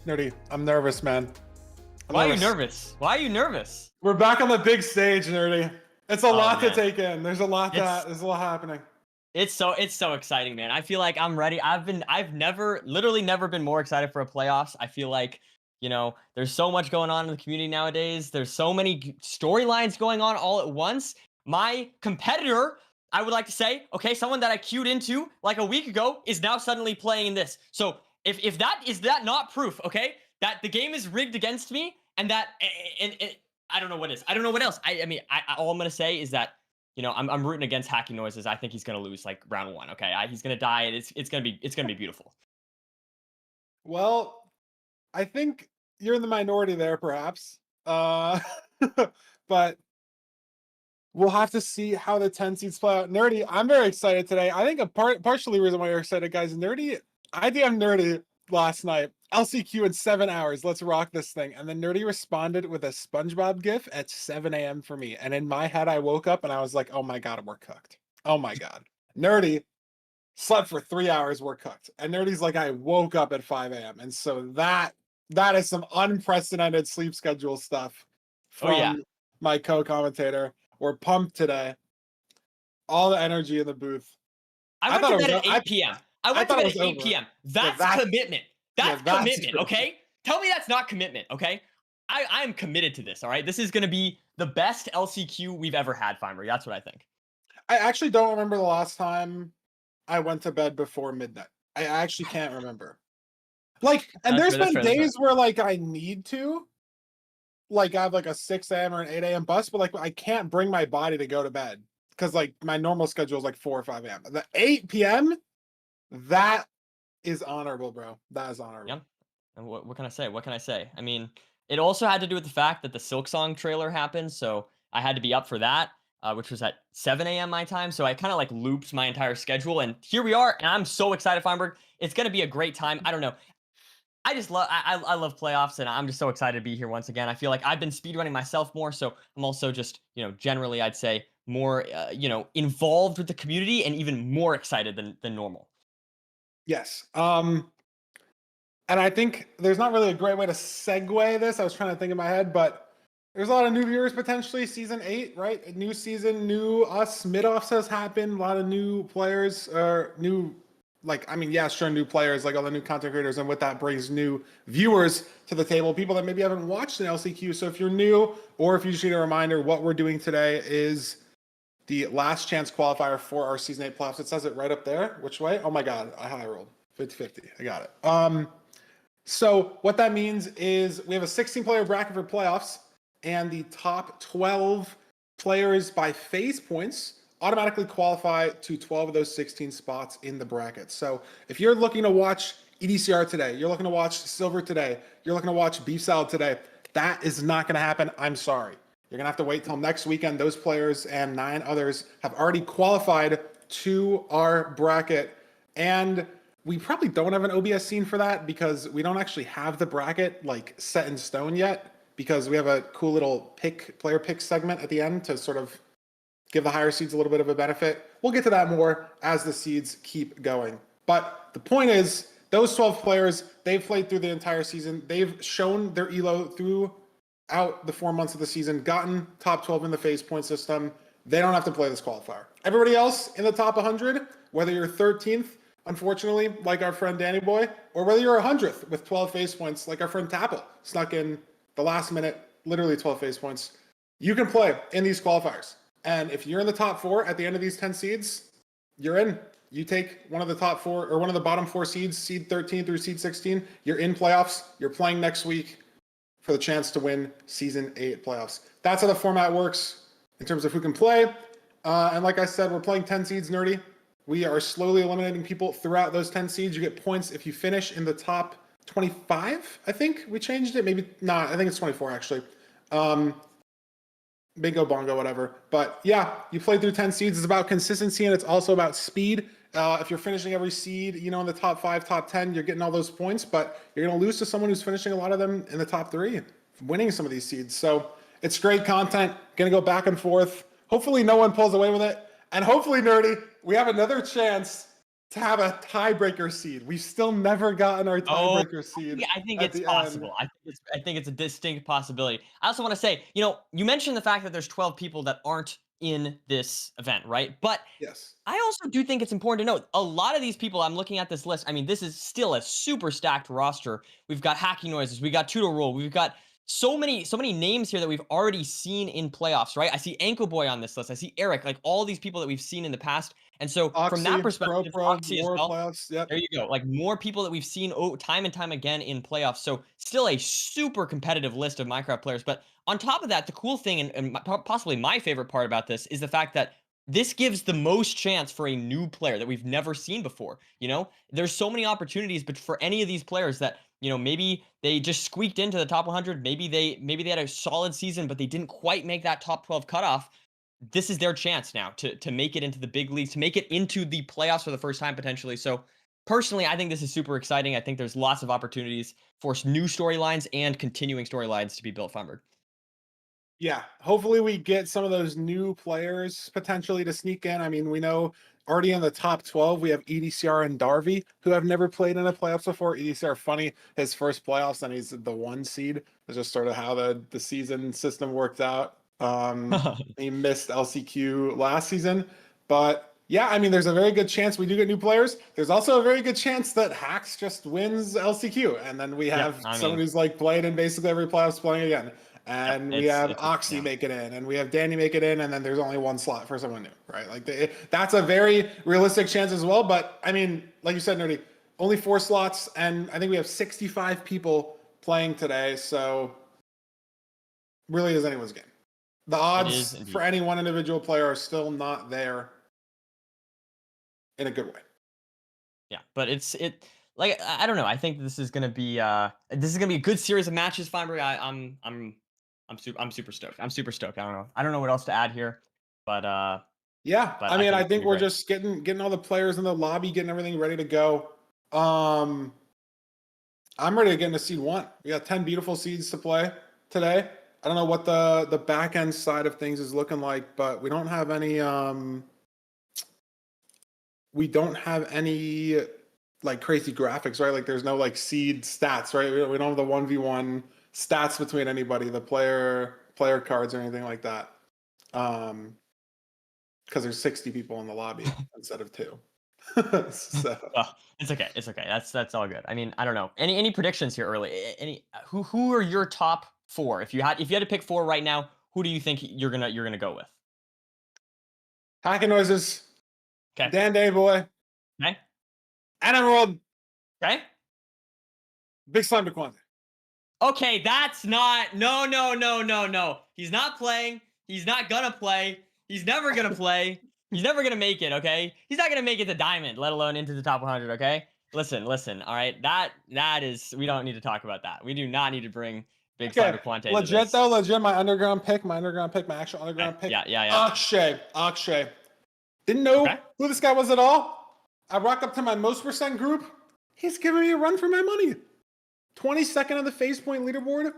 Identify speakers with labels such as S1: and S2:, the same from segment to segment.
S1: Nerdy, I'm nervous, man.
S2: Why are you nervous? Why are you nervous?
S1: We're back on the big stage, Nerdy. It's a lot to
S2: man.
S1: take in. There's a lot happening.
S2: It's so exciting, man. I feel like I'm ready. I've literally never been more excited for a playoffs. I feel like, there's so much going on in the community nowadays. There's so many storylines going on all at once. My competitor, I would like to say, okay, someone that I queued into like a week ago is now suddenly playing in this. So if that is that not proof, okay, that the game is rigged against me and that and I don't know what is. I don't know what else. I mean, all I'm gonna say is that I'm rooting against Hacking Noises. I think he's gonna lose like round one. Okay, he's gonna die, and it's gonna be beautiful.
S1: Well, I think you're in the minority there, perhaps. But we'll have to see how the 10 seeds play out. Nerdy, I'm very excited today. I think partially reason why you're excited, guys. Nerdy, I DM'd Nerdy last night. LCQ in 7 hours. Let's rock this thing. And then Nerdy responded with a SpongeBob gif at 7 a.m. for me. And in my head, I woke up and I was like, oh my God, we're cooked. Oh my God. Nerdy slept for 3 hours, we're cooked. And Nerdy's like, I woke up at 5 a.m. And so that is some unprecedented sleep schedule stuff from my co-commentator. We're pumped today. All the energy in the booth.
S2: I went to bed at 8 p.m. I went to bed at 8 p.m. That's commitment. That's commitment, okay? Tell me that's not commitment, okay? I am committed to this, all right? This is going to be the best LCQ we've ever had, Finery. That's what I think.
S1: I actually don't remember the last time I went to bed before midnight. I actually can't remember. Like, and there's been days where, like, I need to. Like, I have, like, a 6 a.m. or an 8 a.m. bus, but, like, I can't bring my body to go to bed. Because, like, my normal schedule is, like, 4 or 5 a.m. The 8 p.m., that is honorable, bro. That is honorable.
S2: Yeah. And what can I say? What can I say? I mean, it also had to do with the fact that the Silk Song trailer happened, so I had to be up for that, which was at 7 a.m. my time. So I kind of like looped my entire schedule, and here we are. And I'm so excited, Feinberg. It's gonna be a great time. I don't know. I just love I love playoffs, and I'm just so excited to be here once again. I feel like I've been speedrunning myself more, so I'm also just generally I'd say more involved with the community and even more excited than normal.
S1: Yes. And I think there's not really a great way to segue this. I was trying to think in my head, but there's a lot of new viewers potentially. Season 8, right? A new season, new us. Mid-offs has happened. A lot of new players, new, like, I mean, yeah, sure, new players, like all the new content creators, and with that brings new viewers to the table, people that maybe haven't watched an LCQ. So if you're new, or if you just need a reminder, what we're doing today is the last chance qualifier for our Season 8 playoffs. It says it right up there. Which way? Oh my God, I high rolled. 50-50. I got it. So what that means is we have a 16-player bracket for playoffs, and the top 12 players by phase points automatically qualify to 12 of those 16 spots in the bracket. So if you're looking to watch EDCR today, you're looking to watch Silver today, you're looking to watch Beef Salad today, that is not going to happen. I'm sorry. You're going to have to wait till next weekend. Those players and 9 others have already qualified to our bracket. And we probably don't have an OBS scene for that because we don't actually have the bracket like set in stone yet, because we have a cool little player pick segment at the end to sort of give the higher seeds a little bit of a benefit. We'll get to that more as the seeds keep going. But the point is, those 12 players, they've played through the entire season. They've shown their elo throughout the 4 months of the season, gotten top 12 in the phase point system. They don't have to play this qualifier. Everybody else in the top 100, whether you're 13th, unfortunately, like our friend Danny Boy, or whether you're 100th with 12 phase points, like our friend Tapple, snuck in the last minute, literally 12 phase points, you can play in these qualifiers. And if you're in the top 4 at the end of these 10 seeds, you're in. You take one of the top 4 or one of the bottom 4 seeds, seed 13 through seed 16, you're in playoffs. You're playing next week for the chance to win Season 8 playoffs. That's how the format works in terms of who can play. And like I said, we're playing 10 seeds, Nerdy. We are slowly eliminating people throughout those 10 seeds. You get points if you finish in the top 25, I think we changed it. Maybe not. I think it's 24 actually. Bingo, bongo, whatever. But yeah, you play through 10 seeds. It's about consistency, and it's also about speed. If you're finishing every seed, in the top 5, top 10, you're getting all those points, but you're going to lose to someone who's finishing a lot of them in the top 3, winning some of these seeds. So it's great content. Going to go back and forth. Hopefully no one pulls away with it. And hopefully, Nerdy, we have another chance to have a tiebreaker seed. We've still never gotten our
S2: Oh,
S1: tiebreaker seed
S2: I think
S1: at
S2: it's
S1: the end.
S2: possible. I think it's a distinct possibility. I also want to say, you mentioned the fact that there's 12 people that aren't in this event, right? But
S1: Yes.
S2: I also do think it's important to note a lot of these people. I'm looking at this list. I mean, this is still a super stacked roster. We've got Hacking Noises, we got Tutor Rule, we've got so many names here that we've already seen in playoffs, right? I see Ankle Boy on this list. I see Eric, like all these people that we've seen in the past. And so from that
S1: Oxy,
S2: perspective,
S1: Pro,
S2: Oxy as
S1: War
S2: well.
S1: playoffs. Yep.
S2: There you go. Like more people that we've seen time and time again in playoffs. So still a super competitive list of Minecraft players. But on top of that, the cool thing and possibly my favorite part about this is the fact that this gives the most chance for a new player that we've never seen before. There's so many opportunities, but for any of these players that maybe they just squeaked into the top 100, maybe they had a solid season, but they didn't quite make that top 12 cutoff. This is their chance now to make it into the big leagues, to make it into the playoffs for the first time potentially. So personally, I think this is super exciting. I think there's lots of opportunities for new storylines and continuing storylines to be built forward.
S1: Yeah, hopefully we get some of those new players potentially to sneak in. I mean, we know already in the top 12, we have EDCR and Darby, who have never played in a playoffs before. EDCR, funny, his first playoffs, and he's the 1 seed. That's just sort of how the season system worked out. He missed LCQ last season, but yeah, I mean, there's a very good chance we do get new players. There's also a very good chance that Hacks just wins LCQ, and then we have someone who's like played in basically every playoffs playing again. And we have Oxy make it in, and we have Danny make it in, and then there's only 1 slot for someone new, right? Like that's a very realistic chance as well. But I mean, like you said, Nerdy, only 4 slots, and I think we have 65 people playing today, so really is anyone's game. The odds for any one individual player are still not there in a good way.
S2: Yeah, but like I don't know. I think this is gonna be a good series of matches. Feinberg, I'm super stoked. I'm super stoked. I don't know what else to add here, but
S1: yeah,
S2: but
S1: I mean, I
S2: it's gonna
S1: think
S2: be
S1: we're
S2: great.
S1: just getting all the players in the lobby, getting everything ready to go. I'm ready to get into seed 1. We got 10 beautiful seeds to play today. I don't know what the back end side of things is looking like, but we don't have any like crazy graphics, right? Like there's no like seed stats, right? We don't have the 1v1 stats between anybody, the player cards or anything like that. Because there's 60 people in the lobby instead of 2. So
S2: Well, it's okay. It's okay. That's all good. I mean, I don't know. Any predictions here early? Who are your top 4? If you had to pick 4 right now, who do you think you're gonna go with?
S1: Hacking Noises,
S2: Okay.
S1: Dan Day Boy,
S2: Okay.
S1: and Emerald,
S2: Okay.
S1: Big Slime DeQuante.
S2: Okay, that's not. No, no, no, no, no. He's not playing. He's not gonna play. He's never gonna play. He's never gonna make it. Okay, he's not gonna make it to diamond, let alone into the top 100. Okay, listen. All right, that is. We don't need to talk about that. We do not need to bring Big Slime
S1: Okay,
S2: DeQuante into
S1: legit
S2: this.
S1: though, legit. My actual underground pick.
S2: Yeah.
S1: Akshay. Didn't know
S2: Okay.
S1: who this guy was at all. I rock up to my most percent group. He's giving me a run for my money. 22nd on the face point leaderboard.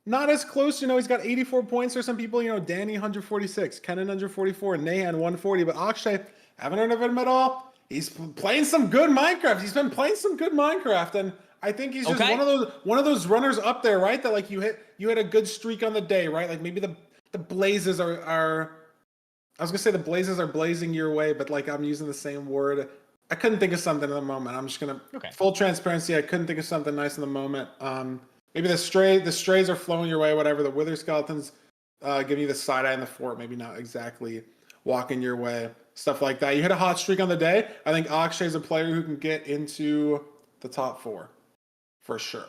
S1: Not as close, he's got 84 points for some people, Danny 146, Kenan 144, Nahan 140, but Akshay, haven't heard of him at all. He's playing some good Minecraft. He's been playing some good Minecraft, and I think he's just one of those runners up there, right? That like you hit a good streak on the day, right? Like maybe the blazes are I was gonna say the blazes are blazing your way, but like I'm using the same word. I couldn't think of something at the moment. I'm just gonna full transparency. I couldn't think of something nice in the moment. Maybe the strays are flowing your way. Whatever. The wither skeletons giving you the side eye and the fort. Maybe not exactly walking your way. Stuff like that. You hit a hot streak on the day. I think Akshay is a player who can get into the top 4 for sure.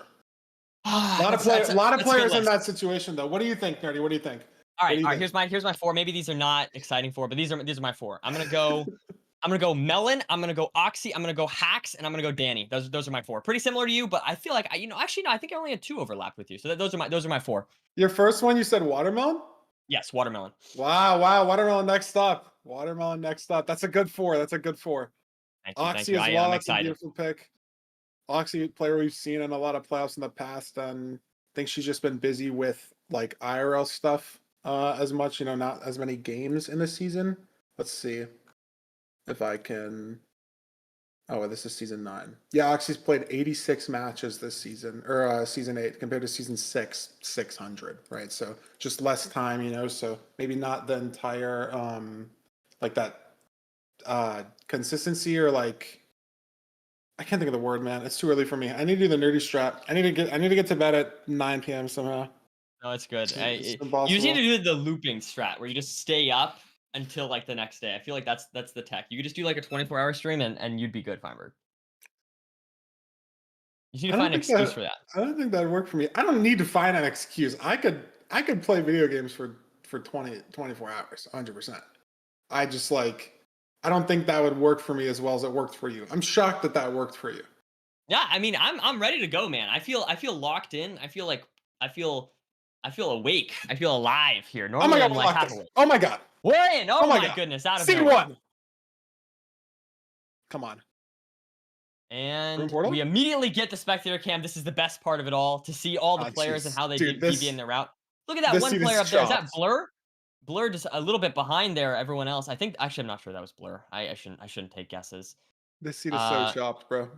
S1: A lot of players in that situation though. What do you think, Nerdy? What do you think?
S2: All right. Here's my 4. Maybe these are not exciting 4, but these are my 4. I'm gonna go Melon. I'm gonna go Oxy. I'm gonna go Hacks, and I'm gonna go Danny. Those are my 4. Pretty similar to you, but I feel like actually no. I think I only had 2 overlapped with you. So those are my 4.
S1: Your first one, you said watermelon.
S2: Yes, watermelon.
S1: Wow. Watermelon next up. That's a good 4.
S2: Thank
S1: Oxy
S2: you.
S1: as well.
S2: I'm
S1: That's a
S2: excited.
S1: beautiful pick. Oxy, player we've seen in a lot of playoffs in the past, and I think she's just been busy with like IRL stuff as much. Not as many games in the season. Let's see if I can Oh, this is season 9. Yeah, Oxy's played 86 matches this season, or season 8, compared to season 6, 600, right? So just less time, so maybe not the entire, like that consistency, or like, I can't think of the word, man. It's too early for me. I need to do the nerdy strat. I need to get to bed at 9 p.m. somehow.
S2: No, it's good.
S1: It's
S2: You just need
S1: impossible.
S2: to do the looping strat where you just stay up until like the next day. I feel like that's the tech. You could just do like a 24-hour stream and you'd be good, Feinberg. You need to find an excuse for that.
S1: I don't think that'd work for me. I don't need to find an excuse. I could play video games for 24 hours, 100%. I just like, I don't think that would work for me as well as it worked for you. I'm shocked that that worked for you.
S2: Yeah, I mean, I'm ready to go, man. I feel locked in. I feel awake. I feel alive here.
S1: Oh my
S2: Normally
S1: god,
S2: I'm
S1: we're
S2: like
S1: locked
S2: half
S1: in.
S2: awake.
S1: Oh my god.
S2: We're in. Oh,
S1: Oh my
S2: my
S1: god.
S2: goodness, out of
S1: Scene
S2: nowhere.
S1: 1. Come on. Room
S2: And
S1: portal?
S2: we immediately get the spectator cam. This is the best part of it all, to see all the
S1: Oh,
S2: players and
S1: jeez.
S2: how they
S1: Dude,
S2: deviate in their route. Look at that
S1: this
S2: one
S1: seat
S2: player
S1: is
S2: up there. Is that
S1: chopped.
S2: Blur? Blur just a little bit behind there. Everyone else, I think. Actually, I'm not sure that was Blur. I shouldn't take guesses.
S1: This seat is so chopped, bro.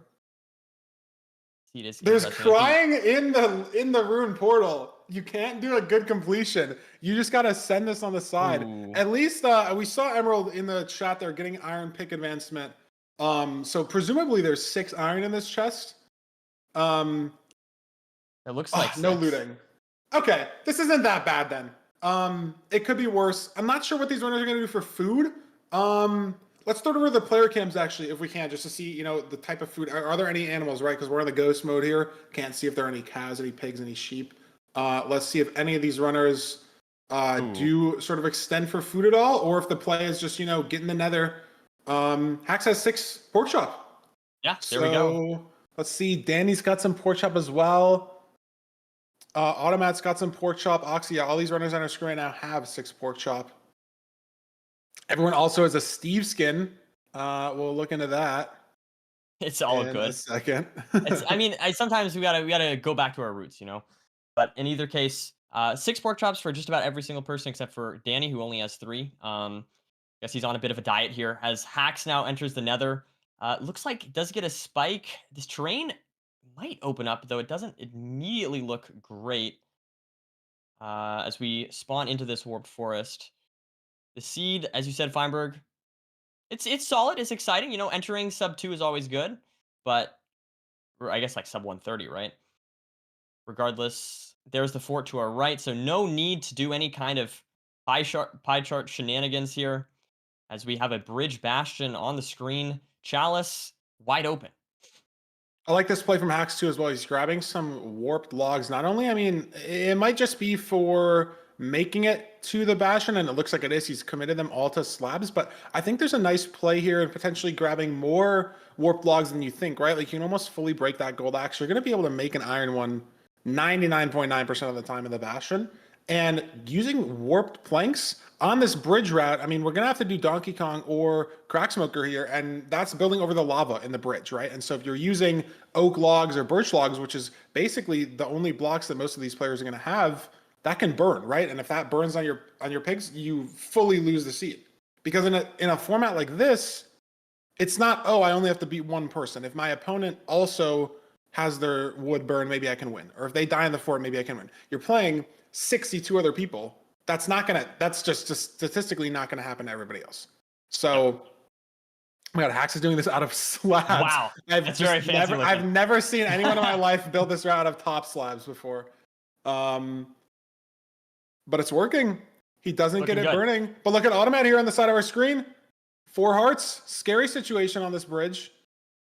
S2: See, it is
S1: There's
S2: interesting.
S1: crying in the rune portal. You can't do a good completion. You just gotta send this on the side.
S2: Ooh.
S1: At least we saw Emerald in the chat there getting iron pick advancement. So presumably there's 6 iron in this chest.
S2: It looks like
S1: No
S2: 6.
S1: looting. Okay, this isn't that bad then. It could be worse. I'm not sure what these runners are gonna do for food. Let's throw over the player cams actually, if we can, just to see, the type of food. Are there any animals, right? Because we're in the ghost mode here. Can't see if there are any cows, any pigs, any sheep. Let's see if any of these runners do sort of extend for food at all, or if the play is just, get in the nether. Hax has 6 pork chop.
S2: Yeah, there we go.
S1: Let's see. Danny's got some pork chop as well. Automat's got some pork chop. Oxy, all these runners on our screen right now have 6 pork chop. Everyone also has a Steve skin. We'll look into that.
S2: It's all
S1: in
S2: good.
S1: a second.
S2: I mean, sometimes we gotta go back to our roots, But in either case, 6 pork chops for just about every single person except for Danny, who only has 3. Guess he's on a bit of a diet here. As Hax now enters the Nether, looks like it does get a spike. This terrain might open up, though it doesn't immediately look great. As we spawn into this warped forest, the seed, as you said, Feinberg, it's solid. It's exciting. Entering sub 2 is always good, but or I guess like sub 130, right? Regardless, there's the fort to our right, so no need to do any kind of pie chart shenanigans here, as we have a bridge bastion on the screen. Chalice wide open.
S1: I like this play from Hax too as well. He's grabbing some warped logs. Not only, I mean, it might just be for making it to the bastion, and it looks like it is. He's committed them all to slabs, but I think there's a nice play here and potentially grabbing more warped logs than you think, right? Like you can almost fully break that gold axe. You're going to be able to make an iron one 99.9% of the time in the bastion. And using warped planks on this bridge route, I mean, we're going to have to do Donkey Kong or Crack Smoker here, and that's building over the lava in the bridge, right? And so if you're using oak logs or birch logs, which is basically the only blocks that most of these players are going to have, that can burn, right? And if that burns on your pigs, you fully lose the seed. Because in a format like this, it's not, oh, I only have to beat one person. If my opponent also has their wood burn, maybe I can win. Or if they die in the fort, maybe I can win. You're playing 62 other people. That's just statistically not gonna happen to everybody else. So, oh my God, Hax is doing this out of slabs.
S2: Wow, that's very fancy.
S1: I've never seen anyone in my life build this route out of top slabs before. But it's working. He doesn't get it burning. But look at Automat here on the side of our screen. 4 hearts. Scary situation on this bridge.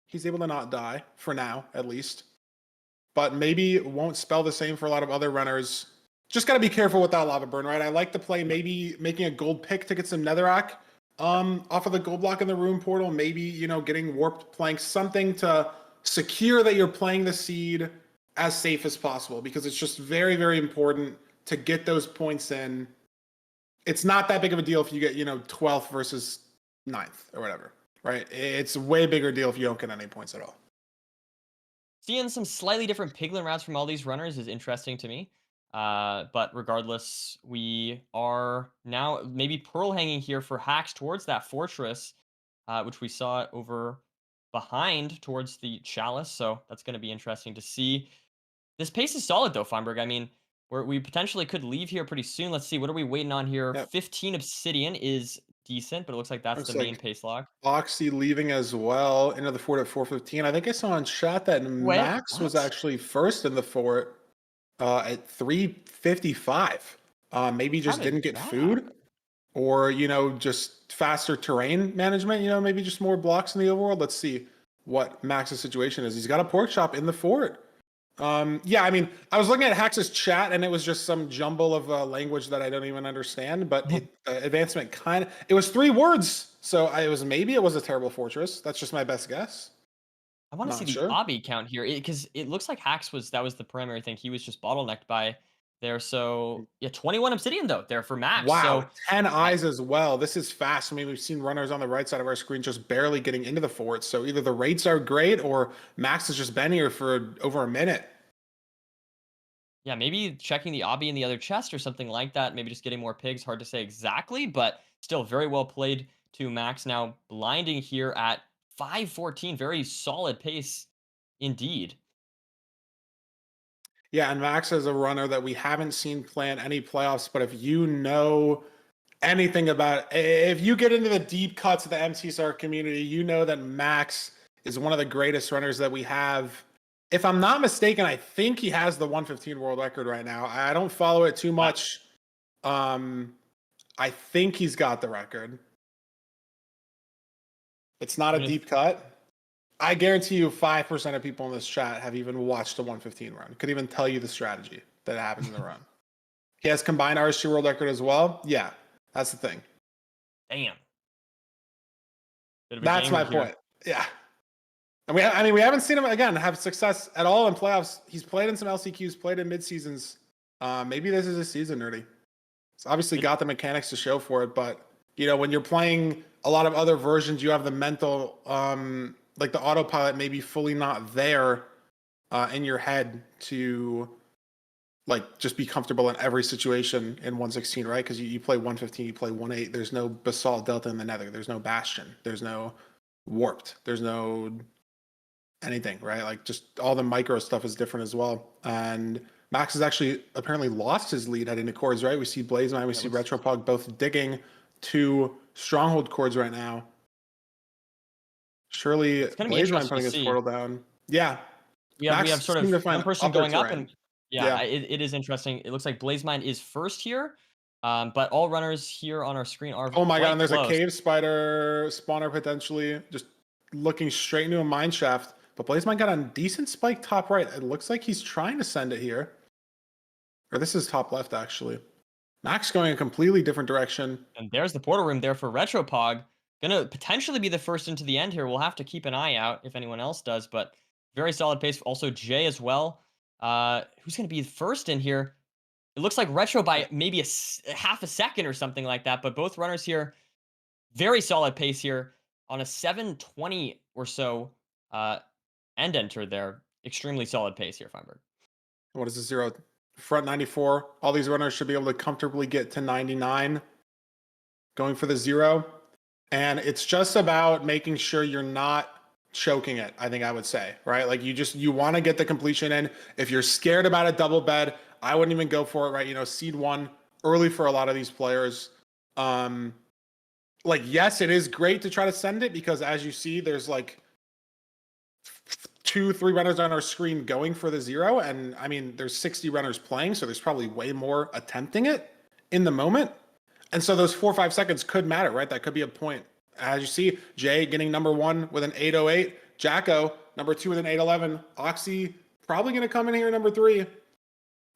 S1: He's able to not die, for now, at least. But maybe it won't spell the same for a lot of other runners. Just got to be careful with that lava burn, right? I like to play maybe making a gold pick to get some netherrack off of the gold block in the room portal. Maybe, getting warped planks, something to secure that you're playing the seed as safe as possible, because it's just very, very important to get those points in. It's not that big of a deal if you get, 12th versus 9th or whatever, right? It's a way bigger deal if you don't get any points at all.
S2: Seeing some slightly different piglin routes from all these runners is interesting to me. But regardless, we are now maybe pearl hanging here for Hax towards that fortress, which we saw over behind towards the Chalice, so that's going to be interesting to see. This pace is solid though, Feinberg. I mean, we potentially could leave here pretty soon. Let's see, what are we waiting on here?
S1: Yep.
S2: 15 Obsidian is decent, but it looks like that's
S1: Looks
S2: the main
S1: like
S2: pace lock.
S1: Oxy leaving as well into the fort at 4:15. I think I saw in chat that
S2: Wait,
S1: Max was
S2: what?
S1: actually first in the fort at 3:55. Maybe
S2: How
S1: just
S2: did
S1: didn't get
S2: that
S1: food,
S2: happen?
S1: or just faster terrain management. Maybe just more blocks in the overworld. Let's see what Max's situation is. He's got a pork chop in the fort. Yeah, I mean, I was looking at Hax's chat and it was just some jumble of language that I don't even understand, but advancement it was 3 words. So maybe it was a terrible fortress. That's just my best guess.
S2: I want to see
S1: Not
S2: the
S1: sure.
S2: obby count here because it looks like that was the primary thing. He was just bottlenecked by there. So yeah, 21 Obsidian though there for Max.
S1: Wow,
S2: So
S1: 10
S2: I,
S1: eyes as well. This is fast. I mean, we've seen runners on the right side of our screen just barely getting into the fort. So either the rates are great or Max has just been here for over a minute.
S2: yeah, maybe checking the obby in the other chest or something like that. Maybe just getting more pigs. Hard to say exactly, but still very well played to Max. Now blinding here at 5:14. Very solid pace indeed.
S1: Yeah, and Max is a runner that we haven't seen play in any playoffs, but if you know anything about if you get into the deep cuts of the MCSR community, you know that Max is one of the greatest runners that we have. If I'm not mistaken, I think he has the 115 world record right now. I don't follow it too much. I think he's got the record. It's not a deep cut. I guarantee you 5% of people in this chat have even watched the 115 run. Could even tell you the strategy that happens in the run. He has combined RSG world record as well. Yeah, that's the thing.
S2: Damn.
S1: That's my point. Yeah. And we haven't seen him again have success at all in playoffs. He's played in some LCQs, played in mid seasons. Maybe this is a season, Nerdy. It's obviously got the mechanics to show for it, but when you're playing a lot of other versions, you have the mental, like the autopilot maybe fully not there in your head to just be comfortable in every situation in 116, right? Because you play 115, you play 1.8. There's no Basalt Delta in the Nether. There's no Bastion. There's no Warped. There's no anything, right? Like just all the micro stuff is different as well. And Max has actually apparently lost his lead heading to Chords, right? We see Blazemine, we see Retropog both digging to Stronghold Chords right now. Surely Blazemine putting his portal down. Yeah.
S2: We have sort of one person going up and
S1: yeah.
S2: It is interesting. It looks like Blazemine is first here. But all runners here on our screen are
S1: oh my god, and there's
S2: close.
S1: a cave spider spawner potentially just looking straight into a mine shaft. But Blazemine got a decent spike top right. It looks like he's trying to send it here. Or this is top left, actually. Max going a completely different direction.
S2: And there's the portal room there for Retropog. Gonna potentially be the first into the end here. We'll have to keep an eye out if anyone else does, but very solid pace. Also Jay as well. Who's gonna be first in here? It looks like Retro by maybe a half a second or something like that, but both runners here, very solid pace here on a 7:20 or so end enter there. Extremely solid pace here, Feinberg.
S1: What is the 0? Front 94. All these runners should be able to comfortably get to 99 going for the 0. And it's just about making sure you're not choking it, I think I would say, right? Like you want to get the completion in. If you're scared about a double bed, I wouldn't even go for it, right? Seed 1 early for a lot of these players. Yes, it is great to try to send it because as you see, there's 2-3 runners on our screen going for the 0. And I mean, there's 60 runners playing, so there's probably way more attempting it in the moment. And so those 4 or 5 seconds could matter, right? That could be a point. As you see, Jay getting number 1 with an 8:08. Jacko, number 2 with an 8:11. Oxy probably going to come in here number 3.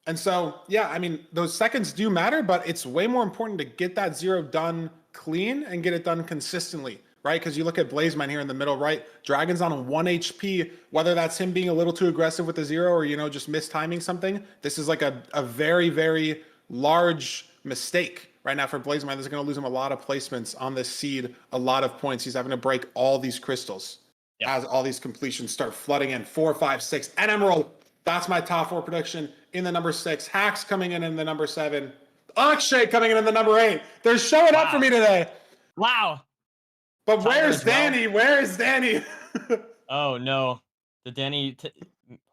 S1: And so, yeah, I mean, those seconds do matter, but it's way more important to get that 0 done clean and get it done consistently, right? Because you look at Blazemine here in the middle, right? Dragon's on 1 HP, whether that's him being a little too aggressive with the 0 or, just mistiming something. This is like a very, very large mistake right now for Blazemine. This is going to lose him a lot of placements on this seed, a lot of points. He's having to break all these crystals as all these completions start flooding in. 4, 5, 6, and Emerald. That's my top 4 prediction in the number 6. Hacks coming in the number 7. Akshay coming in the number 8. They're showing up for me today.
S2: Wow.
S1: But where's Danny? Where is Danny?
S2: Oh no, the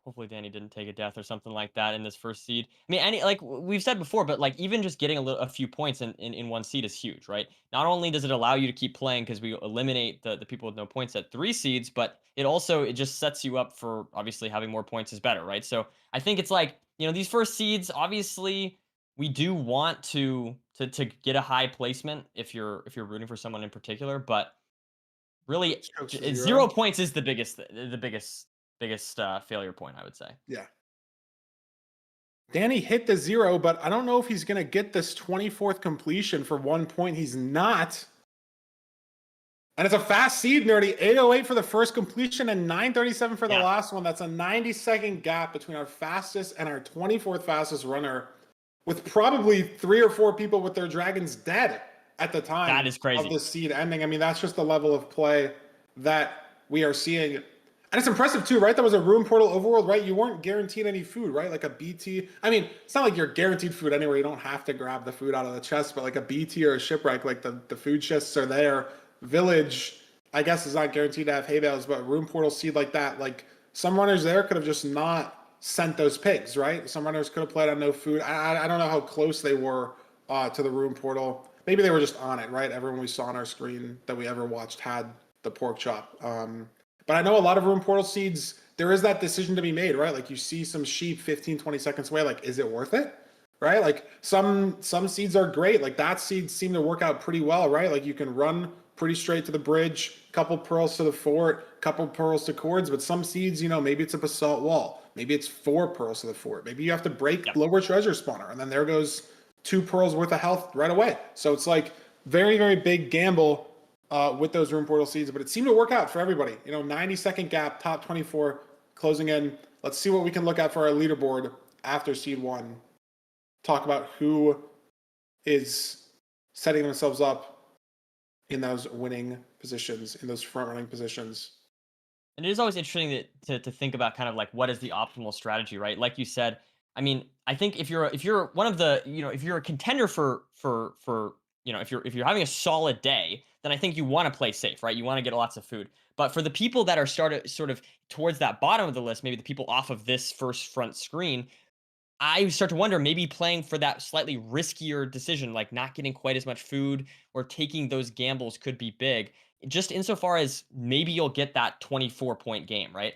S2: hopefully Danny didn't take a death or something like that in this first seed. I mean, we've said before, but like even just getting a few points in one seed is huge, right? Not only does it allow you to keep playing because we eliminate the people with no points at 3 seeds, but it just sets you up for obviously having more points is better, right? So I think it's like, these first seeds, obviously we do want to get a high placement if you're rooting for someone in particular, but really,
S1: Strokes to
S2: 0
S1: 0.
S2: points is the biggest failure point, I would say.
S1: Yeah. Danny hit the 0, but I don't know if he's going to get this 24th completion for 1 point. He's not. And it's a fast seed, Nerdy. 8:08 for the first completion and 9:37 for the last one. That's a 90-second gap between our fastest and our 24th fastest runner, with probably 3 or 4 people with their dragons dead at the time
S2: That is crazy.
S1: of the seed ending. I mean, that's just the level of play that we are seeing. And it's impressive too, right? That was a room portal overworld, right? You weren't guaranteed any food, right? Like a BT. I mean, it's not like you're guaranteed food anywhere. You don't have to grab the food out of the chest, but like a BT or a shipwreck, like the food chests are there. Village, I guess, is not guaranteed to have hay bales, but room portal seed like that, like some runners there could have just not sent those pigs, right? Some runners could have played on no food. I don't know how close they were to the room portal. Maybe they were just on it, right? Everyone we saw on our screen that we ever watched had the pork chop. But I know a lot of room portal seeds, there is that decision to be made, right? Like you see some sheep 15, 20 seconds away, like, is it worth it? Right? Like some seeds are great. Like that seed seemed to work out pretty well, right? Like you can run pretty straight to the bridge, couple pearls to the fort, couple pearls to cords, but some seeds, maybe it's a basalt wall. Maybe it's 4 pearls to the fort. Maybe you have to break lower treasure spawner, and then there goes 2 pearls worth of health right away. So it's like very, very big gamble with those room portal seeds, but it seemed to work out for everybody. 90-second gap, top 24 closing in. Let's see what we can look at for our leaderboard after seed 1. Talk about who is setting themselves up in those winning positions, in those front running positions.
S2: And it is always interesting to think about kind of like what is the optimal strategy, right? Like you said, I mean, I think if you're one of the, if you're a contender if you're having a solid day, then I think you want to play safe, right? You want to get lots of food. But for the people that are sort of towards that bottom of the list, maybe the people off of this first front screen, I start to wonder maybe playing for that slightly riskier decision, like not getting quite as much food or taking those gambles could be big, just insofar as maybe you'll get that 24-point game, right?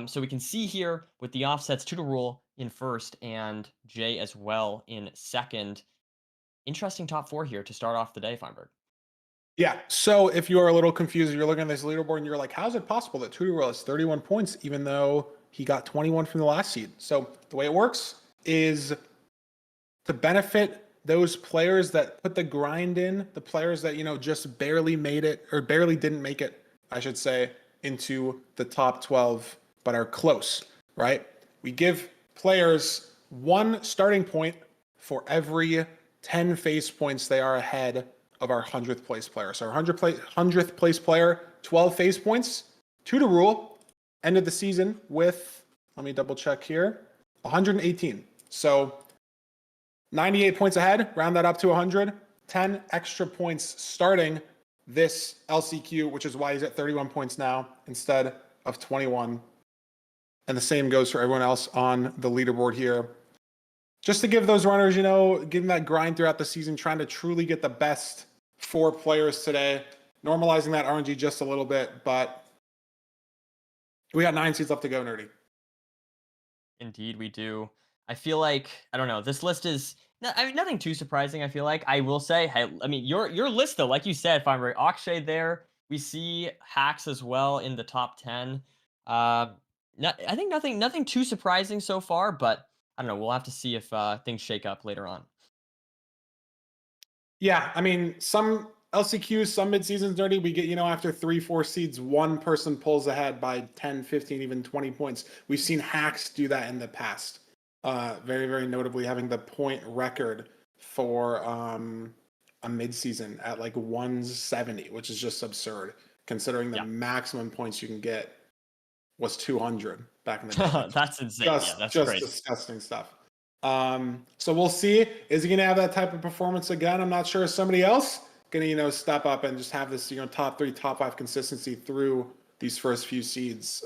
S2: So we can see here with the offsets, Tutor Rule in first and Jay as well in second. Interesting top 4 here to start off the day, Feinberg.
S1: Yeah. So if you are a little confused, you're looking at this leaderboard and you're like, how is it possible that Tutor has 31 points, even though he got 21 from the last seed? So the way it works is to benefit those players that put the grind in, the players that, just barely made it, or barely didn't make it, I should say, into the top 12, but are close, right? We give players 1 starting point for every 10 face points they are ahead of our 100th place player. So our 100th place player, 12 face points. Tutor Rule ended the season with, let me double check here, 118. So 98 points ahead, round that up to 100, 10 extra points starting this LCQ, which is why he's at 31 points now instead of 21. And the same goes for everyone else on the leaderboard here. Just to give those runners, give them that grind throughout the season, trying to truly get the best 4 players today, normalizing that RNG just a little bit, but we got 9 seeds left to go, Nerdy.
S2: Indeed, we do. I feel like, I don't know, this list is nothing too surprising. I feel like I will say, hey, I mean, your list though, like you said, Feinberg, Akshay there. We see Hacks as well in the top 10. I think nothing too surprising so far, but I don't know. We'll have to see if things shake up later on.
S1: Yeah, I mean, some LCQs, some mid-seasons, Nerdy, we get, after 3-4 seeds, one person pulls ahead by 10, 15, even 20 points. We've seen Hacks do that in the past. Very, very notably having the point record for a mid-season at like 170, which is just absurd, considering the maximum points you can get was 200 back in the day.
S2: That's insane. That's
S1: just
S2: crazy.
S1: Disgusting stuff. So we'll see. Is he going to have that type of performance again? I'm not sure. Is somebody else going to, step up and just have this, top 3, top 5 consistency through these first few seeds.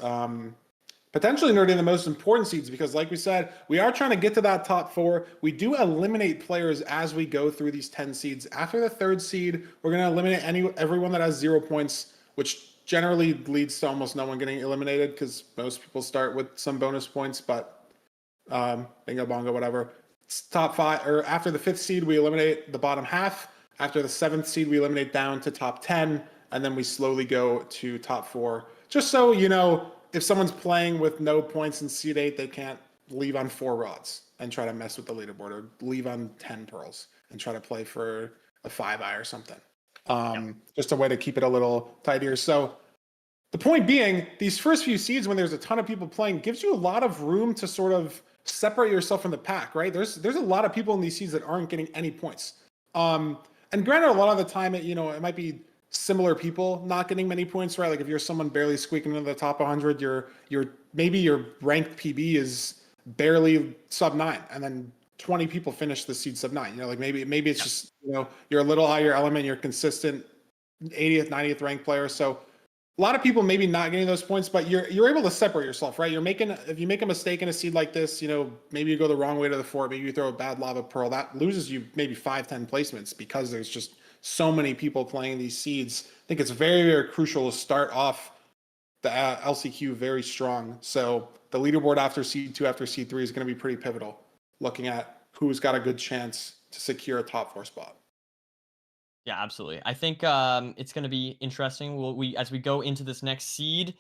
S1: Potentially nerding the most important seeds because, like we said, we are trying to get to that top 4. We do eliminate players as we go through these 10 seeds. After the 3rd seed, we're going to eliminate everyone that has 0 points, which generally leads to almost no one getting eliminated because most people start with some bonus points, but bingo bongo, whatever. It's top 5, or after the 5th seed, we eliminate the bottom half. After the 7th seed, we eliminate down to top 10, and then we slowly go to top 4. Just so you know, if someone's playing with no points in seed 8, they can't leave on 4 rods and try to mess with the leaderboard, or leave on 10 pearls and try to play for a 5-eye or something. Just a way to keep it a little tidier. So the point being, these first few seeds, when there's a ton of people playing, gives you a lot of room to sort of separate yourself from the pack, right? There's a lot of people in these seeds that aren't getting any points. And granted, a lot of the time, it might be similar people not getting many points, right? Like if you're someone barely squeaking into the top 100, maybe your ranked PB is barely sub 9, and then 20 people finish the seed sub 9. Like maybe it's just, you're a little higher element, you're consistent 80th, 90th ranked player. So a lot of people maybe not getting those points, but you're able to separate yourself, right? If you make a mistake in a seed like this, maybe you go the wrong way to the fort, maybe you throw a bad lava pearl, that loses you maybe 5-10 placements because there's just so many people playing these seeds. I think it's very, very crucial to start off the LCQ very strong. So the leaderboard after seed 2, after seed 3 is going to be pretty pivotal, looking at who's got a good chance to secure a top 4 spot.
S2: Yeah, absolutely. I think it's going to be interesting. As we go into this next seed,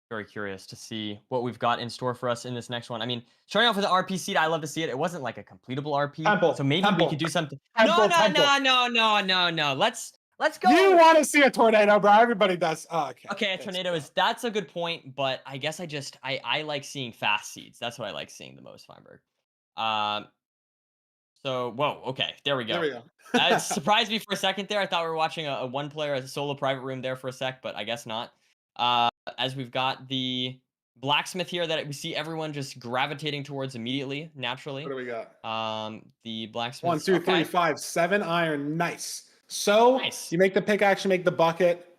S2: very curious to see what we've got in store for us in this next one. I mean, starting off with the RP seed, I love to see it. It wasn't like a completable RP, so maybe we could do something. No. Let's go.
S1: You want to see a tornado, bro? Everybody does. Oh, okay.
S2: Okay, a tornado that's a good point, but I guess I like seeing fast seeds. That's what I like seeing the most, Feinberg. So, whoa, okay, there we go.
S1: There we go.
S2: It surprised me for a second there. I thought we were watching a one player, a solo private room there for a sec, but I guess not. As we've got the blacksmith here that we see everyone just gravitating towards immediately, naturally.
S1: What do we got?
S2: The blacksmith.
S1: 1, 2, 3, 5, 7 iron. Nice. So you make the pickaxe, you make the bucket.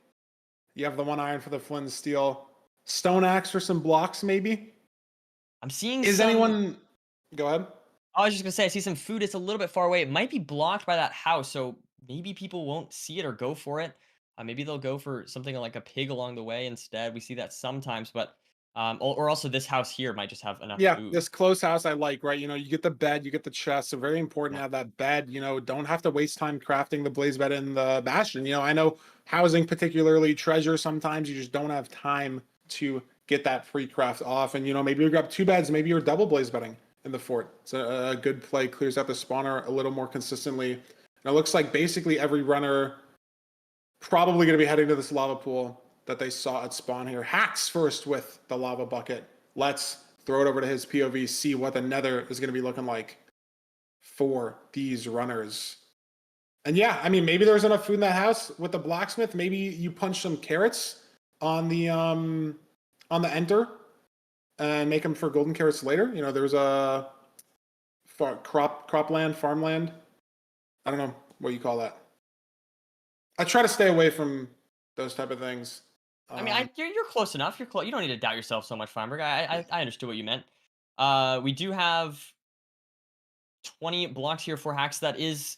S1: You have the 1 iron for the flint and steel. Stone axe for some blocks, maybe.
S2: I'm seeing.
S1: Anyone? Go ahead.
S2: I was just gonna say, I see some food. It's a little bit far away. It might be blocked by that house, so maybe people won't see it or go for it. Maybe they'll go for something like a pig along the way instead. We see that sometimes, but or also this house here might just have enough food.
S1: This close house I like, right? You get the bed, you get the chest. So very important to have that bed. Don't have to waste time crafting the blaze bed in the bastion. I know housing, particularly treasure, sometimes you just don't have time to get that free craft off. And maybe you grab 2 beds, maybe you're double blaze bedding in the fort. It's a good play, clears out the spawner a little more consistently. And it looks like basically every runner probably going to be heading to this lava pool that they saw at spawn here. Hacks first with the lava bucket. Let's throw it over to his POV, see what the nether is going to be looking like for these runners. And yeah, I mean, maybe there's enough food in that house with the blacksmith. Maybe you punch some carrots on the enter and make them for golden carrots later. There's a farmland. I don't know what you call that. I try to stay away from those type of things.
S2: I mean, you're close enough. You're close. You don't need to doubt yourself so much, Feinberg. I understood what you meant. We do have 20 blocks here for hacks. That is,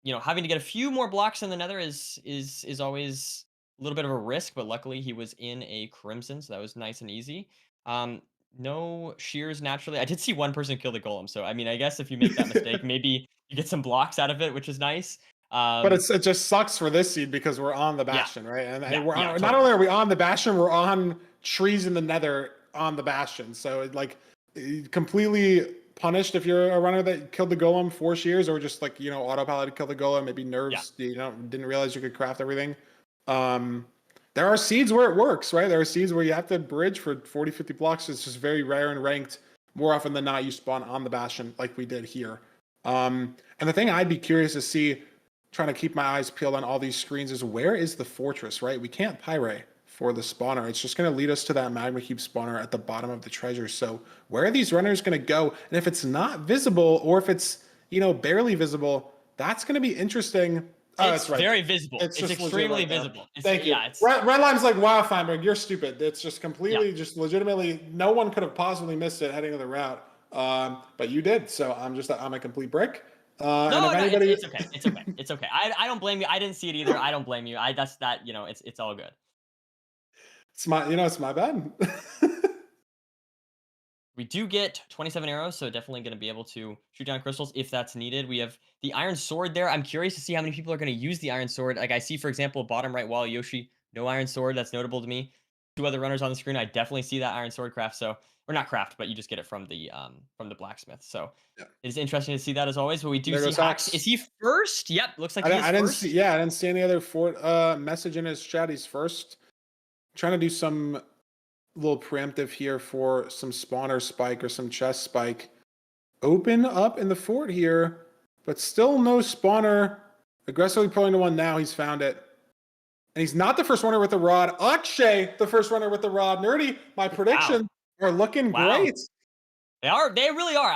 S2: having to get a few more blocks in the nether is always a little bit of a risk, but luckily he was in a crimson, so that was nice and easy. No shears naturally. I did see one person kill the golem, so I mean, I guess if you make that mistake, maybe you get some blocks out of it, which is nice.
S1: But it just sucks for this seed because we're on the bastion, right? And we're on,
S2: totally.
S1: Not only are we on the bastion, we're on trees in the nether on the bastion. So completely punished if you're a runner that killed the golem 4 shears, or just autopilot to kill the golem, maybe nerves, didn't realize you could craft everything. There are seeds where it works, right? There are seeds where you have to bridge for 40, 50 blocks. It's just very rare and ranked. More often than not, you spawn on the bastion like we did here. And the thing I'd be curious to see, trying to keep my eyes peeled on all these screens, is where is the fortress, right? We can't pyrite for the spawner. It's just going to lead us to that magma cube spawner at the bottom of the treasure. So where are these runners going to go? And if it's not visible, or if it's, barely visible, that's going to be interesting Oh,
S2: It's
S1: that's right.
S2: very visible.
S1: It's
S2: It's
S1: just legit
S2: extremely
S1: right there.
S2: visible. It's
S1: Thank you.
S2: yeah, it's
S1: Red line's like, wow, Feinberg, you're stupid. It's just
S2: yeah.
S1: completely, just legitimately, no one could have possibly missed it heading to the route. But you did. So I'm a complete brick. And if
S2: No, no,
S1: anybody,
S2: it's okay. It's okay. It's okay. I don't blame you. I didn't see it either. I don't blame you. That's that, it's all good.
S1: it's my bad.
S2: We do get 27 arrows, so definitely going to be able to shoot down crystals if that's needed. We have the iron sword there. I'm curious to see how many people are going to use the iron sword. Like I see, for example, bottom right wall, Yoshi, no iron sword. That's notable to me. Two other runners on the screen. I definitely see that iron sword craft. So, or not craft, but you just get it from the blacksmith. So
S1: Yeah.
S2: it's interesting to see that as always. But we do
S1: There
S2: see
S1: goes
S2: Hacks.
S1: Hacks.
S2: Is he first? Yep, looks like he is
S1: I didn't
S2: first.
S1: see. Yeah, I didn't see any other message in his chat. He's first. Trying to do some little preemptive here for some spawner spike or some chest spike. Open up in the fort here, but still no spawner. Aggressively pulling to one now. He's found it. And he's not the first runner with the rod. Akshay, the first runner with the rod. Nerdy, my predictions are looking
S2: Wow.
S1: great.
S2: They are. They really are.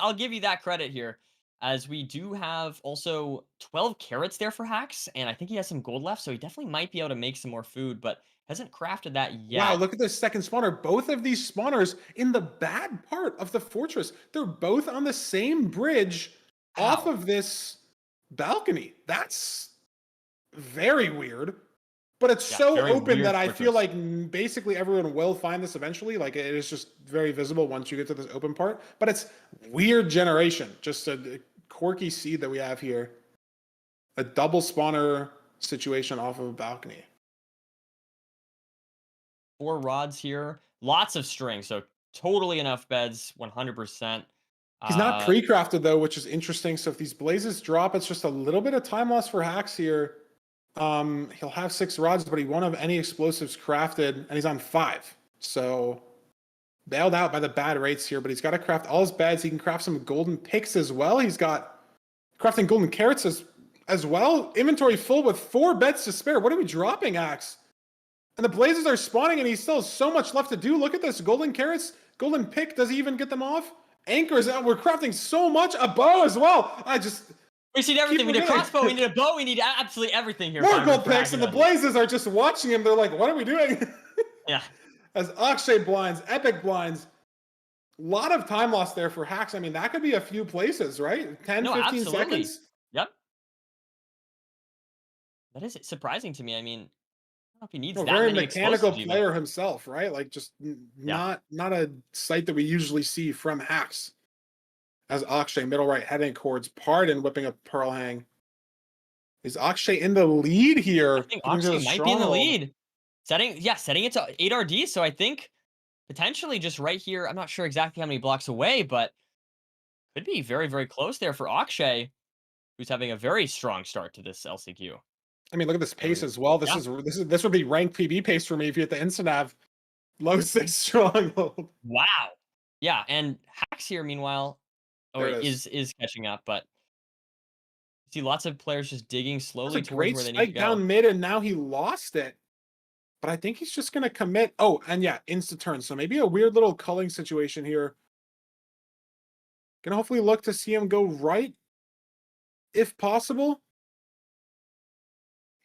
S2: I'll give you that credit here, as we do have also 12 carrots there for Hacks, and I think he has some gold left, so he definitely might be able to make some more food, but hasn't crafted that
S1: Wow,
S2: yet.
S1: look at this second spawner. Both of these spawners in the bad part of the fortress. They're both on the same bridge off
S2: Wow.
S1: of this balcony. That's very weird. But it's
S2: Yeah,
S1: so
S2: very
S1: open
S2: weird
S1: that I feel
S2: fortress.
S1: like basically everyone will find this eventually. Like it is just very visible once you get to this open part. But it's weird generation. Just a quirky seed that we have here. A double spawner situation off of a balcony.
S2: 4 rods here, lots of string, so totally enough beds, 100%.
S1: He's not
S2: Uh,
S1: pre-crafted though, which is interesting. So if these blazes drop, it's just a little bit of time loss for Hacks here. He'll have 6 rods, but he won't have any explosives crafted, and he's on 5. So bailed out by the bad rates here, but he's got to craft all his beds. He can craft some golden picks as well. He's got crafting golden carrots as well. Inventory full with 4 beds to spare. What are we dropping, Axe? And the blazes are spawning, and he still has so much left to do. Look at this. Golden carrots, golden pick. Does he even get them off? Anchors out. We're crafting so much. A bow as well.
S2: we need everything. We need a
S1: forgetting.
S2: crossbow. We need a bow. We need absolutely everything here.
S1: More
S2: Feinberg,
S1: gold
S2: for
S1: picks, and the
S2: Haggadon.
S1: blazes are just watching him. They're like, what are we doing?
S2: Yeah.
S1: As Akshay blinds, epic blinds. A lot of time lost there for Hacks. I mean, that could be a few places, right? 10,
S2: No,
S1: 15
S2: absolutely.
S1: seconds.
S2: Yep. That is surprising to me. I mean, I don't know if he needs
S1: A
S2: that
S1: very
S2: many
S1: mechanical
S2: explosives
S1: player himself, right? Like just not a sight that we usually see from Hacks. As Akshay, middle right, heading towards Pardon, whipping a Pearl Hang. Is Akshay in the lead here?
S2: I think
S1: Getting to the
S2: Akshay might be in the
S1: stronghold.
S2: lead. Setting it to 8 RD, so I think potentially just right here. I'm not sure exactly how many blocks away, but could be very, very close there for Akshay, who's having a very strong start to this LCQ.
S1: I mean, look at this
S2: There we
S1: pace
S2: go.
S1: as well.
S2: Yeah.
S1: This would be ranked PB pace for me if you hit the instant av. Low 6 stronghold.
S2: Wow. Yeah, and Hacks here, meanwhile,
S1: There it
S2: is catching up, but see lots of players just digging
S1: That's a
S2: slowly towards
S1: great
S2: where they need to
S1: spike
S2: go.
S1: down mid, and now he lost it. But I think he's just going to commit. Oh, and yeah, insta turn. So maybe a weird little culling situation here. Gonna hopefully look to see him go right, if possible.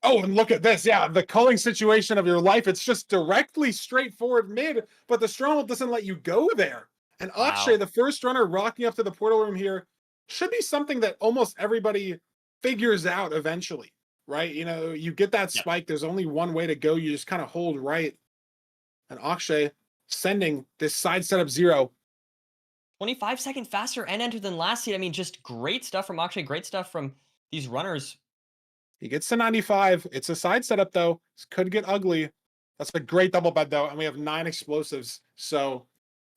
S1: Oh, and look at this. Yeah, the culling situation of your life. It's just directly straightforward mid, but the stronghold doesn't let you go there. And Akshay,
S2: Wow.
S1: the first runner rocking up to the portal room here, should be something that almost everybody figures out eventually, right? You know, you get that
S2: Yeah.
S1: spike. There's only one way to go. You just kind of hold right. And Akshay sending this side setup 0.
S2: 25-second faster and enter than last seed. I mean, just great stuff from Akshay. Great stuff from these runners.
S1: He gets to 95. It's a side setup, though. This could get ugly. That's a great double bed, though. And we have 9 explosives. So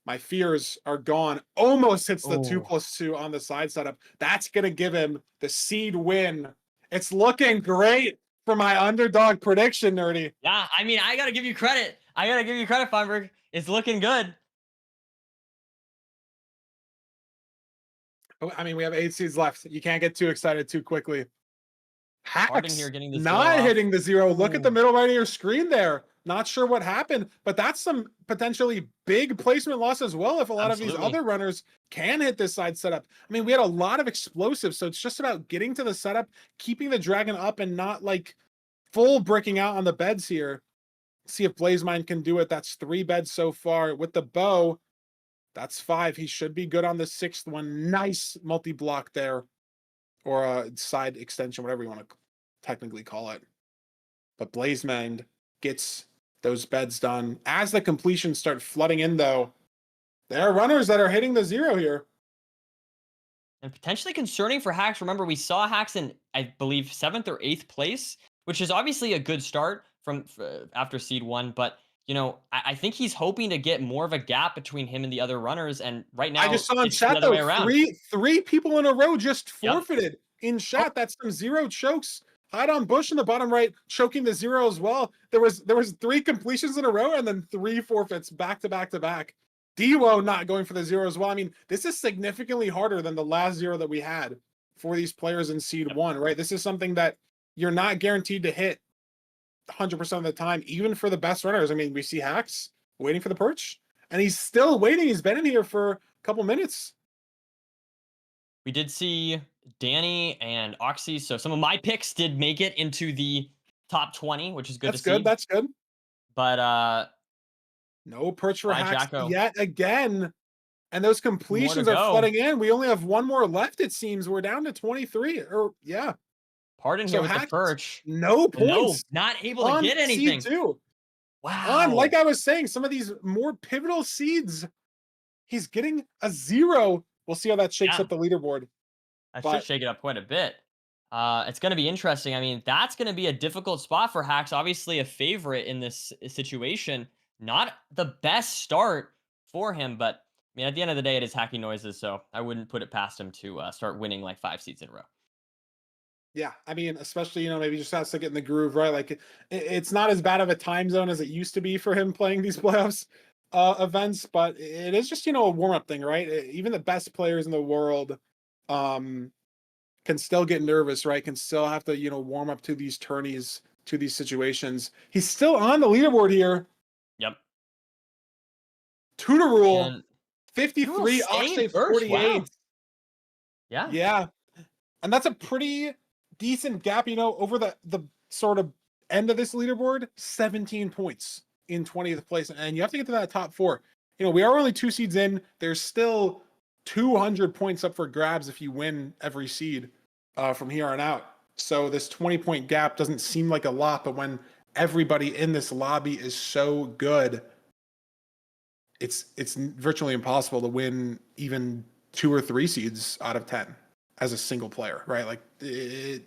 S1: my fears are gone. Almost hits the 2+2 on the side setup. That's going to give him the seed win. It's looking great for my underdog prediction, Nerdy.
S2: Yeah, I mean, I got to give you credit. Feinberg. It's looking good.
S1: Oh, I mean, we have 8 seeds left. You can't get too excited too quickly.
S2: Pardon
S1: Hacks
S2: here getting the 0
S1: not
S2: off.
S1: hitting the 0. Look at the
S2: Ooh.
S1: middle right of your screen there. Not sure what happened, but that's some potentially big placement loss as well if a lot of these
S2: Absolutely.
S1: other runners can hit this side setup. I mean, we had a lot of explosives, so it's just about getting to the setup, keeping the dragon up, and not like full breaking out on the beds here. See if Blazemine can do it. That's 3 beds so far. With the bow, that's 5. He should be good on the 6th one. Nice multi-block there, or a side extension, whatever you want to technically call it. But Blazemine gets those beds done. As the completions start flooding in, though, there are runners that are hitting the 0 here.
S2: And potentially concerning for Hacks. Remember, we saw Hacks in, I believe, 7th or 8th place, which is obviously a good start from after seed 1. But, you know, I think he's hoping to get more of a gap between him and the other runners. And right
S1: I
S2: now,
S1: just saw in
S2: it's the
S1: chat,
S2: other way
S1: though,
S2: around.
S1: three people in a row just
S2: Yep.
S1: forfeited. In chat, that's some 0 chokes. Hide on Bush in the bottom right, choking the 0 as well. There was 3 completions in a row and then 3 forfeits back to back to back. Dewo not going for the 0 as well. I mean, this is significantly harder than the last 0 that we had for these players in seed 1, right? This is something that you're not guaranteed to hit 100% of the time, even for the best runners. I mean, we see Hacks waiting for the perch, and he's still waiting. He's been in here for a couple minutes.
S2: We did see Danny and Oxy. So some of my picks did make it into the top 20, which is good to see.
S1: That's good.
S2: But
S1: no perch for
S2: Bye,
S1: Hacks
S2: Jacko.
S1: yet again. And those completions are flooding in. We only have 1 more left, it seems. We're down to 23. Or yeah.
S2: Pardon here with the perch.
S1: No points.
S2: No, not able to get anything.
S1: Seed 2.
S2: Wow.
S1: Like I was saying, some of these more pivotal seeds, he's getting a 0. We'll see how that shakes up the leaderboard.
S2: That should shake it up quite a bit. It's going to be interesting. I mean, that's going to be a difficult spot for Hacks. Obviously, a favorite in this situation. Not the best start for him, but I mean, at the end of the day, it is hacking noises, so I wouldn't put it past him to start winning like 5 seeds in a row.
S1: Yeah, I mean, especially, you know, maybe just has to get in the groove, right? Like, it's not as bad of a time zone as it used to be for him playing these playoffs events, but it is just, you know, a warm-up thing, right? Even the best players in the world can still get nervous, right? Can still have to, you know, warm up to these tourneys, to these situations. He's still on the leaderboard here.
S2: Yep.
S1: Tutor rule, 53, Oxy 48.
S2: Wow. Yeah.
S1: Yeah. And that's a pretty decent gap, you know, over the sort of end of this leaderboard. 17 points in 20th place. And you have to get to that top 4. You know, we are only 2 seeds in. There's still 200 points up for grabs if you win every seed from here on out. So this 20-point gap doesn't seem like a lot, but when everybody in this lobby is so good, it's virtually impossible to win even 2 or 3 seeds out of 10 as a single player, right? Like, it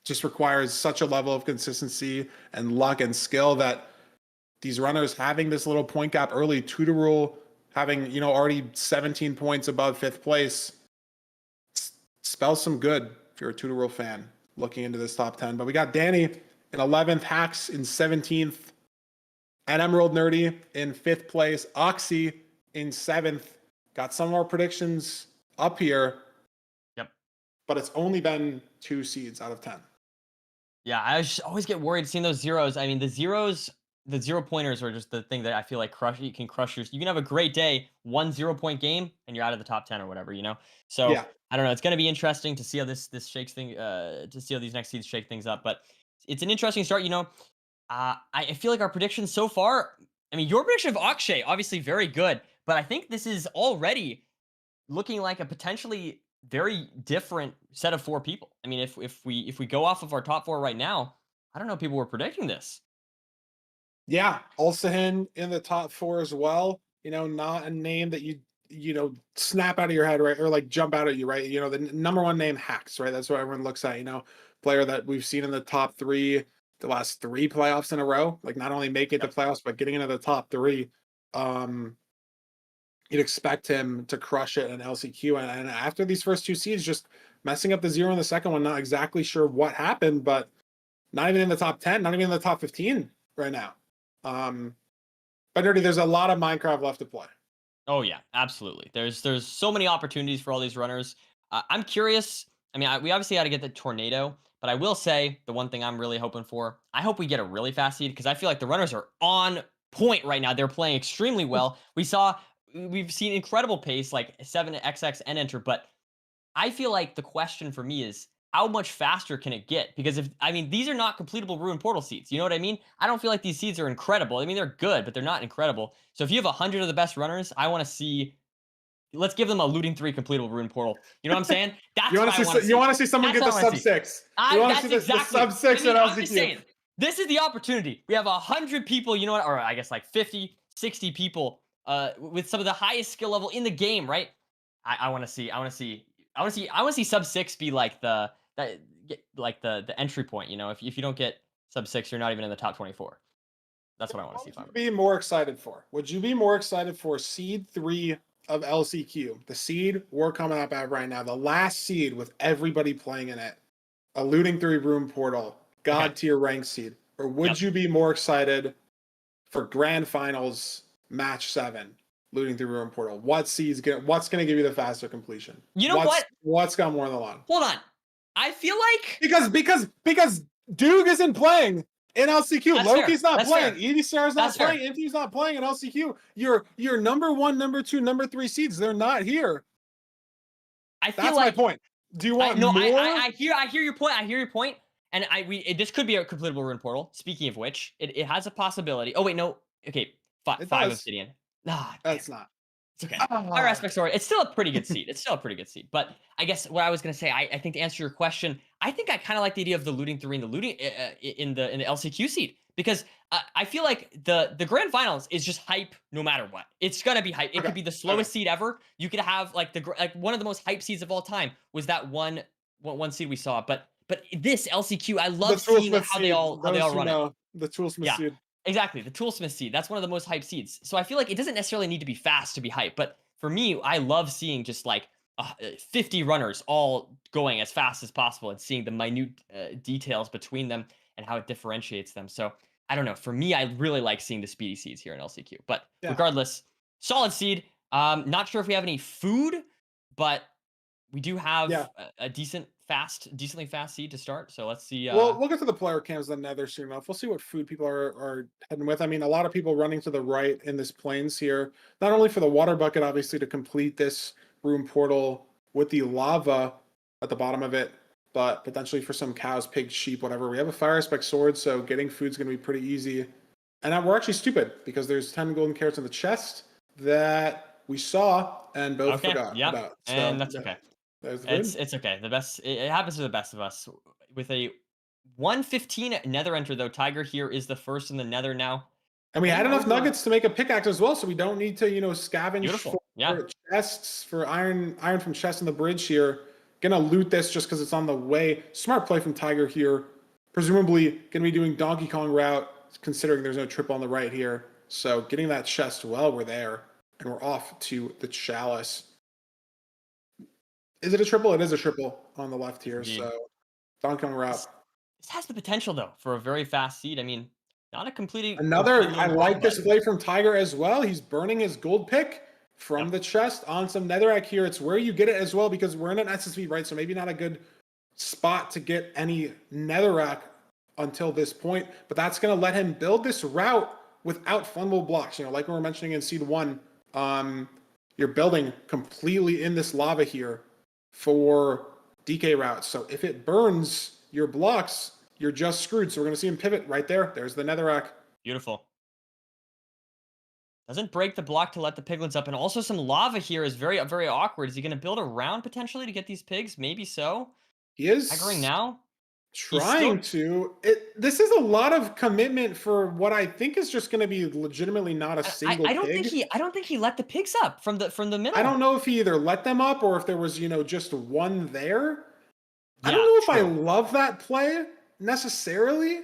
S1: just requires such a level of consistency and luck and skill that these runners having this little point gap early, tutor rule, having, you know, already 17 points above 5th place, spells some good if you're a tutor rule fan looking into this top 10. But we got Danny in 11th, Hacks in 17th, and Emerald Nerdy in 5th place, Oxy in 7th. Got some of our predictions up here.
S2: Yep.
S1: But it's only been 2 seeds out of 10.
S2: Yeah, I always get worried seeing those zeros. I mean, the 0-pointers are just the thing that I feel like you can crush you can have a great day, 1 0-point game, and you're out of the top 10 or whatever, you know? So
S1: yeah.
S2: I don't know. It's going to be interesting to see how this shakes thing, to see how these next seeds shake things up. But it's an interesting start, you know. I feel like our predictions so far, I mean, your prediction of Akshay, obviously very good, but I think this is already looking like a potentially very different set of 4 people. I mean, if we go off of our top 4 right now, I don't know if people were predicting this.
S1: Yeah, Ulsahin in the top 4 as well. You know, not a name that you know, snap out of your head, right? Or like jump out at you, right? You know, the number 1 name, Hacks, right? That's what everyone looks at, you know, player that we've seen in the top 3, the last 3 playoffs in a row, like not only make it to playoffs, but getting into the top 3. You'd expect him to crush it in LCQ. And after these first 2 seeds, just messing up the 0 in the second one, not exactly sure what happened, but not even in the top 10, not even in the top 15 right now. But Nerdy, there's a lot of Minecraft left to play.
S2: Oh yeah, absolutely. There's so many opportunities for all these runners. I'm curious. I mean, we obviously got to get the tornado, But I will say the one thing I'm really hoping for, I hope we get a really fast seed because I feel like the runners are on point right now. They're playing extremely well. We've seen incredible pace, like 7XX and enter, but I feel like the question for me is how much faster can it get? Because these are not completable ruin portal seeds. You know what I mean? I don't feel like these seeds are incredible. I mean, they're good, but they're not incredible. So if you have 100 of the best runners, I want to see. Let's give them a looting 3 completable ruin portal. You know what I'm saying? That's what I want to see.
S1: You want to see someone
S2: That's
S1: get the
S2: what I wanna
S1: sub
S2: see.
S1: 6. You want to see the sub 6 at
S2: I'm just
S1: LCQ.
S2: saying, this is the opportunity. We have 100 people, you know what? Or I guess like 50, 60 people with some of the highest skill level in the game, right? I want to see sub 6 be like the entry point. You know, if you don't get sub 6, you're not even in the top 24. That's what I want to see.
S1: What would you be more excited for? Would you be more excited for seed 3 of LCQ, the seed we're coming up at right now, the last seed with everybody playing in it, a looting 3 room portal, god tier rank seed, or would you be more excited for grand finals match 7, looting 3 room portal? What's going to give you the faster completion?
S2: You know
S1: what's got more in the line?
S2: Hold on, I feel like
S1: because Duke isn't playing in LCQ.
S2: That's
S1: Loki's
S2: fair.
S1: not
S2: That's
S1: playing.
S2: fair.
S1: EVCR's not
S2: That's fair.
S1: playing. MT's not playing in LCQ. Your number 1, number 2, number 3 seeds, they're not here.
S2: I feel
S1: That's
S2: like
S1: my point. Do you want more?
S2: I hear your point. I hear your point. And this could be a completable ruin portal. Speaking of which, it has a possibility. Oh wait, no. Okay, 5 obsidian. Nah,
S1: that's not.
S2: It's okay. Fire aspect sword. It's still a pretty good seed. But I guess what I was gonna say, I think to answer your question, I think I kind of like the idea of the looting 3 and the looting in the LCQ seed because I feel like the grand finals is just hype no matter what. It's gonna be hype. It could be the slowest seed ever. You could have like one of the most hype seeds of all time was that one seed we saw. But this LCQ, I love seeing how they all run it.
S1: The Toolsmith seed.
S2: Exactly, the Toolsmith seed. That's one of the most hyped seeds. So I feel like it doesn't necessarily need to be fast to be hyped, but for me, I love seeing just like 50 runners all going as fast as possible and seeing the minute details between them and how it differentiates them. So I don't know. For me, I really like seeing the speedy seeds here in LCQ. But regardless, solid seed. Not sure if we have any food, but we do have a decently fast seed to start. So let's see.
S1: Well, we'll get to the player cams the nether soon enough. We'll see what food people are heading with. I mean, a lot of people running to the right in this plains here, not only for the water bucket, obviously, to complete this room portal with the lava at the bottom of it, but potentially for some cows, pigs, sheep, whatever. We have a fire aspect sword, so getting food's going to be pretty easy. And we're actually stupid because there's 10 golden carrots in the chest that we saw and both forgot about. So,
S2: and that's okay.
S1: It's
S2: okay. It happens to the best of us. With a 115 nether enter though, Tiger here is the first in the nether now.
S1: And we had enough nuggets to make a pickaxe as well, so we don't need to, scavenge for chests, for iron from chests in the bridge here. Gonna loot this just because it's on the way. Smart play from Tiger here. Presumably gonna be doing Donkey Kong route, considering there's no triple on the right here. So getting that chest while we're there, and we're off to the chalice. Is it a triple? It is a triple on the left here. Indeed. So Donkey Kong route.
S2: This has the potential though for a very fast seed. I mean, not a completely.
S1: I like this play from Tiger as well. He's burning his gold pick from the chest on some netherrack here. It's where you get it as well because we're in an SSV, right? So maybe not a good spot to get any netherrack until this point, but that's going to let him build this route without fungal blocks. Like we were mentioning in seed 1, you're building completely in this lava here for DK routes. So if it burns your blocks, you're just screwed. So we're going to see him pivot right there. There's the netherrack.
S2: Beautiful. Doesn't break the block to let the piglins up. And also some lava here is very, very awkward. Is he going to build a round potentially to get these pigs? Maybe so.
S1: He is
S2: Aggroing now.
S1: Trying to. This is a lot of commitment for what I think is just going to be legitimately not a single
S2: I don't
S1: pig.
S2: I don't think he let the pigs up from the middle.
S1: I don't know if he either let them up or if there was, just one there. I don't know if I love that play necessarily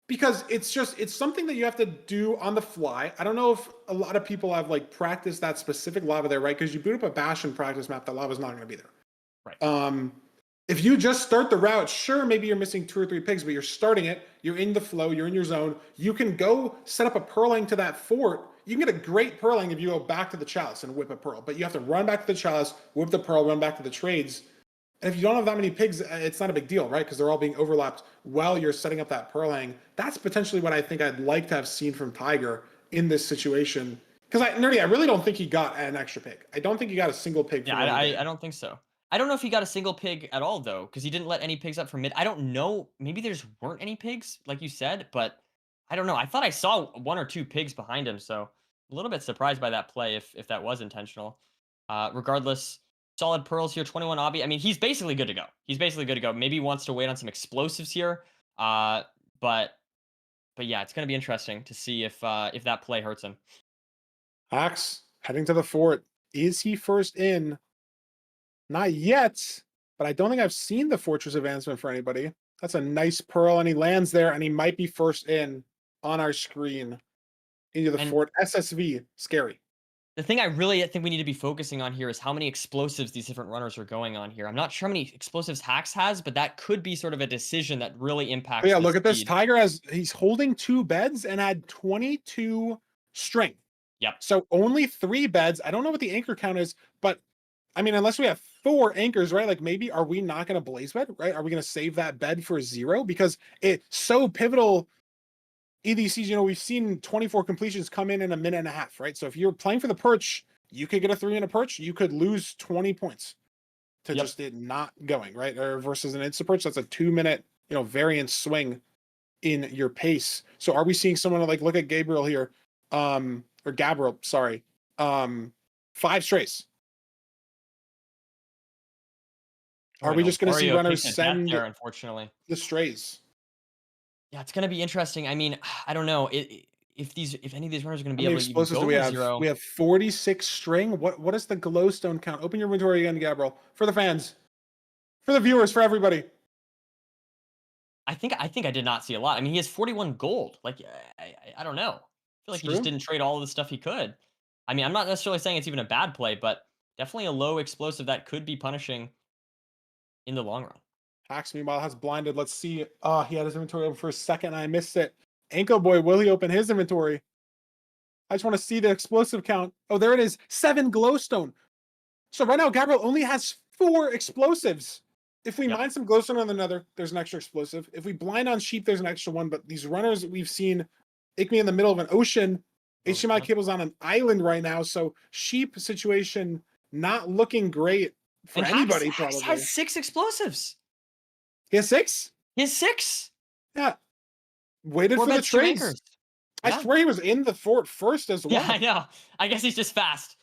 S1: because it's something that you have to do on the fly. I don't know if a lot of people have practiced that specific lava there, right? Because you boot up a Bastion practice map, that lava's not going to be there.
S2: Right.
S1: If you just start the route, sure, maybe you're missing 2 or 3 pigs, but you're starting it. You're in the flow. You're in your zone. You can go set up a purling to that fort. You can get a great purling if you go back to the chalice and whip a pearl, but you have to run back to the chalice, whip the pearl, run back to the trades. And if you don't have that many pigs, it's not a big deal, right? Because they're all being overlapped while you're setting up that pearl hang. That's potentially what I think I'd like to have seen from Tiger in this situation. Because Nerdy, I really don't think he got an extra pig. I don't think he got a single pig.
S2: Yeah, I don't think so. I don't know if he got a single pig at all though, because he didn't let any pigs up for mid. I don't know. Maybe there just weren't any pigs, like you said, but I don't know. I thought I saw 1 or 2 pigs behind him, so a little bit surprised by that play if that was intentional. Regardless, solid pearls here, 21 obby. I mean, he's basically good to go. He's basically good to go. Maybe he wants to wait on some explosives here. But yeah, it's gonna be interesting to see if that play hurts him.
S1: Axe heading to the fort. Is he first in? Not yet, but I don't think I've seen the fortress advancement for anybody. That's a nice pearl, and he lands there, and he might be first in on our screen into the fort. SSV, scary.
S2: The thing I really think we need to be focusing on here is how many explosives these different runners are going on here. I'm not sure how many explosives Hacks has, but that could be sort of a decision that really impacts.
S1: Yeah, look at this. Tiger he's holding 2 beds and had 22 string.
S2: Yep.
S1: So only 3 beds. I don't know what the anchor count is, but I mean, unless we have 4 anchors, right? Like maybe are we not going to blaze bed, right? Are we going to save that bed for 0? Because it's so pivotal. EDCs, you know, we've seen 24 completions come in a minute and a half, right? So if you're playing for the perch, you could get a 3-minute perch. You could lose 20 points to just it not going, right? Or versus an insta perch, that's a 2-minute, you know, variance swing in your pace. So are we seeing someone like, look at Gabriel here, or Gabriel, sorry, 5 strays. Are we just going to see runners send
S2: there, unfortunately,
S1: the strays?
S2: Yeah, it's going to be interesting. I mean, I don't know if any of these runners are going to be able to even
S1: explosives
S2: go
S1: we have?
S2: 0.
S1: We have 46 string. What is the glowstone count? Open your inventory again, Gabriel, for the fans, for the viewers, for everybody.
S2: I think I did not see a lot. I mean, he has 41 gold. Like, I don't know. I feel like he just didn't trade all of the stuff he could. I mean, I'm not necessarily saying it's even a bad play, but definitely a low explosive that could be punishing in the long run.
S1: Hacks, meanwhile, has blinded. Let's see. He had his inventory open for a second. I missed it. Ankle Boy, will he open his inventory? I just want to see the explosive count. Oh, there it is. 7 glowstone. So right now, Gabriel only has 4 explosives. If we mine some glowstone on another, there's an extra explosive. If we blind on sheep, there's an extra one. But these runners we've seen, Ikmi in the middle of an ocean. HDMI cable's on an island right now. So sheep situation not looking great for anybody.
S2: Probably has 6 explosives.
S1: He has 6?
S2: He has 6.
S1: Yeah. Waited for the trades. I swear he was in the fort first as well.
S2: Yeah, I know. I guess he's just fast.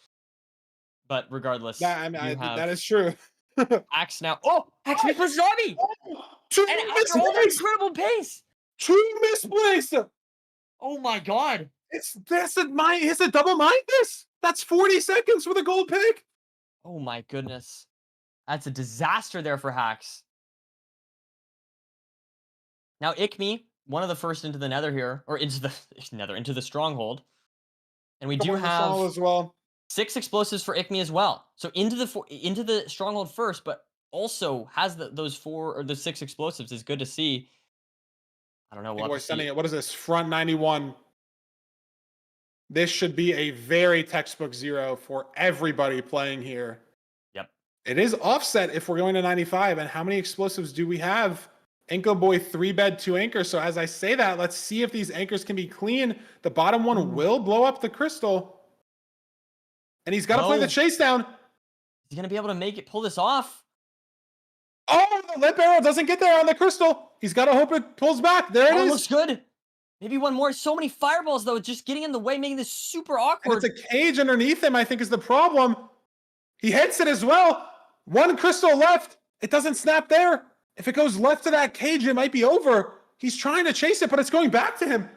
S2: But regardless,
S1: that is true.
S2: Axe now. Oh, Axe plus zombie!
S1: Oh, 2
S2: misplays! Incredible pace!
S1: 2 misplays!
S2: Oh my god.
S1: It's a double mine this? That's 40 seconds with a gold pig.
S2: Oh my goodness. That's a disaster there for Hacks. Now Ikmi, one of the first into the nether here, or into the stronghold. And we do have
S1: as well.
S2: 6 explosives for Ikmi as well. So into the stronghold first, but also has those 4 or the 6 explosives is good to see. I don't know what.
S1: Sending it. What is this? Front 91. This should be a very textbook 0 for everybody playing here.
S2: Yep.
S1: It is offset if we're going to 95. And how many explosives do we have? Anchor Boy 3 bed 2 anchor. So as I say that, let's see if these anchors can be clean. The bottom one will blow up the crystal. And he's got to play the chase down.
S2: He's going to be able to pull this off.
S1: Oh, the lip arrow doesn't get there on the crystal. He's got to hope it pulls back. There it is.
S2: Looks good. Maybe one more. So many fireballs, though, just getting in the way, making this super awkward.
S1: And it's a cage underneath him, I think, is the problem. He hits it as well. 1 crystal left. It doesn't snap there. If it goes left to that cage, it might be over. He's trying to chase it, but it's going back to him.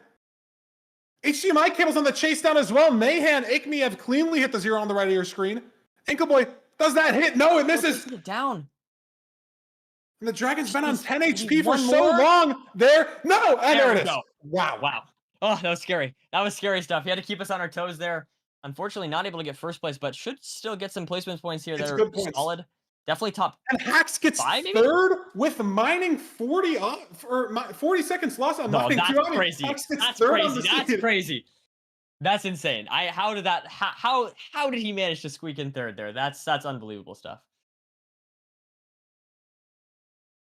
S1: HDMI cable's on the chase down as well. Mayhan, Ikmi have cleanly hit the 0 on the right of your screen. Ankle Boy, does that hit? No, it misses.
S2: Get down.
S1: And the Dragon's been on 10 HP for so long. There. No, and there it is.
S2: Wow. Oh, that was scary. That was scary stuff. He had to keep us on our toes there. Unfortunately, not able to get first place, but should still get some placement points here that are solid. Definitely top.
S1: And Hacks gets 5, third with mining 40 or 40 seconds lost on mining.
S2: That's crazy. That's crazy. That's insane. How did he manage to squeak in third there? That's unbelievable stuff.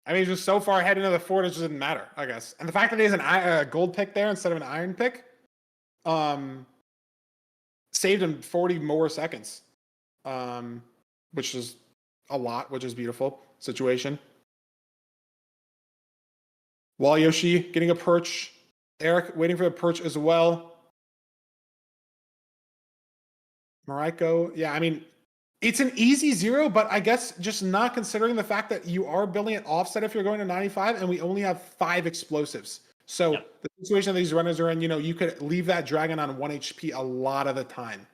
S1: I mean, he's just so far ahead into the four, it just doesn't matter, I guess. And the fact that he has a gold pick there instead of an iron pick, saved him 40 more seconds, which is a lot, which is beautiful situation. Wall Yoshi getting a perch. Eric waiting for the perch as well. Mariko, yeah, I mean, it's an easy 0, but I guess just not considering the fact that you are building it offset if you're going to 95, and we only have 5 explosives. So the situation that these runners are in, you know, you could leave that dragon on 1 HP a lot of the time.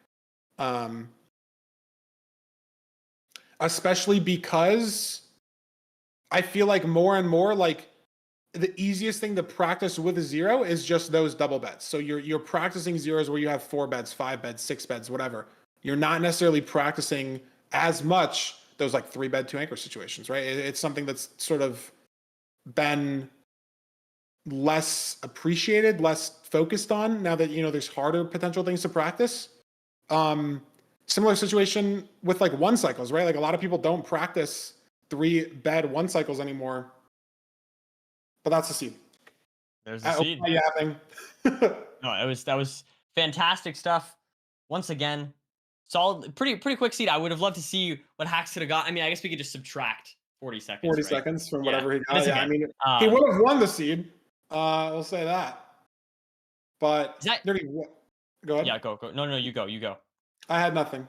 S1: Especially because I feel like more and more, like, the easiest thing to practice with a 0 is just those double beds. So you're practicing zeros where you have 4 beds, 5 beds, 6 beds, whatever. You're not necessarily practicing as much those like 3-bed 2 anchor situations, right? It's something that's sort of been less appreciated, less focused on now that, you know, there's harder potential things to practice. Similar situation with like 1 cycles, right? Like a lot of people don't practice 3-bed 1 cycles anymore, but that's the seed.
S2: There's the seed.
S1: No,
S2: that was fantastic stuff. Once again, solid, pretty quick seed. I would have loved to see what Hacks could have got. I mean, I guess we could just subtract 40 seconds.
S1: 40
S2: right?
S1: seconds from whatever he got.
S2: Yeah,
S1: I mean, he would have won the seed. We'll say that. But go ahead.
S2: Yeah, go. No, you go.
S1: I had nothing.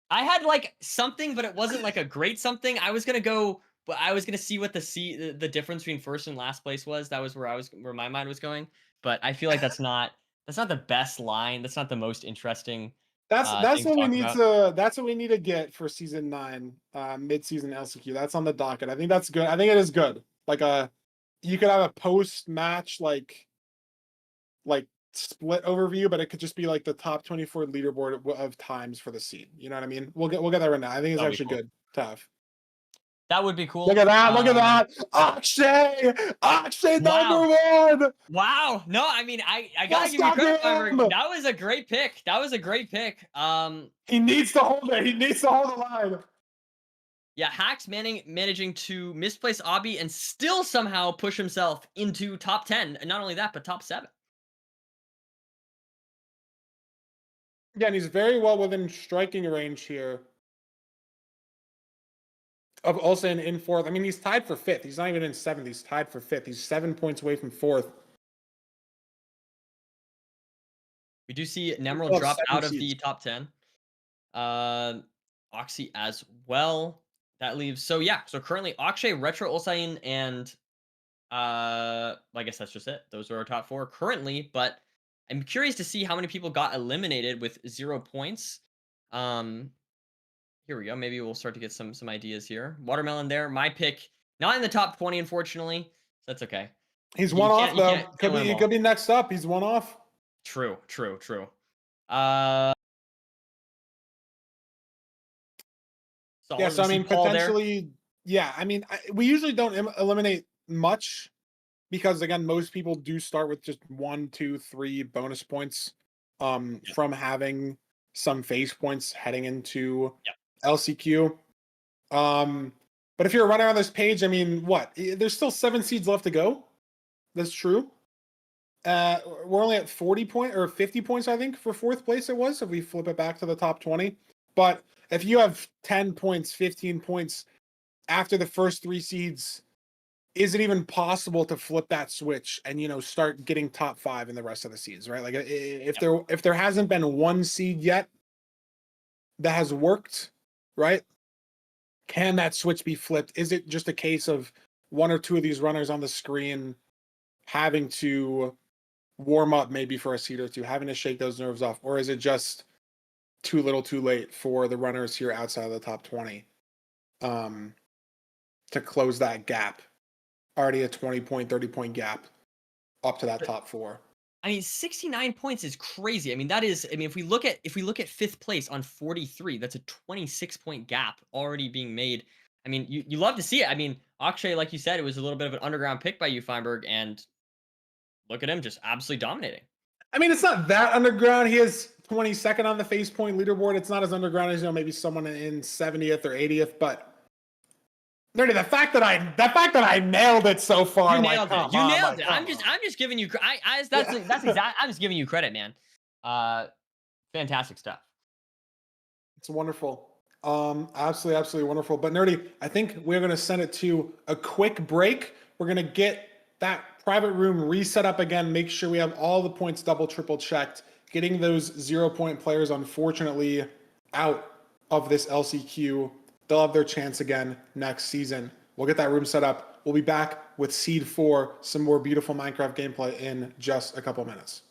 S2: I had like something, but it wasn't like a great something. I was gonna go, but I was gonna see what the difference between first and last place was. That was where my mind was going. But I feel like that's not the best line. That's not the most interesting.
S1: That's
S2: thing
S1: what we need
S2: about.
S1: that's what we need to get for season 9, mid-season LCQ. That's on the docket. I think that's good. I think it is good. Like you could have a post-match like split overview, but it could just be like the top 24 leaderboard of times for the seed. You know what I mean? We'll get that right now. I think it's actually good to have.
S2: That would be cool.
S1: Look at that! Look at that! Akshay
S2: Wow.
S1: number 1.
S2: Wow. No, I mean, I gotta give you credit. That was a great pick.
S1: He needs to hold it. He needs to hold the line.
S2: Yeah, Hacks managing to misplace Obby and still somehow push himself into top 10. And not only that, but top 7.
S1: Yeah, and he's very well within striking range here of also in 4th. I mean, he's tied for 5th. He's not even in 7th. He's tied for 5th. He's 7 points away from 4th.
S2: We do see Nemerald drop out of the top 10. Oxy as well. That leaves, so currently Akshay, Retro, Ulsain, and I guess that's just it. Those are our top 4 currently, but I'm curious to see how many people got eliminated with 0 points. Here we go. Maybe we'll start to get some ideas here. Watermelon there. My pick, not in the top 20, unfortunately. So that's okay.
S1: He's one off, though. He could be next up. He's one off.
S2: True.
S1: Yeah, so I mean, potentially, yeah. I mean, we usually don't eliminate much because, again, most people do start with just 1, 2, 3 bonus points from having some phase points heading into LCQ. But if you're a runner on this page, I mean, what? There's still 7 seeds left to go. That's true. We're only at 40 points or 50 points, I think, for 4th place it was, if we flip it back to the top 20. But if you have 10 points, 15 points after the first 3 seeds, is it even possible to flip that switch and, you know, start getting top 5 in the rest of the seeds, right? Like if there hasn't been 1 seed yet that has worked, right? Can that switch be flipped? Is it just a case of 1 or 2 of these runners on the screen having to warm up maybe for a seed or 2, having to shake those nerves off? Or is it just too little too late for the runners here outside of the top 20 to close that gap? Already a 20-point, 30-point gap up to that top 4.
S2: I mean, 69 points is crazy. I mean, that is, I mean, if we look at 5th place on 43, that's a 26-point gap already being made. I mean, you love to see it. I mean, Akshay, like you said, it was a little bit of an underground pick by you, Feinberg, and look at him just absolutely dominating.
S1: I mean, it's not that underground. He is 22nd on the face point leaderboard. It's not as underground as, you know, maybe someone in 70th or 80th, but Nerdy, the fact that I nailed it so far.
S2: You
S1: like,
S2: nailed it.
S1: come
S2: You
S1: on,
S2: nailed
S1: like,
S2: it.
S1: come
S2: I'm
S1: on.
S2: just giving you.
S1: Yeah.
S2: That's exact. I'm just giving you credit, man. Fantastic stuff.
S1: It's wonderful. Absolutely, absolutely wonderful. But Nerdy, I think we're gonna send it to a quick break. We're gonna get that private room reset up again, make sure we have all the points double, triple checked, getting those 0 point players unfortunately out of this LCQ. They'll have their chance again next season. We'll get that room set up. We'll be back with Seed 4, some more beautiful Minecraft gameplay in just a couple minutes.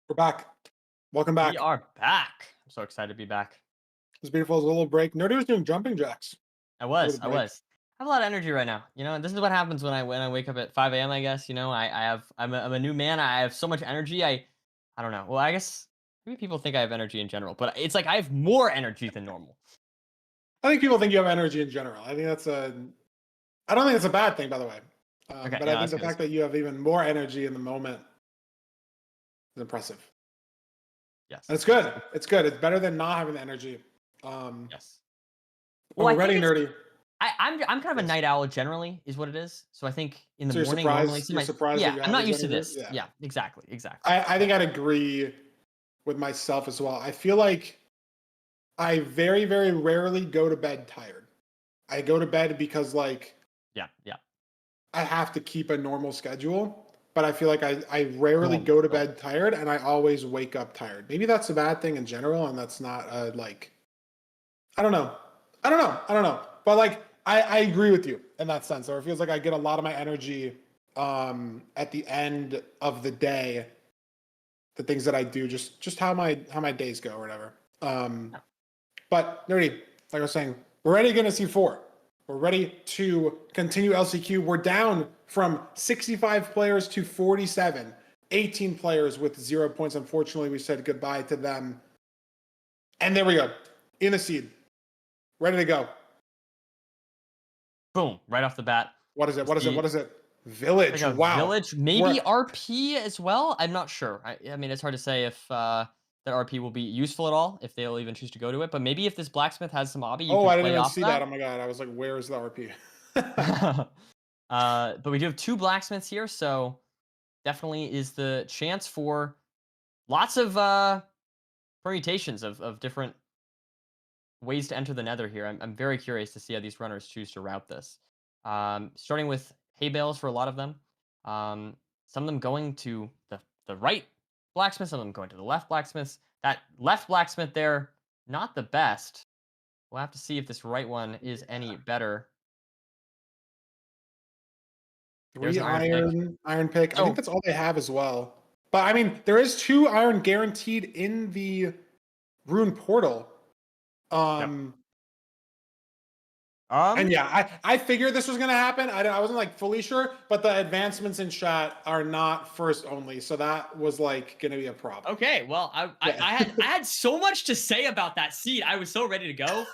S1: We're back. Welcome
S2: We
S1: back.
S2: are back. I'm so excited to be back.
S1: It was beautiful. It was a little break. Nerdy was doing jumping jacks
S2: I
S1: over the
S2: was. I
S1: break.
S2: was. I have a lot of energy right now. And this is what happens when I wake up at 5 a.m. I guess. I'm a new man. I have so much energy. I don't know. Well, I guess maybe people think I have energy in general, but it's like I have more energy than normal.
S1: I think people think you have energy in general. I don't think it's a bad thing, by the way.
S2: Okay,
S1: But I
S2: yeah,
S1: think
S2: that's
S1: the
S2: good. That's
S1: fact that
S2: good.
S1: you have even more energy in the moment is impressive.
S2: Yes.
S1: And it's
S2: Yes.
S1: good. It's good. It's better than not having the energy. Um,
S2: Yes.
S1: but
S2: Well,
S1: we're
S2: I think
S1: ready,
S2: it's
S1: nerdy.
S2: I'm kind of a
S1: Yes.
S2: night owl generally, is what it is. So I think in the
S1: So you're
S2: morning normally
S1: surprised.
S2: see
S1: You're
S2: my
S1: surprised that
S2: yeah,
S1: you
S2: I'm
S1: have
S2: not
S1: this
S2: used to
S1: energy.
S2: this.
S1: Yeah.
S2: Yeah, exactly, exactly.
S1: I think
S2: Yeah.
S1: I'd agree with myself as well. I feel like I very, very rarely go to bed tired. I go to bed because
S2: Yeah, yeah.
S1: I have to keep a normal schedule, but I feel like I rarely
S2: Normal,
S1: go to
S2: normal.
S1: bed tired and I always wake up tired. Maybe that's a bad thing in general, and that's not I don't know. I don't know. But I agree with you in that sense. Or it feels like I get a lot of my energy at the end of the day, the things that I do, just how my days go or whatever. Um
S2: Yeah.
S1: but nerdy, like I was saying, we're already gonna see four. We're ready to continue LCQ. We're down from 65 players to 47. 18 players with 0 points. Unfortunately, we said goodbye to them. And there we go. In the seed. Ready to go.
S2: Boom, right off the bat.
S1: What is it?
S2: We
S1: What is it?
S2: see
S1: What is it?
S2: like
S1: Village.
S2: a
S1: Wow.
S2: village, maybe
S1: We're
S2: RP as well. I'm not sure. I mean, it's hard to say if that RP will be useful at all, if they'll even choose to go to it. But maybe if this blacksmith has some obby, you
S1: oh,
S2: can
S1: I didn't
S2: play
S1: even
S2: off
S1: see that. Oh my god. I was like, where is the RP?
S2: that. But we do have two blacksmiths here, so definitely is the chance for lots of permutations of different ways to enter the nether here. I'm very curious to see how these runners choose to route this. Starting with hay bales for a lot of them. Some of them going to the right blacksmith, some of them going to the left blacksmiths. That left blacksmith there, not the best. We'll have to see if this right one is any better. There's
S1: Three
S2: an iron pick.
S1: iron pick. I think
S2: So,
S1: that's all they have as well. But I mean, there is 2 iron guaranteed in the rune portal.
S2: yep.
S1: Um, and
S2: Um,
S1: yeah, I figured this was gonna happen. I wasn't like fully sure, but the advancements in chat are not first only, so that was like gonna be a problem.
S2: okay, well,
S1: Yeah.
S2: I had so much to say about that seed. I was so ready to go.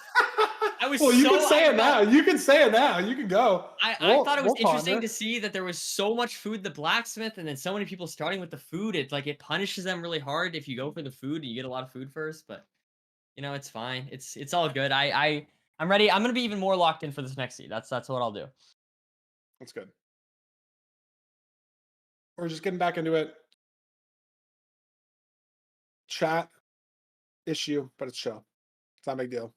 S2: I was
S1: Well, you can
S2: so
S1: say
S2: hyped
S1: it
S2: about
S1: now. You can say it now. You can go.
S2: I thought it was
S1: We'll
S2: interesting to
S1: ponder.
S2: see that there was so much food the blacksmith and then so many people starting with the food. It's like it punishes them really hard if you go for the food and you get a lot of food first, but it's fine. It's all good. I'm ready. I'm gonna be even more locked in for this next seed. That's what I'll do.
S1: That's good. We're just getting back into it. Chat issue, but it's chill. It's not a big deal.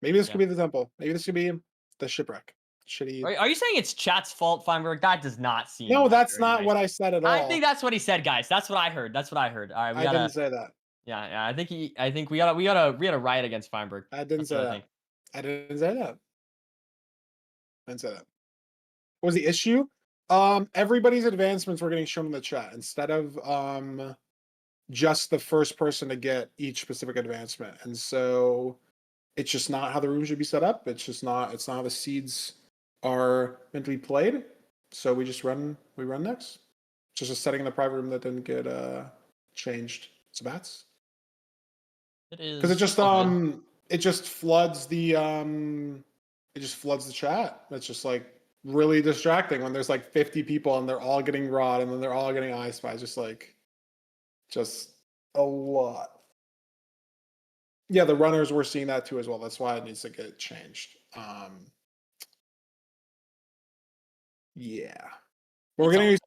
S1: Maybe this could
S2: Yeah.
S1: be the temple. Maybe this could be the shipwreck. Shitty.
S2: Are you saying it's chat's fault, Feinberg? That does not seem
S1: No,
S2: like
S1: that's
S2: very
S1: not
S2: nice.
S1: what I said at
S2: I think
S1: all.
S2: that's what he said, guys. That's what I heard. That's what I heard. All right, we
S1: I didn't
S2: gotta.
S1: say that.
S2: Yeah, yeah. I think we gotta riot against Feinberg.
S1: I didn't
S2: That's
S1: say
S2: what I
S1: that.
S2: think.
S1: I didn't say that. I didn't say that. What was the issue? Everybody's advancements were getting shown in the chat instead of just the first person to get each specific advancement. And so it's just not how the room should be set up. It's not how the seeds are meant to be played. So we run next. It's just a setting in the private room that didn't get changed. It's bats.
S2: It
S1: Because
S2: is all good.
S1: it just floods the chat. It's just like really distracting when there's like 50 people and they're all getting rod and then they're all getting I spy. Just a lot. Yeah, the runners were seeing that too as well. That's why it needs to get changed. Yeah. But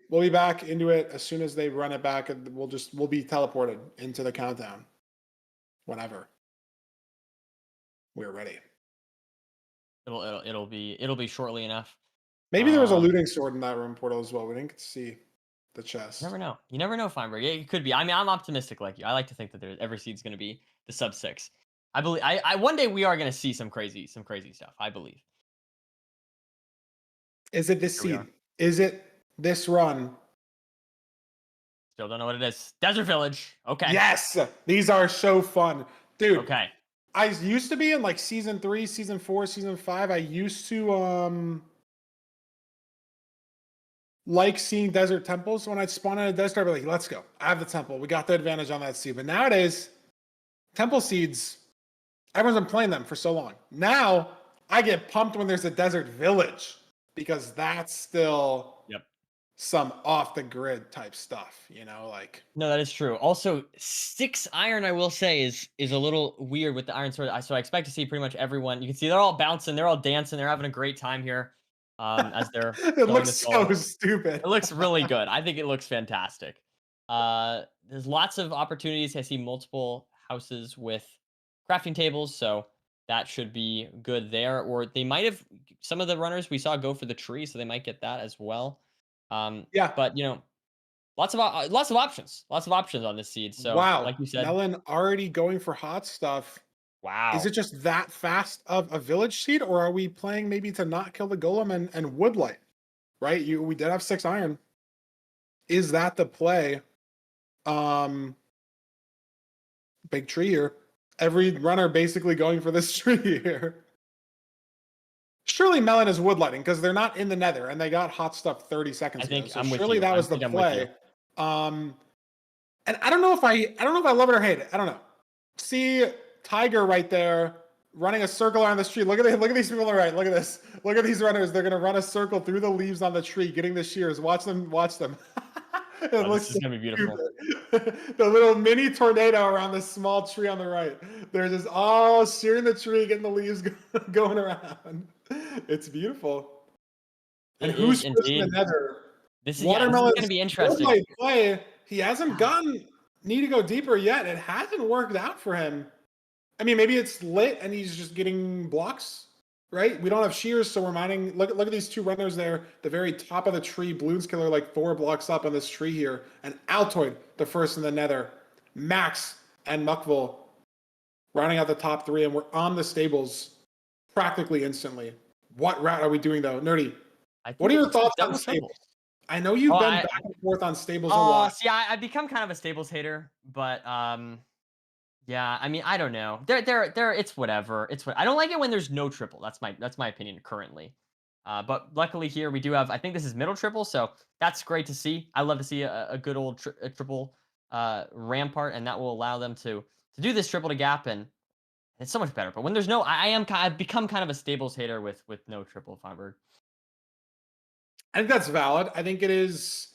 S1: we'll be back into it as soon as they run it back, and we'll be teleported into the countdown whenever we're ready.
S2: It'll be shortly enough.
S1: Maybe there was a
S2: Um,
S1: looting sword in that room portal as well. We didn't get to see the chest.
S2: Never know. You never know, Feinberg. It could be. I mean, I'm optimistic like you. I like to think that every seed's going to be the sub 6. I believe. I one day we are going to see some crazy stuff. I believe.
S1: Is it this
S2: Here we
S1: seed?
S2: are.
S1: Is it this run?
S2: Still don't know what it is. Desert Village. Okay.
S1: Yes, these are so fun, dude.
S2: Okay.
S1: I used to be in like season 3, season 4, season 5. I used to like seeing desert temples. When I'd spawn in a desert, I'd be like, let's go. I have the temple. We got the advantage on that seed. But nowadays, temple seeds, everyone's been playing them for so long. Now I get pumped when there's a desert village because that's still some off the grid type stuff, like.
S2: No, that is true. Also, 6 iron, I will say, is a little weird with the iron sword. So I expect to see pretty much everyone. You can see they're all bouncing, they're all dancing, they're having a great time here. As they're
S1: It looks so stupid.
S2: It looks really good. I think it looks fantastic. There's lots of opportunities. I see multiple houses with crafting tables, so that should be good there. Or they might have some of the runners we saw go for the tree, so they might get that as well.
S1: Yeah.
S2: But lots of options. Lots of options on this seed. So
S1: wow,
S2: like you said,
S1: Melon already going for hot stuff.
S2: wow.
S1: Is it just that fast of a village seed, or are we playing maybe to not kill the golem and woodlight? Right? We did have 6 iron. Is that the play? Big tree here. Every runner basically going for this tree here. Surely Melon is woodlighting because they're not in the nether and they got hot stuff 30 seconds ago. So surely that was the play. And I don't know if I love it or hate it. I don't know. See Tiger right there running a circle around the tree. Look at these people on the right. Look at this. Look at these runners. They're gonna run a circle through the leaves on the tree, getting the shears. Watch them. It looks
S2: this is gonna be beautiful.
S1: The little mini tornado around this small tree on the right. They're just all shearing the tree, getting the leaves going around. It's beautiful. And who's in the nether?
S2: This is going to be interesting.
S1: Play. He hasn't need to go deeper yet. It hasn't worked out for him. I mean, maybe it's lit and he's just getting blocks, right? We don't have shears, so we're mining. Look at these 2 runners there. The very top of the tree. Bloons Killer like 4 blocks up on this tree here. And Altoid, the first in the nether. Max and Muckville rounding out the top 3. And we're on the stables practically instantly. What route are we doing, though? Nerdy, what are your thoughts on stables? I know you've been back and forth on stables a lot.
S2: See, I've become kind of a stables hater, but yeah, I mean, I don't know. They're it's whatever. I don't like it when there's no triple. That's my opinion currently. But luckily here we do have. I think this is middle triple, so that's great to see. I love to see a good old triple rampart, and that will allow them to do this triple to gap, and it's so much better. But when there's no, I've become kind of a stables hater with no triple Feinberg.
S1: I think that's valid. I think it is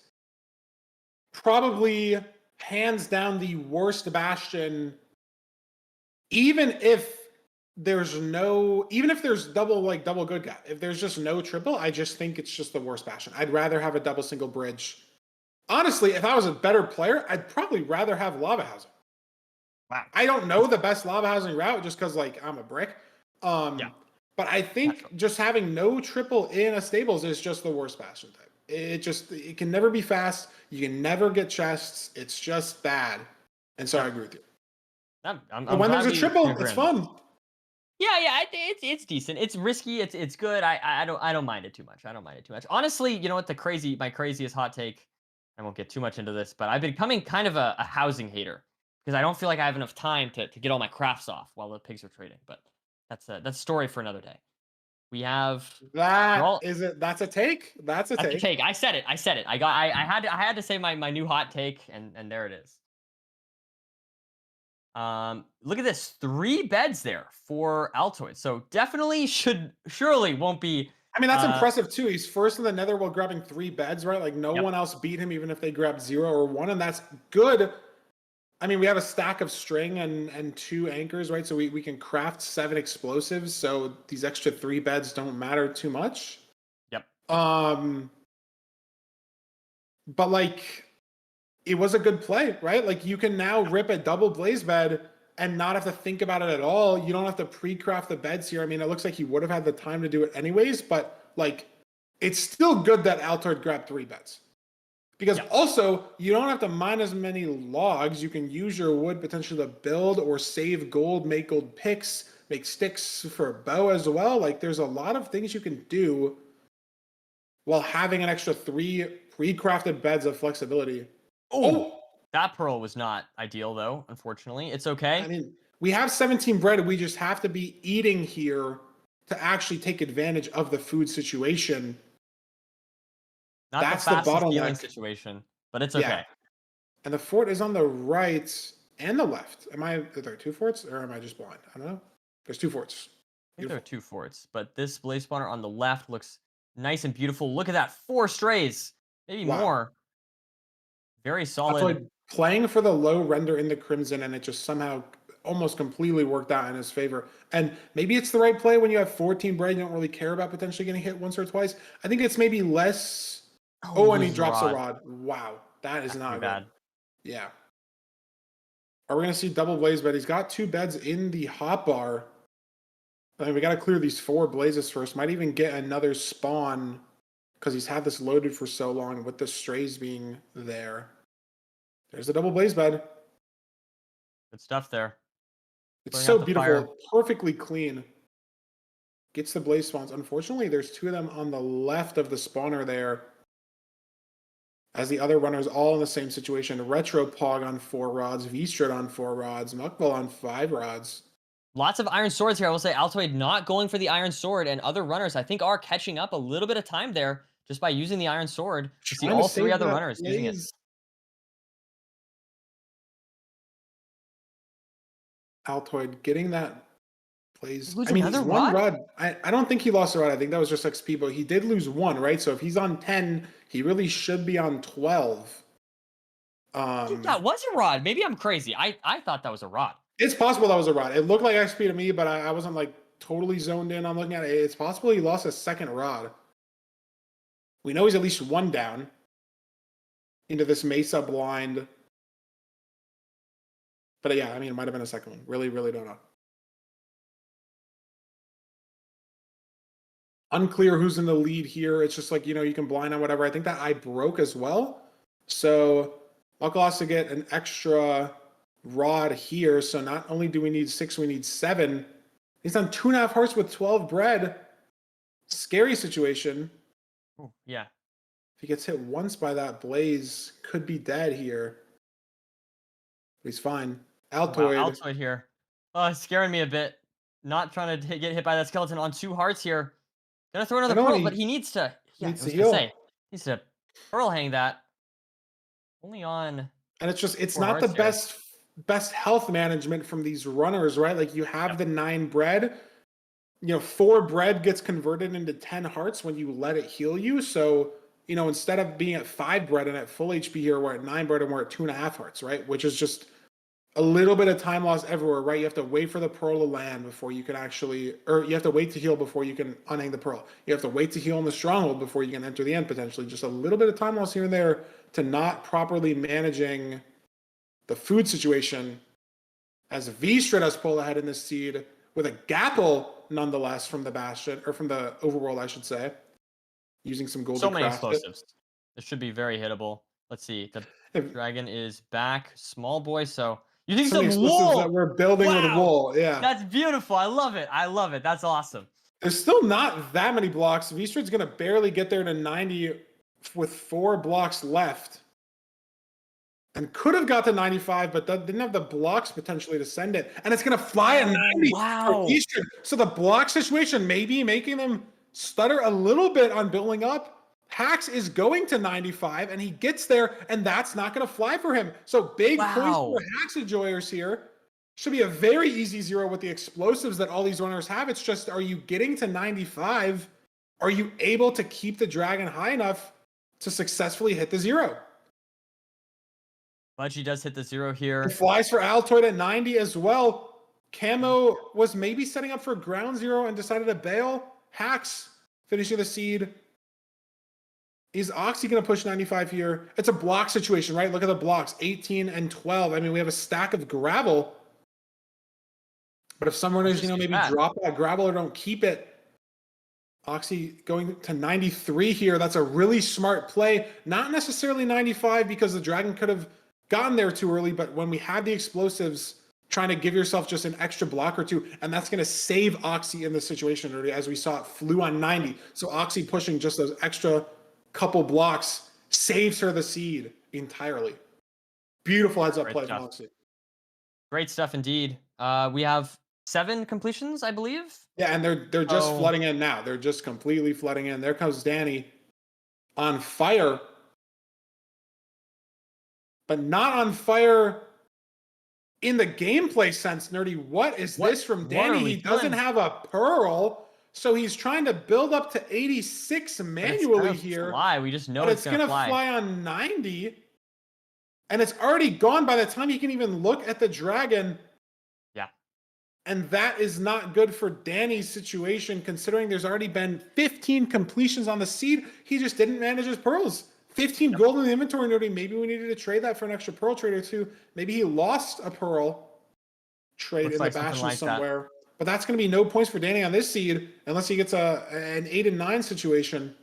S1: probably hands down the worst bastion. Even if there's double good guy, if there's just no triple, I just think it's just the worst bastion. I'd rather have a double single bridge. Honestly, if I was a better player, I'd probably rather have lava housing.
S2: Wow.
S1: I don't know the best lava housing route just because I'm a brick. Yeah. But I think just having no triple in a stables is just the worst bastion type. It can never be fast. You can never get chests. It's just bad. And so I agree with you.
S2: I'm
S1: when there's a triple, it's fun.
S2: Yeah, it's decent. It's risky. It's good. I don't mind it too much. Honestly, you know what? My craziest hot take. I won't get too much into this, but I've been becoming kind of a housing hater because I don't feel like I have enough time to get all my crafts off while the pigs are trading. But that's a story for another day. We have
S1: that's a take. That's a take.
S2: I said it. I had to say my new hot take, and there it is. Look at this, 3 beds there for Altoid. So definitely surely won't be.
S1: I mean, that's impressive too. He's first in the nether while grabbing 3 beds, right? Like no one else beat him, even if they grabbed 0 or 1, and that's good. I mean, we have a stack of string and 2 anchors, right? So we can craft 7 explosives. So these extra 3 beds don't matter too much.
S2: Yep.
S1: But like, it was a good play, right? Like you can now rip a double blaze bed and not have to think about it at all. You don't have to pre-craft the beds here. I mean, it looks like he would have had the time to do it anyways, but like, it's still good that Altoid grabbed 3 beds. Because also, you don't have to mine as many logs. You can use your wood potentially to build or save gold, make gold picks, make sticks for a bow as well. Like, there's a lot of things you can do while having an extra 3 pre-crafted beds of flexibility.
S2: Oh,
S1: Oh,
S2: that pearl was not ideal though, unfortunately. It's okay.
S1: I mean, we have 17 bread. We just have to be eating here to actually take advantage of the food situation.
S2: Not the
S1: That's the
S2: fastest healing
S1: bottleneck.
S2: situation, but it's
S1: Yeah.
S2: okay.
S1: And the fort is on the right and the left. Are there two forts or am I just blind? I don't know. There's two forts.
S2: I think there are
S1: Beautiful.
S2: 2 forts, but this blaze spawner on the left looks nice and beautiful. Look at that, 4 strays, maybe
S1: Wow.
S2: more. Very
S1: That's
S2: solid.
S1: like playing for the low render in the Crimson, and it just somehow almost completely worked out in his favor. And maybe it's the right play when you have 14 bread, you don't really care about potentially getting hit once or twice. I think it's maybe less.
S2: Oh, he
S1: Oh, and he
S2: loses a
S1: drops a
S2: rod.
S1: rod. Wow. That is
S2: That's too
S1: not good.
S2: bad.
S1: Yeah. Are we going to see double blaze bed? He's got 2 beds in the hotbar. I mean, we got to clear these 4 blazes first. Might even get another spawn because he's had this loaded for so long with the strays being there. There's the double blaze bed.
S2: Good stuff there.
S1: It's
S2: Putting
S1: so
S2: out the fire.
S1: beautiful, perfectly clean. Gets the blaze spawns. Unfortunately, there's 2 of them on the left of the spawner there. As the other runners all in the same situation. Retro Pog on 4 rods, V-Strat on 4 rods, Muckball on 5 rods.
S2: Lots of iron swords here. I will say Altoid not going for the iron sword, and other runners I think are catching up a little bit of time there just by using the iron sword. You see
S1: Trying to
S2: all 3
S1: save
S2: other
S1: that
S2: runners using it.
S1: blaze. Altoid getting that blaze.
S2: Lose
S1: I mean, he's
S2: another
S1: 1
S2: rod?
S1: rod. I don't think he lost a rod. I think that was just XP, but he did lose 1, right? So if he's on 10, he really should be on 12.
S2: I think that was a rod. Maybe I'm crazy. I thought that was a rod.
S1: It's possible that was a rod. It looked like XP to me, but I wasn't like totally zoned in on looking at it. It's possible he lost a second rod. We know he's at least 1 down into this Mesa blind. But yeah, I mean, it might have been a second one. Really, really don't know. Unclear who's in the lead here. It's just like, you can blind on whatever. I think that eye broke as well. So Uncle has to get an extra rod here. So not only do we need 6, we need 7. He's on 2.5 hearts with 12 bread. Scary situation.
S2: Ooh, yeah.
S1: If he gets hit once by that blaze, could be dead here. But he's fine. Altoid.
S2: Wow, Altoid here. Oh, it's scaring me a bit. Not trying to get hit by that skeleton on 2 hearts here. Gonna throw another pearl, but he needs to. Yeah,
S1: needs
S2: I
S1: to
S2: was gonna
S1: heal.
S2: say needs to pearl hang that. Only on.
S1: And it's
S2: 4
S1: not the
S2: hearts here.
S1: best health management from these runners, right? Like you have the 9 bread. 4 bread gets converted into 10 hearts when you let it heal you. So, instead of being at 5 bread and at full HP here, we're at 9 bread and we're at 2.5 hearts, right? Which is just a little bit of time loss everywhere, right? You have to wait for the pearl to land before you can or you have to wait to heal before you can unhang the pearl. You have to wait to heal in the stronghold before you can enter the end potentially. Just a little bit of time loss here and there to not properly managing the food situation. As V-Strat has pulled ahead in this seed with a Gapple nonetheless from the Bastion, or from the overworld, I should say, using some golden
S2: So many
S1: craft.
S2: explosives. This should be very hittable. Let's see. The dragon is back. Small boy. So using
S1: Some
S2: some
S1: explosives
S2: wool.
S1: that we're building with wool. Yeah.
S2: That's beautiful. I love it. I love it. That's awesome.
S1: There's still not that many blocks. V-Strat's going to barely get there to 90 with 4 blocks left. And could have got to 95, but didn't have the blocks potentially to send it. And it's going to fly at 90
S2: wow.
S1: for V-Strat. So the block situation may be making them stutter a little bit on building up. Hax is going to 95, and he gets there, and that's not going to fly for him. So big points for Hax enjoyers here. Should be a very easy 0 with the explosives that all these runners have. It's just, are you getting to 95? Are you able to keep the dragon high enough to successfully hit the 0?
S2: Budgie does hit the 0 here.
S1: It flies for Altoid at 90 as well. Camo was maybe setting up for ground 0 and decided to bail. Hax finishing the seed. Is Oxy going to push 95 here? It's a block situation, right? Look at the blocks, 18 and 12. I mean, we have a stack of gravel. But if some runners, maybe drop that gravel or don't keep it, Oxy going to 93 here. That's a really smart play. Not necessarily 95 because the dragon could have gotten there too early, but when we have the explosives, trying to give yourself just an extra block or 2, and that's going to save Oxy in this situation already. As we saw, it flew on 90. So Oxy pushing just those extra couple blocks saves her the seed entirely. Beautiful heads up
S2: Great
S1: play from
S2: stuff.
S1: Oxy.
S2: Great stuff indeed. We have 7 completions, I believe.
S1: Yeah, and they're just
S2: Oh.
S1: flooding in now. They're just completely flooding in. There comes Danny on fire, but not on fire in the gameplay sense, Nerdy. What is this from Danny? He doesn't have a pearl, so he's trying to build up to 86 manually here.
S2: Fly. We just know
S1: but
S2: it's
S1: gonna fly on 90, and it's already gone by the time he can even look at the dragon.
S2: Yeah.
S1: And that is not good for Danny's situation, considering there's already been 15 completions on the seed. He just didn't manage his pearls. 15 gold in the inventory, Nerdy. Maybe we needed to trade that for an extra pearl trade or two. Maybe he lost a pearl trade in the bastion somewhere. But that's going to be no points for Danny on this seed unless he gets an 8 and 9 situation.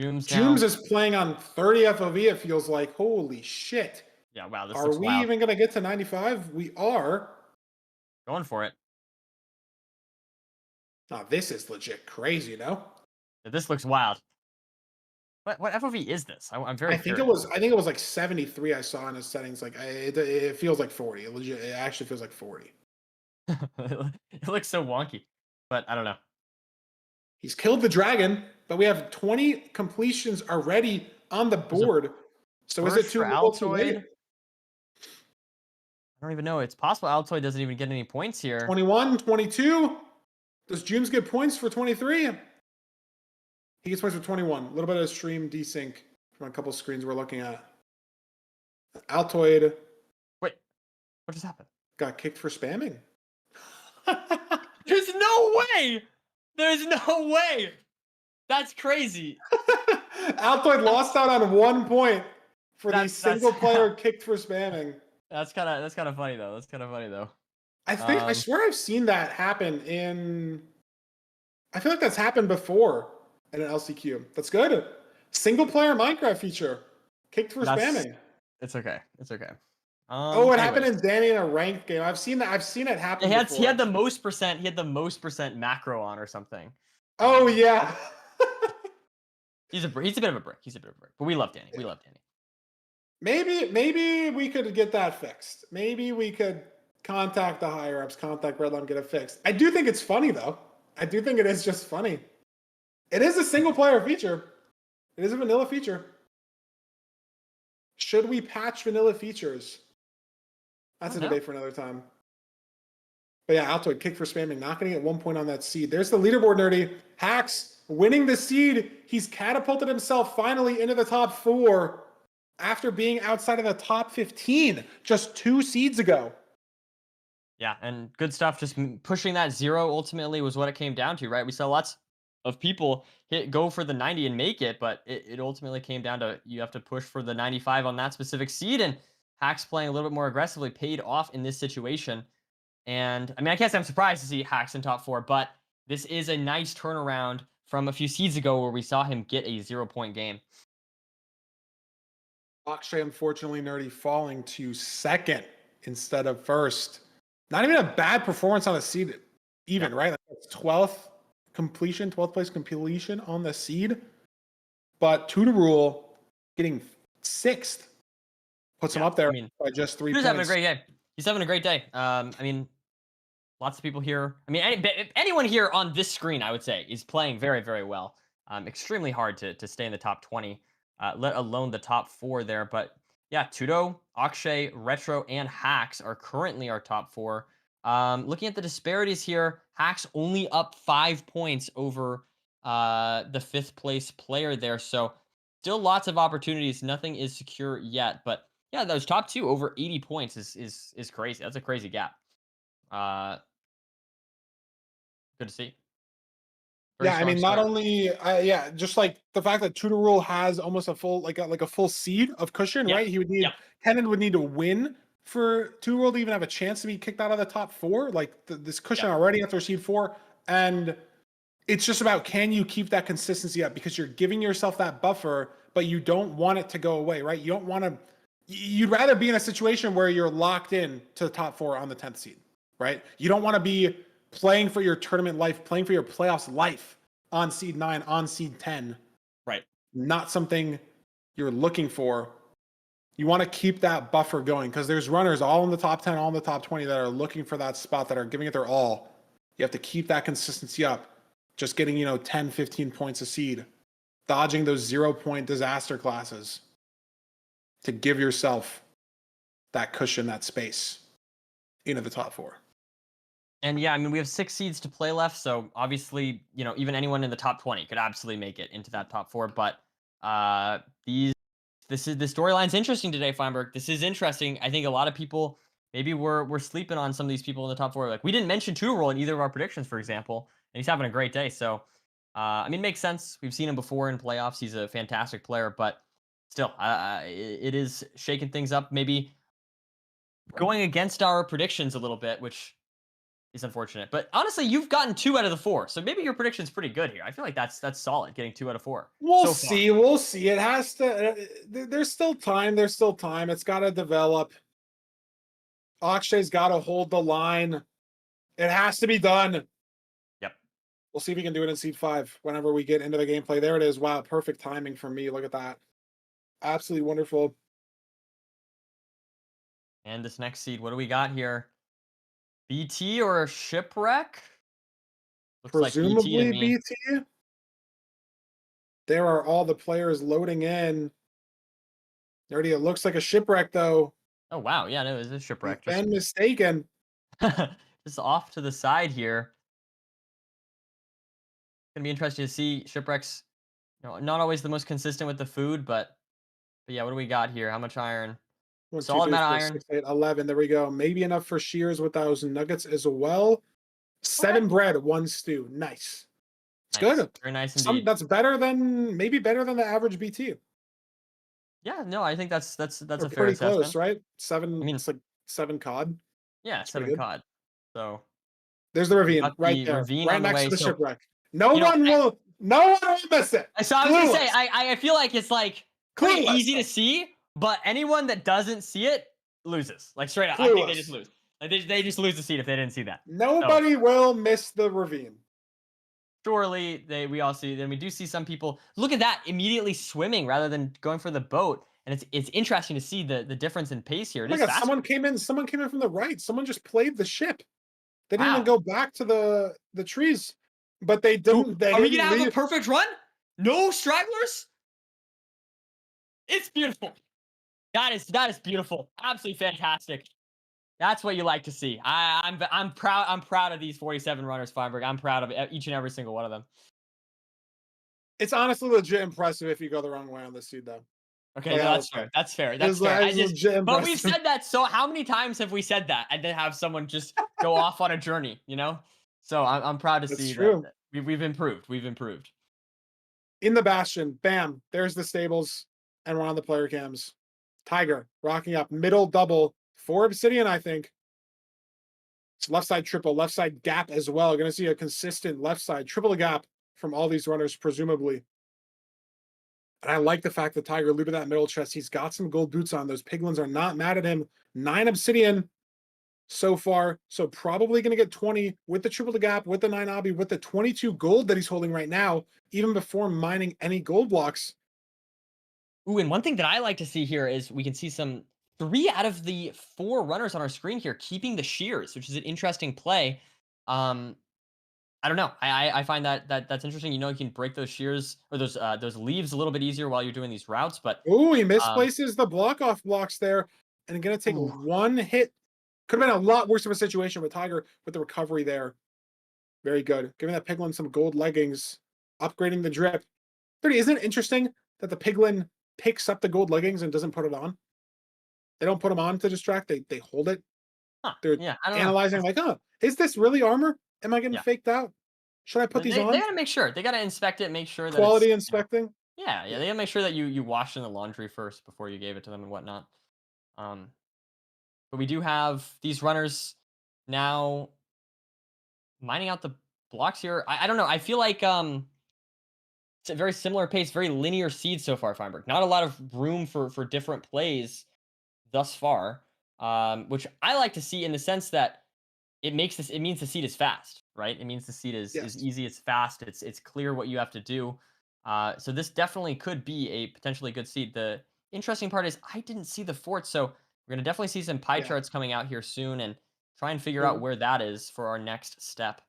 S1: Jooms is playing on 30 FOV, it feels like. Holy shit.
S2: Yeah, wow. This
S1: are we
S2: wild.
S1: even going to get to 95? We are.
S2: Going for it.
S1: Oh, this is legit crazy,
S2: This looks wild. What FOV is this? I'm very curious.
S1: I think it was like 73 I saw in his settings. Like it feels like 40. It actually feels like 40.
S2: It looks so wonky, but I don't know.
S1: He's killed the dragon, but we have 20 completions already on the board. So is it too late?
S2: I don't even know. It's possible Altoid doesn't even get any points here.
S1: 21, 22. Does Jooms get points for 23? He gets points for 21. A little bit of stream desync from a couple screens we're looking at. Altoid.
S2: Wait, what just happened?
S1: Got kicked for spamming.
S2: There's no way. There's no way. That's crazy.
S1: Altoid lost out on 1 point for the single player kicked for spamming.
S2: That's kind of funny though.
S1: I swear I've seen that happen in. I feel like that's happened before in an LCQ. That's good. Single player Minecraft feature. Kicked for spamming.
S2: It's okay.
S1: It happened in Danny in a ranked game. I've seen it happen.
S2: He had the most percent. He had the most percent macro on or something.
S1: Oh yeah.
S2: He's a bit of a brick. But we love Danny.
S1: Maybe we could get that fixed. Maybe we could contact the higher ups, contact Redline, get it fixed. I do think it's funny though. I do think it is just funny. It is a single player feature. It is a vanilla feature. Should we patch vanilla features? That's a debate for another time. But yeah, Altoid kick for spamming, not going to get 1 point on that seed. There's the leaderboard, Nerdy. Hacks winning the seed. He's catapulted himself finally into the top 4 after being outside of the top 15 just 2 seeds ago.
S2: Yeah, and good stuff. Just pushing that 0 ultimately was what it came down to, right? We saw lots of people go for the 90 and make it, but it ultimately came down to you have to push for the 95 on that specific seed, and Hacks playing a little bit more aggressively paid off in this situation. And I mean, I can't say I'm surprised to see Hacks in top 4, but this is a nice turnaround from a few seeds ago where we saw him get a 0-point game.
S1: Akshay, unfortunately, Nerdy, falling to second instead of first. Not even a bad performance on a seed, even, right? Like it's 12th place completion on the seed. But Tutor Rule getting 6th puts him up there by just 3 points.
S2: He's having a great day. He's having a great day. I mean, lots of people here. I mean, anyone here on this screen, I would say, is playing very, very well. Extremely hard to stay in the top 20, let alone the top 4 there. But yeah, Tudo, Akshay, Retro, and Hacks are currently our top 4. Looking at the disparities here, Hacks only up 5 points over the 5th place player there. So still lots of opportunities. Nothing is secure yet. But yeah, those top 2 over 80 points is crazy. That's a crazy gap. Good to see.
S1: I mean, not only, just like the fact that Tutor Rule has almost a full, like a full seed of cushion, right? He would need, Kenan would need to win for Tutor Rule to even have a chance to be kicked out of the top 4. Like this cushion already after seed 4, and it's just about, can you keep that consistency up, because you're giving yourself that buffer, but you don't want it to go away, right? You don't want to. You'd rather be in a situation where you're locked in to the top 4 on the 10th seed, right? You don't want to be playing for your tournament life, playing for your playoffs life on seed 9, on seed 10.
S2: Right.
S1: Not something you're looking for You want to keep that buffer going because there's runners all in the top 10, all in the top 20 that are looking for that spot, that are giving it their all. You have to keep that consistency up. Just getting, 10, 15 points a seed. Dodging those 0-point disaster classes to give yourself that cushion, that space into the top 4.
S2: And yeah, I mean, we have 6 seeds to play left, so obviously, even anyone in the top 20 could absolutely make it into that top 4. But the storyline's interesting today, Feinberg. This is interesting. I think a lot of people maybe we're sleeping on some of these people in the top 4. Like, we didn't mention Tutorol in either of our predictions, for example, and he's having a great day. So, I mean, it makes sense. We've seen him before in playoffs. He's a fantastic player, but still, it is shaking things up. Maybe going against our predictions a little bit, which is unfortunate. But honestly, you've gotten 2 out of the 4, so maybe your prediction's pretty good here. I feel like that's solid, getting 2 out of 4.
S1: We'll
S2: so
S1: see. We'll see. It has to. There's still time. There's still time. It's got to develop. Akshay's got to hold the line. It has to be done.
S2: Yep.
S1: We'll see if we can do it in seed 5 whenever we get into the gameplay. There it is. Wow, perfect timing for me. Look at that. Absolutely wonderful.
S2: And this next seed, what do we got here? BT or Shipwreck? Looks
S1: Presumably
S2: like BT to me.
S1: BT. There are all the players loading in. Already, it looks like a Shipwreck, though.
S2: Oh, wow. Yeah, no, it is a Shipwreck.
S1: You've been mistaken.
S2: Just off to the side here. Gonna be interesting to see. Shipwrecks, not always the most consistent with the food, but yeah, what do we got here? How much iron?
S1: 1, 2,
S2: Solid
S1: 3,
S2: amount of
S1: 4,
S2: iron.
S1: 6, 8, 11. There we go. Maybe enough for shears with those nuggets as well. 7
S2: Okay.
S1: bread, 1 stew. Nice. It's
S2: Nice.
S1: good.
S2: Very nice indeed.
S1: That's better than the average BT.
S2: Yeah, no, I think that's a fair
S1: Pretty
S2: assessment.
S1: close, right? 7.
S2: I mean,
S1: it's like 7 cod.
S2: yeah,
S1: That's pretty
S2: 7
S1: good.
S2: cod. So
S1: There's the
S2: we
S1: ravine
S2: got
S1: right
S2: the
S1: there,
S2: ravine
S1: right
S2: on the
S1: next
S2: way.
S1: to the
S2: So
S1: shipwreck. No one will miss it.
S2: So I was gonna say,
S1: Clueless.
S2: I feel like it's like pretty
S1: Clueless.
S2: easy to see, but anyone that doesn't see it loses. Like, straight up, I think they just
S1: Clueless.
S2: lose. Like, they just lose the seat if they didn't see that. So
S1: Nobody will miss the ravine.
S2: surely we all see. Then we do see some people look at that immediately swimming rather than going for the boat, and it's interesting to see the difference in pace here.
S1: Oh
S2: It
S1: my
S2: is
S1: God,
S2: fast.
S1: someone came in from the right. Someone just played the ship. They didn't even
S2: Wow.
S1: go back to the trees, but they
S2: Ooh,
S1: didn't. They
S2: are we
S1: didn't
S2: gonna have a
S1: leave.
S2: perfect run? No stragglers. It's beautiful. That is beautiful. Absolutely fantastic. That's what you like to see. I'm proud. I'm proud of these 47 runners, Feinberg. I'm proud of each and every single one of them.
S1: It's honestly legit impressive if you go the wrong way on this seed, though.
S2: Okay,
S1: Like,
S2: no,
S1: I
S2: that's
S1: was
S2: fair.
S1: like,
S2: That's fair. That's
S1: it's
S2: fair.
S1: like- it's legit
S2: But we've
S1: impressive.
S2: said that. So how many times have we said that and then have someone just go off on a journey? So I'm proud to
S1: That's
S2: see
S1: true.
S2: that we've improved. We've improved.
S1: In the bastion, bam, there's the stables, and we're on the player cams. Tiger rocking up middle double for Obsidian, I think. It's left side triple, left side gap as well. Going to see a consistent left side triple gap from all these runners, presumably. And I like the fact that Tiger looping that middle chest. He's got some gold boots on. Those piglins are not mad at him. 9 Obsidian so far. So probably going to get 20 with the triple gap, with the 9 obby, with the 22 gold that he's holding right now, even before mining any gold blocks.
S2: Ooh, and one thing that I like to see here is we can see 3 out of the 4 runners on our screen here keeping the shears, which is an interesting play. I don't know. I find that's interesting. You can break those shears or those leaves a little bit easier while you're doing these routes. But
S1: Oh, he misplaces the block off blocks there and going to take one hit. Could have been a lot worse of a situation with Tiger with the recovery there. Very good. Giving that piglin some gold leggings, upgrading the drip. 30, isn't it interesting that the piglin picks up the gold leggings and doesn't put it on? They don't put them on to distract. They hold it.
S2: huh,
S1: They're
S2: yeah, I don't
S1: analyzing
S2: know.
S1: like, is this really armor? Am I getting
S2: Yeah.
S1: faked out? Should I put these on?
S2: They gotta make sure. They gotta inspect it, make sure that
S1: Quality
S2: it's,
S1: inspecting.
S2: yeah. They gotta make sure that you washed in the laundry first before you gave it to them and whatnot. But we do have these runners now mining out the blocks here. I don't know. I feel like it's a very similar pace, very linear seed so far, Feinberg. Not a lot of room for different plays thus far, which I like to see in the sense that it means the seed is fast, right? It means the seed is
S1: Yes.
S2: easy, it's fast, it's clear what you have to do. So this definitely could be a potentially good seed. The interesting part is I didn't see the fort, so we're gonna definitely see some pie
S1: Yeah.
S2: charts coming out here soon and try and figure out
S1: So
S2: where that is for our next step.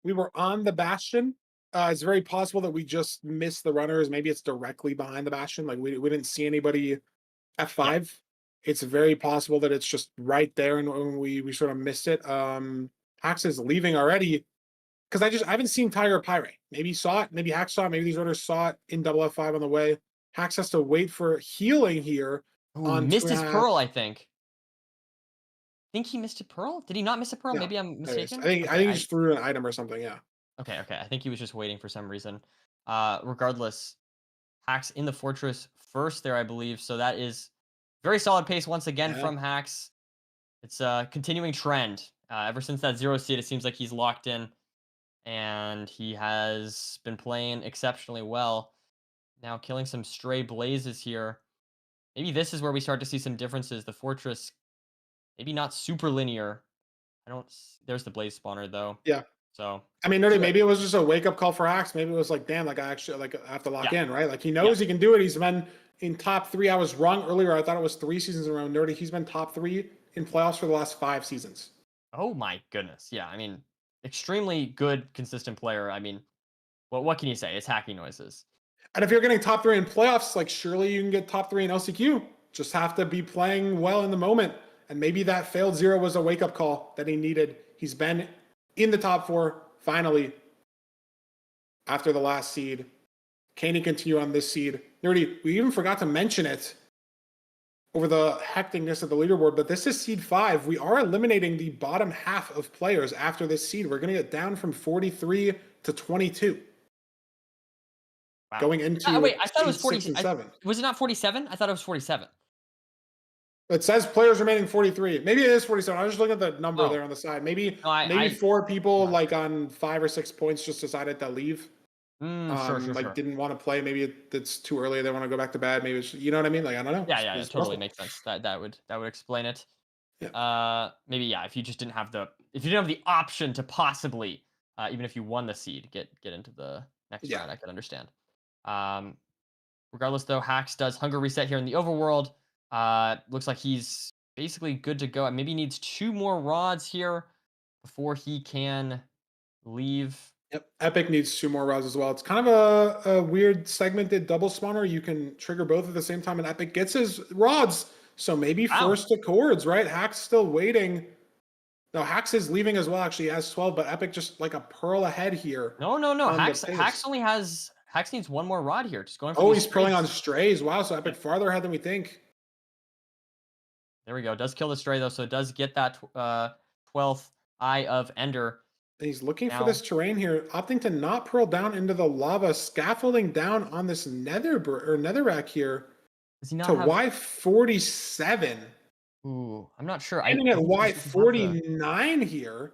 S1: we were on the bastion. It's very possible that we just missed the runners. Maybe it's directly behind the bastion. Like we didn't see anybody
S2: Yeah.
S1: F5. It's very possible that it's just right there and when we sort of missed it. Hax is leaving already because I haven't seen Tiger Pyre. Maybe he saw it, maybe Hax saw it, maybe these runners saw it in double F5 on the way. Hax has to wait for healing here
S2: Ooh, he
S1: on two
S2: missed
S1: and a
S2: his
S1: half.
S2: pearl, I think. Think he missed a pearl? Did he not miss a pearl?
S1: No,
S2: Maybe I'm
S1: there it is.
S2: mistaken.
S1: I
S2: Okay,
S1: think he just threw an item or something. Yeah.
S2: okay. I think he was just waiting for some reason. Regardless, Hacks in the fortress first there, I believe. So that is very solid pace once again
S1: Yeah.
S2: from Hacks. It's a continuing trend. Ever since that 0 seed, it seems like he's locked in and he has been playing exceptionally well. Now killing some stray blazes here. Maybe this is where we start to see some differences. The fortress, maybe not super linear. There's the blaze spawner though.
S1: Yeah.
S2: So,
S1: I mean,
S2: so
S1: maybe it was just a wake up call for Axe. Maybe it was like, damn, like I actually like I have to lock
S2: yeah,
S1: in, right? Like he
S2: yeah.
S1: knows he can do it. He's been in top three. I was wrong earlier. I thought it was 3 seasons in a row. Nerdy. He's been top three in playoffs for the last 5 seasons.
S2: Oh my goodness. Yeah, I mean, extremely good, consistent player. I mean, what can you say? It's hacking noises.
S1: And if you're getting top three in playoffs, like surely you can get top three in LCQ. Just have to be playing well in the moment. And maybe that failed 0 was a wake up call that he needed. He's been in the top four finally after the last seed. Can he continue on this seed? Nerdy, we even forgot to mention it over the hecticness of the leaderboard, but this is seed 5. We are eliminating the bottom half of players after this seed. We're going to get down from 43 to 22.
S2: Wow.
S1: Going into
S2: Wait, I thought it was
S1: 6
S2: 40.
S1: and 7.
S2: Was it not 47? I thought it was 47.
S1: It says players remaining 43. Maybe it is 47. I was just looking at the number
S2: Oh.
S1: there on the side. Maybe
S2: No,
S1: maybe 4 people
S2: not
S1: like on 5 or 6 points just decided to leave.
S2: Sure.
S1: Like didn't want to play. Maybe it's too early. They want to go back to bed. Maybe it's, you know what I mean? Like I don't know.
S2: Yeah,
S1: It's
S2: totally
S1: possible.
S2: makes sense. That would explain it.
S1: Yeah.
S2: Maybe yeah, if you didn't have the option to possibly, even if you won the seed, get into the next
S1: Yeah.
S2: round, I could understand. Regardless though, Hacks does hunger reset here in the overworld. Looks like he's basically good to go. Maybe needs 2 more rods here before he can leave.
S1: Yep. Epic needs 2 more rods as well. It's kind of a weird segmented double spawner. You can trigger both at the same time, and Epic gets his rods. So maybe
S2: Wow.
S1: first to chords, right? Hack's still waiting. No, Hax is leaving as well. Actually, he has 12, but Epic just like a pearl ahead here.
S2: No.
S1: on the
S2: Hacks
S1: pace.
S2: Hacks needs 1 more rod here. Just going for
S1: Oh,
S2: these
S1: he's pearling on
S2: strays.
S1: strays. Wow, so Epic farther ahead than we think.
S2: There we go. Does kill the stray though, so it does get that 12th Eye of Ender.
S1: And he's looking for
S2: Now-
S1: this terrain here, opting to not pearl down into the lava, scaffolding down on this netherrack here
S2: Does he not
S1: to
S2: have?
S1: Y47.
S2: Ooh, I'm not sure.
S1: Ending at
S2: think he just doesn't have the-
S1: Y49 here.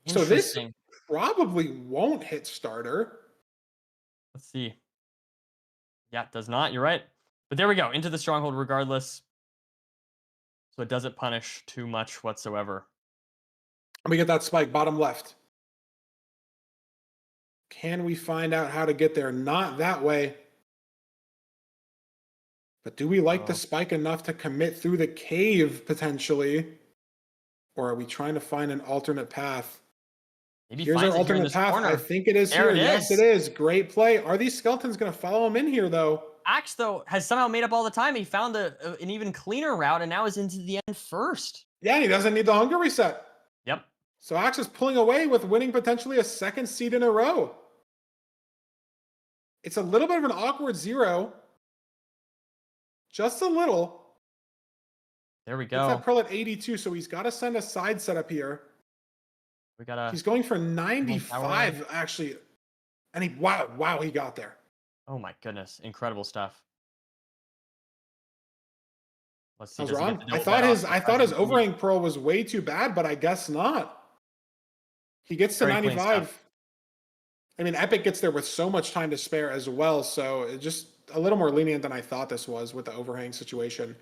S1: So this
S2: Interesting.
S1: probably won't hit starter.
S2: Let's see. Yeah, it does not. You're right. But there we go. Into the stronghold regardless. So it doesn't punish too much whatsoever.
S1: Let me get that spike, bottom left. Can we find out how to get there? Not that way. But do we like the
S2: Oh.
S1: spike enough to commit through the cave potentially? Or are we trying to find an alternate path?
S2: Maybe
S1: Here's our
S2: finds it here in
S1: alternate
S2: this
S1: path.
S2: corner.
S1: I think it is
S2: There
S1: here.
S2: it
S1: Yes,
S2: is.
S1: it is. Great play. Are these skeletons going to follow him in here, though?
S2: Axe, though, has somehow made up all the time. He found an even cleaner route and now is into the end first.
S1: Yeah, he doesn't need the hunger reset.
S2: Yep.
S1: So Axe is pulling away with winning potentially a 2nd seed in a row. It's a little bit of an awkward 0. Just a little.
S2: There we
S1: It's
S2: go.
S1: that pearl at 82, so he's got to send a side setup here.
S2: We got
S1: He's going for 95, actually. And wow, he got there.
S2: Oh my goodness. Incredible stuff. Let's see.
S1: I was
S2: does he get
S1: wrong.
S2: the
S1: I
S2: double
S1: thought
S2: bite
S1: his
S2: off?
S1: I thought his overhang pearl was way too bad, but I guess not. He gets to
S2: Very clean
S1: 95.
S2: stuff.
S1: I mean, Epic gets there with so much time to spare as well, so it just a little more lenient than I thought this was with the overhang situation.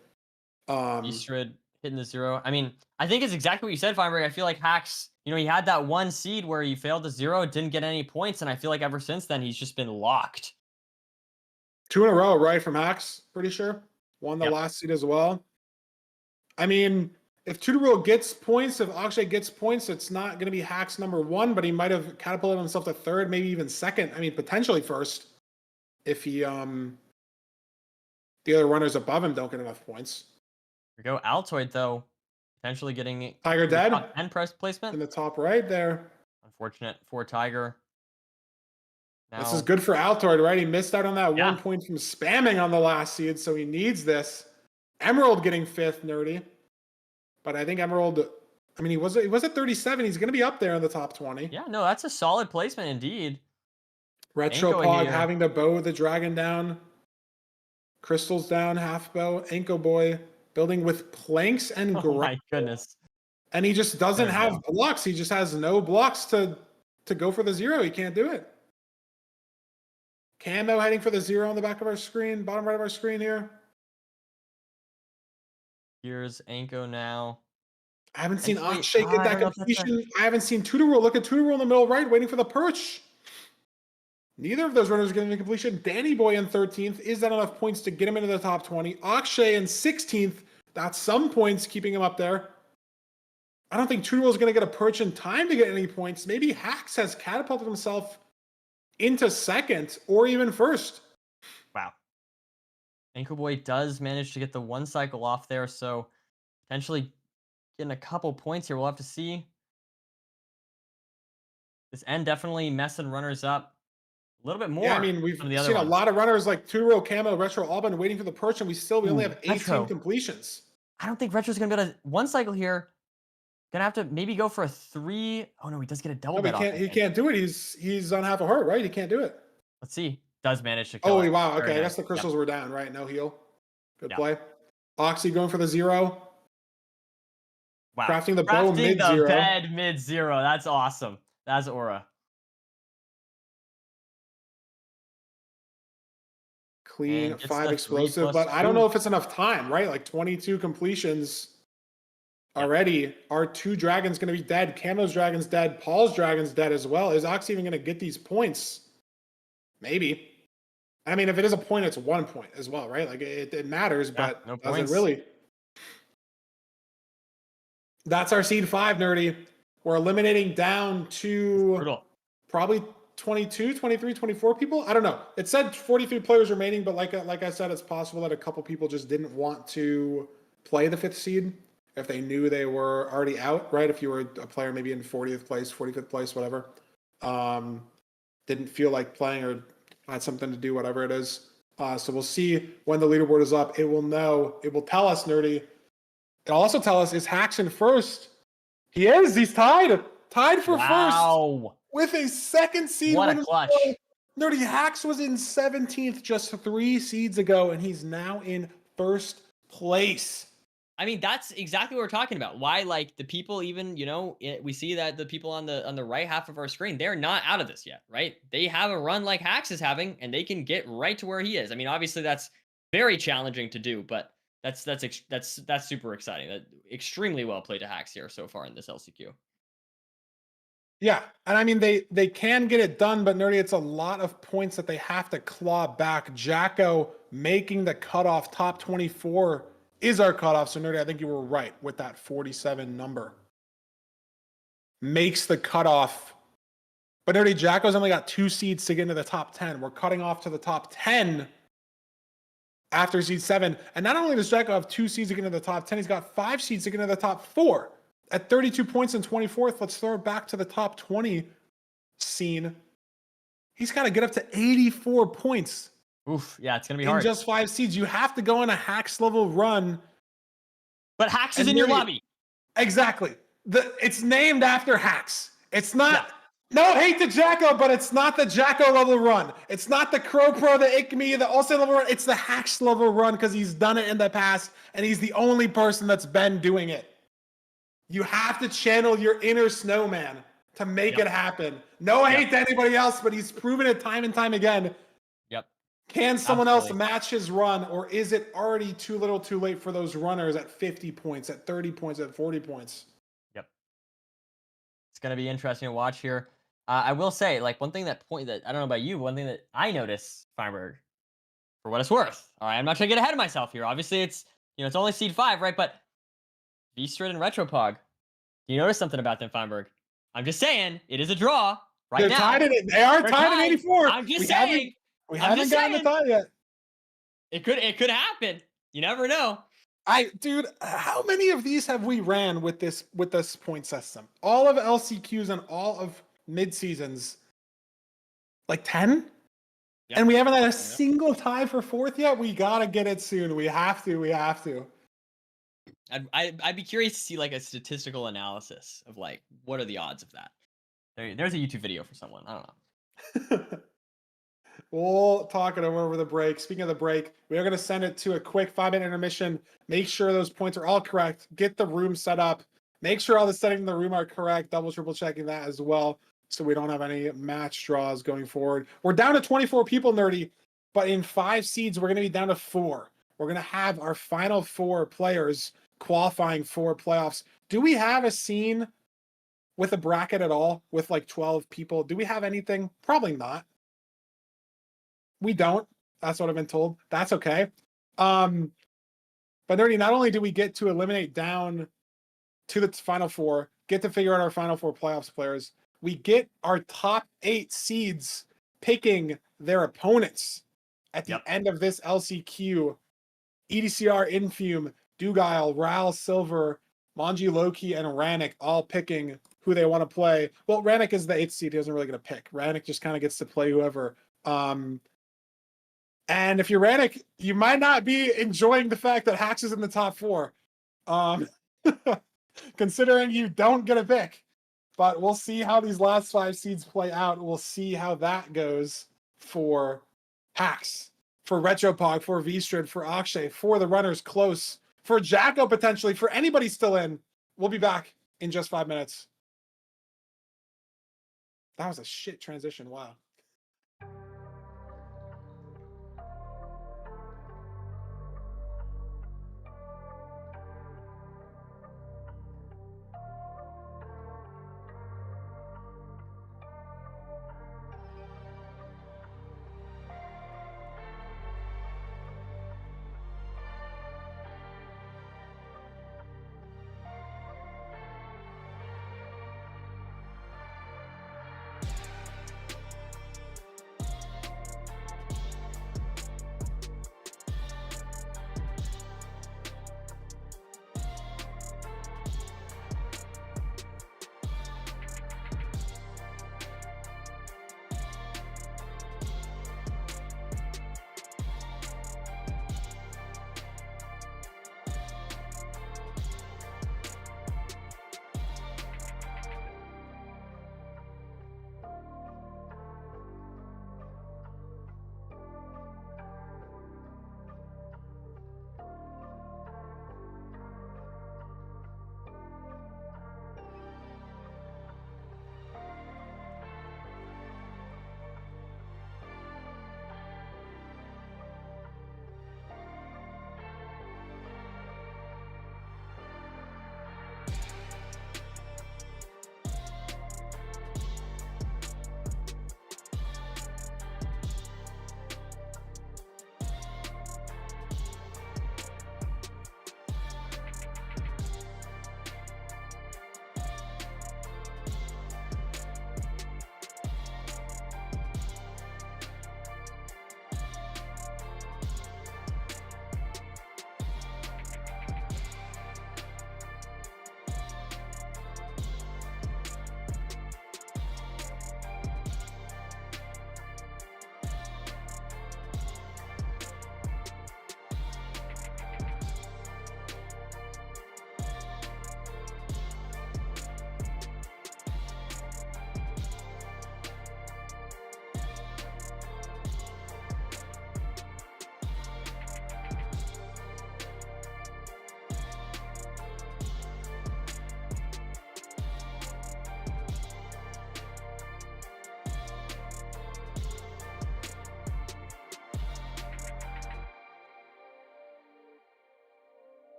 S2: Eastrid hitting the 0. I mean, I think it's exactly what you said, Feinberg. I feel like Hacks, he had that 1 seed where he failed the 0, didn't get any points, and I feel like ever since then he's just been locked.
S1: 2 in a row, right, from Hacks, pretty sure. Won the
S2: Yep.
S1: last seed as well. I mean, if Tudoril gets points, if Akshay gets points, it's not going to be Hacks #1, but he might have catapulted himself to third, maybe even second. I mean, potentially first if he the other runners above him don't get enough points.
S2: Here we go. Altoid, though, potentially getting
S1: Tiger
S2: the
S1: dead
S2: top 10 press placement.
S1: in the top right there.
S2: Unfortunate for Tiger.
S1: This is
S2: Now,
S1: good for Altoid, right? He missed out on that
S2: Yeah.
S1: 1 point from spamming on the last seed, so he needs this. Emerald getting 5th, Nerdy. But I think Emerald, I mean, he was at 37. He's going to be up there in the top 20.
S2: yeah, no, that's a solid placement indeed.
S1: Retro
S2: Anko
S1: Pog
S2: here.
S1: having to bow the dragon down. Crystals down, half bow. Anko Boy building with planks and
S2: Oh my
S1: ground.
S2: goodness.
S1: And he just doesn't
S2: There we
S1: have blocks. He just has no blocks to go for the 0. He can't do it. Camo heading for the 0 on the back of our screen, bottom right of our screen here.
S2: Here's Anko now.
S1: I haven't seen
S2: Wait,
S1: Akshay
S2: I
S1: get that
S2: don't know if that's a-
S1: completion. I haven't seen Tudoril. Look at Tudoril in the middle right, waiting for the perch. Neither of those runners are getting the completion. Danny Boy in 13th. Is that enough points to get him into the top 20? Akshay in 16th. That's some points keeping him up there. I don't think Tudoril is going to get a perch in time to get any points. Maybe Hacks has catapulted himself into second or even first.
S2: Wow. Anko Boy does manage to get the 1 cycle off there, so potentially getting a couple points here. We'll have to see. This end definitely messing runners up a little bit more.
S1: Yeah, I mean, we've
S2: than the other
S1: seen a
S2: ones.
S1: lot of runners like Tudoril, Camo, Retro, Alban waiting for the perch, and we only
S2: Ooh,
S1: have 18
S2: Retro.
S1: completions.
S2: I don't think Retro's gonna be able to 1 cycle here. Gonna have to maybe go for a 3. Oh no, he does get a double
S1: No,
S2: bet off.
S1: he can't do it. He's on half a heart, right? He can't do it.
S2: Let's see. Does manage to kill
S1: Oh,
S2: it.
S1: wow.
S2: Very
S1: Okay, I
S2: nice.
S1: guess the crystals were down, right? No heal. Good
S2: Yep.
S1: play. Oxy going for the 0.
S2: Wow.
S1: Crafting the bow
S2: Crafting
S1: mid-0.
S2: the bed mid-0. That's awesome. That's aura.
S1: Clean,
S2: And gets
S1: 5
S2: the 3
S1: explosive,
S2: plus
S1: but I don't
S2: 2.
S1: know if it's enough time, right? Like 22 completions already. Our 2 dragons going to be dead. Camo's dragon's dead. Paul's dragon's dead as well. Is Oxy even going to get these points? Maybe. I mean, if it is a point, it's 1 point as well, right? Like it matters, but
S2: no
S1: does it
S2: points.
S1: really? That's our seed 5, Nerdy. We're eliminating down to
S2: Brutal.
S1: probably 22, 23, 24 people. I don't know. It said 43 players remaining, but like I said, it's possible that a couple people just didn't want to play the 5th seed if they knew they were already out, right? If you were a player maybe in 40th place, 45th place, whatever, didn't feel like playing or had something to do, whatever it is. So we'll see when the leaderboard is up. It will know. It will tell us, Nerdy. It'll also tell us, is Hacks in first? He is. He's tied. Tied for first.
S2: Wow.
S1: With a 2nd seed.
S2: What a clutch.
S1: Nerdy, Hacks was in 17th just 3 seeds ago, and he's now in first place.
S2: I mean, that's exactly what we're talking about. Why, like, the people even, we see that the people on the right half of our screen, they're not out of this yet, right? They have a run like Hacks is having, and they can get right to where he is. I mean, obviously that's very challenging to do, but that's super exciting. That extremely well played to Hacks here so far in this LCQ.
S1: Yeah, and I mean they can get it done, but Nerdy, it's a lot of points that they have to claw back. Jacko making the cutoff, top 24 is our cutoff. So Nerdy, I think you were right with that 47 number. Makes the cutoff. But Nerdy, Jacko's only got 2 seeds to get into the top 10. We're cutting off to the top 10 after seed 7. And not only does Jacko have 2 seeds to get into the top 10, he's got 5 seeds to get into the top 4. At 32 points and 24th, let's throw it back to the top 20 scene. He's got to get up to 84 points.
S2: Oof, yeah, it's going to be
S1: in
S2: hard.
S1: just 5 seeds. You have to go on a Hacks level run.
S2: But Hacks is in your lobby.
S1: Exactly. It's named after Hacks. It's not, no hate to Jacko, but it's not the Jacko level run. It's not the Crow Pro, the Ikmi, the Olsen level run. It's the Hacks level run because he's done it in the past, and he's the only person that's been doing it. You have to channel your inner snowman to make it happen. No hate to anybody else, but he's proven it time and time again.
S2: Yep.
S1: Can someone else match his run, or is it already too little too late for those runners at 50 points, at 30 points, at 40 points?
S2: Yep. It's going to be interesting to watch here. I will say, like, one thing that I don't know about you, but one thing that I noticed, Feinberg, for what it's worth. All right, I'm not trying to get ahead of myself here. Obviously, it's it's only seed 5, right? But V-Strid and Retropog. Do you notice something about them, Feinberg? I'm just saying, it is a draw right
S1: They're
S2: now.
S1: tied in it. They are
S2: They're
S1: tied in 84.
S2: I'm just saying.
S1: We
S2: I'm
S1: haven't
S2: just
S1: gotten the
S2: saying.
S1: tie yet.
S2: It could happen. You never know.
S1: Dude, how many of these have we ran with this point system? All of LCQs and all of mid seasons, like 10,
S2: Yep.
S1: and we haven't had a single tie for 4th yet. We gotta get it soon. We have to. We have to.
S2: I'd be curious to see like a statistical analysis of like what are the odds of that. There's a YouTube video for someone. I don't know.
S1: We'll talk it over the break. Speaking of the break, we are going to send it to a quick 5-minute intermission. Make sure those points are all correct. Get the room set up. Make sure all the settings in the room are correct. Double, triple checking that as well, so we don't have any match draws going forward. We're down to 24 people, Nerdy, but in 5 seeds, we're going to be down to 4. We're going to have our final 4 players qualifying for playoffs. Do we have a scene with a bracket at all with like 12 people? Do we have anything? Probably not. We don't. That's what I've been told. That's okay. But Nerdy, not only do we get to eliminate down to the final 4, get to figure out our final 4 playoffs players, we get our top 8 seeds picking their opponents at the end of this LCQ. EDCR, Infume, Dugile, Ral, Silver, Manji, Loki, and Rannick all picking who they want to play. Well, Rannick is the 8th seed. He doesn't really get a pick. Rannick just kind of gets to play whoever. And if you're Rannick, you might not be enjoying the fact that Hax is in the top 4. Considering you don't get a pick. But we'll see how these last 5 seeds play out. We'll see how that goes for Hax, for Retropog, for V-Strid, for Akshay, for the runners close, for Jacko potentially, for anybody still in. We'll be back in just 5 minutes. That was a shit transition. Wow.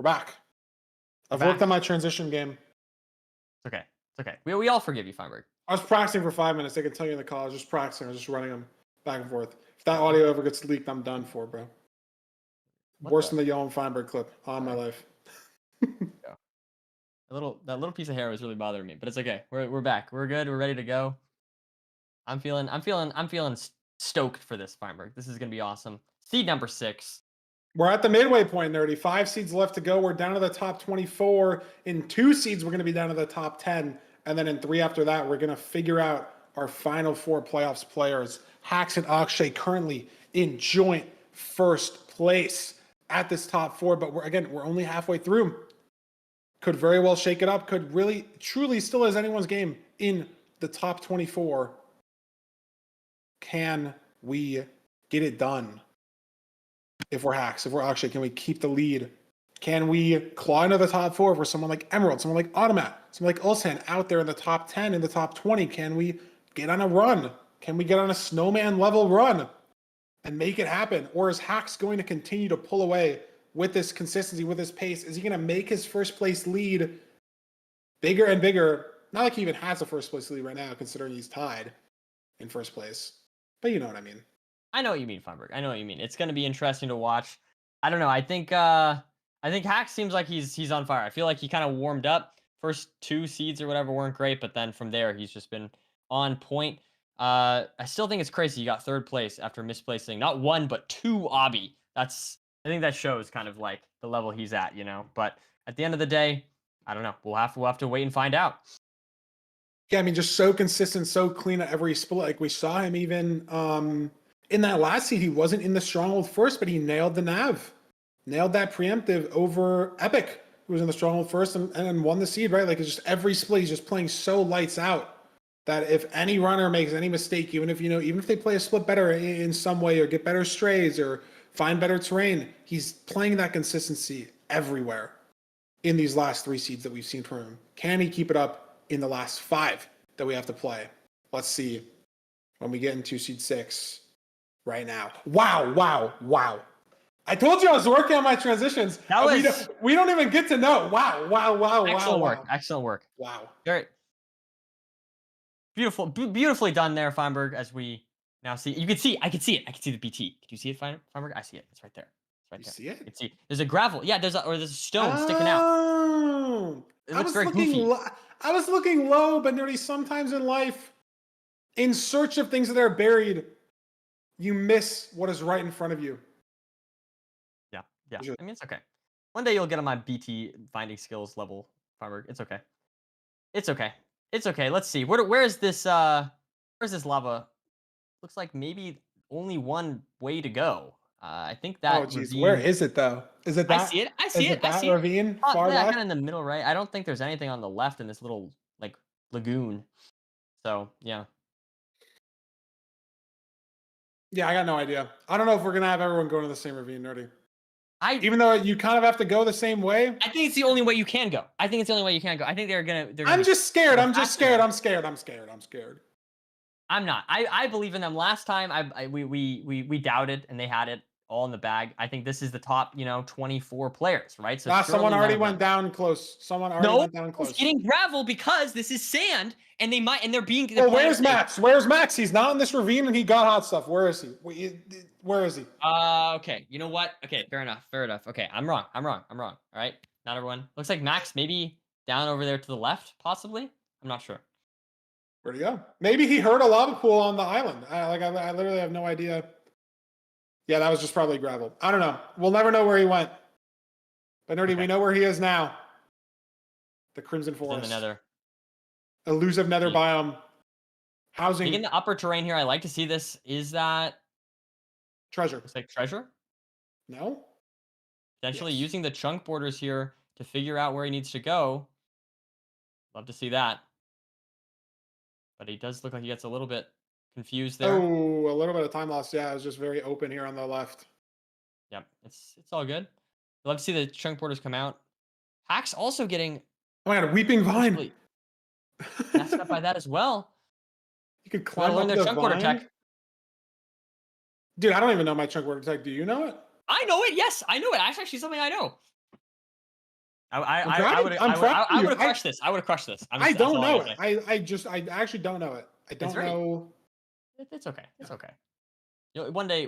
S1: back. I've worked on my transition game.
S2: It's okay. It's okay. We all forgive you, Feinberg.
S1: I was practicing for 5 minutes. I can tell you in the call. I was just practicing. I was just running them back and forth. If that audio ever gets leaked, I'm done for, bro. Worse than the Johan Feinberg clip on my life.
S2: Yeah. That little piece of hair was really bothering me, but it's okay. We're back. We're good. We're ready to go. I'm feeling stoked for this, Feinberg. This is gonna be awesome. Seed number 6.
S1: We're at the midway point, Nerdy. 5 seeds left to go. We're down to the top 24. In 2 seeds, we're going to be down to the top 10. And then in 3 after that, we're going to figure out our final 4 playoffs players. Hax and Akshay currently in joint first place at this top 4. But we're only halfway through. Could very well shake it up. Could really, truly still is anyone's game in the top 24. Can we get it done? If we're Hacks, if we're Akshay, can we keep the lead? Can we claw into the top 4 for someone like Emerald, someone like Automat, someone like Ulsan out there in the top 10, in the top 20? Can we get on a run? Can we get on a snowman level run and make it happen? Or is Hacks going to continue to pull away with this consistency, with this pace? Is he going to make his first place lead bigger and bigger? Not like he even has a first place lead right now, considering he's tied in first place. But you know what I mean.
S2: I know what you mean, Feinberg. I know what you mean. It's going to be interesting to watch. I don't know. I think Hack seems like he's on fire. I feel like he kind of warmed up. First 2 seeds or whatever weren't great, but then from there he's just been on point. I still think it's crazy. He got 3rd place after misplacing not 1 but 2 obby. I think that shows kind of like the level he's at, you know. But at the end of the day, I don't know. We'll have to wait and find out.
S1: Yeah, I mean, just so consistent, so clean at every split. Like we saw him even in that last seed, he wasn't in the stronghold first, but he nailed the nav. Nailed that preemptive over Epic, who was in the stronghold first and won the seed, right? Like it's just every split, he's just playing so lights out that if any runner makes any mistake, even if they play a split better in some way or get better strays or find better terrain, he's playing that consistency everywhere in these last 3 seeds that we've seen from him. Can he keep it up in the last 5 that we have to play? Let's see when we get into seed 6. Right now. Wow. I told you I was working on my transitions. We don't even get to know. Wow.
S2: Excellent work.
S1: Wow.
S2: Very beautiful. Beautifully done there, Feinberg, as we now see. I can see it. I can see the BT. Can you see it, Feinberg? I see it. It's right there.
S1: You see it?
S2: You can see. There's a gravel. Yeah, there's a stone sticking out. It looks very goofy.
S1: I was looking low, but nearly sometimes in life, in search of things that are buried, you miss what is right in front of you.
S2: Yeah. I mean, it's okay. One day you'll get on my BT finding skills level, Feinberg. It's okay. Let's see. Where's this lava? Looks like maybe only one way to go. I think that.
S1: Oh, geez. Where is it though? Is it that?
S2: I see it. I see it.
S1: That ravine far left?
S2: Kind of in the middle, right? I don't think there's anything on the left in this little like lagoon. So yeah.
S1: Yeah, I got no idea. I don't know if we're gonna have everyone going to the same ravine, Nerdy.
S2: Even
S1: though you kind of have to go the same way.
S2: I think it's the only way you can go. I think they're gonna.
S1: I'm just scared. I'm scared.
S2: I'm not. I believe in them. Last time we doubted and they had it all in the bag. I think this is the top 24 players, right? So
S1: someone already went down close.
S2: It's getting gravel because this is sand, and they're being.
S1: Where's Max? Where's Max? He's not in this ravine, and he got hot stuff. Where is he? Where is he?
S2: Okay. You know what? Okay, fair enough. Okay, I'm wrong. All right, not everyone. Looks like Max maybe down over there to the left, possibly. I'm not sure.
S1: Where'd he go? Maybe he heard a lava pool on the island. I literally have no idea. Yeah, that was just probably gravel. I don't know. We'll never know where he went. But Nerdy, we know where he is now. The Crimson Forest.
S2: In the Nether.
S1: Elusive Nether biome. Housing.
S2: In the upper terrain here, I like to see this. Is that
S1: treasure?
S2: Looks like treasure.
S1: No.
S2: Potentially using the chunk borders here to figure out where he needs to go. Love to see that. But he does look like he gets a little bit confused there.
S1: Oh, a little bit of time loss. Yeah, it was just very open here on the left.
S2: Yep, it's all good. Love to see the chunk borders come out. Hack's also getting.
S1: Oh my god, Weeping Vine.
S2: Messed up by that as well.
S1: You could climb up the chunk border tech. Dude, I don't even know my chunk border tech. Do you know it?
S2: I know it. Yes, I know it. That's actually something I know. I would have crushed this. I would have crushed this.
S1: I don't know it. I actually don't know it. I don't know.
S2: It's okay. It's okay. One day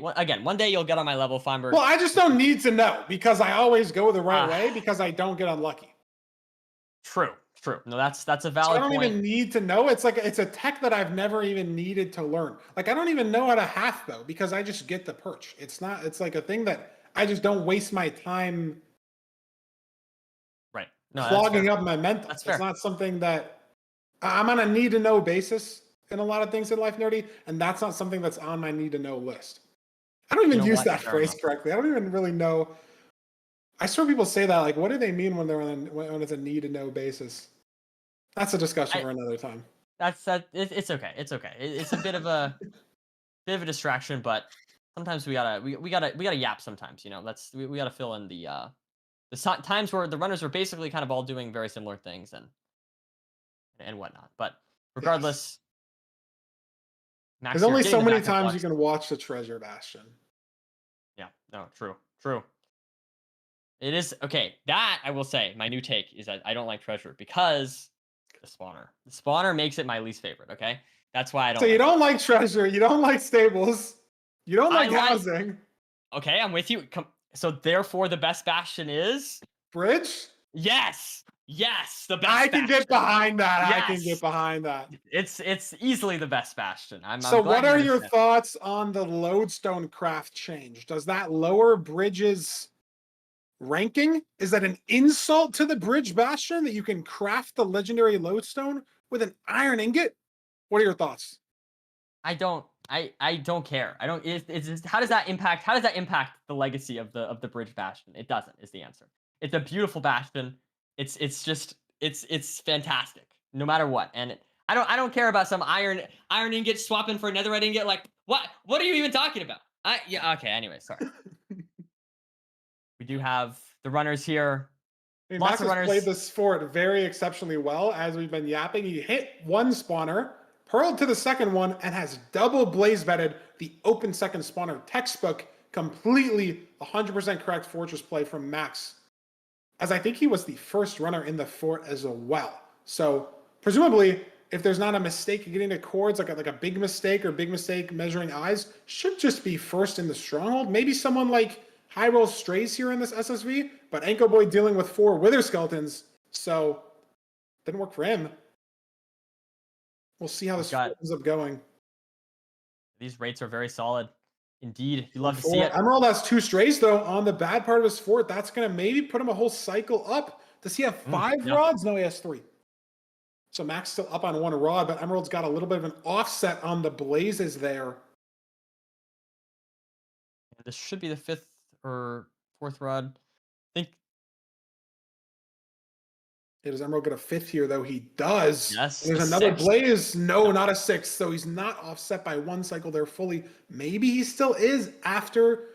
S2: you'll get on my level, Feinberg.
S1: Well, I just don't need to know because I always go the right way because I don't get unlucky.
S2: True. No, that's a valid
S1: point. I don't
S2: point.
S1: even need to know. It's like it's a tech that I've never even needed to learn. Like I don't even know how to half though because I just get the perch. It's like a thing that I just don't waste my time.
S2: Right. No,
S1: clogging up my mental.
S2: That's fair.
S1: It's not something that I'm on a need to know basis in a lot of things in life, nerdy, and that's not something that's on my need to know list. I don't even use that phrase correctly. I don't even really know. I saw people say that. Like, what do they mean when when it's a need to know basis? That's a discussion for another time.
S2: It's okay. It's okay. It's a bit of a distraction, but sometimes we gotta yap. Sometimes we gotta fill in the times where the runners were basically kind of all doing very similar things and whatnot. But regardless,
S1: Max, there's only so many times you can watch the Treasure Bastion.
S2: Yeah. No. True. It is okay. That I will say, my new take is that I don't like Treasure because the spawner makes it my least favorite. Okay, that's why I don't.
S1: So you don't like Treasure, you don't like stables, you don't like housing.
S2: Okay, I'm with you. So therefore, the best bastion is
S1: Bridge.
S2: Yes, the best.
S1: I can get behind that. Yes. I can get behind that.
S2: It's easily the best bastion.
S1: So what are your thoughts on the lodestone craft change? Does that lower Bridge's ranking? Is that an insult to the Bridge Bastion that you can craft the legendary lodestone with an iron ingot? What are your thoughts?
S2: I don't care. I don't. It's just, how does that impact the legacy of the Bridge Bastion? It doesn't. Is the answer. It's a beautiful bastion. It's fantastic no matter what. And I don't care about some iron ingot swapping for netherite ingot. Like what are you even talking about? Okay. Anyway, sorry. We do have the runners here.
S1: Max has played this fort very exceptionally well as we've been yapping. He hit one spawner, pearled to the second one, and has double blaze bedded the open second spawner. Textbook, completely 100% correct fortress play from Max, as I think he was the first runner in the fort as well. So presumably, if there's not a mistake getting to chords, like a big mistake measuring eyes, should just be first in the stronghold. Maybe someone like High Roll strays here in this SSV, but Anko Boy dealing with 4 Wither Skeletons, so didn't work for him. We'll see how this ends up going.
S2: These rates are very solid. Indeed, you love to see it.
S1: Emerald has 2 strays, though, on the bad part of his fort. That's going to maybe put him a whole cycle up. Does he have 5 rods? No, he has 3. So Max still up on 1 rod, but Emerald's got a little bit of an offset on the blazes there.
S2: This should be the 5th or 4th rod. I think.
S1: Does Emerald get a 5th here, though? He does.
S2: Yes.
S1: There's another blaze. No, not a 6th. So he's not offset by 1 cycle there fully. Maybe he still is after.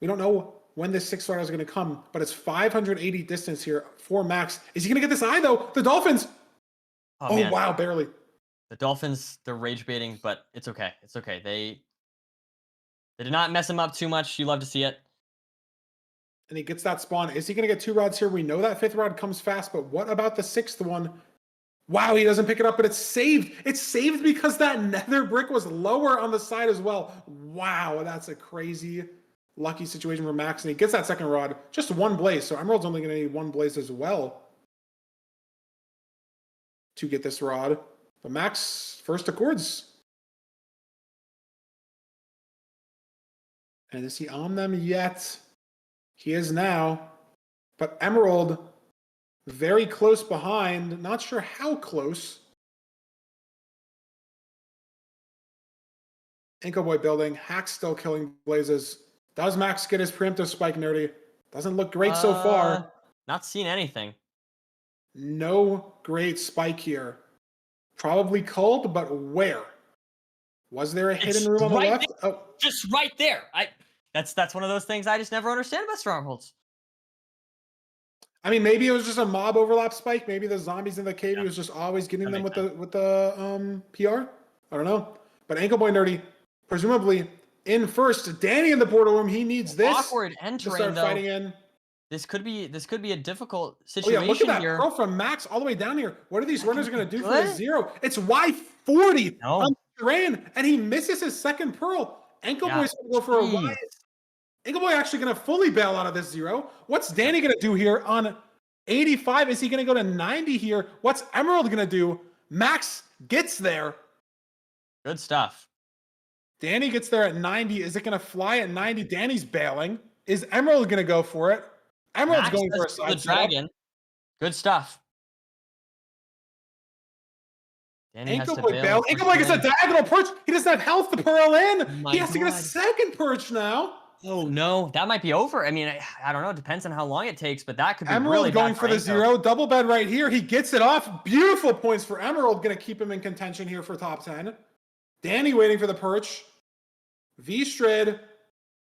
S1: We don't know when this 6th rod is going to come, but it's 580 distance here for Max. Is he going to get this eye, though? The Dolphins. Oh wow, barely.
S2: The Dolphins, they're rage baiting, but it's okay. It's okay. They did not mess him up too much. You love to see it.
S1: And he gets that spawn. Is he going to get 2 rods here? We know that 5th rod comes fast, but what about the 6th one? Wow, he doesn't pick it up, but it's saved. It's saved because that nether brick was lower on the side as well. Wow, that's a crazy lucky situation for Max. And he gets that 2nd rod. Just 1 blaze, so Emerald's only going to need 1 blaze as well to get this rod. But Max, first to chords. And is he on them yet? He is now. But Emerald, very close behind. Not sure how close. Anko Boy building. Hack still killing blazes. Does Max get his preemptive spike, nerdy? Doesn't look great so far.
S2: Not seen anything.
S1: No great spike here. Probably culled, but where? Was there a hidden room on the left?
S2: Oh, just right there. That's one of those things I just never understand about strongholds.
S1: I mean, maybe it was just a mob overlap spike. Maybe the zombies in the cave, he was just always getting them with the PR. I don't know. But Anko Boy nerdy, presumably in first. Danny in the portal room. He needs this
S2: awkward entering
S1: to start fighting in.
S2: This could be a difficult
S1: Oh yeah, look at
S2: situation
S1: that
S2: here.
S1: curl from Max all the way down here. What are these
S2: That
S1: runners
S2: could
S1: going
S2: be
S1: to do for the
S2: good.
S1: 0? It's Y40 on
S2: No.
S1: the terrain, and he misses his second pearl. Ankle
S2: Yeah.
S1: Boy's going to go for a
S2: Jeez.
S1: Y. Ankle Boy actually going to fully bail out of this 0. What's Danny going to do here on 85? Is he going to go to 90 here? What's Emerald going to do? Max gets there.
S2: Good stuff.
S1: Danny gets there at 90. Is it going to fly at 90? Danny's bailing. Is Emerald going to go for it? Emerald's
S2: Max
S1: going for a
S2: does kill
S1: side
S2: the
S1: setup.
S2: dragon. Good stuff. Danny has
S1: Ankle
S2: to
S1: Boy
S2: bail.
S1: bail. Ankle Boy gets a diagonal perch. He doesn't have health to pearl in.
S2: My
S1: He has to get a
S2: God.
S1: second perch now.
S2: Oh no, that might be over. I mean, I don't know. It depends on how long it takes, but that could be
S1: Emerald
S2: really
S1: going
S2: bad
S1: for the
S2: Anko.
S1: 0. Double bed right here. He gets it off. Beautiful points for Emerald. Going to keep him in contention here for top 10. Danny waiting for the perch. V-Strid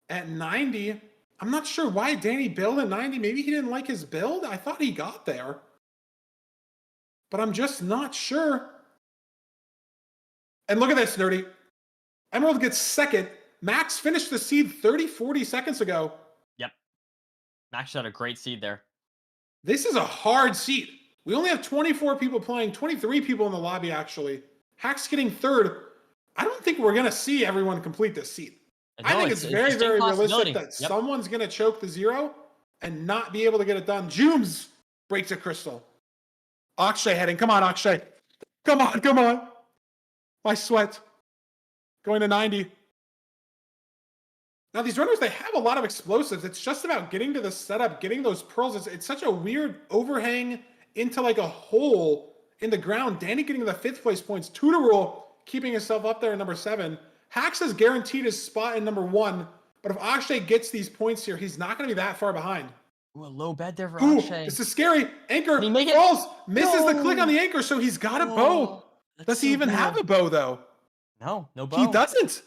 S1: at 90. I'm not sure why Danny bailed at 90. Maybe he didn't like his build. I thought he got there. But I'm just not sure. And look at this, Nerdy. Emerald gets second. Max finished the seed 30, 40 seconds ago.
S2: Yep. Max had a great seed there.
S1: This is a hard seed. We only have 24 people playing, 23 people in the lobby, actually. Hack's getting third. I don't think we're going to see everyone complete this seed. I think it's very, very realistic that someone's going to choke the 0 and not be able to get it done. Jooms breaks a crystal. Akshay heading. Come on, Akshay. Come on, come on. My sweat. Going to 90. Now, these runners, they have a lot of explosives. It's just about getting to the setup, getting those pearls. It's such a weird overhang into like a hole in the ground. Danny getting the 5th place points. Tutor Rule keeping himself up there in number 7. Hax has guaranteed his spot in number 1. But if Akshay gets these points here, he's not going to be that far behind.
S2: Ooh, a low bed there for
S1: Ooh,
S2: Akshay.
S1: this is scary. Anchor
S2: Can he make it?
S1: falls, misses the
S2: No.
S1: click on the anchor, so he's got a bow. Does he
S2: so
S1: even
S2: bad.
S1: have a bow, though?
S2: No bow.
S1: He doesn't.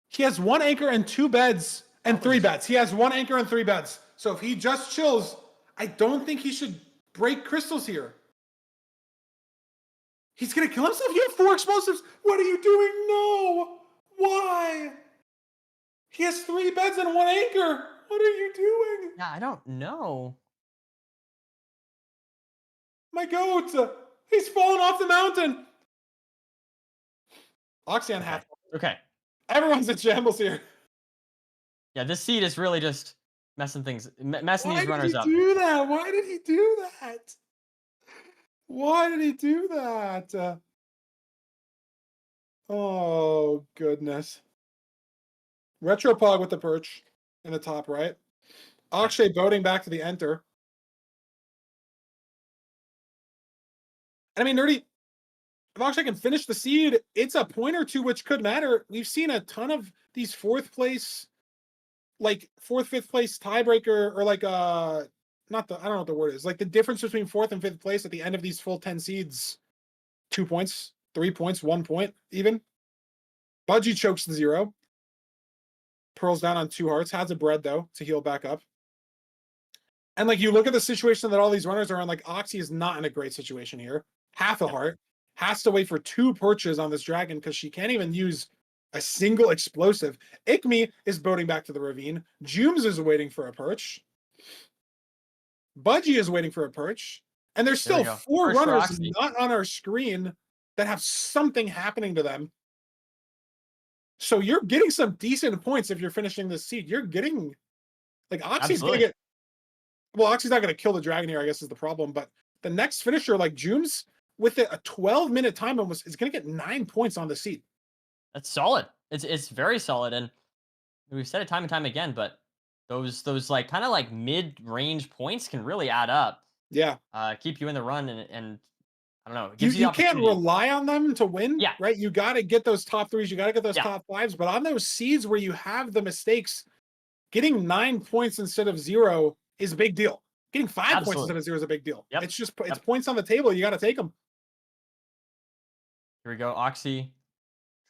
S1: He has 1 anchor and 2 beds and 3 beds. He has 1 anchor and 3 beds. So if he just chills, I don't think he should break crystals here. He's going to kill himself? You have 4 explosives. What are you doing? No. Why? He has 3 beds and 1 anchor. What are you doing?
S2: Yeah, I don't know.
S1: My goat. He's fallen off the mountain. Oxy on half.
S2: Okay.
S1: Everyone's in shambles here.
S2: Yeah, this seed is really just messing these runners up.
S1: Why did he do that? Why did he do that? Why did he do that? Oh, goodness. Retropog with the perch in the top right. Akshay boating back to the enter. I mean, Nerdy, if Akshay can finish the seed, it's a point or two which could matter. We've seen a ton of these 4th place, like 4th, 5th place tiebreaker, or like I don't know what the word is. Like the difference between 4th and 5th place at the end of these full 10 seeds, 2 points, 3 points, 1 point even. Budgie chokes the 0. Pearls down on 2 hearts. Has a bread though to heal back up. And like you look at the situation that all these runners are in, like Oxy is not in a great situation here. Half a heart. Has to wait for 2 perches on this dragon because she can't even use a single explosive. Ikmi is boating back to the ravine. Jooms is waiting for a perch. Budgie is waiting for a perch. And there's still 4 runners not on our screen that have something happening to them. So you're getting some decent points if you're finishing this seed. You're getting, like, Oxy's going to get, well, Oxy's not going to kill the dragon here, I guess is the problem. But the next finisher, like Jooms, with a 12-minute time almost, is going to get 9 points on the seed.
S2: That's solid. It's very solid. And we've said it time and time again, but those like kind of like mid-range points can really add up.
S1: Yeah.
S2: Keep you in the run and I don't know.
S1: You can't rely on them to win,
S2: yeah.
S1: Right? You got to get those top 3s. You got to get those top 5s. But on those seeds where you have the mistakes, getting 9 points instead of 0 is a big deal. Getting 5 points instead of 0 is a big deal.
S2: Yep.
S1: It's just it's points on the table. You got to take them.
S2: Here we go. Oxy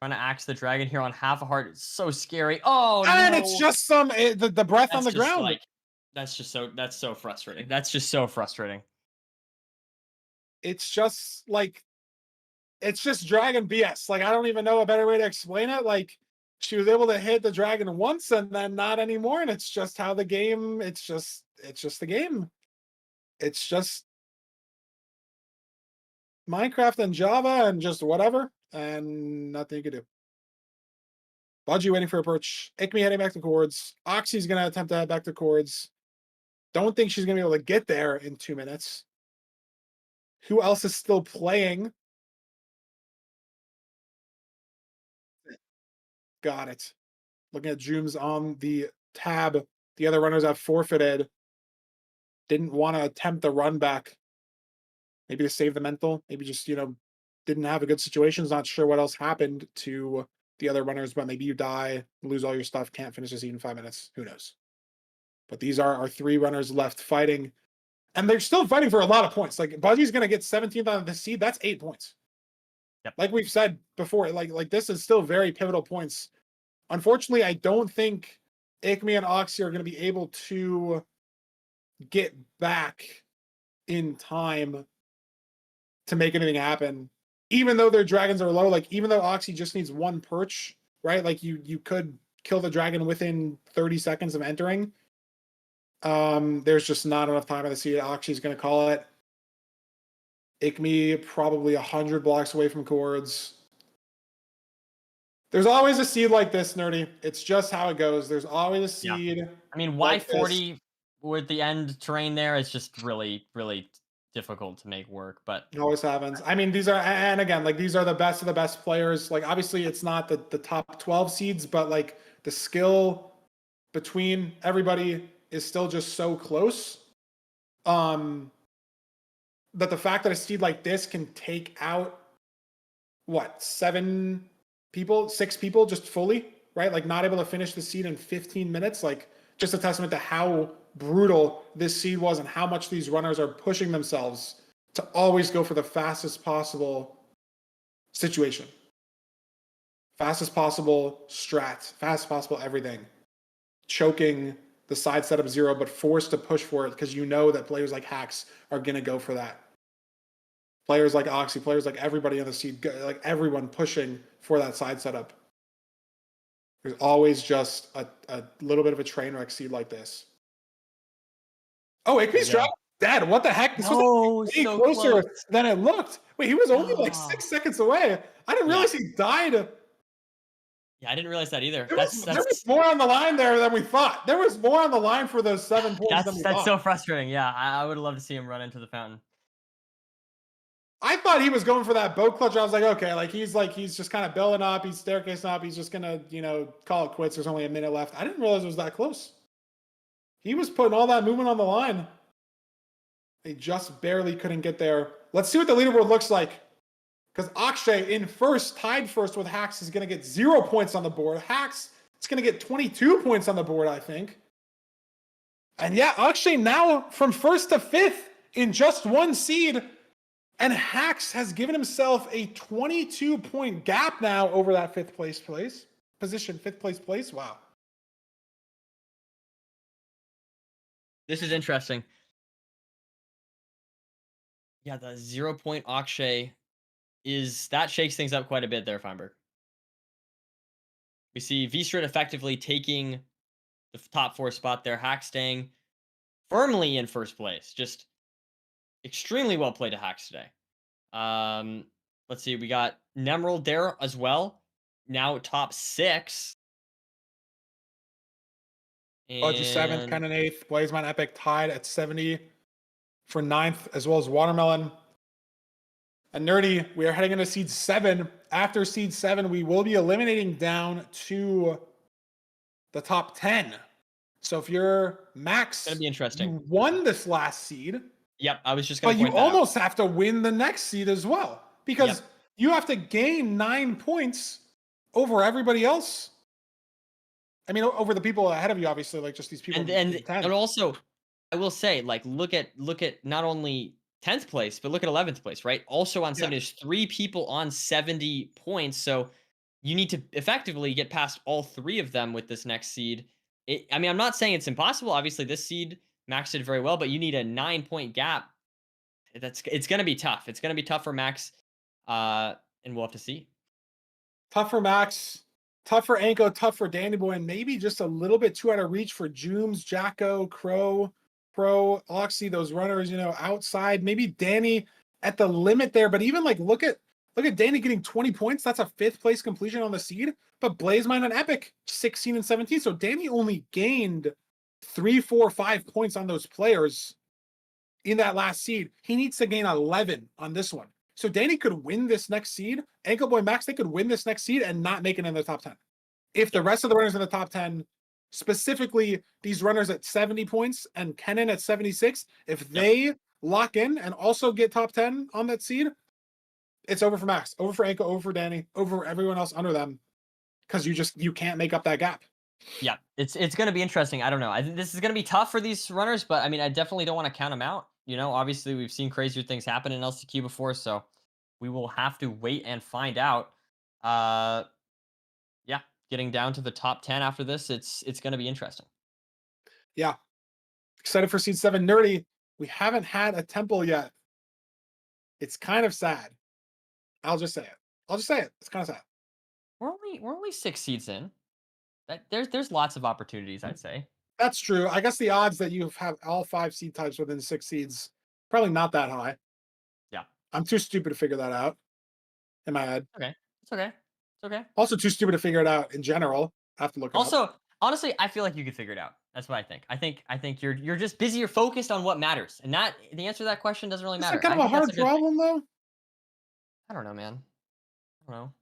S2: trying to axe the dragon here on half a heart. It's so scary. Oh,
S1: and
S2: no.
S1: It's just the breath on the ground.
S2: Like, that's so frustrating. That's just so frustrating.
S1: It's just like, it's just dragon BS. Like, I don't even know a better way to explain it. Like, she was able to hit the dragon once and then not anymore. And it's just how the game, it's it's just the game. It's just Minecraft and Java and just whatever, and nothing you can do. Budgie waiting for a perch. Ikmi heading back to chords. Oxy's gonna attempt to head back to chords. Don't think she's gonna be able to get there in 2 minutes. Who else is still playing? Got it. Looking at Jooms on the tab. The other runners have forfeited. Didn't want to attempt the run back. Maybe to save the mental. Maybe just, didn't have a good situation. Not sure what else happened to the other runners, but maybe you die, lose all your stuff, can't finish the seed in 5 minutes. Who knows? But these are our 3 runners left fighting. And they're still fighting for a lot of points. Like, Budgie's going to get 17th on the seed. That's 8 points.
S2: Yep.
S1: Like we've said before, like this is still very pivotal points. Unfortunately, I don't think Ikmi and Oxy are going to be able to get back in time to make anything happen. Even though their dragons are low, like even though Oxy just needs 1 perch, right? Like you could kill the dragon within 30 seconds of entering. There's just not enough time to see it. Oxy's going to call it. Ikmi probably 100 blocks away from chords. There's always a seed like this, Nerdy. It's just how it goes. There's always a seed.
S2: Yeah. I mean,
S1: like
S2: Y40 with the end terrain there is just really, really difficult to make work. But
S1: it always happens. I mean, these are, and again, like these are the best of the best players. Like obviously it's not the top 12 seeds, but like the skill between everybody is still just so close. That the fact that a seed like this can take out what, 6 people just fully, right? Like not able to finish the seed in 15 minutes, like just a testament to how brutal this seed was and how much these runners are pushing themselves to always go for the fastest possible situation. Fastest possible strat, fastest possible everything. Choking the side setup 0, but forced to push for it because you know that players like Hacks are going to go for that. Players like Oxy, players like everybody on the seed, like everyone pushing for that side setup. There's always just a little bit of a train wreck seed like this. Oh, Ikmi's dropped dead. What the heck? This was way so closer than it looked. Wait, he was only like 6 seconds away. I didn't realize he died.
S2: Yeah, I didn't realize that either.
S1: There was more on the line there than we thought. There was more on the line for those 7 points than we thought.
S2: That's so frustrating. Yeah, I would love to see him run into the fountain.
S1: I thought he was going for that boat clutch. I was like, okay, he's just kind of building up. He's staircasing up. He's just gonna, call it quits. There's only a minute left. I didn't realize it was that close. He was putting all that movement on the line. They just barely couldn't get there. Let's see what the leaderboard looks like. Because Akshay in first, tied first with Hacks, is going to get 0 points on the board. Hacks is going to get 22 points on the board, I think. And yeah, Akshay now from first to 5th in just 1 seed. And Hacks has given himself a 22-point gap now over that 5th place position. 5th place. Wow.
S2: This is interesting. Yeah, the 0-point Akshay that shakes things up quite a bit there, Feinberg. We see V-Strit effectively taking the top 4 spot there. Hack staying firmly in first place. Just extremely well played to Hacks today. Let's see. We got Nemerald there as well. Now top 6.
S1: Budgie 7th, Kennen 8th. Blazeman Epic tied at 70 for 9th, as well as Watermelon. And Nerdy, we are heading into seed 7. After seed 7, we will be eliminating down to the top 10. So if you're Max,
S2: it's gonna be interesting.
S1: You won this last seed.
S2: Yep, I was just going
S1: to. But you almost have to win the next seed as well, because you have to gain 9 points over everybody else. I mean, over the people ahead of you, obviously, like just these people.
S2: And also, I will say, like, look at not only 10th place, but look at 11th place, right? Also on 70, there's 3 people on 70 points. So you need to effectively get past all 3 of them with this next seed. I mean, I'm not saying it's impossible. Obviously, this seed Max did very well, but you need a 9-point gap. It's going to be tough. It's going to be tough for Max, and we'll have to see.
S1: Tough for Max, tough for Anko, tough for Danny Boy, and maybe just a little bit too out of reach for Jooms, Jacko, Crow. pro Oxy, those runners, outside. Maybe Danny at the limit there, but even like look at Danny getting 20 points. That's a 5th place completion on the seed. But Blazemine and Epic 16 and 17. So Danny only gained 3, 4, 5 points on those players in that last seed. He needs to gain 11 on this one. So Danny could win this next seed. Ankle Boy Max, they could win this next seed and not make it in the top 10. If the rest of the runners in the top 10, specifically these runners at 70 points and Kenan at 76, if they lock in and also get top 10 on that seed, it's over for Max, over for Ankle, over for Danny, over everyone else under them, because you can't make up that gap.
S2: Yeah, it's going to be interesting. I don't know. I think this is going to be tough for these runners, but I mean, I definitely don't want to count them out. Obviously we've seen crazier things happen in LCQ before, so we will have to wait and find out. Yeah, getting down to the top 10 after this, it's going to be interesting.
S1: Yeah, excited for seed 7. Nerdy, we haven't had a temple yet. It's kind of sad. I'll just say it. It's kind of sad.
S2: We're only 6 seeds in. There's lots of opportunities, I'd say.
S1: That's true. I guess the odds that you have all 5 seed types within 6 seeds probably not that high.
S2: Yeah.
S1: I'm too stupid to figure that out in my head.
S2: Okay. It's okay. It's okay.
S1: Also too stupid to figure it out in general. I have to look it
S2: Also,
S1: up.
S2: honestly, I feel like you could figure it out. That's what I think. I think you're just busy. You're focused on what matters, and that the answer to that question doesn't really matter.
S1: It's kind of a hard problem, though.
S2: I don't know, man. I don't know.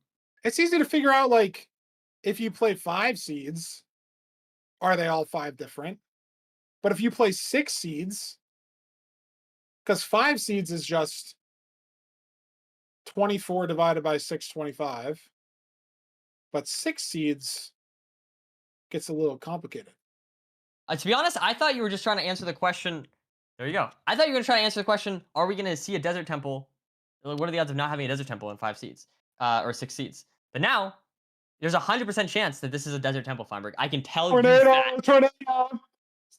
S1: It's easy to figure out, like, if you play 5 seeds, are they all 5 different? But if you play 6 seeds, because 5 seeds is just 24 divided by 625, but 6 seeds gets a little complicated.
S2: To be honest, I thought you were just trying to answer the question. There you go. I thought you were going to try to answer the question, are we going to see a desert temple? What are the odds of not having a desert temple in 5 seeds or 6 seeds? But now, there's a 100% chance that this is a desert temple, Feinberg. I can tell you that.
S1: Tornado!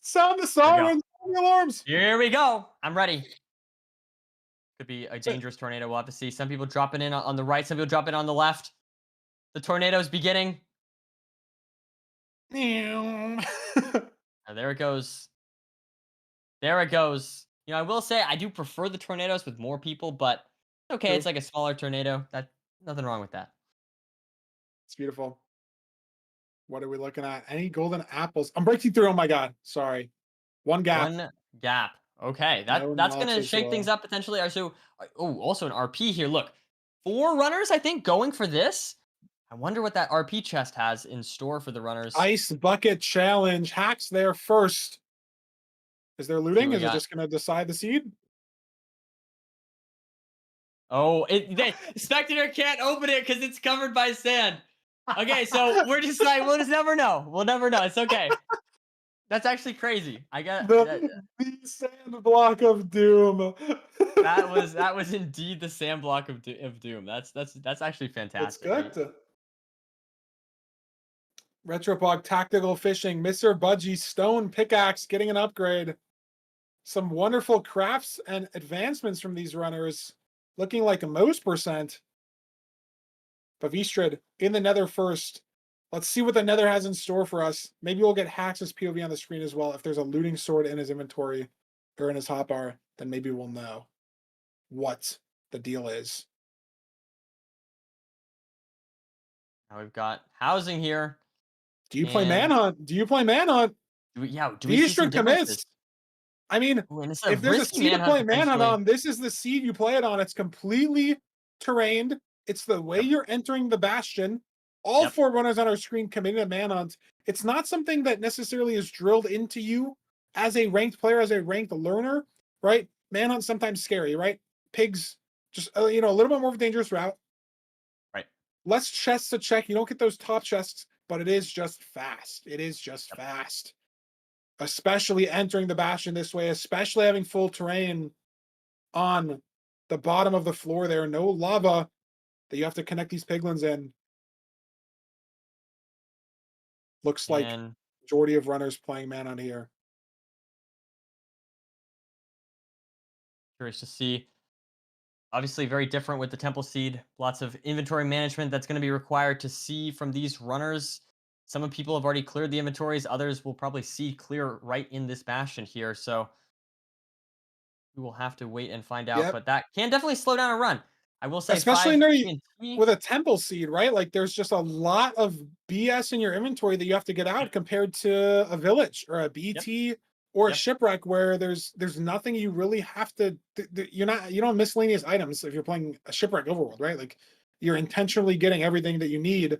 S1: Sound the sirens! Alarms!
S2: Here we go. I'm ready. Could be a dangerous tornado. We'll have to see. Some people dropping in on the right. Some people dropping on the left. The tornado's beginning. There it goes. There it goes. I will say I do prefer the tornadoes with more people, but okay,
S1: True.
S2: it's like a smaller tornado. Nothing wrong with that.
S1: It's beautiful. What are we looking at? Any golden apples? I'm breaking through. Oh my god. Sorry. One gap.
S2: One gap. Okay, that's gonna shake things up potentially. So, also an RP here. Look, 4 runners. I think going for this. I wonder what that RP chest has in store for the runners.
S1: Ice bucket challenge. Hacks there first. Is there looting? Is it just gonna decide the seed?
S2: Oh, Spectator can't open it because it's covered by sand. Okay, so we'll just never know. We'll never know. It's okay. That's actually crazy. I got
S1: the sand block of doom.
S2: that was indeed the sand block of doom. That's actually fantastic.
S1: It's good. Retropog tactical fishing. Mr. Budgie stone pickaxe getting an upgrade. Some wonderful crafts and advancements from these runners. Looking like a most percent. Bavistrid in the nether first. Let's see what the nether has in store for us. Maybe we'll get Hax's POV on the screen as well. If there's a looting sword in his inventory or in his hotbar, then maybe we'll know what the deal is.
S2: Now we've got housing here.
S1: Do you play Manhunt? Do we see some commits. I mean, if there's a seed to play Manhunt on, this is the seed you play it on. It's completely terrained. It's the way you're entering the Bastion. All 4 runners on our screen committing to Manhunt. It's not something that necessarily is drilled into you as a ranked player, as a ranked learner, right? Manhunt's sometimes scary, right? Pigs, just a little bit more of a dangerous route.
S2: Right.
S1: Less chests to check. You don't get those top chests, but it is just fast. It is just fast. Especially entering the Bastion this way, especially having full terrain on the bottom of the floor there. No lava that you have to connect these piglins in. Looks like majority of runners playing Manhunt here.
S2: Curious to see. Obviously very different with the Temple Seed. Lots of inventory management that's going to be required to see from these runners. Some people have already cleared the inventories. Others will probably see clear right in this Bastion here. So We will have to wait and find out,
S1: Yep.
S2: but that can definitely slow down a run. I will say
S1: Especially
S2: 5
S1: nerdy
S2: TNT.
S1: with a temple seed, right? Like there's just a lot of BS in your inventory that you have to get out compared to a village or a
S2: Yep,
S1: BT or a
S2: yep,
S1: shipwreck where there's nothing you really have to you're not, you don't have miscellaneous items if you're playing a shipwreck overworld, right? Like you're intentionally getting everything that you need.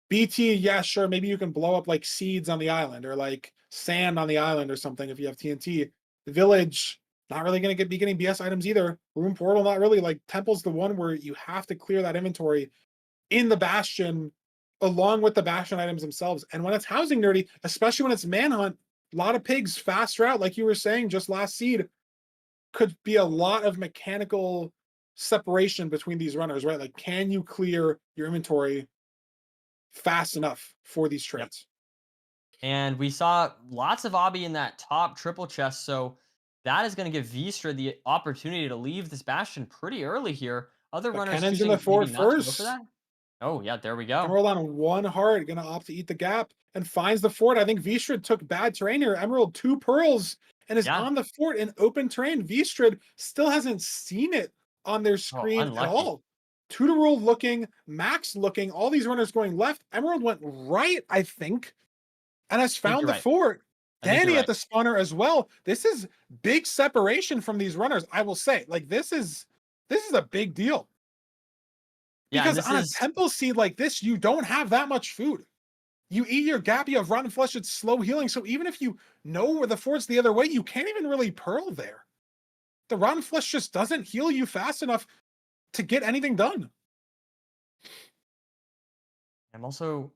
S1: BT, yeah, sure, maybe you can blow up like seeds on the island or like sand on the island or something if you have TNT. The village, not really going to be getting BS items either. Room portal, not really. Like temple's the one where you have to clear that inventory in the bastion along with the bastion items themselves. And when it's housing nerdy, especially when it's manhunt, a lot of pigs fast route, like you were saying, just last seed, could be a lot of mechanical separation between these runners, right? Like, can you clear your inventory fast enough for these
S2: yep.
S1: trades?
S2: And we saw lots of Obby in that top triple chest, so that is going to give Vistra the opportunity to leave this bastion pretty early here. Other
S1: But
S2: runners
S1: Kennan's in the
S2: choosing maybe
S1: fort
S2: not to go for
S1: first.
S2: that. Oh yeah, there we go.
S1: Emerald on one heart, gonna opt to eat the gap and finds the fort. I think Vistrid took bad terrain here. Emerald 2 pearls and is
S2: Yeah.
S1: on the fort in open terrain. Vistrid still hasn't seen it on their
S2: Oh,
S1: screen at
S2: unlucky.
S1: all. Tutorul looking, Max looking, all these runners going left. Emerald went right, I think, and has
S2: I think
S1: found
S2: you're
S1: the
S2: right.
S1: fort.
S2: I think you're
S1: Danny at
S2: right.
S1: the spawner as well. This is big separation from these runners, I will say. Like this is a big deal.
S2: Yeah, and
S1: Because
S2: this
S1: on a
S2: is
S1: temple seed like this, you don't have that much food. You eat your gap, you have rotten flesh, it's slow healing. So even if you know where the fort's the other way, you can't even really pearl there. The rotten flesh just doesn't heal you fast enough to get anything done.
S2: I'm also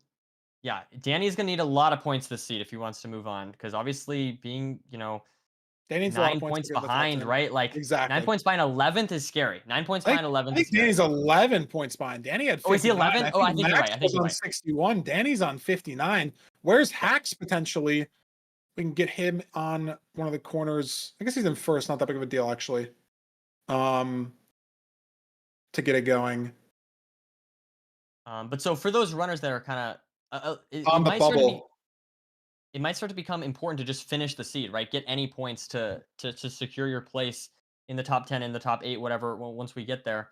S2: yeah, Danny's gonna need a lot of points this seed if he wants to move on. Because obviously being,
S1: Danny needs a lot of
S2: 9
S1: points to
S2: points
S1: get to the top
S2: behind,
S1: 10.
S2: right? Like 9
S1: Exactly.
S2: points behind 11th is scary. 9 points behind
S1: I
S2: 11th
S1: think
S2: is scary.
S1: Danny's 11 points behind. Danny had
S2: Oh, is he
S1: 59.
S2: 11?
S1: I
S2: Oh,
S1: think
S2: I think you're right.
S1: Max
S2: I think
S1: was
S2: you're
S1: on
S2: right.
S1: 61. Danny's on 59. Where's
S2: Yep.
S1: Hacks potentially? We can get him on one of the corners. I guess he's in first, not that big of a deal, actually. Um, to get it going.
S2: But so for those runners that are kind of,
S1: On the bubble.
S2: it might start to become important to just finish the seed, right? Get any points to secure your place in the top 10, in the top 8, whatever. Once we get there,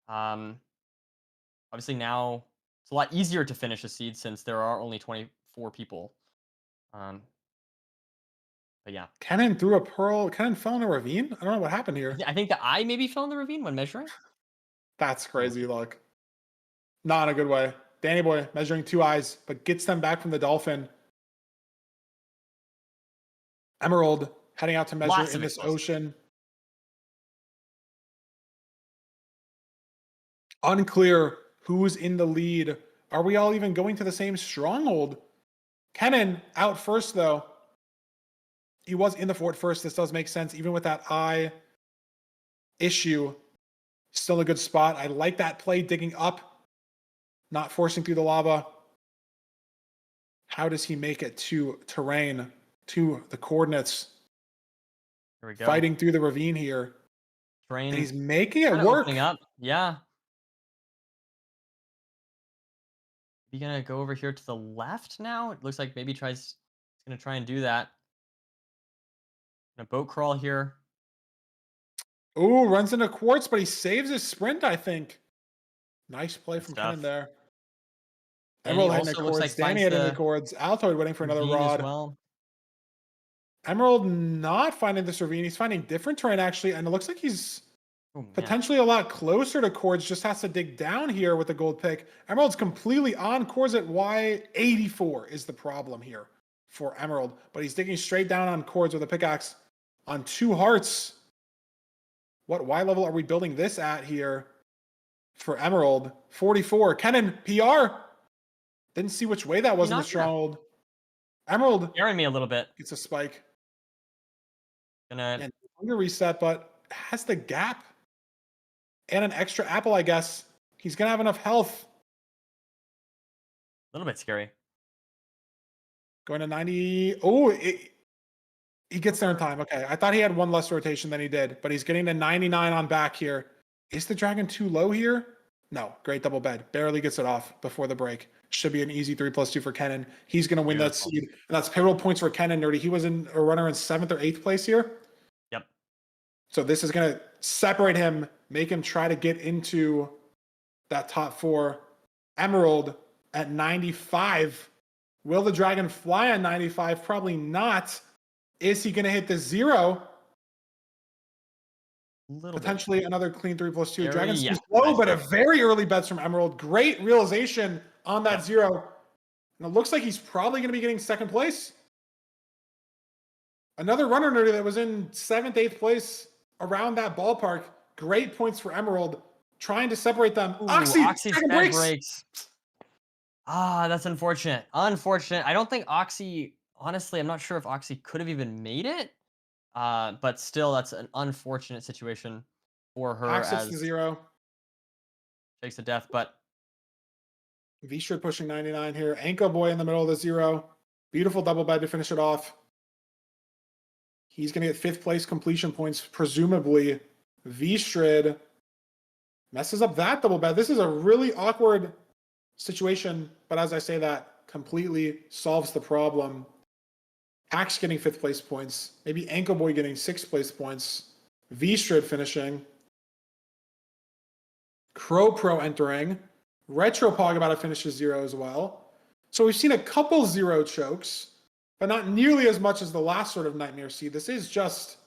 S2: um, obviously now it's a lot easier to finish a seed since there are only 24 people. Um, but yeah,
S1: Kennen threw a pearl. Kennen fell in a ravine. I don't know what happened here.
S2: I think the eye maybe fell in the ravine when measuring.
S1: That's crazy
S2: Unlucky.
S1: luck. Not in a good way. Danny Boy measuring 2 eyes, but gets them back from the dolphin. Emerald heading out to measure
S2: Lots
S1: in
S2: of
S1: this
S2: explosives.
S1: ocean. Unclear who's in the lead. Are we all even going to the same stronghold? Kennen out first, though. He was in the fort first. This does make sense, even with that eye issue. Still a good spot. I like that play, digging up, not forcing through the lava. How does he make it to terrain, to the coordinates?
S2: Here we go.
S1: Fighting through the ravine here.
S2: Train
S1: And he's making it
S2: kind of
S1: work.
S2: opening up. Yeah. He gonna go over here to the left now? It looks like maybe he's gonna try and do that. Gonna boat crawl here.
S1: Ooh, runs into quartz, but he saves his sprint, I think. Nice play
S2: Good
S1: from Kennen
S2: stuff.
S1: there.
S2: And he
S1: Emerald hitting the
S2: also looks like
S1: cords. Danny
S2: finds
S1: hitting the
S2: the
S1: cords. Altoid waiting for another
S2: ravine as
S1: rod.
S2: well.
S1: Emerald not finding this ravine. He's finding different terrain, actually. And it looks like he's
S2: Oh man.
S1: potentially a lot closer to cords. Just has to dig down here with the gold pick. Emerald's completely on cords at Y84 is the problem here for Emerald. But he's digging straight down on cords with a pickaxe on 2 hearts. What Y level are we building this at here for Emerald? 44. Kennen, PR. Didn't see which way that was in the
S2: Not yeah.
S1: stronghold. Emerald
S2: Scaring me a little bit.
S1: gets a spike.
S2: Gonna
S1: And hunger reset, but has the gap and an extra apple, I guess. He's going to have enough health.
S2: a little bit scary.
S1: Going to 90. Oh, he gets there in time. Okay. I thought he had one less rotation than he did, but he's getting to 99 on back here. Is the dragon too low here? No. Great double bed. Barely gets it off before the break. Should be an easy 3+2 for Kennen. He's going to win
S2: Beautiful.
S1: that seed. And that's payroll points for Kennen, Nerdy. He was in a runner in 7th or 8th place here.
S2: Yep.
S1: So this is going to separate him, make him try to get into that top 4. Emerald at 95. Will the dragon fly on 95? Probably not. Is he going to hit the 0? Potentially another clean 3+2. Dragon's too slow, but a very early bets from Emerald. Great realization on that 0. And it looks like he's probably going to be getting second place. Another runner nerdy that was in 7th, 8th place around that ballpark. Great points for Emerald. Trying to separate them.
S2: Oxy's breaks. Ah, that's unfortunate. Unfortunate. I don't think Oxy, honestly, I'm not sure if Oxy could have even made it. But still, that's an unfortunate situation for her.
S1: Access to 0.
S2: Takes a death, but
S1: V-Shred pushing 99 here. Anko Boy in the middle of the 0. Beautiful double bed to finish it off. He's going to get 5th place completion points, presumably. V-Shred messes up that double bed. This is a really awkward situation, but as I say that, completely solves the problem. Axe getting 5th place points. Maybe Anko Boy getting 6th place points. V-Shred finishing. Crow Pro entering. Retropog about to finish his 0 as well. So we've seen a couple 0 chokes, but not nearly as much as the last sort of Nightmare Seed. This is just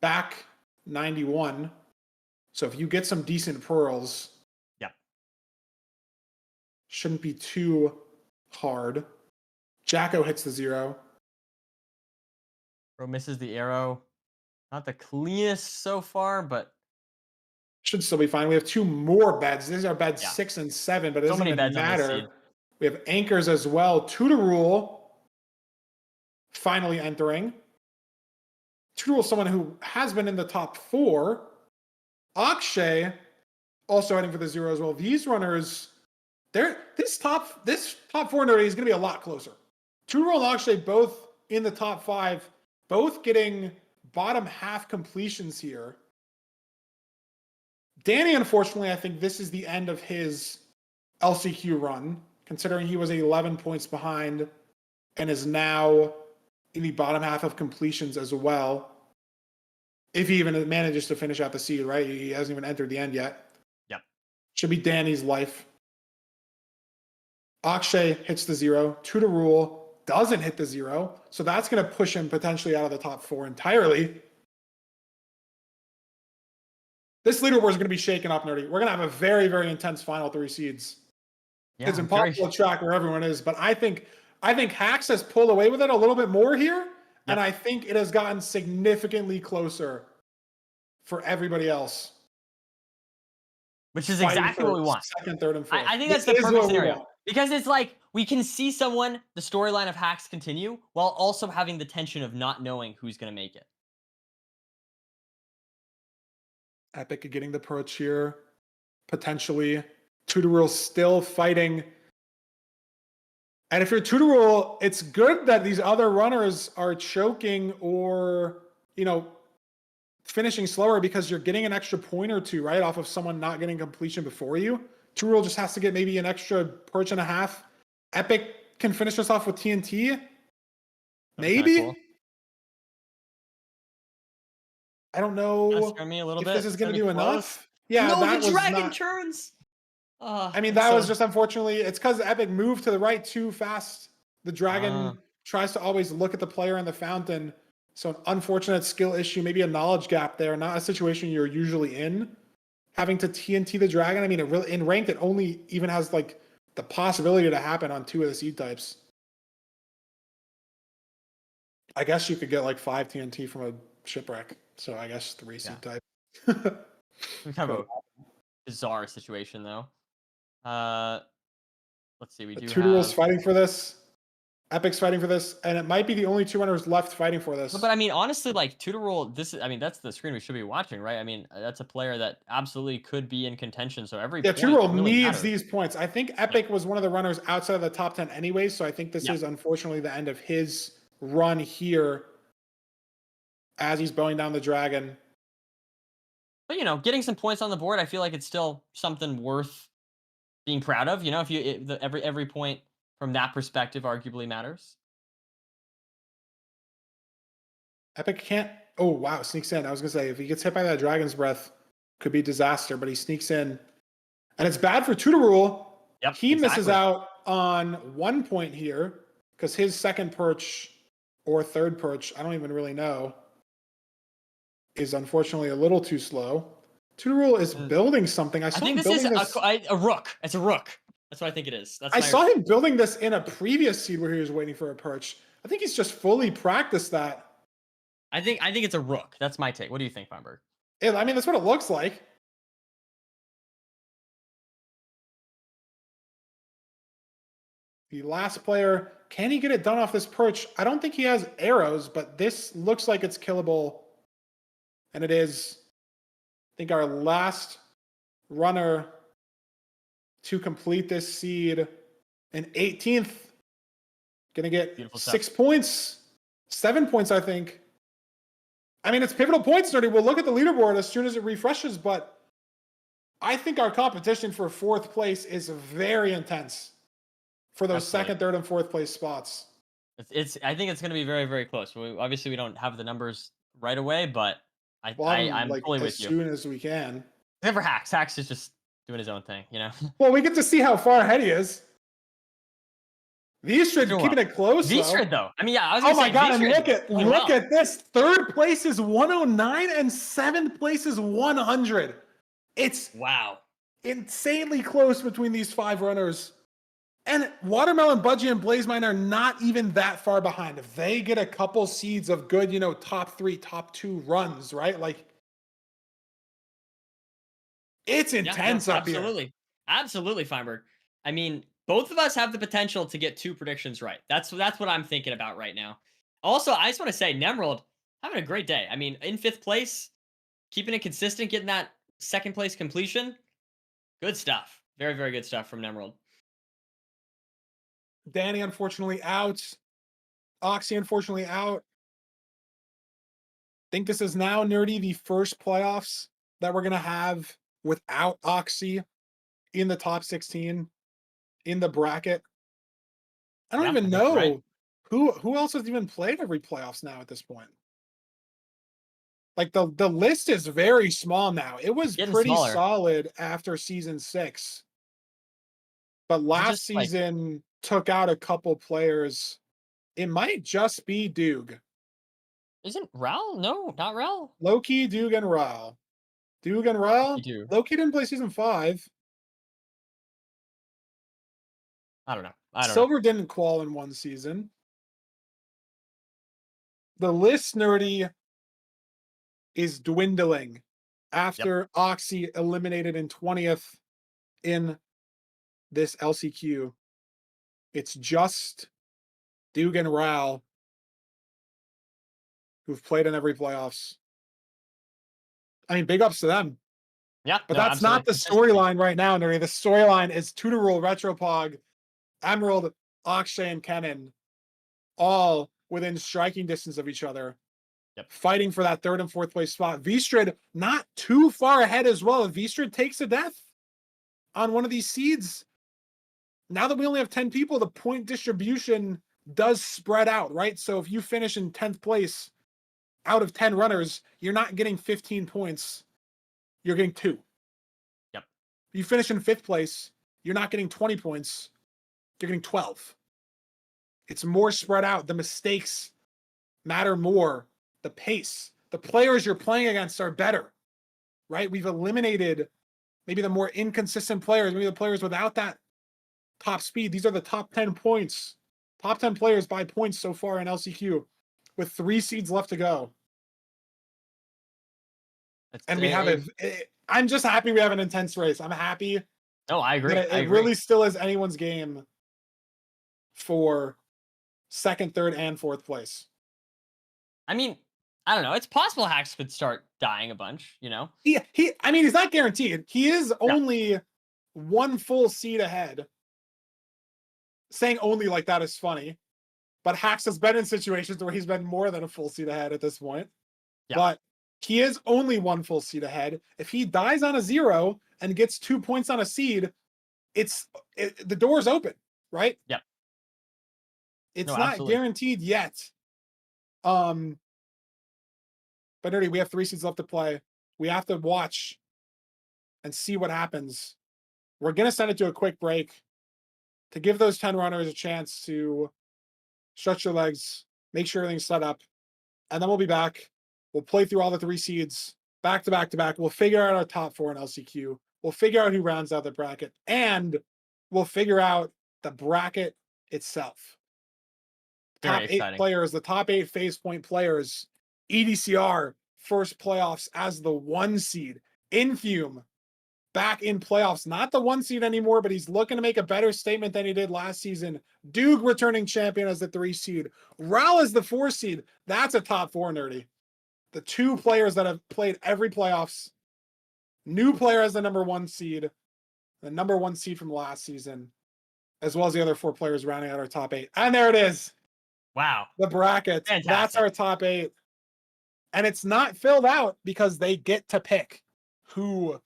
S1: back 91. So if you get some decent pearls, shouldn't be too hard. Jacko hits the 0.
S2: Bro misses the arrow. Not the cleanest so far, but
S1: should still be fine. We have 2 more beds. These are beds 6 and 7, but it doesn't even matter. We have anchors as well. 2 to rule. Finally entering. 2 to rule, someone who has been in the top 4. Akshay also heading for the 0 as well. These runners, this top 4 nerdy is going to be a lot closer. 2 to rule and Akshay both in the top 5, both getting bottom half completions here. Danny, unfortunately, I think this is the end of his LCQ run, considering he was 11 points behind and is now in the bottom half of completions as well. If he even manages to finish out the seed, right? He hasn't even entered the end yet.
S2: Yep.
S1: Should be Danny's life. Akshay hits the 0. 2 to rule. Doesn't hit the 0. So that's going to push him potentially out of the top 4 entirely. This leaderboard is going to be shaken up, nerdy. We're going to have a very, very intense final 3 seeds. Yeah, it's impossible to track where everyone is, but I think Hax has pulled away with it a little bit more here, and I think it has gotten significantly closer for everybody else.
S2: Which is exactly what we want.
S1: Second, third, and fourth.
S2: I think that's the perfect scenario. Because it's like, we can see the storyline of Hax continue, while also having the tension of not knowing who's going to make it.
S1: Epic getting the approach here, potentially. 2 to rule still fighting. And if you're 2 to rule, it's good that these other runners are choking or, finishing slower, because you're getting an extra point or 2, right, off of someone not getting completion before you. 2 rule just has to get maybe an extra perch and a half. Epic can finish us off with TNT. Maybe. Cool. I don't know if this is going to do enough. Yeah,
S2: no, the dragon turns.
S1: I mean, that was just unfortunately, it's because Epic moved to the right too fast. The dragon tries to always look at the player in the fountain. So an unfortunate skill issue, maybe a knowledge gap there, not a situation you're usually in. Having to TNT the dragon, I mean, it really in ranked, it only even has like the possibility to happen on 2 of the seed types. I guess you could get like 5 TNT from a shipwreck. So I guess 3 seed type.
S2: Kind of a bizarre situation though. Let's see. We do
S1: 2 rules fighting for this. Epic's fighting for this, and it might be the only 2 runners left fighting for this.
S2: But I mean, honestly, like 2 to rule, that's the screen we should be watching, right? I mean, that's a player that absolutely could be in contention. So every
S1: 2 rule really needs these points. I think Epic was one of the runners outside of the top 10 anyways. So I think this is unfortunately the end of his run here as he's bowing down the dragon.
S2: But getting some points on the board, I feel like it's still something worth being proud of. If every point from that perspective arguably matters.
S1: Epic can't Oh, wow. Sneaks in. I was going to say, if he gets hit by that Dragon's Breath, could be disaster, but he sneaks in. And it's bad for Tutor Rule.
S2: Yep,
S1: He misses
S2: exactly.
S1: out on 1 point here because his second perch or third perch, I don't even really know, is unfortunately a little too slow. Tutor Rule is building something. I
S2: think
S1: him
S2: this is
S1: building this.
S2: a rook. It's a rook. That's what I think it is.
S1: I saw him building this in a previous seed where he was waiting for a perch. I think he's just fully practiced that.
S2: I think it's a rook. That's my take. What do you think, Feinberg?
S1: I mean, that's what it looks like. The last player, can he get it done off this perch? I don't think he has arrows, but this looks like it's killable. And it is, I think, our last runner to complete this seed in 18th. Gonna get
S2: Beautiful
S1: 6 points, 7 points, I think. I mean, it's pivotal points, Nerdy. We'll look at the leaderboard as soon as it refreshes, but I think our competition for 4th place is very intense for those
S2: Absolutely.
S1: 2nd, 3rd, and 4th place spots.
S2: I think it's going to be very, very close. Obviously, we don't have the numbers right away, but I'm
S1: like
S2: fully with
S1: as
S2: you.
S1: soon as we can.
S2: Except for Hacks. Hacks is just doing his own thing, you know?
S1: Well, we get to see how far ahead he is. Vistrid keeping it close.
S2: Vistrid, though. I mean, yeah, I was going to say,
S1: oh my God, and
S2: Vistrid
S1: look at this. 3rd place is 109 and 7th place is 100. It's
S2: wow,
S1: insanely close between these 5 runners. And Watermelon, Budgie, and Blazemine are not even that far behind. If they get a couple seeds of good, top 3, top 2 runs, right? Like, it's intense up here.
S2: Absolutely, Feinberg. I mean, both of us have the potential to get 2 predictions right. That's what I'm thinking about right now. Also, I just want to say, Nemrod having a great day. I mean, in 5th place, keeping it consistent, getting that 2nd place completion. Good stuff. Very, very good stuff from Nemrod.
S1: Danny, unfortunately, out. Oxy, unfortunately, out. Think this is now, Nerdy, the first playoffs that we're going to have without Oxy in the top 16 in the bracket. I don't even know
S2: right.
S1: who else has even played every playoffs now at this point. Like the list is very small now. It was pretty solid after season 6. But last season took out a couple players. It might just be Doog.
S2: Isn't Ral? No, not Ral.
S1: Loki, Doog, and Ral. Doog and Ral? Loki didn't play season 5.
S2: I don't know.
S1: Silver didn't qual in 1 season. The list, Nerdy, is dwindling after Oxy eliminated in 20th in this LCQ. It's just Doog and Ral who've played in every playoffs. I mean, big ups to them.
S2: Yeah.
S1: But that's not the storyline right now, Nerdy. The storyline is Tutor Rule, Retropog, Emerald, Akshay, and Kennen, all within striking distance of each other. Fighting for that 3rd and 4th place spot. Vistrid not too far ahead as well. If Vistrid takes a death on one of these seeds, now that we only have 10 people, the point distribution does spread out, right? So if you finish in 10th place out of 10 runners, you're not getting 15 points. You're getting 2.
S2: Yep.
S1: If you finish in 5th place, you're not getting 20 points. You're getting 12. It's more spread out. The mistakes matter more. The pace. The players you're playing against are better, right? We've eliminated maybe the more inconsistent players, maybe the players without that top speed. These are the top 10 points. Top 10 players by points so far in LCQ with 3 seeds left to go. And we have I'm just happy we have an intense race. I'm happy.
S2: No, I agree.
S1: It really still is anyone's game for 2nd, 3rd, and 4th place.
S2: I mean, I don't know. It's possible Hacks could start dying a bunch, you know?
S1: I mean, he's not guaranteed. He is only 1 full seed ahead. Saying only like that is funny. But Hacks has been in situations where he's been more than a full seed ahead at this point. Yeah. But he is only 1 full seed ahead. If he dies on a 0 and gets 2 points on a seed, the door's open, right?
S2: Yeah.
S1: It's not guaranteed yet. But Nerdy, we have 3 seeds left to play. We have to watch and see what happens. We're going to send it to a quick break to give those 10 runners a chance to stretch their legs, make sure everything's set up, and then we'll be back. We'll play through all the 3 seeds back to back to back. We'll figure out our top 4 in LCQ. We'll figure out who rounds out the bracket, and we'll figure out the bracket itself. Top 8 players, the top 8 phase point players. EDCR, first playoffs as the 1 seed. Infume, back in playoffs. Not the 1 seed anymore, but he's looking to make a better statement than he did last season. Duke returning champion as the 3 seed. Ral is the 4 seed. That's a top 4, Nerdy. The 2 players that have played every playoffs. New player as the number 1 seed. The number 1 seed from last season. As well as the other 4 players rounding out our top 8. And there it is.
S2: Wow.
S1: The bracket. Fantastic. That's our top 8. And it's not filled out because they get to pick who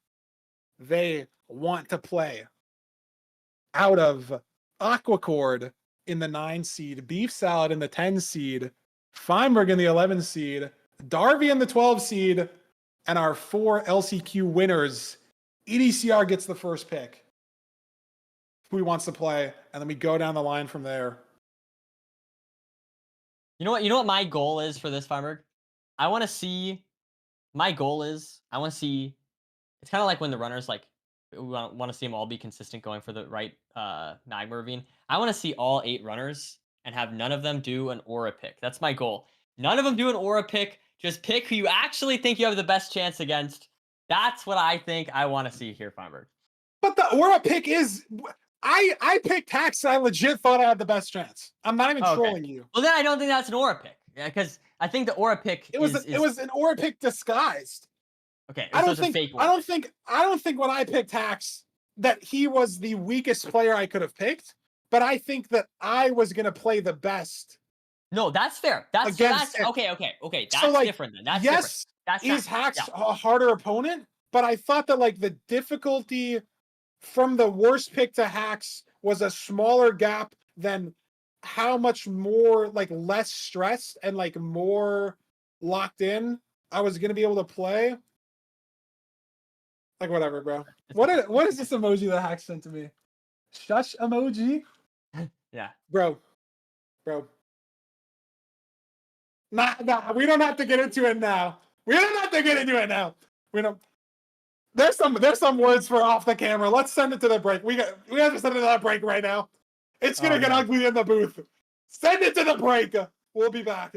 S1: they want to play. Out of Aquacord in the 9 seed, Beef Salad in the 10 seed, Feinberg in the 11 seed, Darby in the 12 seed, and our 4 LCQ winners. EDCR gets the first pick. Who he wants to play, and then we go down the line from there.
S2: You know what my goal is for this, Feinberg? I want to see. My goal is I want to see. It's kind of like when the runners we want to see them all be consistent going for the right Magma Ravine. I want to see all 8 runners and have none of them do an aura pick. That's my goal. None of them do an aura pick. Just pick who you actually think you have the best chance against. That's what I think I want to see here, Feinberg.
S1: But the aura pick is. I picked Hax. I legit thought I had the best chance. I'm not even trolling you.
S2: Well, then I don't think that's an aura pick. Yeah, because I think the aura pick
S1: it was an aura pick disguised.
S2: Okay,
S1: I don't think when I picked Hax that he was the weakest player I could have picked, but I think that I was gonna play the best.
S2: No, that's fair. That's okay. That's so, different then. That's
S1: yes, different. Is Hax a harder opponent? But I thought that the difficulty from the worst pick to Hax was a smaller gap than how much more less stressed and more locked in I was gonna be able to play. Whatever, bro. What is this emoji that Hax sent to me? Shush emoji?
S2: Yeah.
S1: Bro. Nah, we don't have to get into it now. We don't. There's some words for off the camera. Let's send it to the break. We have to send it to that break right now. It's gonna get ugly in the booth. Send it to the break. We'll be back.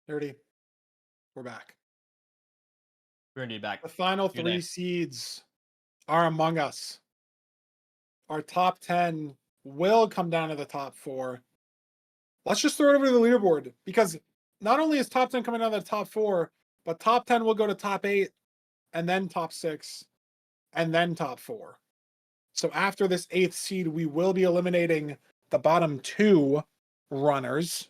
S1: Dirty. We're back.
S2: We're indeed back.
S1: The final
S2: You're
S1: 3
S2: there.
S1: seeds are among us. Our top 10 will come down to the top 4. Let's just throw it over to the leaderboard because not only is top 10 coming down to the top 4, but top 10 will go to top 8 and then top 6 and then top 4. So after this 8th seed, we will be eliminating the bottom 2 runners.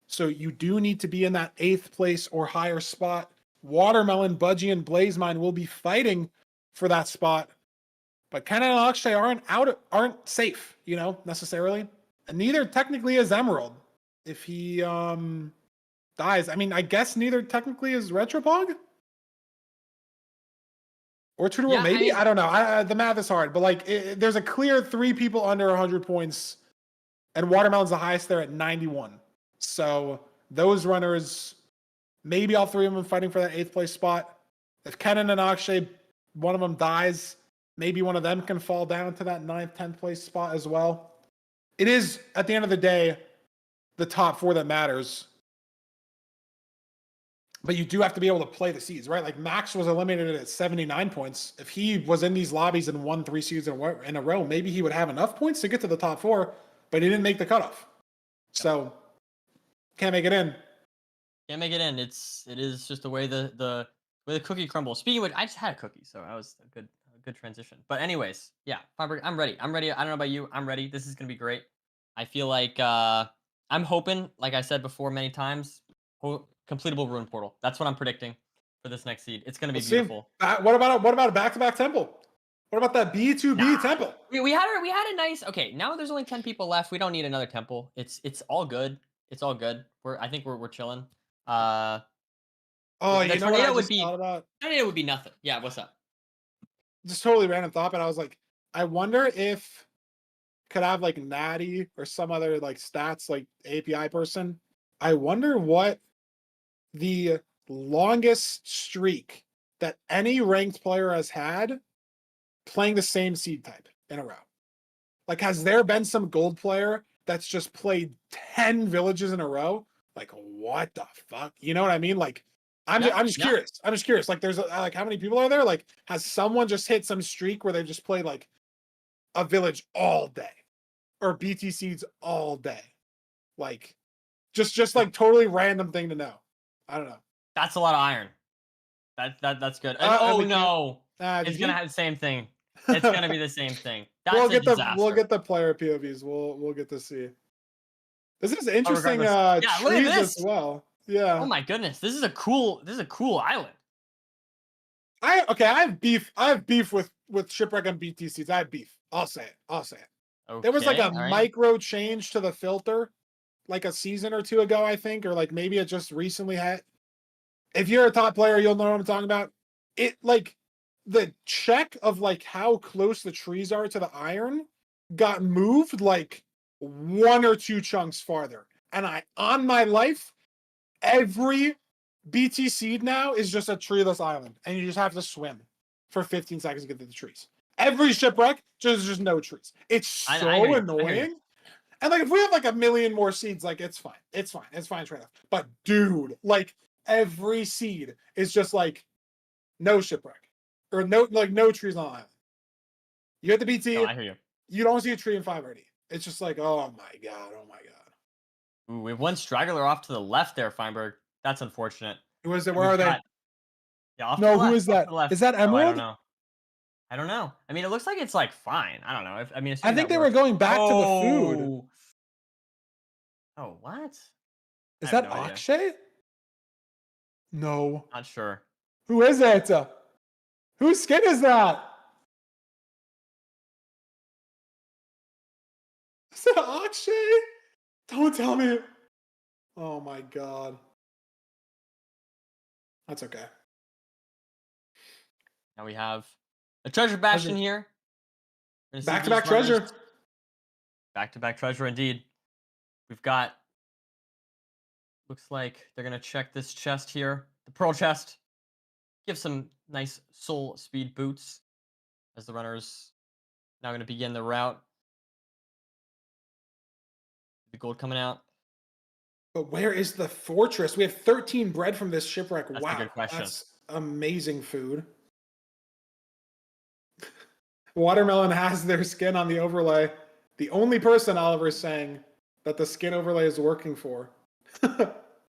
S1: So you do need to be in that 8th place or higher spot. Watermelon, Budgie, and Blazemine will be fighting for that spot. But Ken and Akshay aren't safe, necessarily. And neither technically is Emerald. If he dies. I mean, I guess neither technically is Retropog? Or True
S2: Yeah,
S1: maybe? I don't know. The math is hard. But, there's a clear 3 people under 100 points. And Watermelon's the highest there at 91. So those runners, maybe all 3 of them fighting for that 8th place spot. If Kenan and Akshay, one of them dies, maybe one of them can fall down to that 9th, 10th place spot as well. It is, at the end of the day, the top 4 that matters. But you do have to be able to play the seeds, right? Like Max was eliminated at 79 points. If he was in these lobbies and won 3 seeds in a row, maybe he would have enough points to get to the top 4, but he didn't make the cutoff. So can't make it in.
S2: Can't make it in. It is just the way the cookie crumbles. Speaking of which, I just had a cookie, so that was a good transition. But anyways, yeah, Feinberg, I'm ready. I don't know about you. I'm ready. This is gonna be great. I feel like I'm hoping, like I said before many times, completable ruin portal. That's what I'm predicting for this next seed. It's gonna be beautiful.
S1: What about a back-to-back temple? What about that B2B temple?
S2: We had a nice. Okay, now there's only 10 people left. We don't need another temple. It's all good. It's all good. I think we're chilling.
S1: Oh,
S2: the
S1: you know what I
S2: tornado
S1: just thought about?
S2: Tornado would be nothing. Yeah, what's up?
S1: Just totally random thought, but I was like, I wonder if could have like Natty or some other like stats like API person. I wonder what the longest streak that any ranked player has had playing the same seed type in a row. Like, has there been some gold player that's just played 10 villages in a row? Like, what the fuck? You know what I mean? Like, I'm just curious. I'm just curious. Like, there's like, how many people are there? Like, has someone just hit some streak where they've just played like a village all day or BT seeds all day? Like, just like totally random thing to know. I don't know.
S2: That's a lot of iron. That's good.
S1: No,
S2: it's gonna have the same thing. It's gonna be the same thing. That's
S1: we'll
S2: a disaster.
S1: we'll get the player POVs. We'll get to see. This is interesting
S2: look at
S1: trees as
S2: this.
S1: well. Yeah.
S2: Oh my goodness, this is a cool island.
S1: I have beef with Shipwreck and BT seeds. I have beef. I'll say it.
S2: Okay,
S1: There was like a micro change to the filter like a season or 2 ago, I think, or like maybe it just recently had. If you're a top player, you'll know what I'm talking about. It like the check of like how close the trees are to the iron got moved like 1 or 2 chunks farther. And on my life, every BT seed now is just a treeless island, and you just have to swim for 15 seconds to get to the trees. Every shipwreck, just no trees. It's so annoying. And like if we have like 1 million more seeds, like it's fine. It's fine trade-off. But dude, like every seed is just like no shipwreck. Or no trees on the island. You hit the BT,
S2: I hear you.
S1: You don't see a tree in 5 already. It's just like, oh my god.
S2: Ooh, we have 1 straggler off to the left there, Feinberg. That's unfortunate.
S1: Who is it? Where are they?
S2: Yeah, off
S1: no,
S2: to the left,
S1: who is that? Is that Emerald?
S2: I don't know. I mean, it looks like it's like fine. I don't know.
S1: I think they were going back to the food.
S2: Oh, what?
S1: Is that Akshay? No.
S2: Not sure.
S1: Who is it? Whose skin is that? Is that Akshay? Don't tell me. Oh my god. That's okay.
S2: Now we have a treasure bastion here.
S1: Back-to-back treasure.
S2: Back-to-back treasure indeed. We've got, looks like they're going to check this chest here. The pearl chest. Give some nice soul speed boots as the runners now going to begin the route. The gold coming out.
S1: But where is the fortress? We have 13 bread from this shipwreck.
S2: That's a
S1: Wow,
S2: good question.
S1: that's amazing food. Watermelon has their skin on the overlay. The only person Oliver's saying that the skin overlay is working for.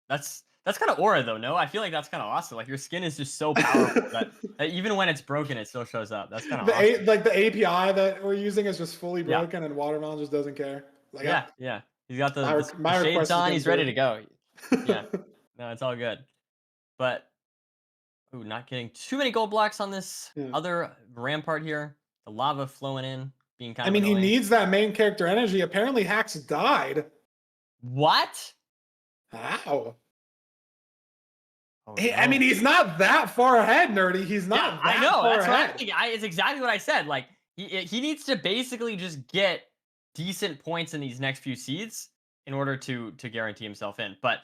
S2: That's kind of aura though, no? I feel like that's kind of awesome. Like your skin is just so powerful that even when it's broken, it still shows up. That's kind of awesome.
S1: Like the API that we're using is just fully
S2: Yeah.
S1: broken, and Watermelon just doesn't care. Like,
S2: Yeah. He's got the
S1: my
S2: shades
S1: request is
S2: on.
S1: getting
S2: He's ready
S1: through.
S2: to go. Yeah. No, it's all good. But ooh, not getting too many gold blocks on this
S1: Yeah.
S2: other rampart here. The lava flowing in, being kind
S1: I
S2: of
S1: mean, he
S2: annoying.
S1: needs that main character energy. Apparently, Hax died.
S2: What?
S1: How?
S2: Oh,
S1: I mean,
S2: no.
S1: he's not that far ahead, Nerdy. He's not
S2: Yeah,
S1: that
S2: I know.
S1: far
S2: That's what I'm
S1: ahead.
S2: thinking. It's exactly what I said. Like he needs to basically just get decent points in these next few seeds in order to guarantee himself in. But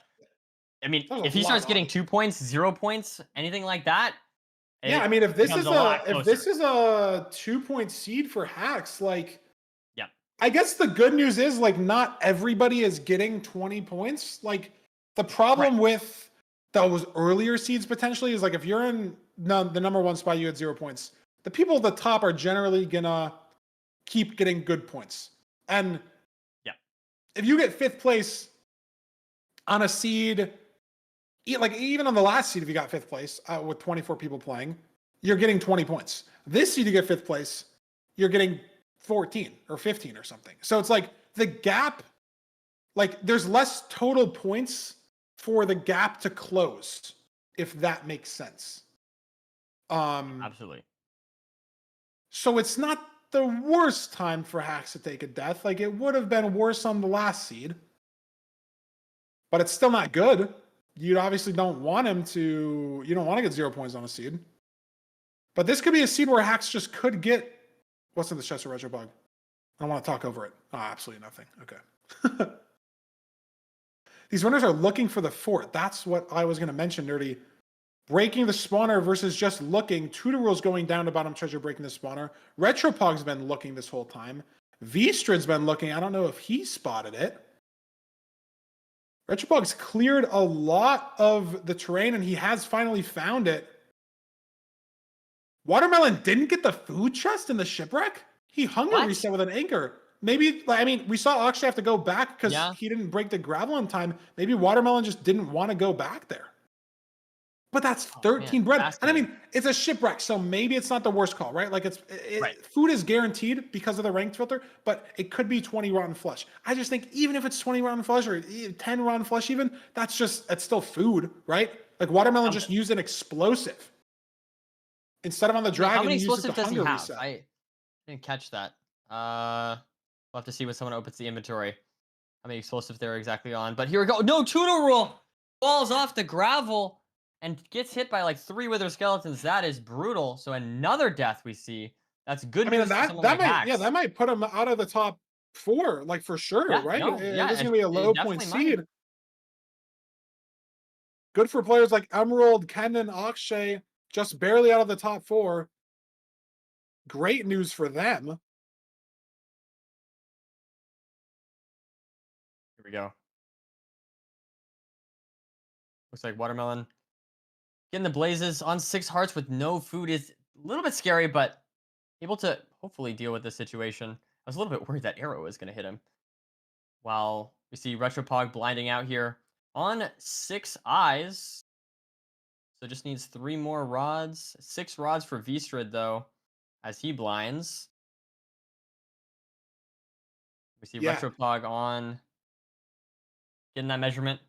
S2: I mean,
S1: There's a
S2: if he
S1: lot
S2: starts
S1: of
S2: getting
S1: odds.
S2: 2 points, 0 points, anything like that,
S1: Yeah, I
S2: it
S1: mean, if this
S2: becomes
S1: is
S2: a lot
S1: a
S2: closer.
S1: 2-point seed for Hax, like,
S2: Yeah.
S1: I guess the good news is, like, not everybody is getting 20 points. Like, the problem with those earlier seeds potentially is, like, if you're in the number one spot, you had 0 points. The people at the top are generally gonna keep getting good points. And
S2: Yeah.
S1: if you get 5th place on a seed, like even on the last seed, if you got 5th place with 24 people playing, you're getting 20 points. This seed, you get 5th place, you're getting 14 or 15 or something. So it's like the gap, like there's less total points for the gap to close, if that makes sense.
S2: Absolutely.
S1: So it's not the worst time for Hax to take a death. Like it would have been worse on the last seed, but it's still not good. You obviously don't want him to, you don't want to get 0 points on a seed. But this could be a seed where Hax just could get, what's in the chest of Retro Bug? I don't want to talk over it. Oh, absolutely nothing. Okay. These runners are looking for the fort. That's what I was going to mention, Nerdy. Breaking the spawner versus just looking. Tutorul's going down to bottom treasure, breaking the spawner. Retropog's been looking this whole time. Vstrid's been looking. I don't know if he spotted it. Retropog's cleared a lot of the terrain, and he has finally found it. Watermelon didn't get the food chest in the shipwreck? He hunger reset with an anchor. Maybe, I mean, we saw Akshay have to go back because he didn't break the gravel in time. Maybe Watermelon just didn't want to go back there. But that's 13 bread. And I mean, it's a shipwreck, so maybe it's not the worst call, right? Like food is guaranteed because of the ranked filter, but it could be 20 rotten flesh. I just think even if it's 20 rotten flesh or 10 rotten flesh even, it's still food, right? Like Watermelon just used an explosive. Instead of on the dragon,
S2: how many
S1: he uses
S2: explosives
S1: the
S2: does he
S1: hunger
S2: have?
S1: reset.
S2: I didn't catch that. We'll have to see when someone opens the inventory. How many explosives they're exactly on. But here we go. No, Tutorul falls off the gravel and gets hit by like 3 wither skeletons. That is brutal. So another death we see. That's good news for someone like Hax.
S1: That might put him out of the top 4, like for sure, right? It's gonna be a low point seed. Good for players like Emerald, Kennen, Akshay, just barely out of the top 4. Great news for them.
S2: Here we go. Looks like Watermelon getting the blazes on 6 hearts with no food is a little bit scary, but able to hopefully deal with this situation. I was a little bit worried that arrow was going to hit him. While we see Retropog blinding out here on 6 eyes. So just needs 3 more rods. 6 rods for Vstrid though, as he blinds. We see Retropog on getting that measurement.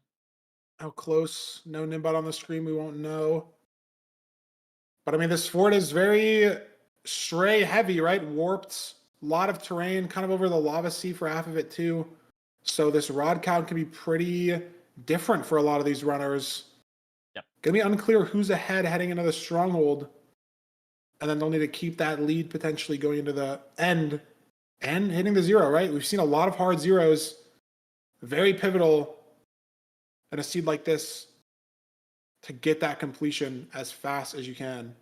S1: How close? No Nimbot on the screen. We won't know. But I mean, this fort is very stray heavy, right? Warped. A lot of terrain, kind of over the lava sea for half of it too. So this rod count can be pretty different for a lot of these runners.
S2: Yep.
S1: Gonna be unclear who's ahead heading into the stronghold. And then they'll need to keep that lead potentially going into the end and hitting the 0, right? We've seen a lot of hard zeros. Very pivotal in a seed like this to get that completion as fast as you can.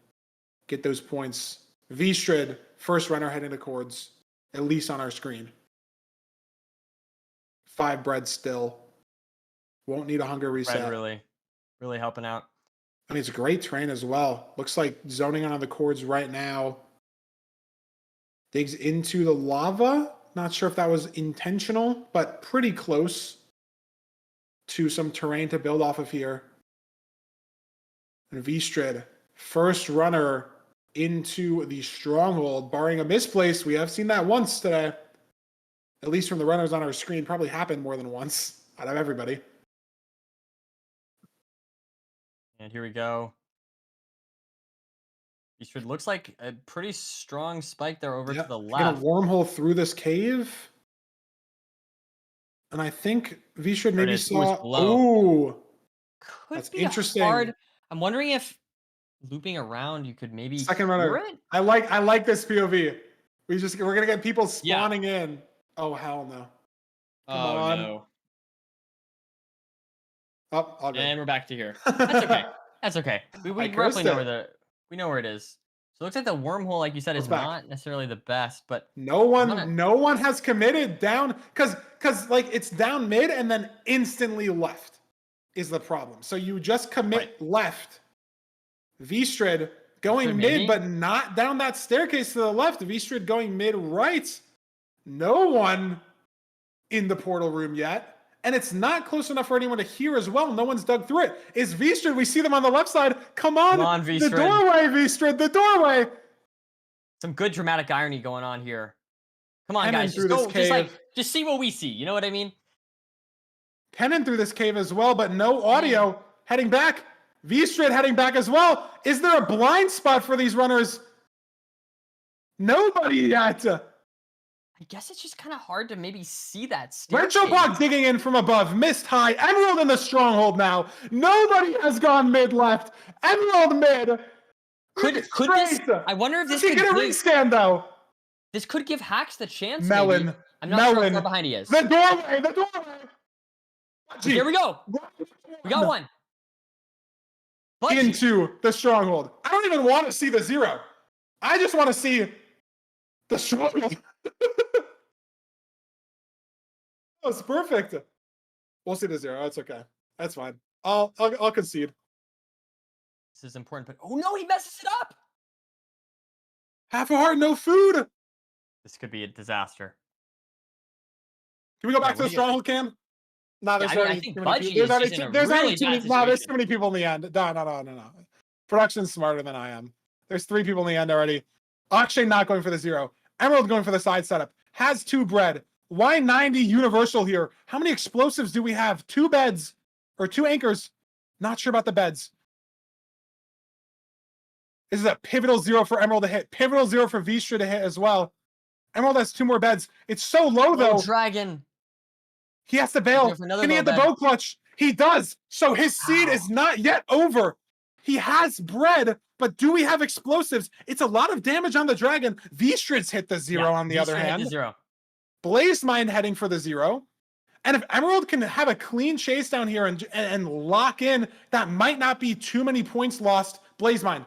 S1: Get those points. Vstrid, first runner heading to Chords, at least on our screen. 5 bread still. Won't need a hunger reset.
S2: Red really helping out.
S1: I mean, it's a great train as well. Looks like zoning on the chords right now. Digs into the lava. Not sure if that was intentional, but pretty close to some terrain to build off of here. And Vstrid, first runner into the stronghold, barring a misplace. We have seen that once today. At least from the runners on our screen. Probably happened more than once out of everybody.
S2: And here we go. Eastwood looks like a pretty strong spike there over to the left.
S1: Get a wormhole through this cave. And I think Vstrid maybe saw. Ooh,
S2: that's interesting. Hard. I'm wondering if looping around, you could maybe
S1: second runner.
S2: It?
S1: I like this POV. We're gonna get people spawning in. Oh hell no!
S2: Come on. No.
S1: Oh,
S2: and we're back to here. That's okay. That's okay. We roughly know where it is. So it looks like the wormhole, like you said, is not necessarily the best, but
S1: no one has committed down because like it's down mid and then instantly left is the problem. So you just commit left. Vstrid going mid, but not down that staircase to the left. Vstrid going mid right. No one in the portal room yet. And it's not close enough for anyone to hear as well. No one's dug through it. Is Vstrid? We see them on the left side. Come on Vstrid. The doorway, Vstrid. The doorway.
S2: Some good dramatic irony going on here. Come on, guys. Just see what we see. You know what I mean?
S1: Pennon through this cave as well, but no audio. Heading back. Vstrid heading back as well. Is there a blind spot for these runners? Nobody yet.
S2: I guess it's just kind of hard to maybe see that.
S1: Retropog digging in from above. Missed high. Emerald in the stronghold now. Nobody has gone mid left. Emerald mid.
S2: Could this? I wonder if this could
S1: get a restand though.
S2: This could give Hacks the chance.
S1: Melon.
S2: Maybe. I'm not sure how far behind he is.
S1: The doorway.
S2: Here we go. We got one.
S1: Into the stronghold. I don't even want to see the 0. I just want to see the stronghold. That's perfect. We'll see the 0. That's okay. That's fine. I'll concede.
S2: This is important, but oh no, he messes it up.
S1: Half a heart, no food.
S2: This could be a disaster.
S1: Can we go back to the stronghold, Cam? No, there's already too many people in the end. No. Production's smarter than I am. There's 3 people in the end already. Akshay not going for the 0. Emerald going for the side setup. Has 2 bread. Why 90 universal here? How many explosives do we have? 2 beds or 2 anchors. Not sure about the beds. This is a pivotal 0 for Emerald to hit. Pivotal 0 for Vstrid to hit as well. Emerald has 2 more beds. It's so low though.
S2: Dragon.
S1: He has to bail. Can he hit the bow clutch? He does. So his seed is not yet over. He has bread, but do we have explosives? It's a lot of damage on the dragon. Vstrid's hit the 0 on the other hand. Blaze Mind heading for the 0. And if Emerald can have a clean chase down here and lock in, that might not be too many points lost. Blaze Mind.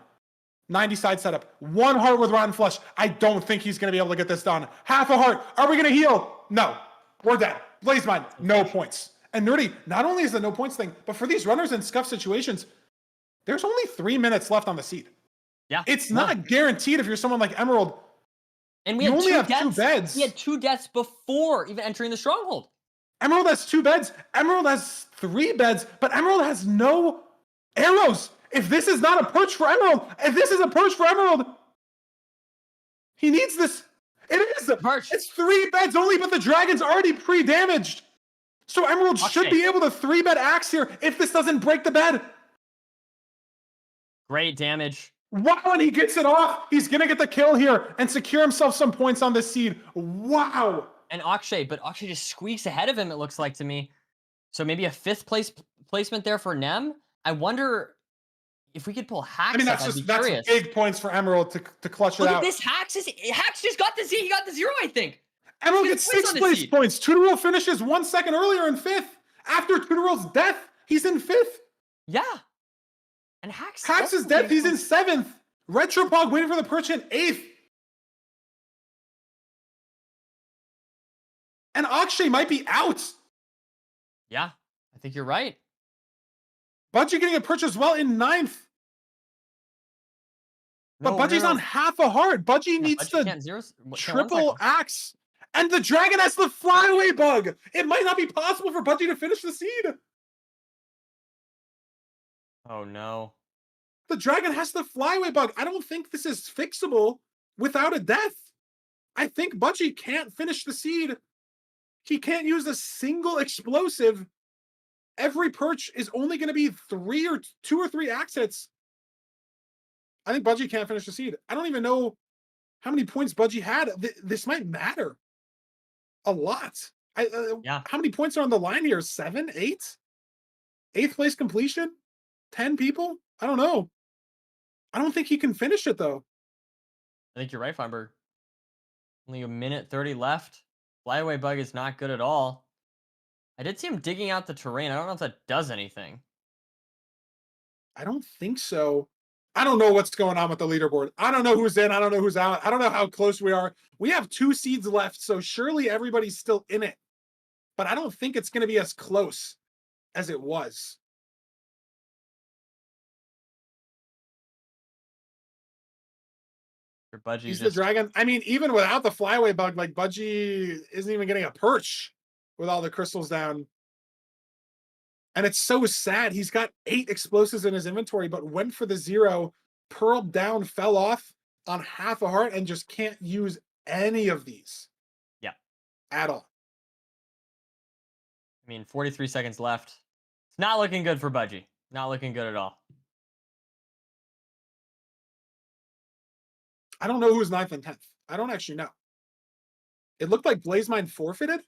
S1: 90 side setup. 1 heart with Rotten Flesh. I don't think he's going to be able to get this done. Half a heart. Are we going to heal? No. We're dead. Blaze Mind. No points. And Nerdy, not only is the no points thing, but for these runners in scuff situations, there's only 3 minutes left on the seed.
S2: Yeah.
S1: It's not guaranteed if you're someone like Emerald.
S2: And we only have 2 beds. He had 2 deaths before even entering the stronghold.
S1: Emerald has 2 beds. Emerald has 3 beds, but Emerald has no arrows. If this is not a perch for Emerald, he needs this. It is a perch. It's 3 beds only, but the dragon's already pre-damaged. So Emerald should be able to 3-bed axe here if this doesn't break the bed.
S2: Great damage.
S1: Wow, and he gets it off. He's going to get the kill here and secure himself some points on this seed. Wow.
S2: And Akshay just squeaks ahead of him, it looks like to me. So maybe a 5th placement there for Nem. I wonder if we could pull Hacks.
S1: I mean, that's big points for Emerald to clutch it out.
S2: Look at this. Hacks just got the Z. He got the 0, I think.
S1: Emerald gets 6th place points. Tutorol finishes 1 second earlier in 5th. After Tutorol's death, he's in 5th.
S2: Yeah. And Hacks
S1: is death. He's in 7th. Retropog waiting for the perch in 8th. And Akshay might be out.
S2: Yeah. I think you're right.
S1: Budgie getting a perch as well in 9th. But
S2: No, no,
S1: Budgie's on
S2: no.
S1: half a heart. Budgie
S2: Yeah,
S1: needs
S2: Budgie
S1: to
S2: can't can't one
S1: triple
S2: cycle.
S1: axe. And the dragon has the flyaway bug. It might not be possible for Budgie to finish the seed.
S2: Oh no.
S1: The dragon has the flyaway bug. I don't think this is fixable without a death. I think Budgie can't finish the seed. He can't use a single explosive. Every perch is only going to be 2 or 3 axe hits. I think Budgie can't finish the seed. I don't even know how many points Budgie had. This might matter a lot.
S2: Yeah.
S1: How many points are on the line here? 7, 8? 8th place completion? 10 people? I don't know. I don't think he can finish it though.
S2: I think you're right, Feinberg. Only a minute 30 left. Flyaway bug is not good at all. I did see him digging out the terrain. I don't know if that does anything.
S1: I don't think so. I don't know what's going on with the leaderboard. I don't know who's in. I don't know who's out. I don't know how close we are. We have 2 seeds left, so surely everybody's still in it. But I don't think it's going to be as close as it was.
S2: Your Budgie
S1: He's
S2: just
S1: the dragon. I mean, even without the flyaway bug, like Budgie isn't even getting a perch with all the crystals down. And it's so sad. He's got 8 explosives in his inventory, but went for the 0, pearled down, fell off on half a heart, and just can't use any of these.
S2: Yeah.
S1: At all.
S2: I mean, 43 seconds left. It's not looking good for Budgie. Not looking good at all.
S1: I don't know who's 9th and 10th. I don't actually know. It looked like BlazeMind forfeited.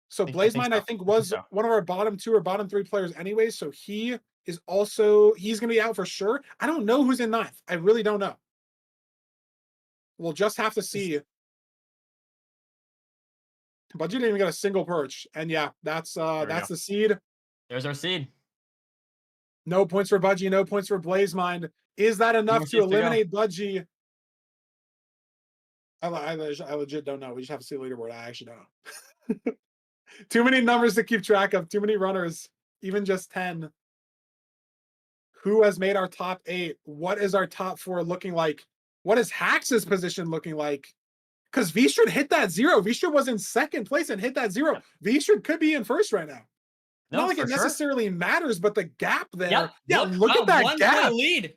S1: So BlazeMind, I think, was one of our bottom 2 or bottom 3 players anyway. So he's going to be out for sure. I don't know who's in 9th. I really don't know. We'll just have to see. Budgie didn't even get a single perch. And yeah, that's the seed.
S2: There's our seed.
S1: No points for Budgie, no points for BlazeMind. Is that enough to eliminate Budgie? I legit don't know. We just have to see the leaderboard. I actually don't know. Too many numbers to keep track of. Too many runners. Even just 10. Who has made our top 8? What is our top 4 looking like? What is Hax's position looking like? Because Vistrid hit that 0. Vistrid was in 2nd place and hit that 0.
S2: Yep.
S1: Vistrid could be in 1st right now.
S2: No,
S1: not like it necessarily matters, but the gap there.
S2: Yep.
S1: Yeah, look at that gap.
S2: Lead.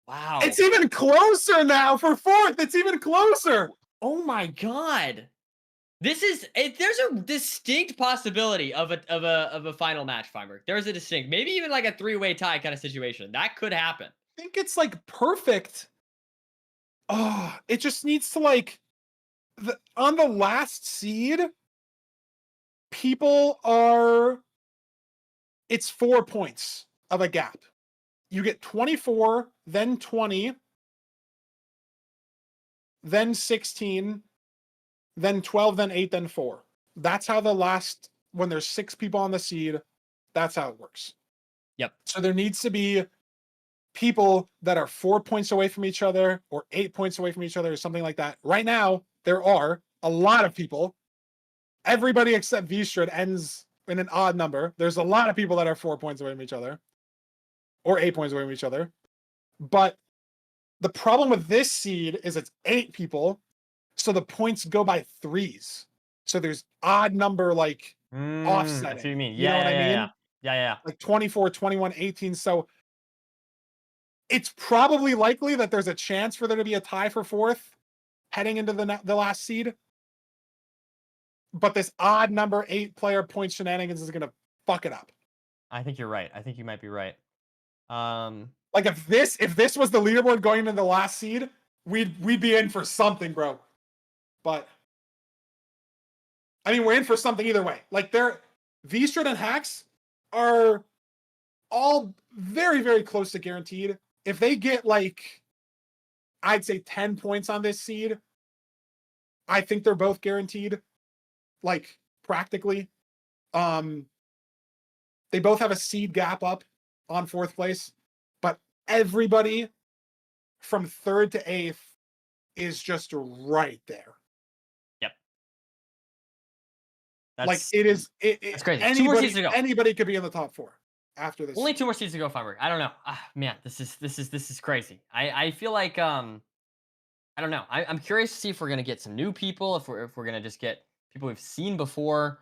S2: Wow.
S1: It's even closer now for 4th. It's even closer.
S2: Oh my god. There's a distinct possibility of a final match, Feinberg. There's a distinct, maybe even like a 3-way tie kind of situation. That could happen.
S1: I think it's like perfect. Oh, it just needs to like on the last seed, it's 4 points of a gap. You get 24, then 20, then 16, then 12, then 8, then 4. That's how when there's 6 people on the seed, that's how it works.
S2: Yep.
S1: So there needs to be people that are 4 points away from each other or 8 points away from each other or something like that. Right now, there are a lot of people. Everybody except Vistrid ends in an odd number. There's a lot of people that are 4 points away from each other or 8 points away from each other. But the problem with this seed is it's 8 people. So the points go by 3s. So there's odd number like offsetting.
S2: That's what you mean.
S1: You know what I mean?
S2: Yeah.
S1: Like 24, 21, 18. So it's probably likely that there's a chance for there to be a tie for 4th heading into the last seed. But this odd number 8 player point shenanigans is going to fuck it up.
S2: I think you're right. I think you might be right.
S1: Like if this was the leaderboard going into the last seed, we'd be in for something, bro. But I mean, we're in for something either way. Like Vistrid and Hax are all very, very close to guaranteed. If they get like, I'd say 10 points on this seed, I think they're both guaranteed. Like practically. They both have a seed gap up on 4th place, but everybody from 3rd to 8th is just right there. Like
S2: That's
S1: it is.
S2: that's crazy. 2 more seasons to go.
S1: Anybody could be in the top 4 after this.
S2: Only 2 more seasons to go, Feinberg. I don't know. Man, this is crazy. I feel like I don't know. I'm curious to see if we're gonna get some new people, if we're gonna just get people we've seen before.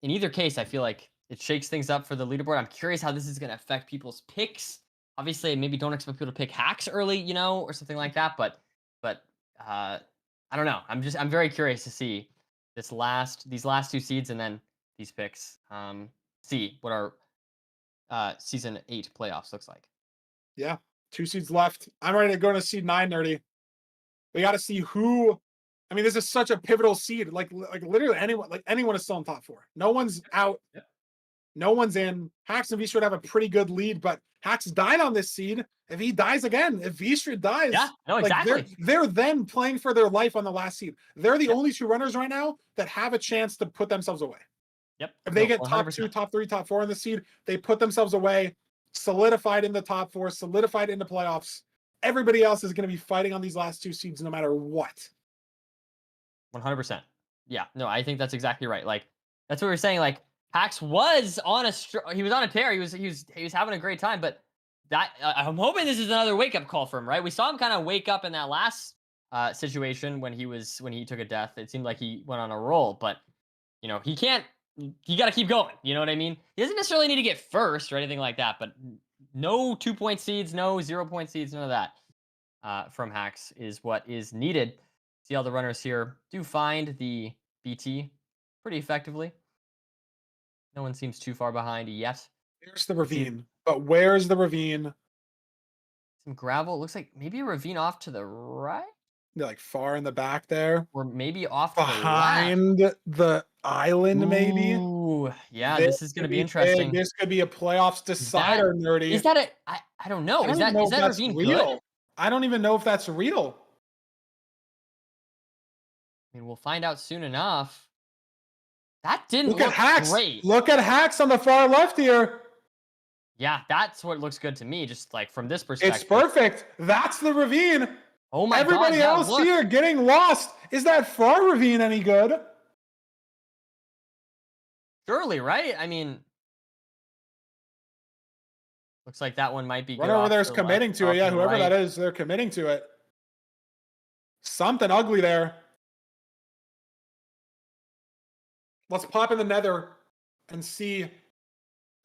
S2: In either case, I feel like it shakes things up for the leaderboard. I'm curious how this is gonna affect people's picks. Obviously, maybe don't expect people to pick hacks early, or something like that. But I don't know. I'm very curious to see these last 2 seeds and then these picks. See what our season 8 playoffs looks like.
S1: Yeah, 2 seeds left. I'm ready to go to seed 9, nerdy. We got to see who. I mean, this is such a pivotal seed. Like literally anyone is still in top 4. No one's out.
S2: Yep.
S1: No one's in. Hax and V-Street have a pretty good lead, but Hax died on this seed. If he dies again, if V-Street dies,
S2: Yeah, no, exactly.
S1: they're then playing for their life on the last seed. They're the only 2 runners right now that have a chance to put themselves away.
S2: Yep.
S1: If they get
S2: 100%.
S1: top 2, top 3, top 4 in the seed, they put themselves away, solidified in the top 4, solidified in the playoffs. Everybody else is going to be fighting on these last 2 seeds no matter what.
S2: 100%. Yeah, no, I think that's exactly right. Like that's what we were saying. Like Hax was on he was on a tear. He was having a great time. But I'm hoping this is another wake up call for him. Right? We saw him kind of wake up in that last situation when he took a death. It seemed like he went on a roll, but he can't. You got to keep going. You know what I mean? He doesn't necessarily need to get first or anything like that. But no 2-point seeds, no 0-point seeds, none of that from Hax is what is needed. See how the runners here do find the BT pretty effectively. No one seems too far behind yet.
S1: Here's the ravine. But where's the ravine?
S2: Some gravel. It looks like maybe a ravine off to the right.
S1: They're like far in the back there.
S2: Or maybe off
S1: behind
S2: to
S1: the island, maybe.
S2: Ooh, yeah, this is going to be interesting.
S1: Big. This could be a playoffs decider, nerdy.
S2: Is that I don't know. Is that ravine
S1: real?
S2: good?
S1: I don't even know if that's real.
S2: I mean, we'll find out soon enough. That didn't
S1: look
S2: look
S1: at Hax.
S2: Great.
S1: Look at Hax on the far left here.
S2: Yeah, that's what looks good to me, just like from this perspective.
S1: It's perfect. That's the ravine.
S2: Oh my
S1: Everybody
S2: God,
S1: else here getting lost. Is that far ravine any good?
S2: Surely, right? I mean, looks like that one might be good.
S1: Right over there is committing to it. Yeah, whoever that is, they're committing to it. Something ugly there. Let's pop in the nether and see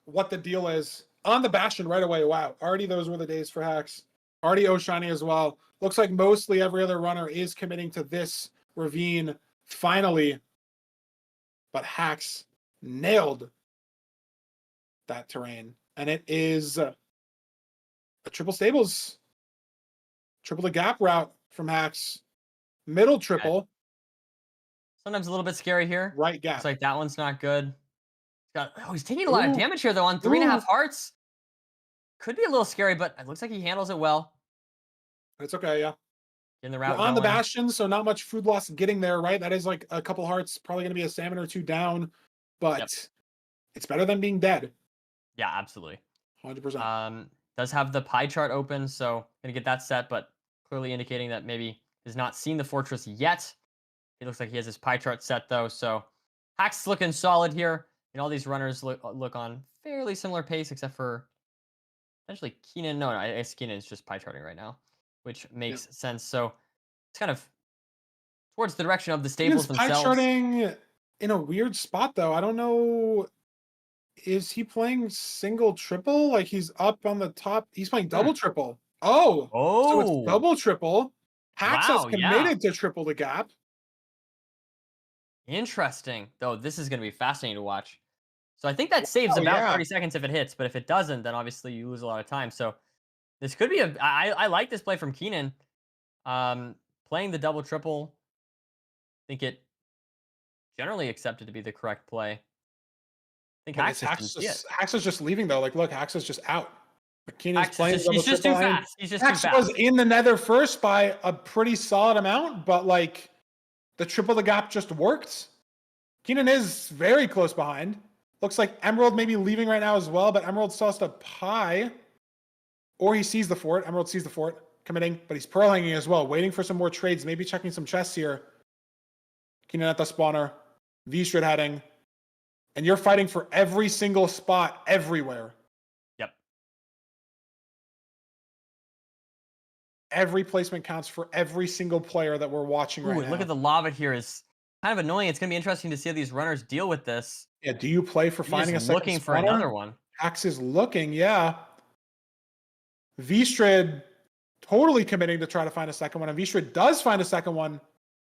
S1: what the deal is. On the Bastion right away. Wow. Already those were the days for Hax. Already Oshiny as well. Looks like mostly every other runner is committing to this ravine finally. But Hax nailed that terrain. And it is a triple stables. Triple the gap route from Hax. Middle triple. Okay.
S2: Sometimes a little bit scary here.
S1: Right gap.
S2: Looks like that one's not good. He's taking a lot of damage here, though, on 3.5 hearts. Could be a little scary, but it looks like he handles it well.
S1: It's okay, yeah.
S2: In the route
S1: on the Bastion, so not much food loss getting there, right? That is like a couple hearts, probably going to be a salmon or 2 down, but it's better than being dead.
S2: Yeah, absolutely.
S1: 100%.
S2: Does have the pie chart open, so going to get that set, but clearly indicating that maybe has not seen the fortress yet. It looks like he has his pie chart set, though, so Hax looking solid here. And all these runners look on fairly similar pace, except for potentially Keenan. No, I guess Keenan is just pie charting right now, which makes sense. So it's kind of towards the direction of the stables themselves.
S1: Pie charting in a weird spot, though. I don't know. Is he playing single triple? Like he's up on the top. He's playing double triple. Oh, so it's double triple. Hax has committed to triple the gap.
S2: Interesting. Though this is going to be fascinating to watch. So I think that saves about 30 seconds if it hits, but if it doesn't, then obviously you lose a lot of time. So this could be I like this play from Keenan. Playing the double triple. I think it generally accepted to be the correct play. I think
S1: Hax is just leaving though. Like, look, Hax is just out. Keenan's playing.
S2: He's just too fast. He's just
S1: Hax
S2: too fast.
S1: was in the nether first by a pretty solid amount, but like the triple the gap just worked. Keenan is very close behind. Looks like Emerald may be leaving right now as well, but Emerald still has to pie. Or he sees the fort. Emerald sees the fort, committing, but he's pearl hanging as well, waiting for some more trades, maybe checking some chests here. Keenan at the spawner. V-Street heading. and you're fighting for every single spot everywhere.
S2: Yep.
S1: Every placement counts for every single player that we're watching
S2: Ooh,
S1: right
S2: and
S1: now.
S2: look at the lava here is kind of annoying. It's going to be interesting to see how these runners deal with this.
S1: Yeah, do you play for
S2: He's
S1: finding a
S2: just
S1: second
S2: looking for
S1: spawner?
S2: another one.
S1: Hax is looking, yeah. Vstrid totally committing to try to find a second one, and Vstrid does find a second one.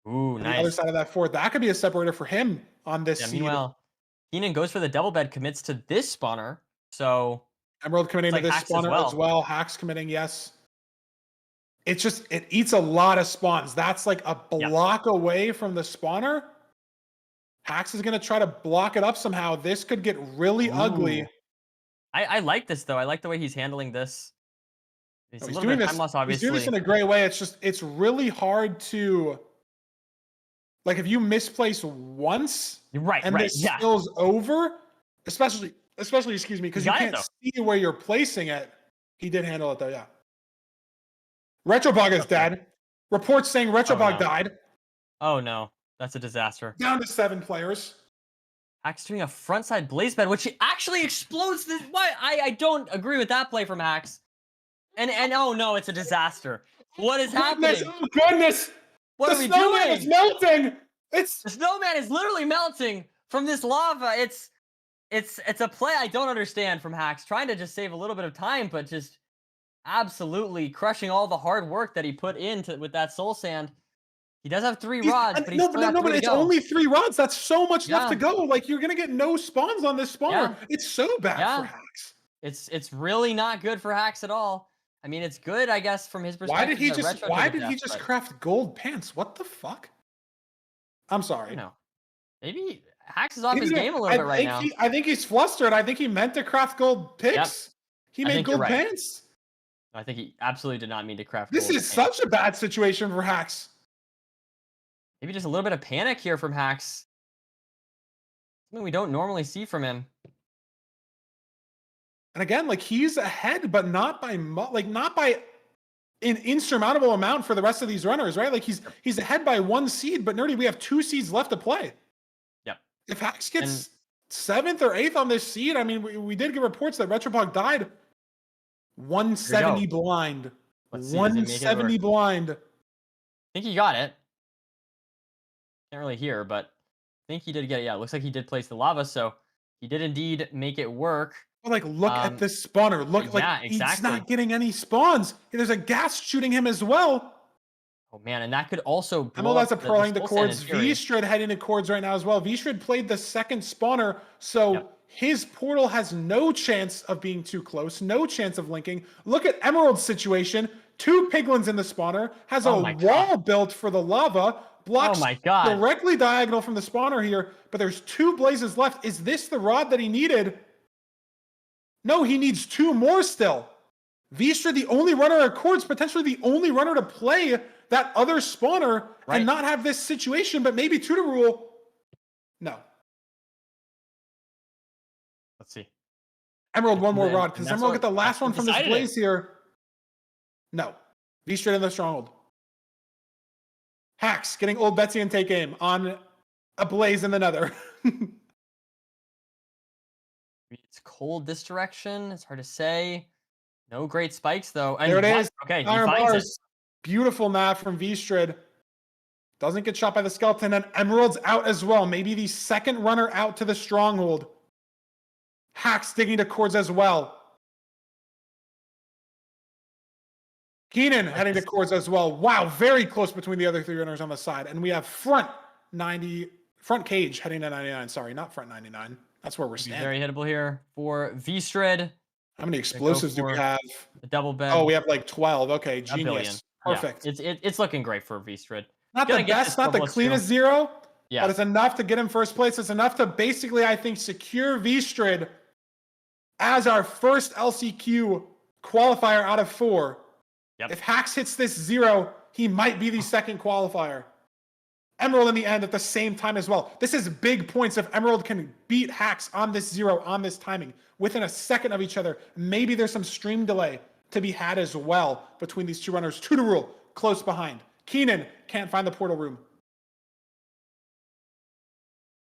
S2: Ooh,
S1: on
S2: nice.
S1: the other side of that fort. That could be a separator for him on this seed.
S2: Meanwhile, Keenan goes for the double bed, commits to this spawner. So
S1: Emerald committing to this
S2: Hax
S1: spawner as well. Hax committing, yes. It's just, it eats a lot of spawns. That's like a block away from the spawner. Hax is going to try to block it up somehow. This could get really ugly.
S2: I like this, though. I like the way he's handling this. It's
S1: He's
S2: a little bit of time loss, obviously.
S1: He's doing this in a great way. It's just, it's really hard to, like, if you misplace once, and this spills over, especially, excuse me, because you can't see where you're placing it. He did handle it, though, yeah. Retrobog is dead. Reports saying Retrobog died.
S2: Oh, no. That's a disaster.
S1: Down to 7 players.
S2: Hax doing a frontside blaze bed, which actually explodes. Why? I don't agree with that play from Hax. And oh no, it's a disaster. What is happening?
S1: Oh goodness!
S2: What
S1: are we doing? The snowman is melting. The
S2: snowman is literally melting from this lava. It's a play I don't understand from Hax, trying to just save a little bit of time, but just absolutely crushing all the hard work that he put into with that soul sand. He does have 3 rods, but he's
S1: but it's only 3 rods. That's so much left to go. Like, you're gonna get no spawns on this spawner. It's so bad for Hax.
S2: It's really not good for Hax at all. I mean, it's good, I guess, from his perspective.
S1: Why did he just craft gold pants? What the fuck? I'm sorry.
S2: No. Maybe Hax is off his game a little bit right now.
S1: I think he's flustered. I think he meant to craft gold picks. He made gold pants.
S2: I think he absolutely did not mean to craft
S1: gold pants. Such a bad situation for Hax.
S2: Maybe just a little bit of panic here from Hax. Something we don't normally see from him.
S1: And again, like, he's ahead, but not by an insurmountable amount for the rest of these runners, right? Like, he's ahead by 1 seed, but Nerdy, we have 2 seeds left to play.
S2: Yep.
S1: If Hax gets 7th or 8th on this seed, I mean, we did get reports that Retropog died 170 blind. 170 blind.
S2: I think he got it. Can't really hear, but I think he did get it. Yeah, it looks like he did place the lava, so he did indeed make it work.
S1: But like, look at this spawner. Look, he's not getting any spawns. There's a gas shooting him as well.
S2: Oh man, and that could also
S1: blow up the cords. Vstrid heading to cords right now as well. Vstrid played the 2nd spawner, so his portal has no chance of being too close, no chance of linking. Look at Emerald's situation. 2 piglins in the spawner, has a wall built for the lava, blocks directly diagonal from the spawner here, but there's 2 blazes left. Is this the rod that he needed? No, he needs 2 more still. Vstrid, the only runner at cords, potentially the only runner to play that other spawner and not have this situation, but maybe Tutor Rule. No.
S2: Let's see.
S1: Emerald, 1 more rod, because Emerald get the last one from this blaze here. No. Vstrid in the stronghold. Hax getting old Betsy and take aim on a blaze in the nether.
S2: It's cold this direction. It's hard to say. No great spikes, though. And
S1: there it is.
S2: Okay, he finds it.
S1: Beautiful nav from Vstrid. Doesn't get shot by the skeleton, and Emerald's out as well. Maybe the 2nd runner out to the stronghold. Hax digging to cords as well. Keenan heading to cords as well. Wow, very close between the other 3 runners on the side. And we have front cage heading to 99. Sorry, not front 99. That's where we're standing.
S2: Very hittable here for Vstrid.
S1: How many explosives do we have?
S2: The double bed.
S1: Oh, we have like 12. Okay, genius. Perfect.
S2: Yeah, it's looking great for Vstrid.
S1: Not the best, not the cleanest 0. Yeah. But it's enough to get him first place. It's enough to basically, I think, secure Vstrid as our first LCQ qualifier out of 4. Yep. If Hax hits this 0, he might be the 2nd qualifier. Emerald in the end at the same time as well. This is big points if Emerald can beat Hax on this 0, on this timing, within a second of each other. Maybe there's some stream delay to be had as well between these 2 runners. Tutor Rule close behind. Keenan can't find the portal room.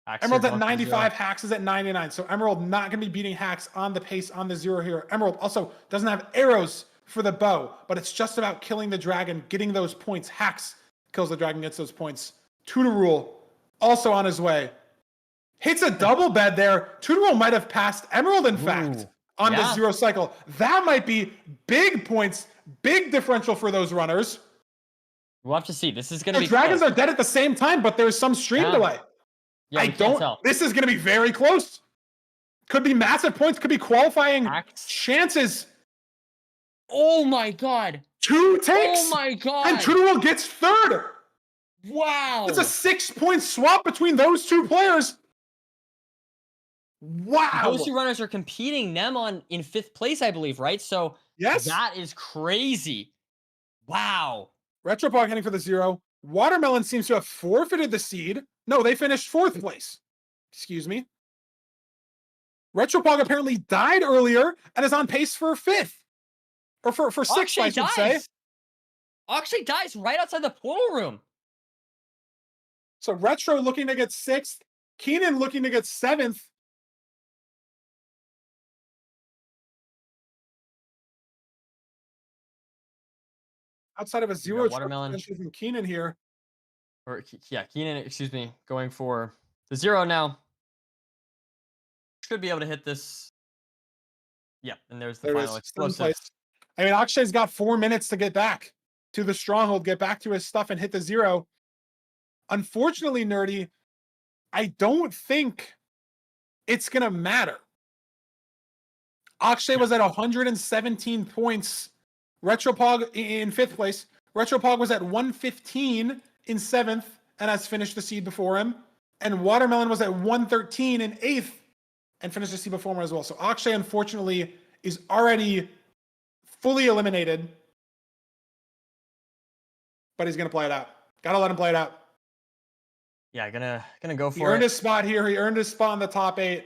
S2: Hacks
S1: Emerald's
S2: here
S1: at
S2: going for the
S1: 95,
S2: zero.
S1: Hacks is at 99. So Emerald not going to be beating Hacks on the pace on the zero here. Emerald also doesn't have arrows for the bow, but it's just about killing the dragon, getting those points. Hacks kills the dragon, gets those points. Tutor Rule also on his way. Hits a double bed there. Tutor Rule might have passed Emerald, in fact, on the zero cycle. That might be big points, big differential for those runners.
S2: We'll have to see. This is going to be
S1: dragons
S2: close.
S1: are dead at the same time, but there's some stream delay.
S2: Yeah, we can't tell.
S1: This is going to be very close. Could be massive points. Could be qualifying chances.
S2: Oh my god.
S1: 2 takes.
S2: Oh my god.
S1: And Tutorwell gets third.
S2: Wow.
S1: It's a 6-point swap between those two players. Wow.
S2: Those two runners are competing them in 5th place, I believe, right? So
S1: yes,
S2: that is crazy. Wow.
S1: Retropog heading for the 0. Watermelon seems to have forfeited the seed. No, they finished 4th place. Excuse me. Retropog apparently died earlier and is on pace for 5th. Or for 6th, I should say.
S2: Akshay dies right outside the portal room.
S1: So Retro looking to get 6th. Keenan looking to get 7th. Outside of a 0
S2: Watermelon
S1: from Keenan here.
S2: Or yeah, Keenan, excuse me, going for the 0 now. Should be able to hit this. Yeah, and there's the final explosive.
S1: I mean, Akshay's got 4 minutes to get back to the stronghold, get back to his stuff, and hit the 0. Unfortunately, Nerdy, I don't think it's going to matter. Akshay was at 117 points. Retropog in 5th place. Retropog was at 115 in 7th and has finished the seed before him. And Watermelon was at 113 in 8th and finished the seed before him as well. So Akshay, unfortunately, is already fully eliminated. But he's going to play it out. Got to let him play it out.
S2: Yeah, gonna go for it.
S1: He earned his spot here. He earned his spot in the top 8.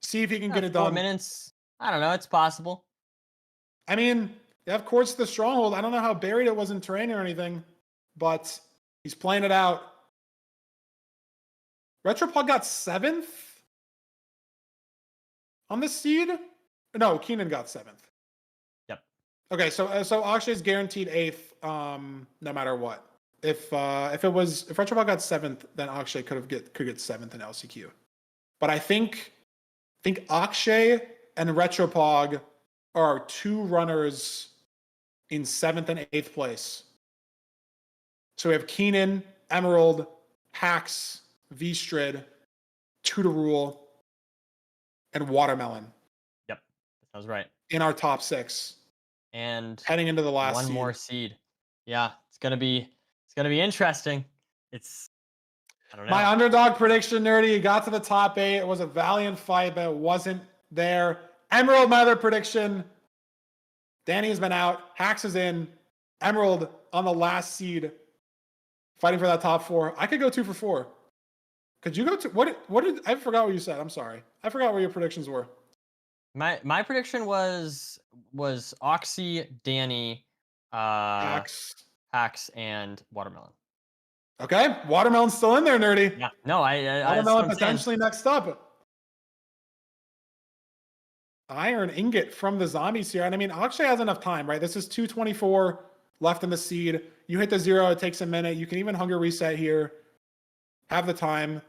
S1: See if he can get it done.
S2: 4 minutes. I don't know. It's possible.
S1: I mean, they have courts to the stronghold. I don't know how buried it was in terrain or anything, but he's playing it out. Retropod got 7th on the seed. No, Keenan got 7th.
S2: Yep.
S1: Okay, so Akshay's guaranteed 8th, no matter what. If Retropod got 7th, then Akshay could get 7th in LCQ. But I think Akshay and Retropog are 2 runners in 7th and 8th place. So we have Keenan, Emerald, Hax, V-Strid, Tutor Rule, and Watermelon.
S2: Yep, that sounds right.
S1: In our top 6.
S2: And
S1: heading into the last
S2: one
S1: seed.
S2: more seed. Yeah, it's gonna be interesting. I don't know.
S1: My underdog prediction, Nerdy, got to the top 8. It was a valiant fight, but it wasn't there. Emerald, my other prediction. Danny has been out. Hax is in. Emerald on the last seed, fighting for that top 4. I could go 2 for 4. Could you go to what did I forgot what you said? I'm sorry. I forgot what your predictions were.
S2: My prediction was Oxy, Danny, Hax, and Watermelon.
S1: Okay, Watermelon's still in there, Nerdy.
S2: Yeah, no,
S1: Watermelon potentially next up. Iron Ingot from the zombies here. And I mean, Akshay has enough time, right? This is 224 left in the seed. You hit the 0, it takes a minute. You can even hunger reset here. Have the time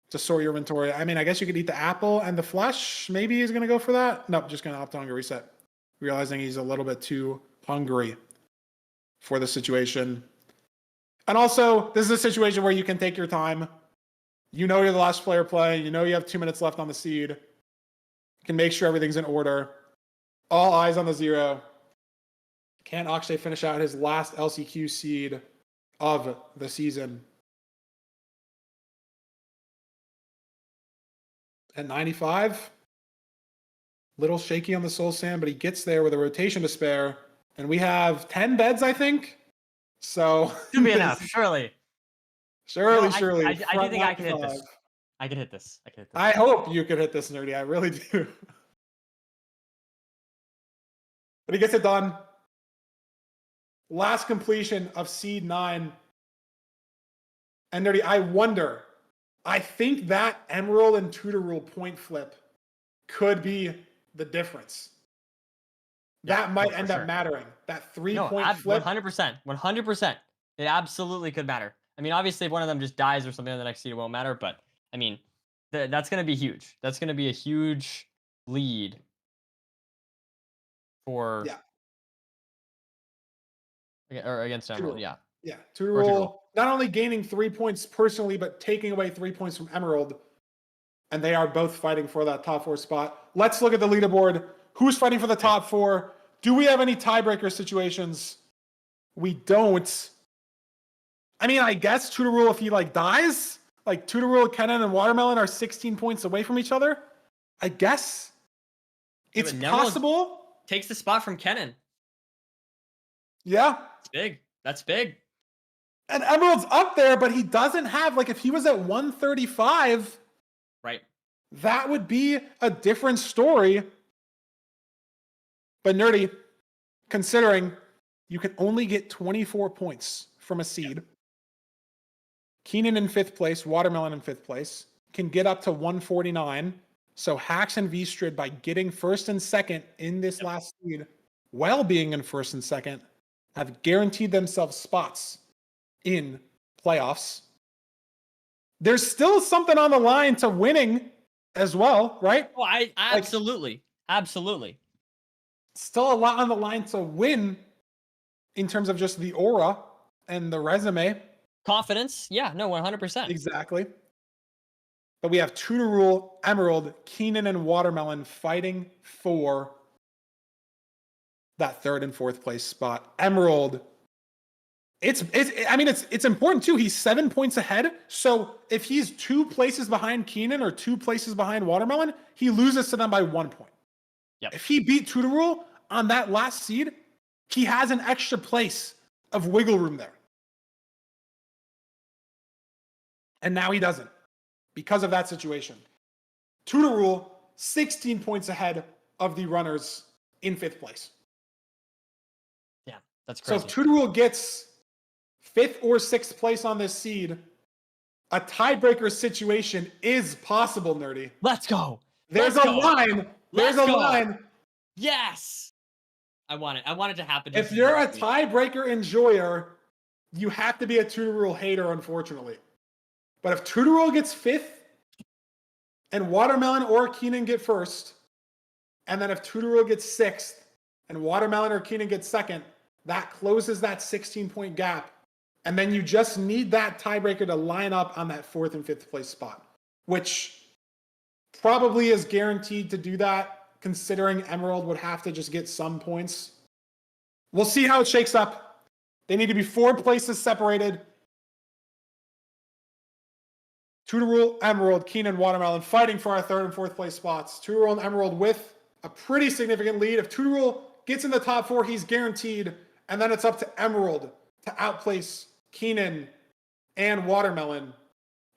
S1: to sort your inventory. I mean, I guess you could eat the apple and the flesh. Maybe he's going to go for that. Nope, just going to opt to hunger reset. Realizing he's a little bit too hungry for the situation. And also, this is a situation where you can take your time. You know you're the last player playing. You know you have 2 minutes left on the seed. You can make sure everything's in order. All eyes on the 0. Can Akshay finish out his last LCQ seed of the season? At 95. Little shaky on the soul sand, but he gets there with a rotation to spare. And we have 10 beds, I think. So
S2: should be enough, surely.
S1: Surely.
S2: I do think I can hit this. I can hit this.
S1: I hope you could hit this, Nerdy. I really do. But he gets it done. Last completion of seed 9. And Nerdy, I wonder I think that Emerald and Tutor Rule point flip could be the difference. That might end up mattering. That 3-point flip.
S2: 100%. 100%. It absolutely could matter. I mean, obviously, if one of them just dies or something on the next seed, it won't matter. But I mean, that's going to be huge. That's going to be a huge lead for or against Emerald. Yeah.
S1: Yeah. Tutor Rule not only gaining 3 points personally, but taking away 3 points from Emerald. And they are both fighting for that top 4 spot. Let's look at the leaderboard. Who's fighting for the top 4? Do we have any tiebreaker situations? We don't. I mean, I guess Tutor Rule, if he dies, Tutor Rule, Kennen, and Watermelon are 16 points away from each other. I guess it's possible.
S2: Takes the spot from Kennen.
S1: Yeah.
S2: It's big. That's big.
S1: And Emerald's up there, but he doesn't have, if he was at 135,
S2: right,
S1: that would be a different story. But Nerdy, considering you can only get 24 points from a seed, Keenan in 5th place, Watermelon in 5th place, can get up to 149. So Hax and Vstrid, by getting 1st and 2nd in this last seed, while being in 1st and 2nd, have guaranteed themselves spots in playoffs. There's still something on the line to winning as well, right?
S2: Oh, I absolutely. Absolutely.
S1: Still a lot on the line to win in terms of just the aura and the resume.
S2: Confidence. Yeah, no, 100%.
S1: Exactly. But we have Tutor Rule, Emerald, Keenan, and Watermelon fighting for that 3rd and 4th place spot. Emerald, it's important too. He's 7 points ahead. So if he's 2 places behind Keenan or 2 places behind Watermelon, he loses to them by 1 point.
S2: Yep.
S1: If he beat Tutor Rule on that last seed, he has an extra place of wiggle room there. And now he doesn't because of that situation. Tutor Rule, 16 points ahead of the runners in 5th place.
S2: Yeah, that's crazy.
S1: So if Tutor Rule gets 5th or 6th place on this seed, a tiebreaker situation is possible, Nerdy.
S2: Let's go.
S1: There's a line. There's a line.
S2: Yes. I want it. I want it to happen.
S1: If you're a tiebreaker enjoyer, you have to be a Tutor Rule hater, unfortunately. But if Tutor Rule gets 5th and Watermelon or Keenan get 1st, and then if Tutor Rule gets 6th and Watermelon or Keenan get 2nd, that closes that 16-point gap. And then you just need that tiebreaker to line up on that 4th and 5th place spot, which probably is guaranteed to do that, considering Emerald would have to just get some points. We'll see how it shakes up. They need to be 4 places separated. Tutor Rule, Emerald, Keenan, Watermelon fighting for our 3rd and 4th place spots. Tutor Rule and Emerald with a pretty significant lead. If Tutor Rule gets in the top 4, he's guaranteed. And then it's up to Emerald to outplace Keenan and Watermelon.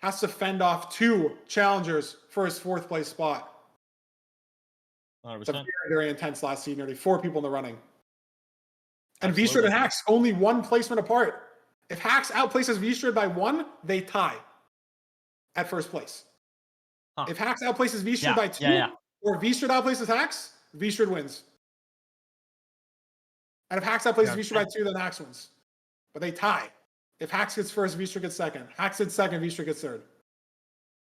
S1: Has to fend off 2 challengers for his 4th place spot.
S2: 100%.
S1: It's a very, very intense last seed. Nearly 4 people in the running. And Vstrid and Hax only 1 placement apart. If Hax outplaces Vstrid by 1, they tie at 1st place.
S2: Huh.
S1: If Hax outplaces Vstrid by 2, or Vstrid outplaces Hax, Vstrid wins. And if Hax outplaces Vstrid by 2, then Hax wins. But they tie. If Hax gets 1st, Vstrid gets 2nd. Hax gets 2nd, Vstrid gets 3rd.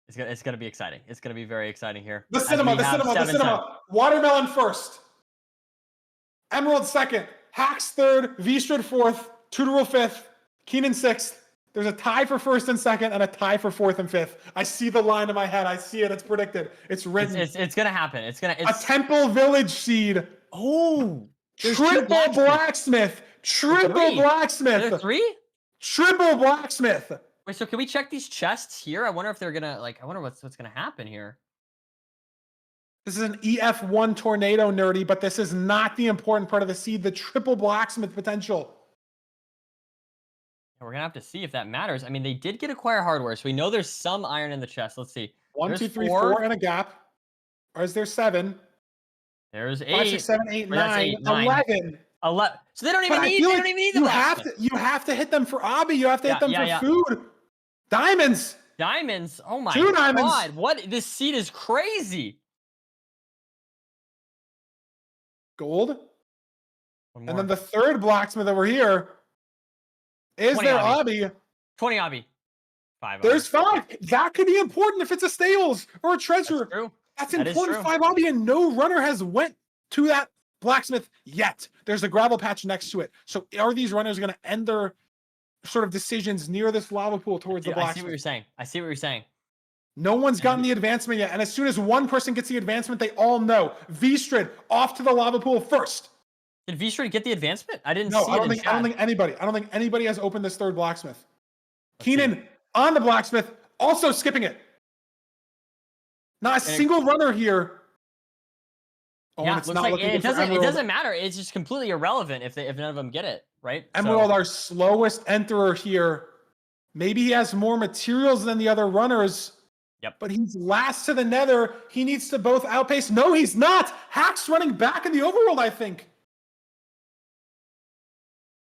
S2: It's gonna be exciting. It's gonna be very exciting here.
S1: The cinema. Watermelon 1st. Emerald 2nd. Hax 3rd. Vstrid 4th. Tutor Rule 5th. Keenan 6th. There's a tie for 1st and 2nd, and a tie for 4th and 5th. I see the line in my head. I see it. It's predicted. It's written.
S2: It's gonna happen. It's
S1: a Temple Village seed.
S2: Oh,
S1: triple blacksmith. Triple blacksmith.
S2: There's 3?
S1: Triple blacksmith.
S2: Wait, so can we check these chests here? I wonder if they're gonna I wonder what's gonna happen here.
S1: This is an EF1 tornado, Nerdy, but this is not the important part of the seed. The triple blacksmith potential.
S2: We're gonna have to see if that matters. I mean, they did get acquire hardware, so we know there's some iron in the chest. Let's see.
S1: 1, 2, 3, 4, and a gap. Or is there 7?
S2: There's 8.
S1: 5, 6, 7, 8, 9, 11.
S2: 11. So they don't even need.
S1: You have to hit them for obby. You have to hit them for food. Diamonds.
S2: Diamonds. Oh my
S1: 2 diamonds.
S2: god. What? This seed is crazy.
S1: Gold.
S2: One
S1: And
S2: more.
S1: then the third blacksmith over here is
S2: 20
S1: their
S2: obby.
S1: obby.
S2: 20 obby. 5
S1: There's
S2: obby.
S1: 5. That could be important if it's a stables or a
S2: That's
S1: treasure.
S2: true.
S1: That's
S2: That is
S1: important.
S2: true.
S1: 5 obby, and no runner has went to that blacksmith yet. There's a gravel patch next to it. So are these runners going to end their sort of decisions near this lava pool towards the
S2: I see
S1: blacksmith?
S2: what you're saying. I see what you're saying.
S1: No one's gotten the advancement yet. And as soon as one person gets the advancement, they all know. V-Strid off to the lava pool first.
S2: Did V-Street get the advancement? I didn't
S1: No,
S2: see
S1: I
S2: it
S1: don't
S2: in
S1: think
S2: chat.
S1: I don't think anybody has opened this third blacksmith.
S2: Let's see.
S1: Keenan on the blacksmith, also skipping it. Not a single runner here. Oh,
S2: Yeah,
S1: and it's
S2: looks
S1: not
S2: like
S1: looking
S2: it
S1: good for
S2: doesn't. It
S1: Emerald.
S2: doesn't matter. It's just completely irrelevant if none of them get it, right?
S1: Emerald, our slowest enterer here. Maybe he has more materials than the other runners.
S2: Yep.
S1: But he's last to the nether. He needs to both outpace. No, he's not. Hack's running back in the overworld, I think.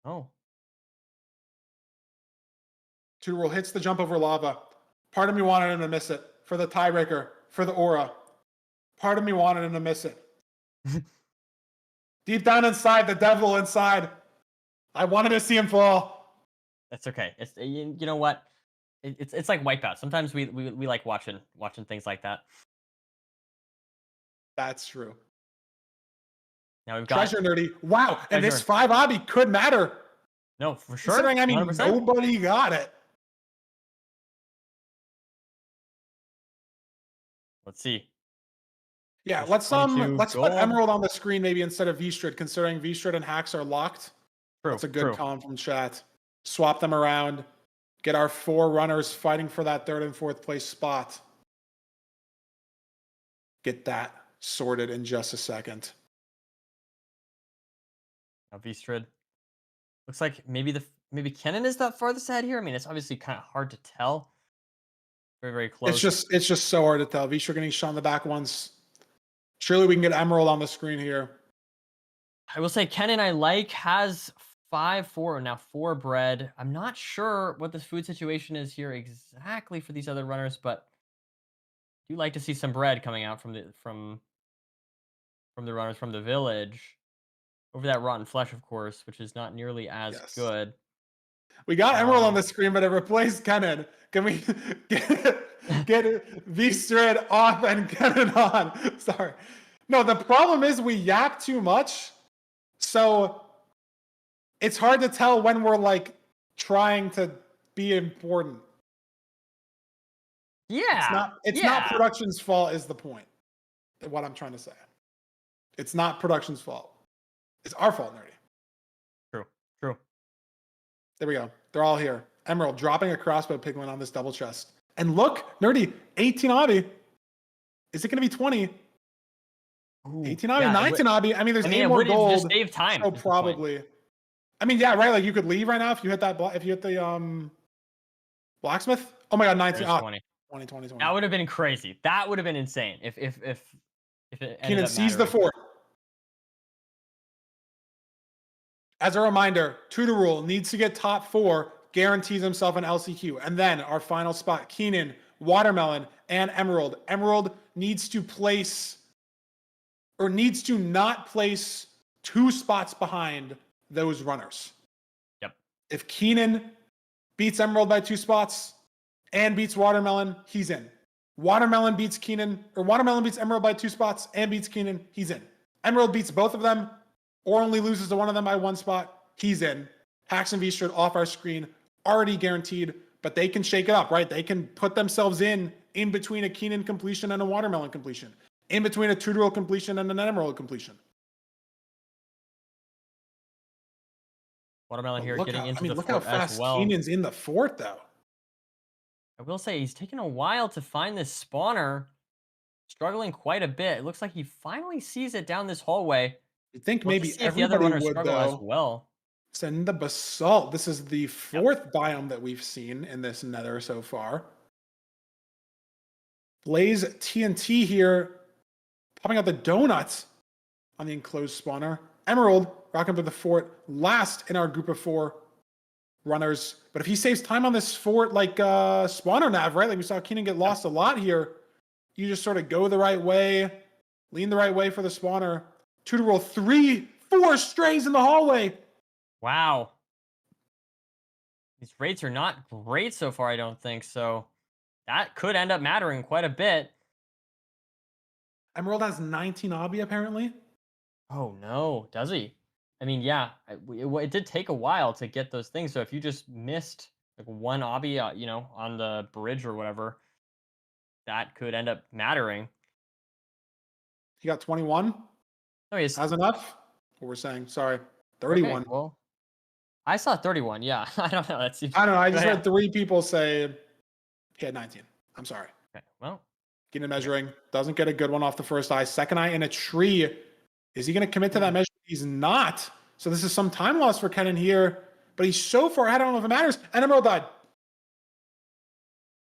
S2: Oh.
S1: Tutorol hits the jump over lava. Part of me wanted him to miss it for the tiebreaker, for the aura. Part of me wanted him to miss it. Deep down inside, the devil inside, I wanted to see him fall.
S2: That's okay. It's you know what? It's like Wipeout. Sometimes we like watching things like that.
S1: That's true.
S2: Now we've got
S1: Treasure nerdy. Wow,
S2: treasure.
S1: and this 5 obby could matter.
S2: No, for sure.
S1: Considering, I mean,
S2: 100%.
S1: nobody got it.
S2: Let's see.
S1: Yeah,
S2: There's
S1: let's
S2: 22
S1: put
S2: gold.
S1: Emerald on the screen maybe instead of V-Strid, considering V-Strid and Hacks are locked.
S2: True.
S1: That's a good
S2: true.
S1: comment from chat. Swap them around. Get our 4 runners fighting for that 3rd and 4th place spot. Get that sorted in just a second.
S2: Now V-Strid. Looks like maybe Kennen is that farthest ahead here. I mean, it's obviously kind of hard to tell. Very, very close.
S1: It's just so hard to tell. V-Strid getting shot in the back once. Surely we can get Emerald on the screen here.
S2: I will say Kennen I like has 4 bread. I'm not sure what the food situation is here exactly for these other runners, but I do like to see some bread coming out from the runners from the village. Over that rotten flesh, of course, which is not nearly as good.
S1: We got Emerald on the screen, but it replaced Kennen. Can we get V-Strid off and Kennen on? Sorry. No, the problem is we yap too much. So it's hard to tell when we're like trying to be important.
S2: Yeah.
S1: It's not production's fault is the point. What I'm trying to say. It's not production's fault. It's our fault, Nerdy.
S2: True.
S1: There we go. They're all here. Emerald dropping a crossbow pigment on this double chest. And look, Nerdy, 18 obby. Is it going to be 20?
S2: Ooh,
S1: 18 obby, 19 obby. I mean, there's 8 more gold.
S2: Just save time.
S1: So probably. I mean, yeah, right. Like you could leave right now if you hit that. If you hit the blacksmith. Oh my god, 19. 20.
S2: That would have been crazy. That would have been insane. If it
S1: Keenan sees the 4. As a reminder, Tutorul needs to get top 4, guarantees himself an LCQ. And then our final spot, Keenan, Watermelon, and Emerald. Emerald needs to place, or needs to not place 2 spots behind those runners.
S2: Yep.
S1: If Keenan beats Emerald by 2 spots and beats Watermelon, he's in. Watermelon beats Emerald by 2 spots and beats Keenan, he's in. Emerald beats both of them, or only loses to one of them by 1 spot, he's in. Hacks and V-Strid off our screen, already guaranteed, but they can shake it up, right? They can put themselves in between a Keenan completion and a Watermelon completion, in between a Tutoril completion and an Emerald completion.
S2: Watermelon here getting into the
S1: look
S2: fort
S1: how fast
S2: as well.
S1: Keenan's in the fort, though.
S2: I will say he's taken a while to find this spawner, struggling quite a bit. It looks like he finally sees it down this hallway.
S1: You think
S2: We'll
S1: maybe
S2: see if the other
S1: everybody
S2: runners
S1: would,
S2: struggle as
S1: though.
S2: well.
S1: Send the basalt. This is the 4th biome that we've seen in this nether so far. Blaze TNT here, popping out the donuts on the enclosed spawner. Emerald rocking up to the fort, last in our group of 4 runners. But if he saves time on this fort, like spawner nav, right? Like we saw Keenan get lost a lot here. You just sort of go the right way, lean the right way for the spawner. 2 to roll 3, 4 strays in the hallway.
S2: Wow. These rates are not great so far, I don't think. So that could end up mattering quite a bit.
S1: Emerald has 19 obby apparently.
S2: Oh no, does he? I mean, yeah, it did take a while to get those things. So if you just missed like one obby, on the bridge or whatever, that could end up mattering.
S1: He got 21.
S2: No, he's
S1: Has enough? What we're saying? Sorry, 31.
S2: okay, well, I saw 31. Yeah, I don't know. That seems.
S1: I don't know. I just
S2: Go
S1: heard
S2: ahead.
S1: 3 people say he had 19. I'm sorry.
S2: Okay, well,
S1: Keenan measuring. Doesn't get a good one off the first eye. Second eye in a tree. Is he going to commit to that measure? He's not. So this is some time loss for Kenan here. But he's so far ahead, I don't know if it matters. And Emerald died.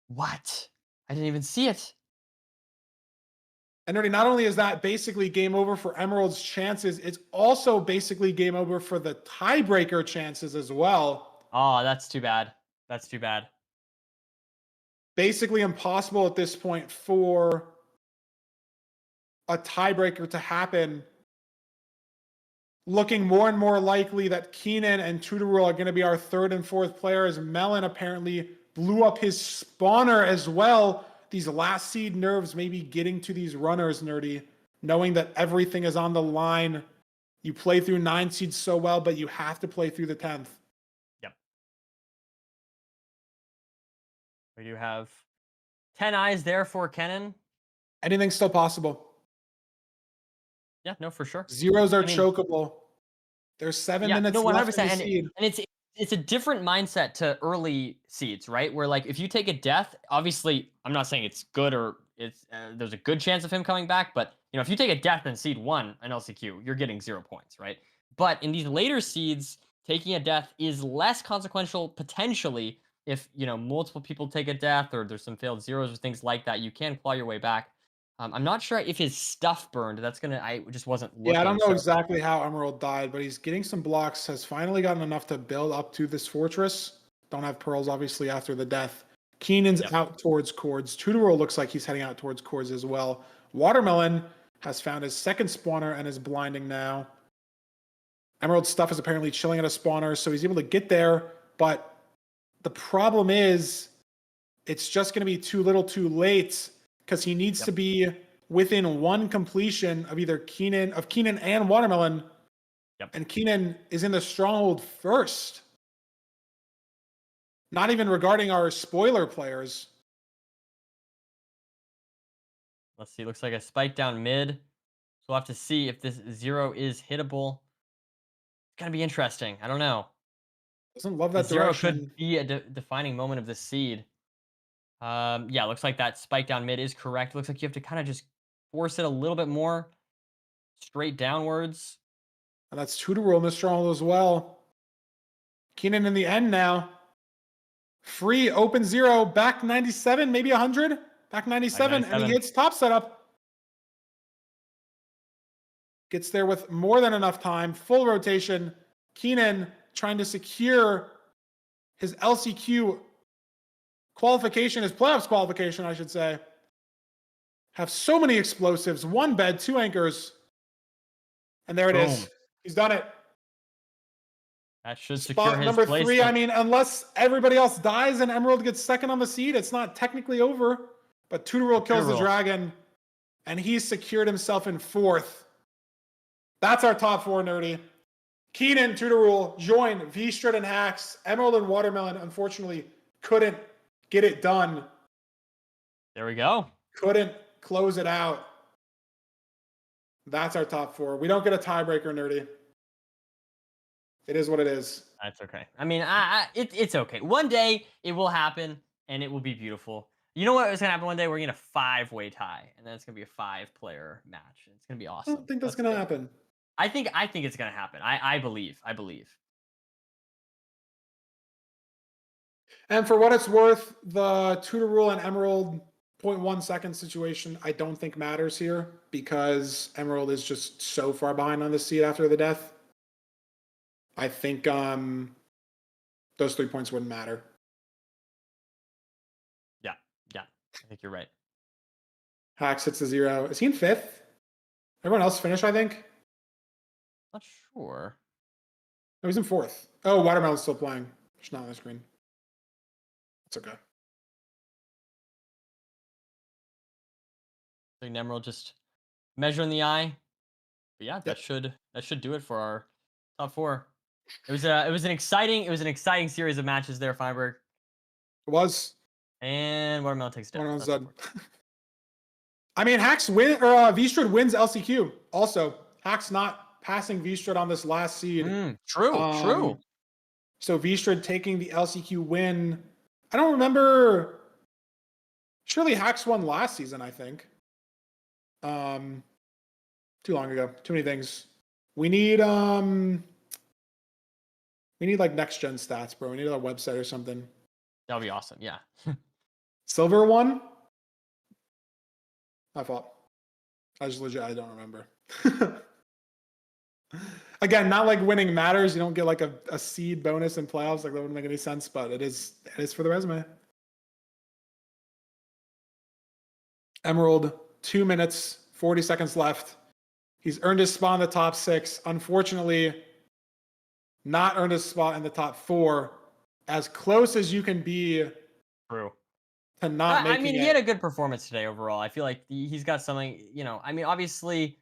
S2: what? I didn't even see it.
S1: And Nerdy, not only is that basically game over for Emerald's chances, it's also basically game over for the tiebreaker chances as well.
S2: Oh, that's too bad. That's too bad.
S1: Basically impossible at this point for a tiebreaker to happen. Looking more and more likely that Keenan and Tutorul are going to be our 3rd and 4th players. Melon apparently blew up his spawner as well. These last seed nerves maybe getting to these runners, Nerdy, knowing that everything is on the line. You play through 9 seeds so well, but you have to play through the 10th.
S2: Yep. We do have 10 eyes there for Kenan.
S1: Anything's still possible.
S2: Yeah, no, for sure.
S1: Zeros are chokeable. There's 7 minutes
S2: no,
S1: left
S2: 100%.
S1: in the seed.
S2: And it's a different mindset to early seeds, right? Where like if you take a death, obviously I'm not saying it's good or it's there's a good chance of him coming back, but if you take a death in seed 1 in LCQ, you're getting 0 points, right? But in these later seeds, taking a death is less consequential potentially if multiple people take a death or there's some failed zeros or things like that. You can claw your way back. I'm not sure if his stuff burned. I just wasn't looking.
S1: Yeah, I don't know exactly how Emerald died, but he's getting some blocks, has finally gotten enough to build up to this fortress. Don't have pearls, obviously, after the death. Keenan's out towards Cords. Tutorul looks like he's heading out towards Cords as well. Watermelon has found his 2nd spawner and is blinding now. Emerald's stuff is apparently chilling at a spawner, so he's able to get there, but the problem is it's just going to be too little too late because he needs to be within 1 completion of either Keenan and Watermelon.
S2: Yep.
S1: And Keenan is in the stronghold first. Not even regarding our spoiler players.
S2: Let's see. Looks like a spike down mid. So we'll have to see if this 0 is hittable. It's going to be interesting. I don't know.
S1: Doesn't love that
S2: The 0
S1: direction.
S2: could be a defining moment of the seed. Yeah, looks like that spike down mid is correct. Looks like you have to kind of just force it a little bit more straight downwards.
S1: And that's Tutorul in the stronghold as well. Keenan in the end now. Free, open 0, back 97, maybe 100. Back 97, and he hits top setup. Gets there with more than enough time. Full rotation. Keenan trying to secure his LCQ qualification, his playoffs qualification, I should say. Have so many explosives. 1 bed, 2 anchors. And there it is. He's done it.
S2: That should secure
S1: Spot
S2: his
S1: number
S2: place.
S1: 3. I mean, unless everybody else dies and Emerald gets 2nd on the seed, it's not technically over. But Tutorul kills the dragon, and he's secured himself in 4th. That's our top 4, Nerdy. Keenan, Tutorul, join V-Strid and Hacks. Emerald and Watermelon, unfortunately, couldn't get it done.
S2: There we go.
S1: Couldn't close it out. That's our top 4. We don't get a tiebreaker, Nerdy. It is what it is.
S2: That's okay. I mean, it's okay. One day it will happen, and it will be beautiful. You know what is going to happen one day? We're going to 5-way tie, and then it's going to be a 5-player match. It's going to be awesome.
S1: I don't think that's going to happen.
S2: I think it's going to happen. I believe.
S1: And for what it's worth, the Tutorul and Emerald 0.1 second situation I don't think matters here because Emerald is just so far behind on the seed after the death. I think those 3 points wouldn't matter.
S2: Yeah, yeah, I think you're right.
S1: Hacks hits the 0. Is he in 5th? Everyone else finished, I think.
S2: Not sure.
S1: No, he's in 4th. Oh, Watermelon's still playing. It's not on the screen. It's okay.
S2: I think Emerald just measuring the eye. But yeah,
S1: Yep.
S2: that should do it for our top 4. It was an exciting series of matches there, Feinberg.
S1: It was.
S2: And Watermelon takes it down.
S1: Watermelon's
S2: That's
S1: done. I mean, Hacks win or Vstrud wins LCQ. Also, Hacks not passing Vstrud on this last seed.
S2: True.
S1: So Vstrud taking the LCQ win. I don't remember. Surely Hacks won last season, I think. Too long ago. Too many things. We need like next gen stats, bro. We need a website or something.
S2: That'll be awesome. Yeah.
S1: Silver won? My fault. I don't remember. Again, not like winning matters. You don't get like a seed bonus in playoffs. Like that wouldn't make any sense, but it is for the resume. Emerald, 2 minutes, 40 seconds left. He's earned his spot in the top 6. Unfortunately, not earned his spot in the top 4. As close as you can be.
S2: True.
S1: To not making
S2: I mean,
S1: it.
S2: he had a good performance today overall. I feel like he's got something, I mean, obviously,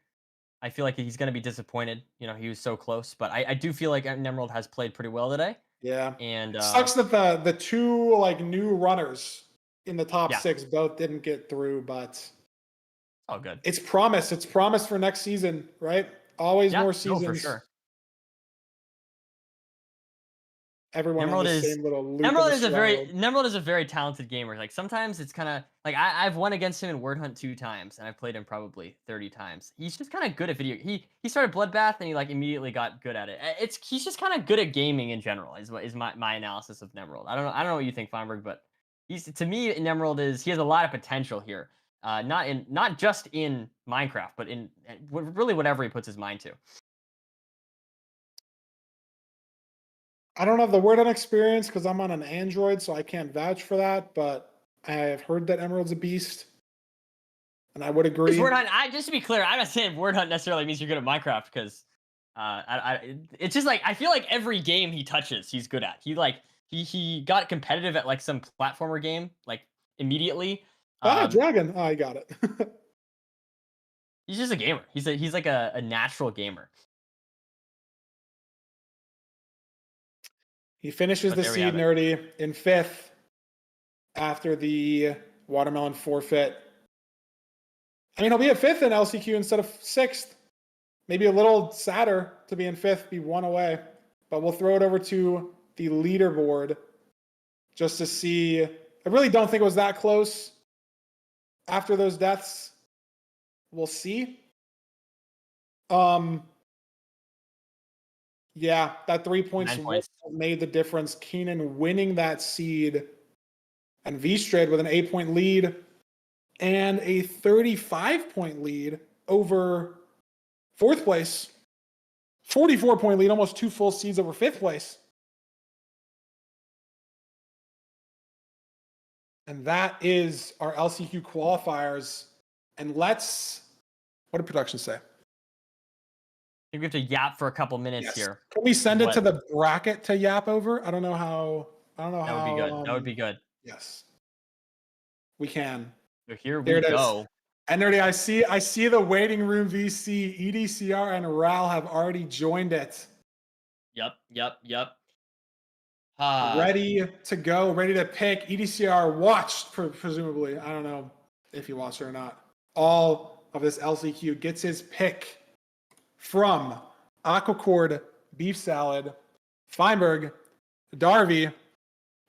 S2: I feel like he's going to be disappointed. He was so close, but I do feel like Emerald has played pretty well today.
S1: Yeah.
S2: And
S1: sucks that the 2 like new runners in the top 6 both didn't get through, but
S2: oh, good.
S1: It's promise. It's promise for next season, right? Always more seasons.
S2: No, for sure.
S1: Everyone
S2: Emerald
S1: has the same little loop.
S2: Emerald is a very talented gamer. Like sometimes it's kind of like I've won against him in Word Hunt 2 times, and I've played him probably 30 times. He's just kind of good at video. He started Bloodbath and he like immediately got good at it. He's just kind of good at gaming in general. Is my analysis of Emerald. I don't know what you think, Feinberg, but to me Emerald he has a lot of potential here. Not just in Minecraft, but in really whatever he puts his mind to.
S1: I don't have the Word Hunt experience because I'm on an Android, so I can't vouch for that. But I have heard that Emerald's a beast, and I would agree.
S2: Word Hunt, just to be clear, I'm not saying Word Hunt necessarily means you're good at Minecraft because it's just like I feel like every game he touches, he's good at. He got competitive at like some platformer game like immediately.
S1: Dragon. Oh, I got it.
S2: He's just a gamer. He's like a natural gamer.
S1: He finishes the seed Nerdy in 5th after the Watermelon forfeit. I mean, he'll be at 5th in LCQ instead of 6th. Maybe a little sadder to be in 5th, be 1 away. But we'll throw it over to the leaderboard just to see. I really don't think it was that close after those deaths. We'll see. Yeah, that 3 points made the difference. Keenan winning that seed and Vstrud with an 8-point lead and a 35-point lead over 4th place. 44-point lead, almost 2 full seeds over 5th place. And that is our LCQ qualifiers. And what did production say?
S2: I think we have to yap for a couple minutes here.
S1: Can we send it to the bracket to yap over? I don't know how. That
S2: would be good. That would be good.
S1: Yes, we can.
S2: So here we go.
S1: And Nerdy, I see the waiting room VC, EDCR, and Ral have already joined it.
S2: Yep.
S1: Ready to go, ready to pick. EDCR watched, presumably. I don't know if he watched it or not. All of this LCQ gets his pick from Aquacord, Beef Salad, Feinberg, Darby,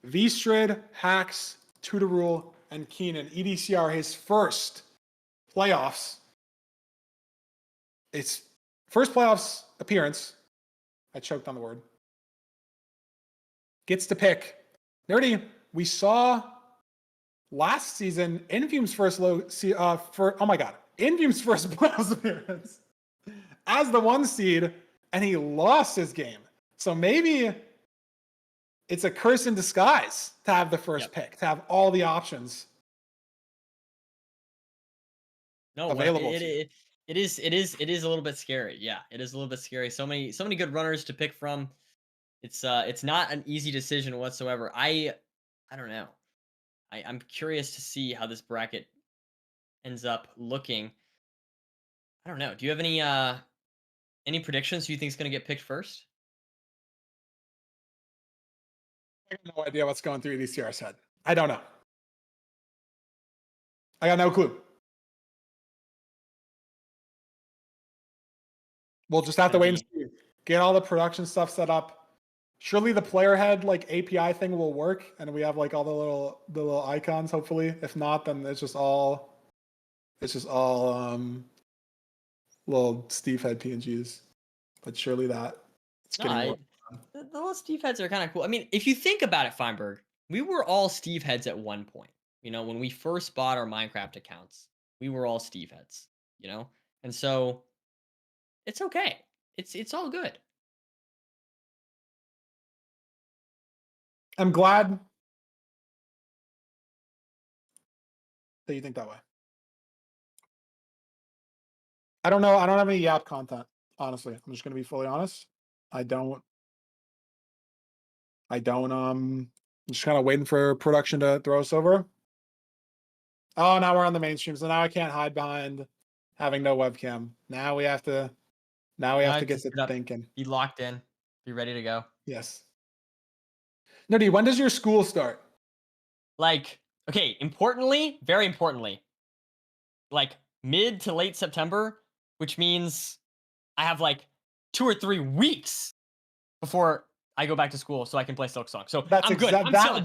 S1: Vstrud, Hacks, Tutorul, and Keenan. EDCR, his first playoffs. It's first playoffs appearance. I choked on the word. Gets to pick. Nerdy, we saw last season Infume's first Infume's first playoffs appearance as the 1 seed, and he lost his game. So maybe it's a curse in disguise to have the first pick, to have all the options
S2: No,
S1: available to you.
S2: it is a little bit scary. Yeah, it is a little bit scary. So many good runners to pick from. It's not an easy decision whatsoever. I don't know. I'm curious to see how this bracket ends up looking. I don't know. Do you have any predictions who you think is going to get picked first?
S1: I have no idea what's going through EDCR's head. I don't know. I got no clue. We'll just have to wait and see. Get all the production stuff set up. Surely the player head like API thing will work, and we have like all the little icons. Hopefully, if not, then it's just all little Steve head PNGs. But surely that it's getting work.
S2: The little Steve heads are kind of cool. I mean, if you think about it, Feinberg, we were all Steve heads at one point. You know, when we first bought our Minecraft accounts, we were all Steve heads. You know, and so it's okay. It's all good.
S1: I'm glad that you think that way. I don't know. I don't have any Yap content, honestly. I'm just gonna be fully honest. I'm just kind of waiting for production to throw us over. Oh, now we're on the mainstream, so now I can't hide behind having no webcam. Now we have to get to thinking.
S2: Be locked in. Be ready to go.
S1: Yes. Nerdy, when does your school start?
S2: Like, okay, importantly, very importantly, like mid to late September, which means I have like 2 or 3 weeks before I go back to school so I can play Silk Song. So
S1: That's
S2: I'm good. I'm chilling.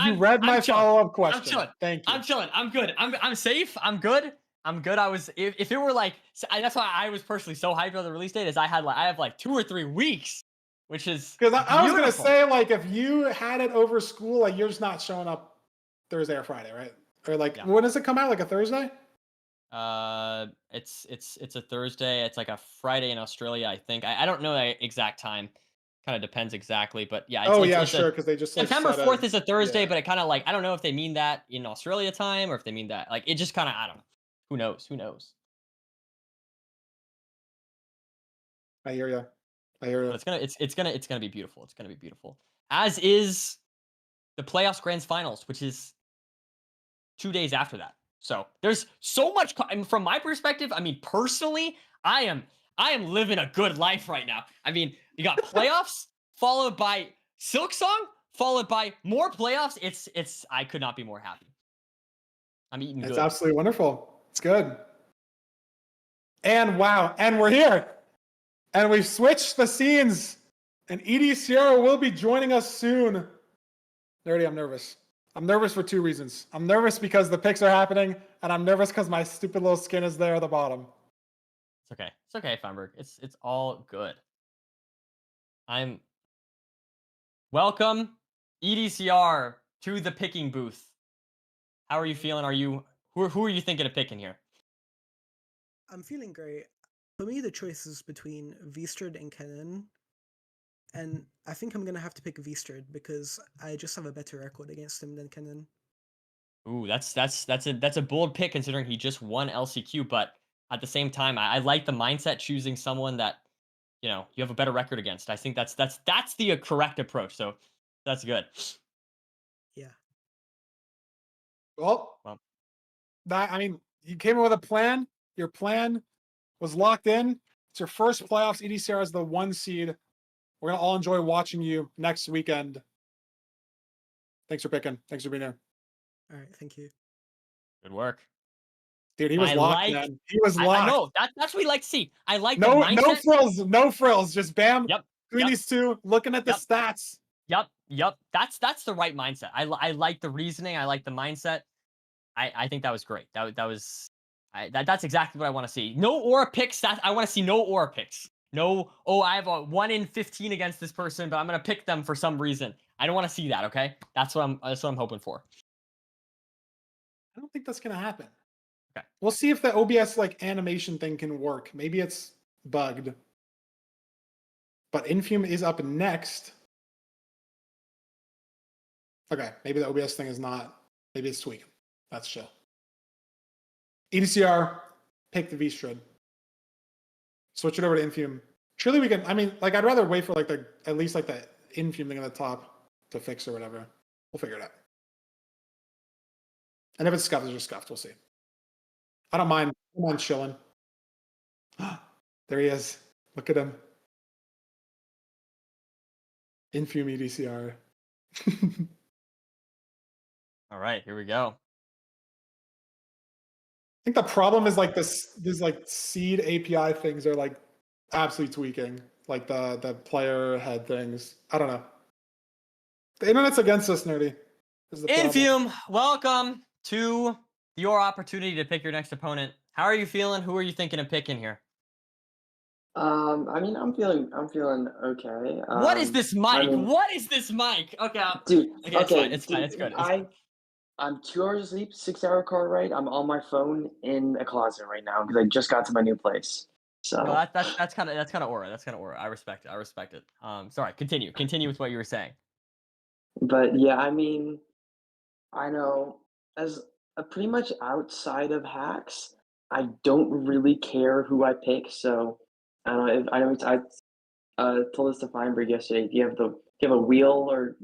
S1: You read my follow-up question.
S2: I'm chilling.
S1: Thank you.
S2: I'm chilling. I'm good. I'm safe. I'm good. I'm good. I was if it were like that's why I was personally so hyped on the release date is I have like 2 or 3 weeks, which is
S1: because I was gonna say like if you had it over school, like you're just not showing up Thursday or Friday, right? Or like when does it come out? Like a Thursday?
S2: It's a Thursday. It's like a Friday in Australia, I think. I don't know the exact time. Kind of depends exactly, but yeah. It's
S1: sure. Because they just like,
S2: September 4th is a Thursday, but it kind of like I don't know if they mean that in Australia time or if they mean that like it just kind of I don't know. Who knows? Who knows?
S1: I hear you. But
S2: it's gonna be beautiful. It's gonna be beautiful. As is the playoffs grands finals, which is 2 days after that. So there's so much I mean, from my perspective. I mean, personally, I am living a good life right now. I mean, you got playoffs followed by Silk Song, followed by more playoffs. It's I could not be more happy. I'm eating good.
S1: It's absolutely wonderful. It's good. And wow, and we're here. And we've switched the scenes. And EDCR will be joining us soon. Nerdy, I'm nervous. I'm nervous for 2 reasons. I'm nervous because the picks are happening, and I'm nervous because my stupid little skin is there at the bottom.
S2: It's okay. It's okay, Feinberg. It's all good. Welcome, EDCR, to the picking booth. How are you feeling? Who are you thinking of picking here?
S3: I'm feeling great. For me, the choice is between Vstrad and Kennen. And I think I'm going to have to pick Vstrad because I just have a better record against him than Kennen.
S2: Ooh, that's a bold pick considering he just won LCQ, but at the same time, I like the mindset choosing someone that, you know, you have a better record against. I think that's the correct approach. So that's good.
S3: Yeah.
S1: Well, I mean, you came in with a plan. Your plan was locked in. It's your first playoffs. EDCR is the 1 seed. We're going to all enjoy watching you next weekend. Thanks for picking. Thanks for being here.
S3: All right. Thank you.
S2: Good work.
S1: Dude, he was locked, man. He was locked.
S2: I know. That's what we like to see. I like
S1: no,
S2: the mindset.
S1: No frills. Just bam.
S2: Yep.
S1: Between these two, looking at the stats.
S2: Yep. That's the right mindset. I like the reasoning. I like the mindset. I think that was great. That's exactly what I want to see. No aura picks. I want to see no aura picks. No, I have a 1 in 15 against this person, but I'm gonna pick them for some reason. I don't want to see that. Okay, that's what I'm hoping for.
S1: I don't think that's gonna happen.
S2: Okay,
S1: we'll see if the OBS like animation thing can work. Maybe it's bugged. But Infume is up next. Okay, maybe the OBS thing is not. Maybe it's tweaking. That's chill. EDCR, pick the V-Strud. Switch it over to Infume. Surely we can. I mean, like, I'd rather wait for like at least like the Infume thing on the top to fix or whatever. We'll figure it out. And if it's scuffed, it's just scuffed. We'll see. I don't mind. I don't mind chilling. There he is. Look at him. Infume EDCR.
S2: All right, here we go.
S1: I think the problem is like these like seed API things are like absolutely tweaking. Like the player head things. I don't know. The internet's against us, nerdy. Is the problem.
S2: Infume, welcome to your opportunity to pick your next opponent. How are you feeling? Who are you thinking of picking here?
S4: I mean, I'm feeling okay.
S2: What is this mic?
S4: I mean,
S2: What is this mic? Okay,
S4: dude?
S2: okay, it's fine. It's fine. It's good.
S4: I'm 2 hours of sleep, 6-hour car ride. I'm on my phone in a closet right now because I just got to my new place. So
S2: No, that's kind of aura. That's kind of aura. I respect it. I respect it. Sorry. Continue with what you were saying.
S4: But yeah, I mean, I know as pretty much outside of hacks, I don't really care who I pick. So I don't know. I told this to Feinberg yesterday. Do you have a wheel or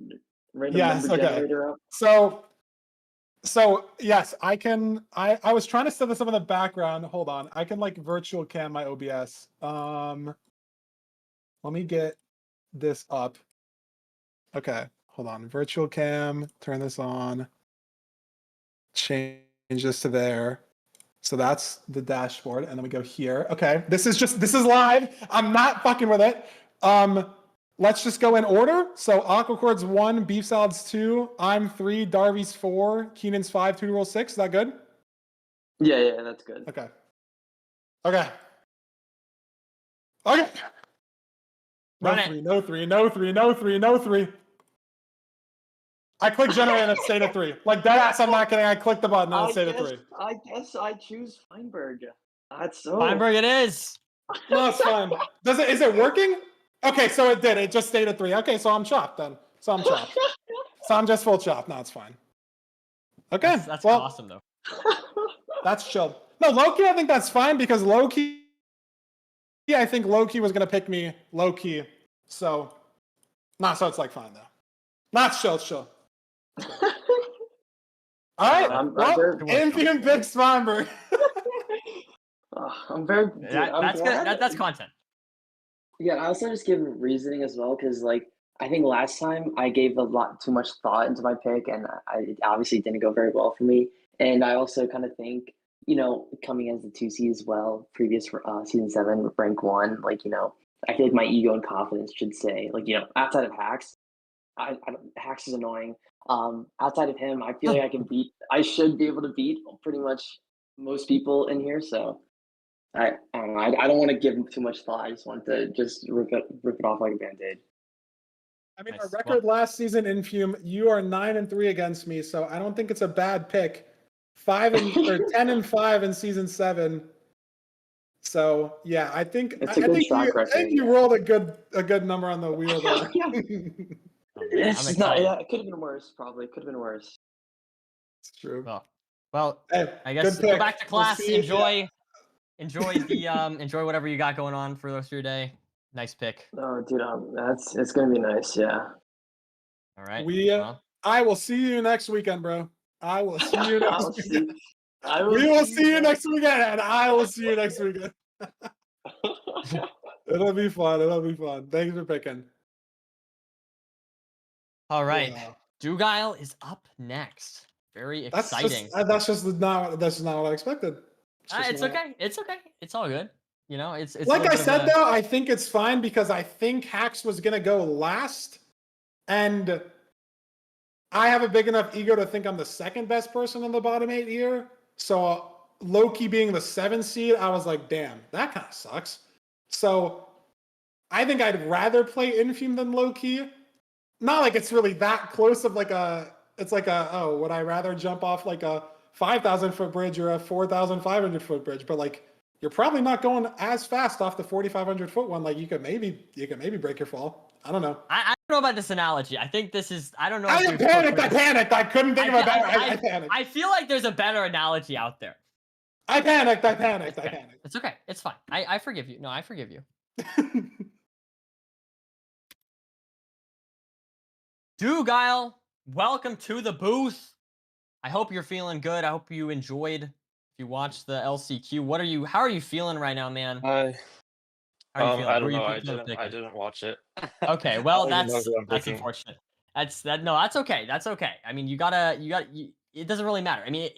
S4: random
S1: Yes,
S4: number
S1: okay.
S4: generator up?
S1: So yes, I can. I was trying to set this up in the background. Hold on, I can like virtual cam my OBS. Let me get this up. Okay, hold on. Virtual cam. Turn this on. Change this to there. So that's the dashboard, and then we go here. Okay, this is live. I'm not fucking with it. Let's just go in order. So Aquacord's 1, Beef Salad's 2, I'm 3, Darby's 4, Keenan's 5, Two Roll 6. Is that good?
S4: Yeah, that's good.
S1: Okay.
S2: Run it.
S1: No three. I clicked generate and it stayed at 3. Like deadass, I'm not kidding. I clicked the button and it stayed at 3.
S4: I guess I choose Feinberg. That's so.
S2: Feinberg, it is.
S1: No, it's fine. Is it working? Okay, so it did. It just stayed at 3. Okay, so I'm chopped then. So I'm just full chopped. No, it's fine. Okay.
S2: That's
S1: well,
S2: awesome though.
S1: That's chill. No, Loki, I think that's fine because Loki, I think Loki was gonna pick me Loki. So it's like fine though. Not chill, it's chill. All right. Infume picks Feinberg.
S4: I'm very.
S2: That's good. That's content.
S4: Yeah, I also just give reasoning as well because, like, I think last time I gave a lot too much thought into my pick, and it obviously didn't go very well for me. And I also kind of think, coming as the 2 seed as well, previous season 7, rank 1, like, I feel like my ego and confidence should say, like, outside of hacks, hacks is annoying. Outside of him, I feel like I should be able to beat pretty much most people in here. So. I don't know. I don't want to give too much thought. I just want to rip it off like a Band-Aid.
S1: I mean,
S2: Nice.
S1: our record last season, Infume, you are 9-3 against me, so I don't think it's a bad pick. 10-5 in season 7. So yeah, I think you rolled a good number on the wheel there.
S4: It's not. Yeah, it could have been worse. Probably could have been worse.
S1: It's true.
S2: Well,
S1: hey,
S2: I guess go back to class. Enjoy whatever you got going on for the rest of your day. Nice pick.
S4: Oh, dude, it's gonna be nice. Yeah.
S2: All right.
S1: I will see you next weekend, bro. I will see you next weekend.
S4: We
S1: will see you next weekend, and I will see you next weekend. It'll be fun. Thanks for picking.
S2: All right.
S1: Yeah.
S2: Dugile is up next. Very exciting.
S1: That's just not what I expected.
S2: It's okay. It's okay. It's all good. It's
S1: like I said though. I think it's fine because I think Hacks was gonna go last, and I have a big enough ego to think I'm the second best person in the bottom 8 here. So Loki being the 7 seed, I was like, damn, that kind of sucks. So I think I'd rather play Infume than Loki. Not like it's really that close of would I rather jump off like a 5,000 foot bridge or a 4,500 foot bridge? But like, you're probably not going as fast off the 4,500 foot one. Like you could maybe break your fall. I don't know.
S2: I don't know about this analogy. I think this is. I don't know.
S1: I
S2: if there's
S1: panicked. I
S2: cookies.
S1: panicked. I couldn't think of a better. I
S2: I
S1: panicked.
S2: I feel like there's a better analogy out there.
S1: I panicked. I panicked. I
S2: Okay.
S1: panicked.
S2: It's okay. It's fine. I forgive you. No, I forgive you. Dugile, welcome to the booth. I hope you're feeling good. I hope you enjoyed. If you watched the LCQ, how are you feeling right now, man?
S5: Hi.
S2: How are you feeling?
S5: I
S2: Who
S5: don't
S2: are you
S5: know.
S2: picking?
S5: I didn't watch it.
S2: Okay,
S5: I
S2: well
S5: don't even know
S2: that's
S5: who I'm
S2: that's
S5: picking.
S2: unfortunate. That's okay. That's okay. I mean, it doesn't really matter. I mean,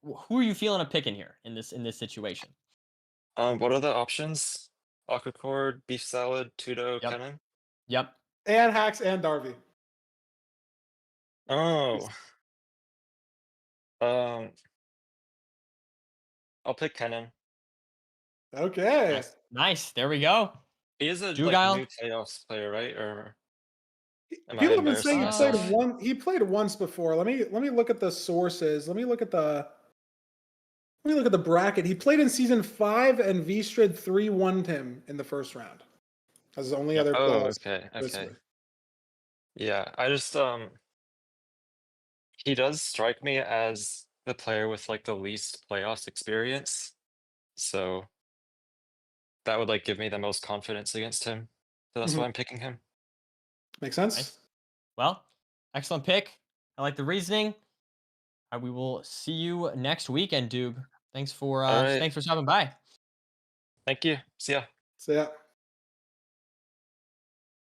S2: who are you feeling a picking here in this situation?
S5: What are the options? Aquacord, beef salad, Tudo,
S2: Yep.
S5: Kennen.
S2: Yep.
S1: And Hacks and Darby.
S5: Oh. I'll pick Kennen.
S1: Okay.
S2: Nice. There we go.
S5: He is a
S2: Dugile?
S5: new playoffs player, right? Or am I
S1: People have been saying he
S5: embarrassing
S1: played
S5: myself?
S1: He played once before. Let me look at the sources. Let me look at the bracket. He played in season 5 and V-Strid 3-1'd him in the first round. As his only other
S5: Oh,
S1: playoffs
S5: okay,
S1: this
S5: okay.
S1: week.
S5: Yeah, I just he does strike me as the player with like the least playoffs experience. So that would like give me the most confidence against him. So that's why I'm picking him.
S1: Makes sense?
S2: Nice. Well, excellent pick. I like the reasoning. We will see you next weekend, Doog. Thanks for
S5: right.
S2: thanks for stopping by.
S5: Thank you. See ya.
S1: So yeah.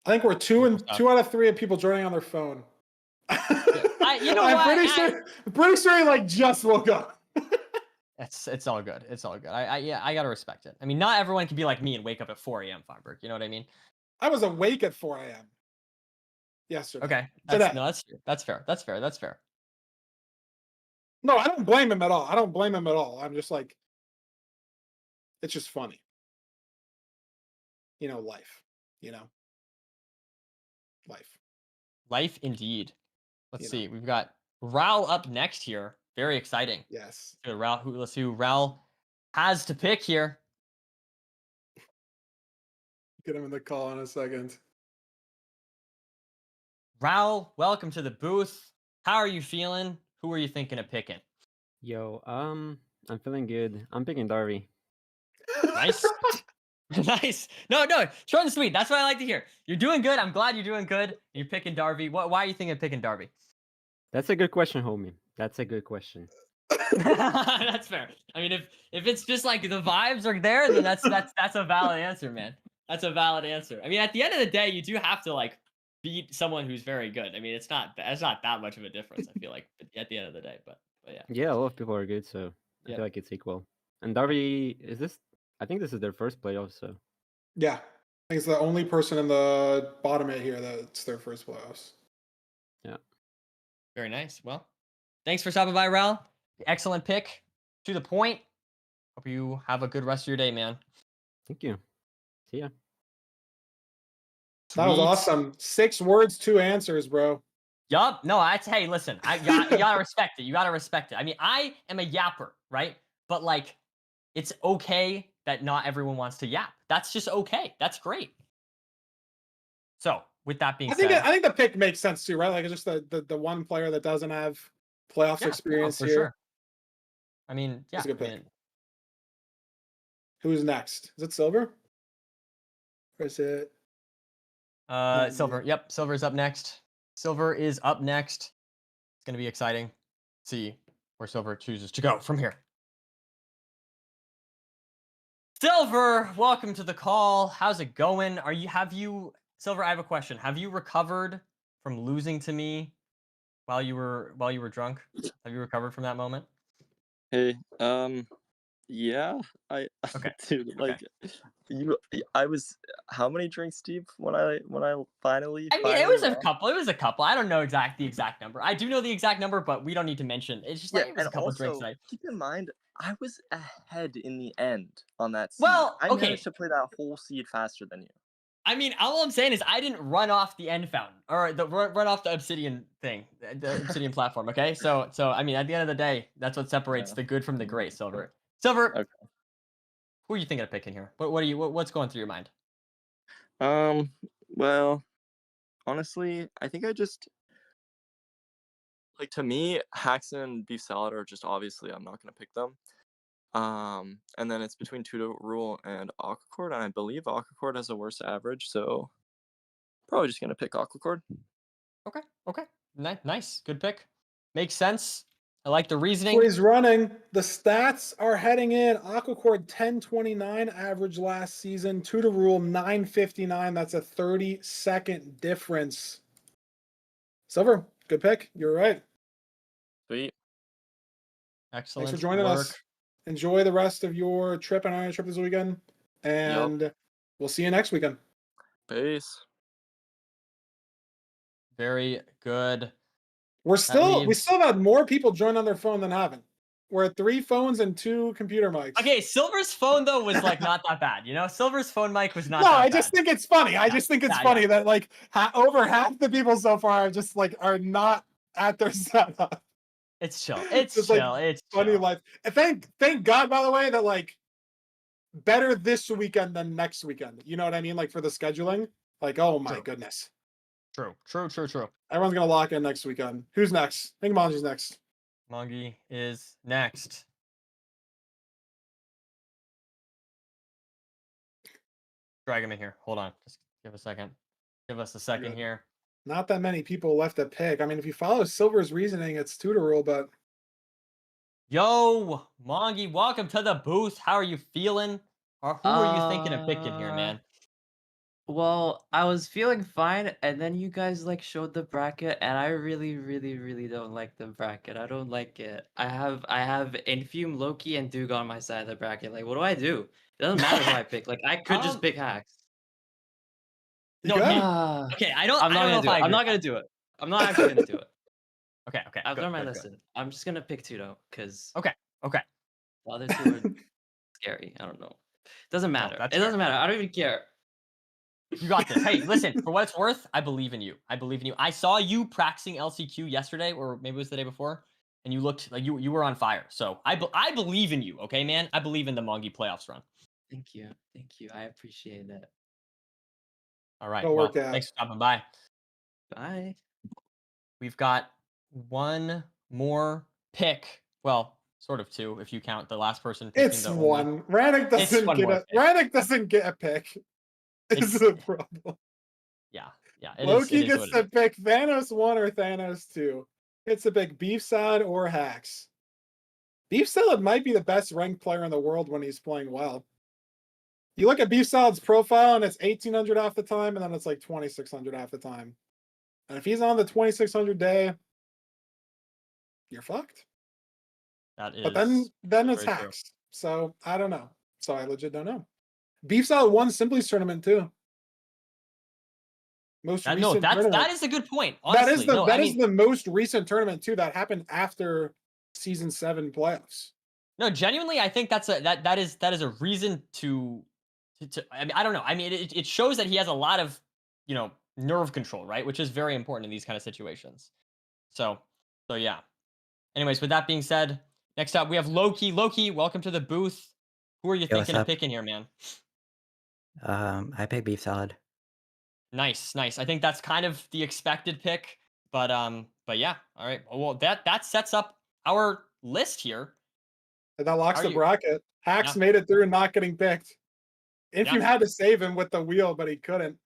S1: I think we're 2 out of 3 of people joining on their phone.
S2: You know
S1: I'm
S2: what?
S1: pretty sure he like just woke up.
S2: It's all good. It's all good. I gotta respect it. I mean, not everyone can be like me and wake up at 4 a.m. Farberg. You know what I mean?
S1: I was awake at 4 a.m. yesterday.
S2: Okay.
S1: Today.
S2: That's fair. That's fair.
S1: No, I don't blame him at all. I'm just like, it's just funny. Life. Life.
S2: Life indeed. Let's
S1: You know.
S2: see. We've got Raul up next here. Very exciting.
S1: Yes.
S2: Let's see who Raul has to pick here.
S1: Get him in the call in a second.
S2: Raul, welcome to the booth. How are you feeling? Who are you thinking of picking?
S6: Yo, I'm feeling good. I'm picking Darby.
S2: Nice. Nice. No, short and sweet. That's what I like to hear. You're doing good. I'm glad you're doing good. You're picking Darby. Why are you thinking of picking Darby?
S6: That's a good question, homie. That's a good question.
S2: That's fair. I mean, if it's just like the vibes are there, then that's a valid answer, man. That's a valid answer. I mean, at the end of the day, you do have to like beat someone who's very good. I mean, it's not that much of a difference. I feel like at the end of the day, but yeah.
S6: Yeah, a lot of people are good, so I feel like it's equal. And Darby, I think this is their first playoff, so.
S1: Yeah. I think it's the only person in the bottom 8 here that's their first playoffs.
S6: Yeah.
S2: Very nice. Well, thanks for stopping by, Raul. Excellent pick. To the point. Hope you have a good rest of your day, man.
S6: Thank you. See ya.
S1: That was
S2: Sweet.
S1: awesome. 6 words, 2 answers, bro.
S2: Yup. No, hey, listen, you gotta respect it. You gotta respect it. I mean, I am a yapper, right? But like, it's okay that not everyone wants to yap. That's just okay. That's great. So, with that being said,
S1: I think the pick makes sense too, right? Like it's just the one player that doesn't have playoffs experience
S2: for
S1: here.
S2: sure. I mean, yeah.
S1: That's a good pick. Who's next? Is it Silver? Or is it?
S2: Silver. Yep, Silver is up next. Silver is up next. It's going to be exciting. See where Silver chooses to go from here. Silver, welcome to the call. How's it going? Silver, I have a question. Have you recovered from losing to me while you were drunk? Have you recovered from that moment?
S7: Hey, yeah,
S2: Okay.
S7: dude, like, I was how many drinks deep when I finally?
S2: I mean, it was a
S7: lost?
S2: couple. It was a couple. I don't know the exact number. I do know the exact number, but we don't need to mention. It's just like it was a couple drinks tonight.
S7: Keep in mind, I was ahead in the end on that seed.
S2: Well,
S7: I
S2: okay.
S7: managed to play that whole seed faster than you.
S2: I mean, all I'm saying is I didn't run off the end fountain or run off the obsidian thing, the obsidian platform. Okay, so I mean, at the end of the day, that's what separates the good from the great. Silver.
S7: Okay.
S2: Who are you thinking of picking here? What's going through your mind?
S7: Well, honestly, I think I just like to me, Hacks and Beef Salad are just obviously I'm not gonna pick them. And then it's between Tuto Rule and Aquacord, and I believe Aquacord has a worse average, so probably just gonna pick Aquacord.
S2: Okay. Okay. Nice. Good pick. Makes sense. I like the
S1: So
S2: reasoning.
S1: he's running. The stats are heading in. Aquacord 1029 average last season. Tutor Rule 959. That's a 30-second difference. Silver, good pick. You're right.
S7: Sweet.
S2: Excellent.
S1: Thanks for joining
S2: work.
S1: us. Enjoy the rest of your trip and our trip this weekend. And we'll see you next weekend.
S7: Peace.
S2: Very good.
S1: We
S2: leaves-
S1: still had more people join on their phone than haven't. We're at 3 phones and 2 computer mics.
S2: Okay, Silver's phone though was like not that bad. You know, Silver's phone mic was not.
S1: No,
S2: that
S1: I just
S2: bad.
S1: think it's funny. I just think it's funny that like over half the people so far are just like are not at their setup.
S2: It's chill. It's
S1: Just,
S2: chill.
S1: like,
S2: It's
S1: Funny
S2: chill.
S1: life. And thank God, by the way, that like better this weekend than next weekend. You know what I mean? Like for the scheduling. Like, oh my
S2: True.
S1: goodness.
S2: True.
S1: Everyone's gonna lock in next weekend. Who's next? I think Monji's next.
S2: Mongi is next. Drag him in here. Hold on. Just give a second. Give us a second
S1: Good.
S2: here.
S1: Not that many people left to pick. I mean, if you follow Silver's reasoning, it's Tutor Rule, but
S2: Yo, Mongi, welcome to the booth. How are you feeling? Or who are you thinking of picking here, man?
S8: Well, I was feeling fine, and then you guys like showed the bracket, and I really don't like the bracket. I don't like it. I have Infume, Loki, and Duke on my side of the bracket. Like, what do I do? It doesn't matter who I pick. Like, I could just pick Hacks.
S1: you
S2: No,
S1: good?
S2: Okay, I don't.
S8: I'm not
S2: I don't know
S8: gonna
S2: if
S8: do
S2: I
S8: it. I'm
S2: agree
S8: not
S2: with
S8: gonna
S2: that.
S8: do it. I'm not actually gonna do it.
S2: Okay.
S8: I've
S2: good,
S8: learned my
S2: good, good.
S8: lesson. I'm just gonna pick Tudo because
S2: Okay.
S8: the other two are scary. I don't know. Doesn't matter.
S2: that's
S8: It doesn't
S2: fair.
S8: matter. I don't even care.
S2: You got this. Hey, listen, for what it's worth, I believe in you. I saw you practicing LCQ yesterday, or maybe it was the day before, and you looked like you were on fire. So I believe in you, okay, man? I believe in the Mongi playoffs run.
S8: Thank you. I appreciate that.
S2: All right.
S1: It'll
S2: Well,
S1: work out.
S2: thanks for stopping by.
S8: Bye.
S2: We've got one more pick. Well, sort of two, if you count the last person picking
S1: It's
S2: the only-
S1: one. Rannick doesn't
S2: one
S1: get
S2: more
S1: a
S2: pick.
S1: Rannick doesn't get a pick. Is
S2: It's-
S1: the problem.
S2: Yeah.
S1: Loki
S2: it is
S1: gets
S2: what it
S1: to
S2: is.
S1: pick Thanos 1 or Thanos 2. Gets to pick Beef Salad or Hacks. Beef Salad might be the best ranked player in the world when he's playing well. You look at Beef Salad's profile and it's 1800 half the time, and then it's like 2600 half the time. And if he's on the 2600 day, you're fucked.
S2: That is.
S1: But then it's
S2: very true.
S1: Hacks. So I don't know. So I legit don't know. Beef Salad won Simply's tournament too. Most recent tournament.
S2: That is a good point. Honestly,
S1: that is the most recent tournament too that happened after season 7 playoffs.
S2: No, genuinely, I think that is a reason to I mean, I don't know. I mean, it shows that he has a lot of, nerve control, right? Which is very important in these kind of situations. So yeah. Anyways, with that being said, next up we have Loki. Loki, welcome to the booth. Who are you thinking of picking here, man?
S9: I pick Beef Salad.
S2: Nice. I think that's kind of the expected pick, but yeah. All right. Well, that sets up our list here.
S1: And that locks
S2: Are
S1: the
S2: you-
S1: bracket. Hacks
S2: Yeah.
S1: made it through not getting picked. If
S2: Yeah.
S1: you had to save him with the wheel, but he couldn't.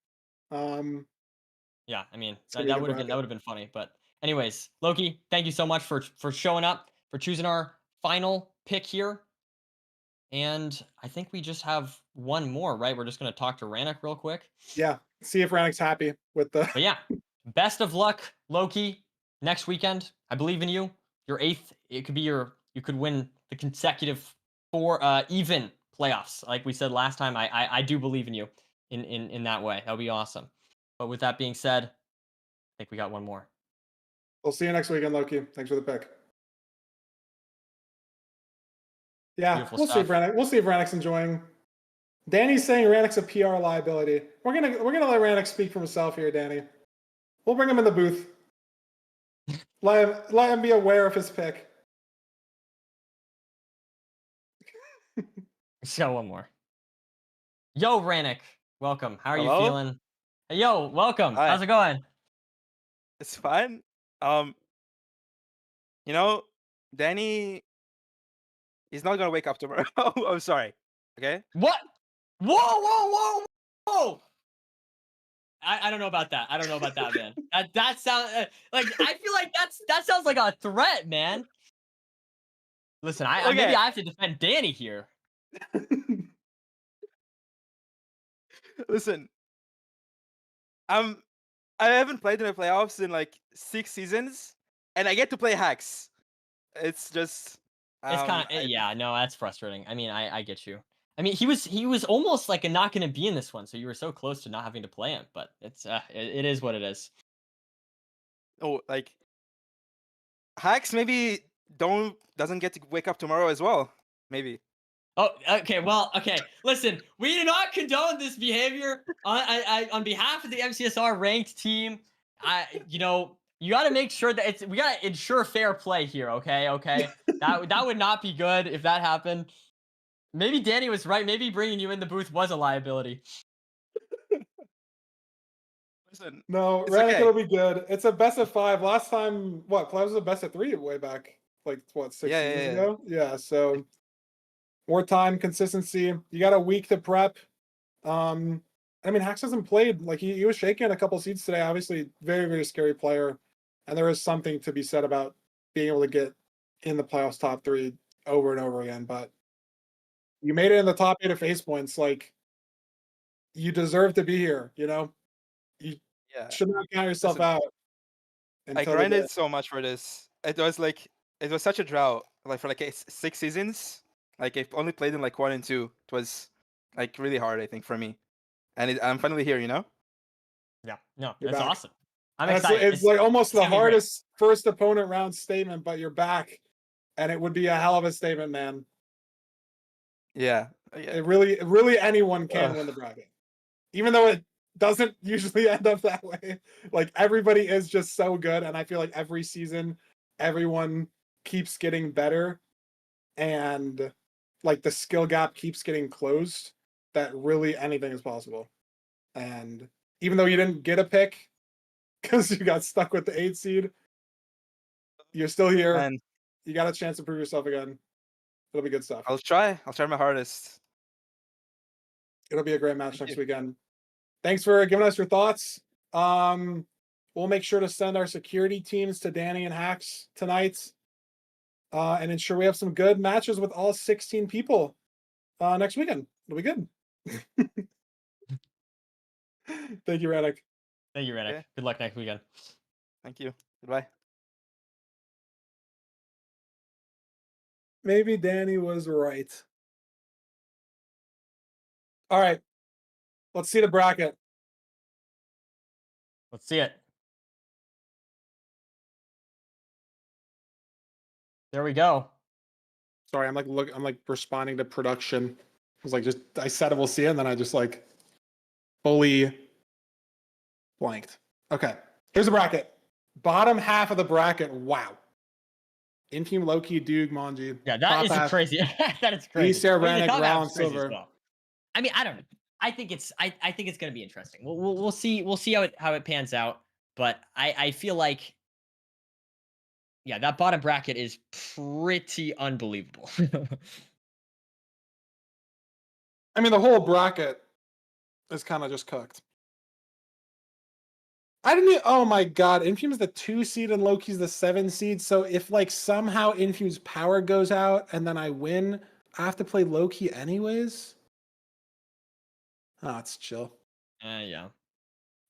S2: Yeah, I mean,
S1: gonna be
S2: that
S1: the
S2: would have
S1: bracket.
S2: been funny. But anyways, Loki, thank you so much for showing up, for choosing our final pick here. And I think we just have one more, right? We're just gonna talk to Rannick real quick.
S1: Yeah. See if Rannick's happy with the
S2: But yeah, best of luck, Loki. Next weekend, I believe in you. Your 8th, it could be you could win the consecutive 4 even playoffs. Like we said last time, I do believe in you in that way. That would be awesome. But with that being said, I think we got one more.
S1: We'll see you next weekend, Loki. Thanks for the pick. Yeah,
S2: Beautiful
S1: we'll see if
S2: stuff.
S1: We'll see if Rannick's enjoying. Danny's saying Rannick's a PR liability. We're gonna let Rannick speak for himself here, Danny. We'll bring him in the booth. Let him be aware of his pick.
S2: Let's go one more. Yo, Rannick, welcome. How are
S7: Hello?
S2: you feeling? Hey, yo, welcome.
S10: Hi.
S2: How's it going?
S10: It's fine. Um, you know, Danny is not gonna wake up tomorrow. I'm sorry. Okay.
S2: What? Whoa, whoa, whoa, whoa! I don't know about that. I don't know about that, man. That sounds like I feel like that sounds like a threat, man. Listen, I maybe
S10: Okay.
S2: I have to defend Danny here.
S10: Listen, I haven't played in the playoffs in like 6 seasons, and I get to play hacks. It's just
S2: It's kind of yeah, no, that's frustrating. I mean, I get you. I mean, he was almost like not going to be in this one, so you were so close to not having to play him. But it's it is what it is.
S10: oh like hacks maybe doesn't get to wake up tomorrow as well. Maybe.
S2: Oh, okay. Well, okay. Listen, we do not condone this behavior on behalf of the MCSR ranked team. You know, you got to make sure that we got to ensure fair play here. Okay. That would not be good if that happened. Maybe Danny was right. Maybe bringing you in the booth was a liability.
S10: Listen,
S1: No,
S10: it's
S1: Radic,
S10: okay.
S1: it'll be good. It's a best of 5. Last time, what? Playoffs was a best of 3 way back, like what, 6
S10: Yeah,
S1: seasons
S10: yeah, yeah.
S1: ago? Yeah. So more time, consistency. You got a week to prep. I mean, Hax hasn't played. Like he was shaking a couple seeds today. Obviously, very very scary player, and there is something to be said about being able to get in the playoffs top 3 over and over again. But you made it in the top 8 of face points. Like you deserve to be here. You know, you
S10: Yeah.
S1: should not count yourself
S10: Listen,
S1: out.
S10: I
S1: until the
S10: grinded
S1: day.
S10: so much for this. It was such a drought. Like for like 6 seasons. Like I've only played in like 1 and 2. It was like really hard, I think, for me. And I'm finally here, you know?
S2: Yeah. No,
S1: You're
S2: that's
S1: back.
S2: awesome. I'm
S1: And
S2: excited.
S1: It's like almost
S2: it's
S1: the
S2: gonna be great.
S1: hardest first opponent round statement, but you're back, and it would be a hell of a statement, man.
S10: Yeah. Yeah.
S1: It really anyone can win the bracket, even though it doesn't usually end up that way. Like everybody is just so good, and I feel like every season, everyone keeps getting better, and like the skill gap keeps getting closed. That really anything is possible, and even though you didn't get a pick because you got stuck with the 8 seed, you're still here.
S10: And
S1: You got a chance to prove yourself again. It'll be good stuff.
S10: I'll try my hardest.
S1: It'll be a great match
S10: Thank
S1: next
S10: you.
S1: weekend. Thanks for giving us your thoughts. We'll make sure to send our security teams to Danny and Hax tonight, and ensure we have some good matches with all 16 people next weekend. It'll be good. Thank you, Radic.
S2: Thank you, Redick.
S10: Okay.
S2: Good luck next weekend.
S10: Thank you. Goodbye.
S1: Maybe Danny was right. All right. Let's see the bracket.
S2: Let's see it. There we go.
S1: Sorry, I'm like responding to production. I was like, I said it, we'll see it, and then I just like fully blanked. Okay, here's the bracket. Bottom half of the bracket. Wow. Infume, Loki, Doog, Manji.
S2: Yeah, that is crazy. That is crazy.
S1: Sarah,
S2: I mean, the
S1: Ranick,
S2: top half
S1: Round,
S2: is crazy as
S1: Silver.
S2: well. I mean, I don't know. I think it's gonna be interesting. We'll see how it pans out. But I feel like, yeah, that bottom bracket is pretty unbelievable.
S1: I mean, the whole bracket is kind of just cooked. I didn't. Oh my god, Infume's the 2 seed and Loki's the 7 seed. So if like somehow Infume's power goes out and then I win, I have to play Loki anyways. Oh, it's chill.
S2: Yeah.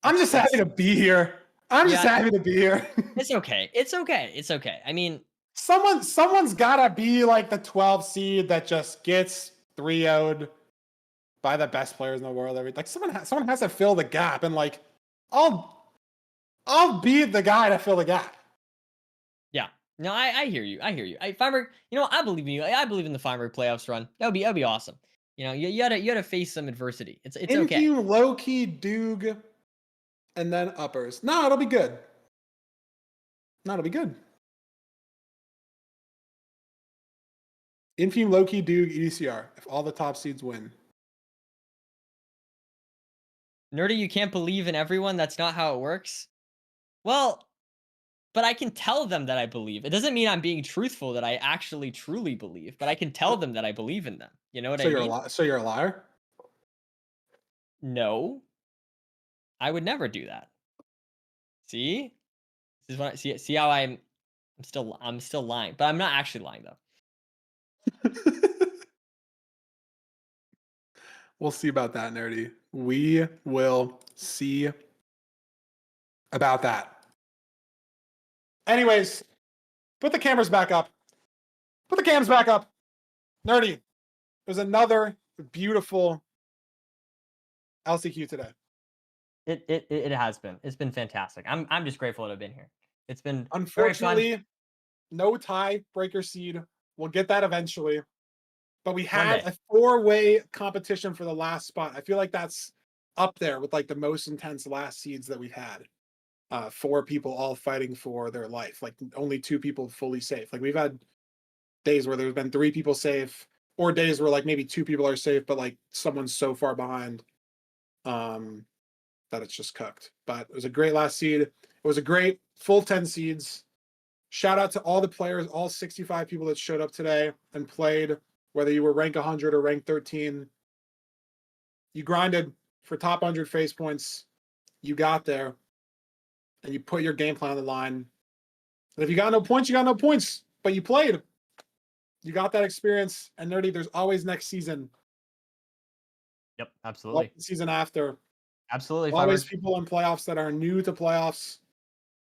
S1: I'm just happy to be here. I'm just happy to be here.
S2: It's okay. It's okay. I mean,
S1: someone's gotta be like the 12 seed that just gets 3-0'd by the best players in the world. Like someone has to fill the gap, and like I'll be the guy to fill the gap.
S2: yeah. No, I hear you. Feinberg, I believe in you. I believe in the Feinberg playoffs run. That'd be awesome. You gotta face some adversity. It's okay.
S1: Infuse, Loki, Doog, and then uppers. No, it'll be good. Infume, Loki, Doog, EDCR. If all the top seeds win.
S2: Nerdy, you can't believe in everyone. That's not how it works. Well, but I can tell them that I believe. It doesn't mean I'm being truthful that I actually truly believe, but I can tell them that I believe in them. You know what
S1: So
S2: I
S1: you're
S2: mean?
S1: so you're a liar?
S2: No, I would never do that. See? This is what see how I'm still lying, but I'm not actually lying though.
S1: We'll see about that, Nerdy. We will see about that. Anyways, put the cameras back up. Put the cams back up. Nerdy, there's another beautiful LCQ today.
S2: It has been. It's been fantastic. I'm just grateful to have been here. It's been very fun.
S1: Unfortunately, no tiebreaker seed. We'll get that eventually. But we had
S2: Monday.
S1: a 4-way competition for the last spot. I feel like that's up there with like the most intense last seeds that we've had. 4 people all fighting for their life. Like only 2 people fully safe. Like we've had days where there's been 3 people safe, or days where like maybe 2 people are safe, but like someone's so far behind that it's just cooked. But it was a great last seed. It was a great full 10 seeds. Shout out to all the players, all 65 people that showed up today and played, whether you were rank 100 or rank 13. You grinded for top 100 face points. You got there and you put your game plan on the line. And if you got no points, you got no points, but you played. You got that experience. And Nerdy, there's always next season.
S2: Yep, absolutely.
S1: The season after.
S2: Absolutely.
S1: Always people in playoffs that are new to playoffs.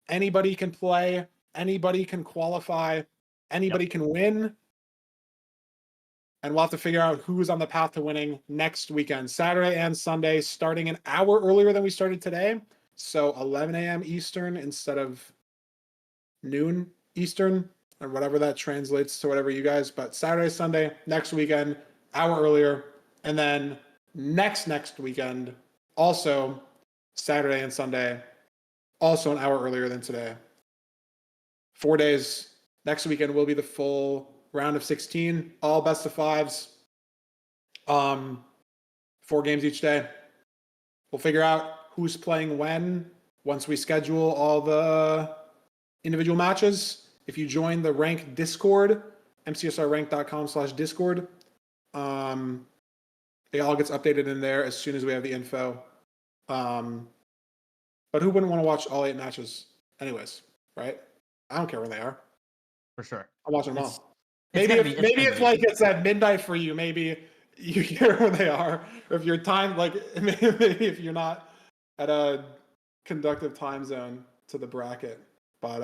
S1: Anybody can play. Anybody can qualify. Anybody can win. And we'll have to figure out who's on the path to winning next weekend, Saturday and Sunday, starting an hour earlier than we started today. So 11 a.m. Eastern instead of noon Eastern, or whatever that translates to, whatever you guys. But Saturday, Sunday, next weekend, hour earlier. And then next weekend, also Saturday and Sunday, also an hour earlier than today. 4 days. Next weekend will be the full round of 16, all best of 5s. 4 games each day. We'll figure out who's playing when once we schedule all the individual matches. If you join the rank Discord, mcsrrank.com/Discord, it all gets updated in there as soon as we have the info. But who wouldn't want to watch all 8 matches anyways, right? I don't care when they are.
S2: For sure.
S1: I'll watch them all. Maybe if like it's at midnight for you, maybe you hear when they are. Or if your time, like maybe if you're not at a conductive time zone to the bracket. But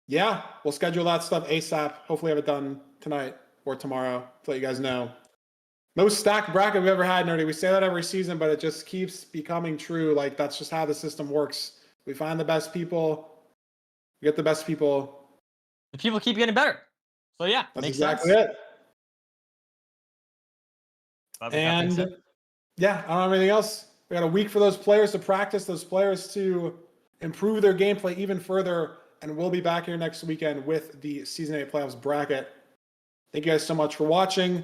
S1: yeah, we'll schedule that stuff ASAP. Hopefully have it done tonight or tomorrow to let you guys know. Most stacked bracket we've ever had, Nerdy. We say that every season, but it just keeps becoming true. Like that's just how the system works. We find the best people, we get the best people.
S2: The people keep getting better. So yeah,
S1: That's
S2: makes
S1: exactly
S2: sense.
S1: it. And yeah, I don't have anything else. We got a week for those players to practice, those players to improve their gameplay even further. And we'll be back here next weekend with the Season 8 Playoffs bracket. Thank you guys so much for watching.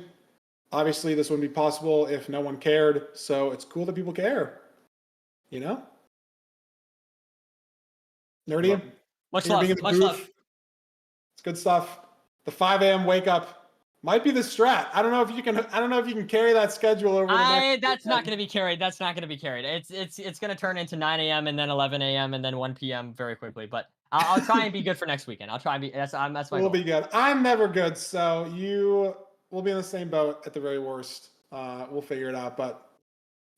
S1: Obviously, this wouldn't be possible if no one cared. So it's cool that people care. You know? Nerdy?
S2: Much love. Much love.
S1: It's good stuff. The 5 a.m. wake up might be the strat. I don't know if you can carry that schedule over the next
S2: That's not going to be carried. That's not going to be carried. It's going to turn into 9 a.m. and then 11 a.m. and then 1 p.m. very quickly. But I'll try and be good for next weekend. I'll try and be. That's my goal.
S1: We'll be good. I'm never good, so we'll be in the same boat at the very worst. We'll figure it out. But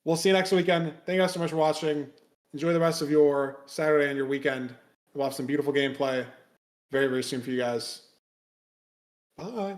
S1: we'll see you next weekend. Thank you guys so much for watching. Enjoy the rest of your Saturday and your weekend. We'll have some beautiful gameplay very, very soon for you guys. Bye.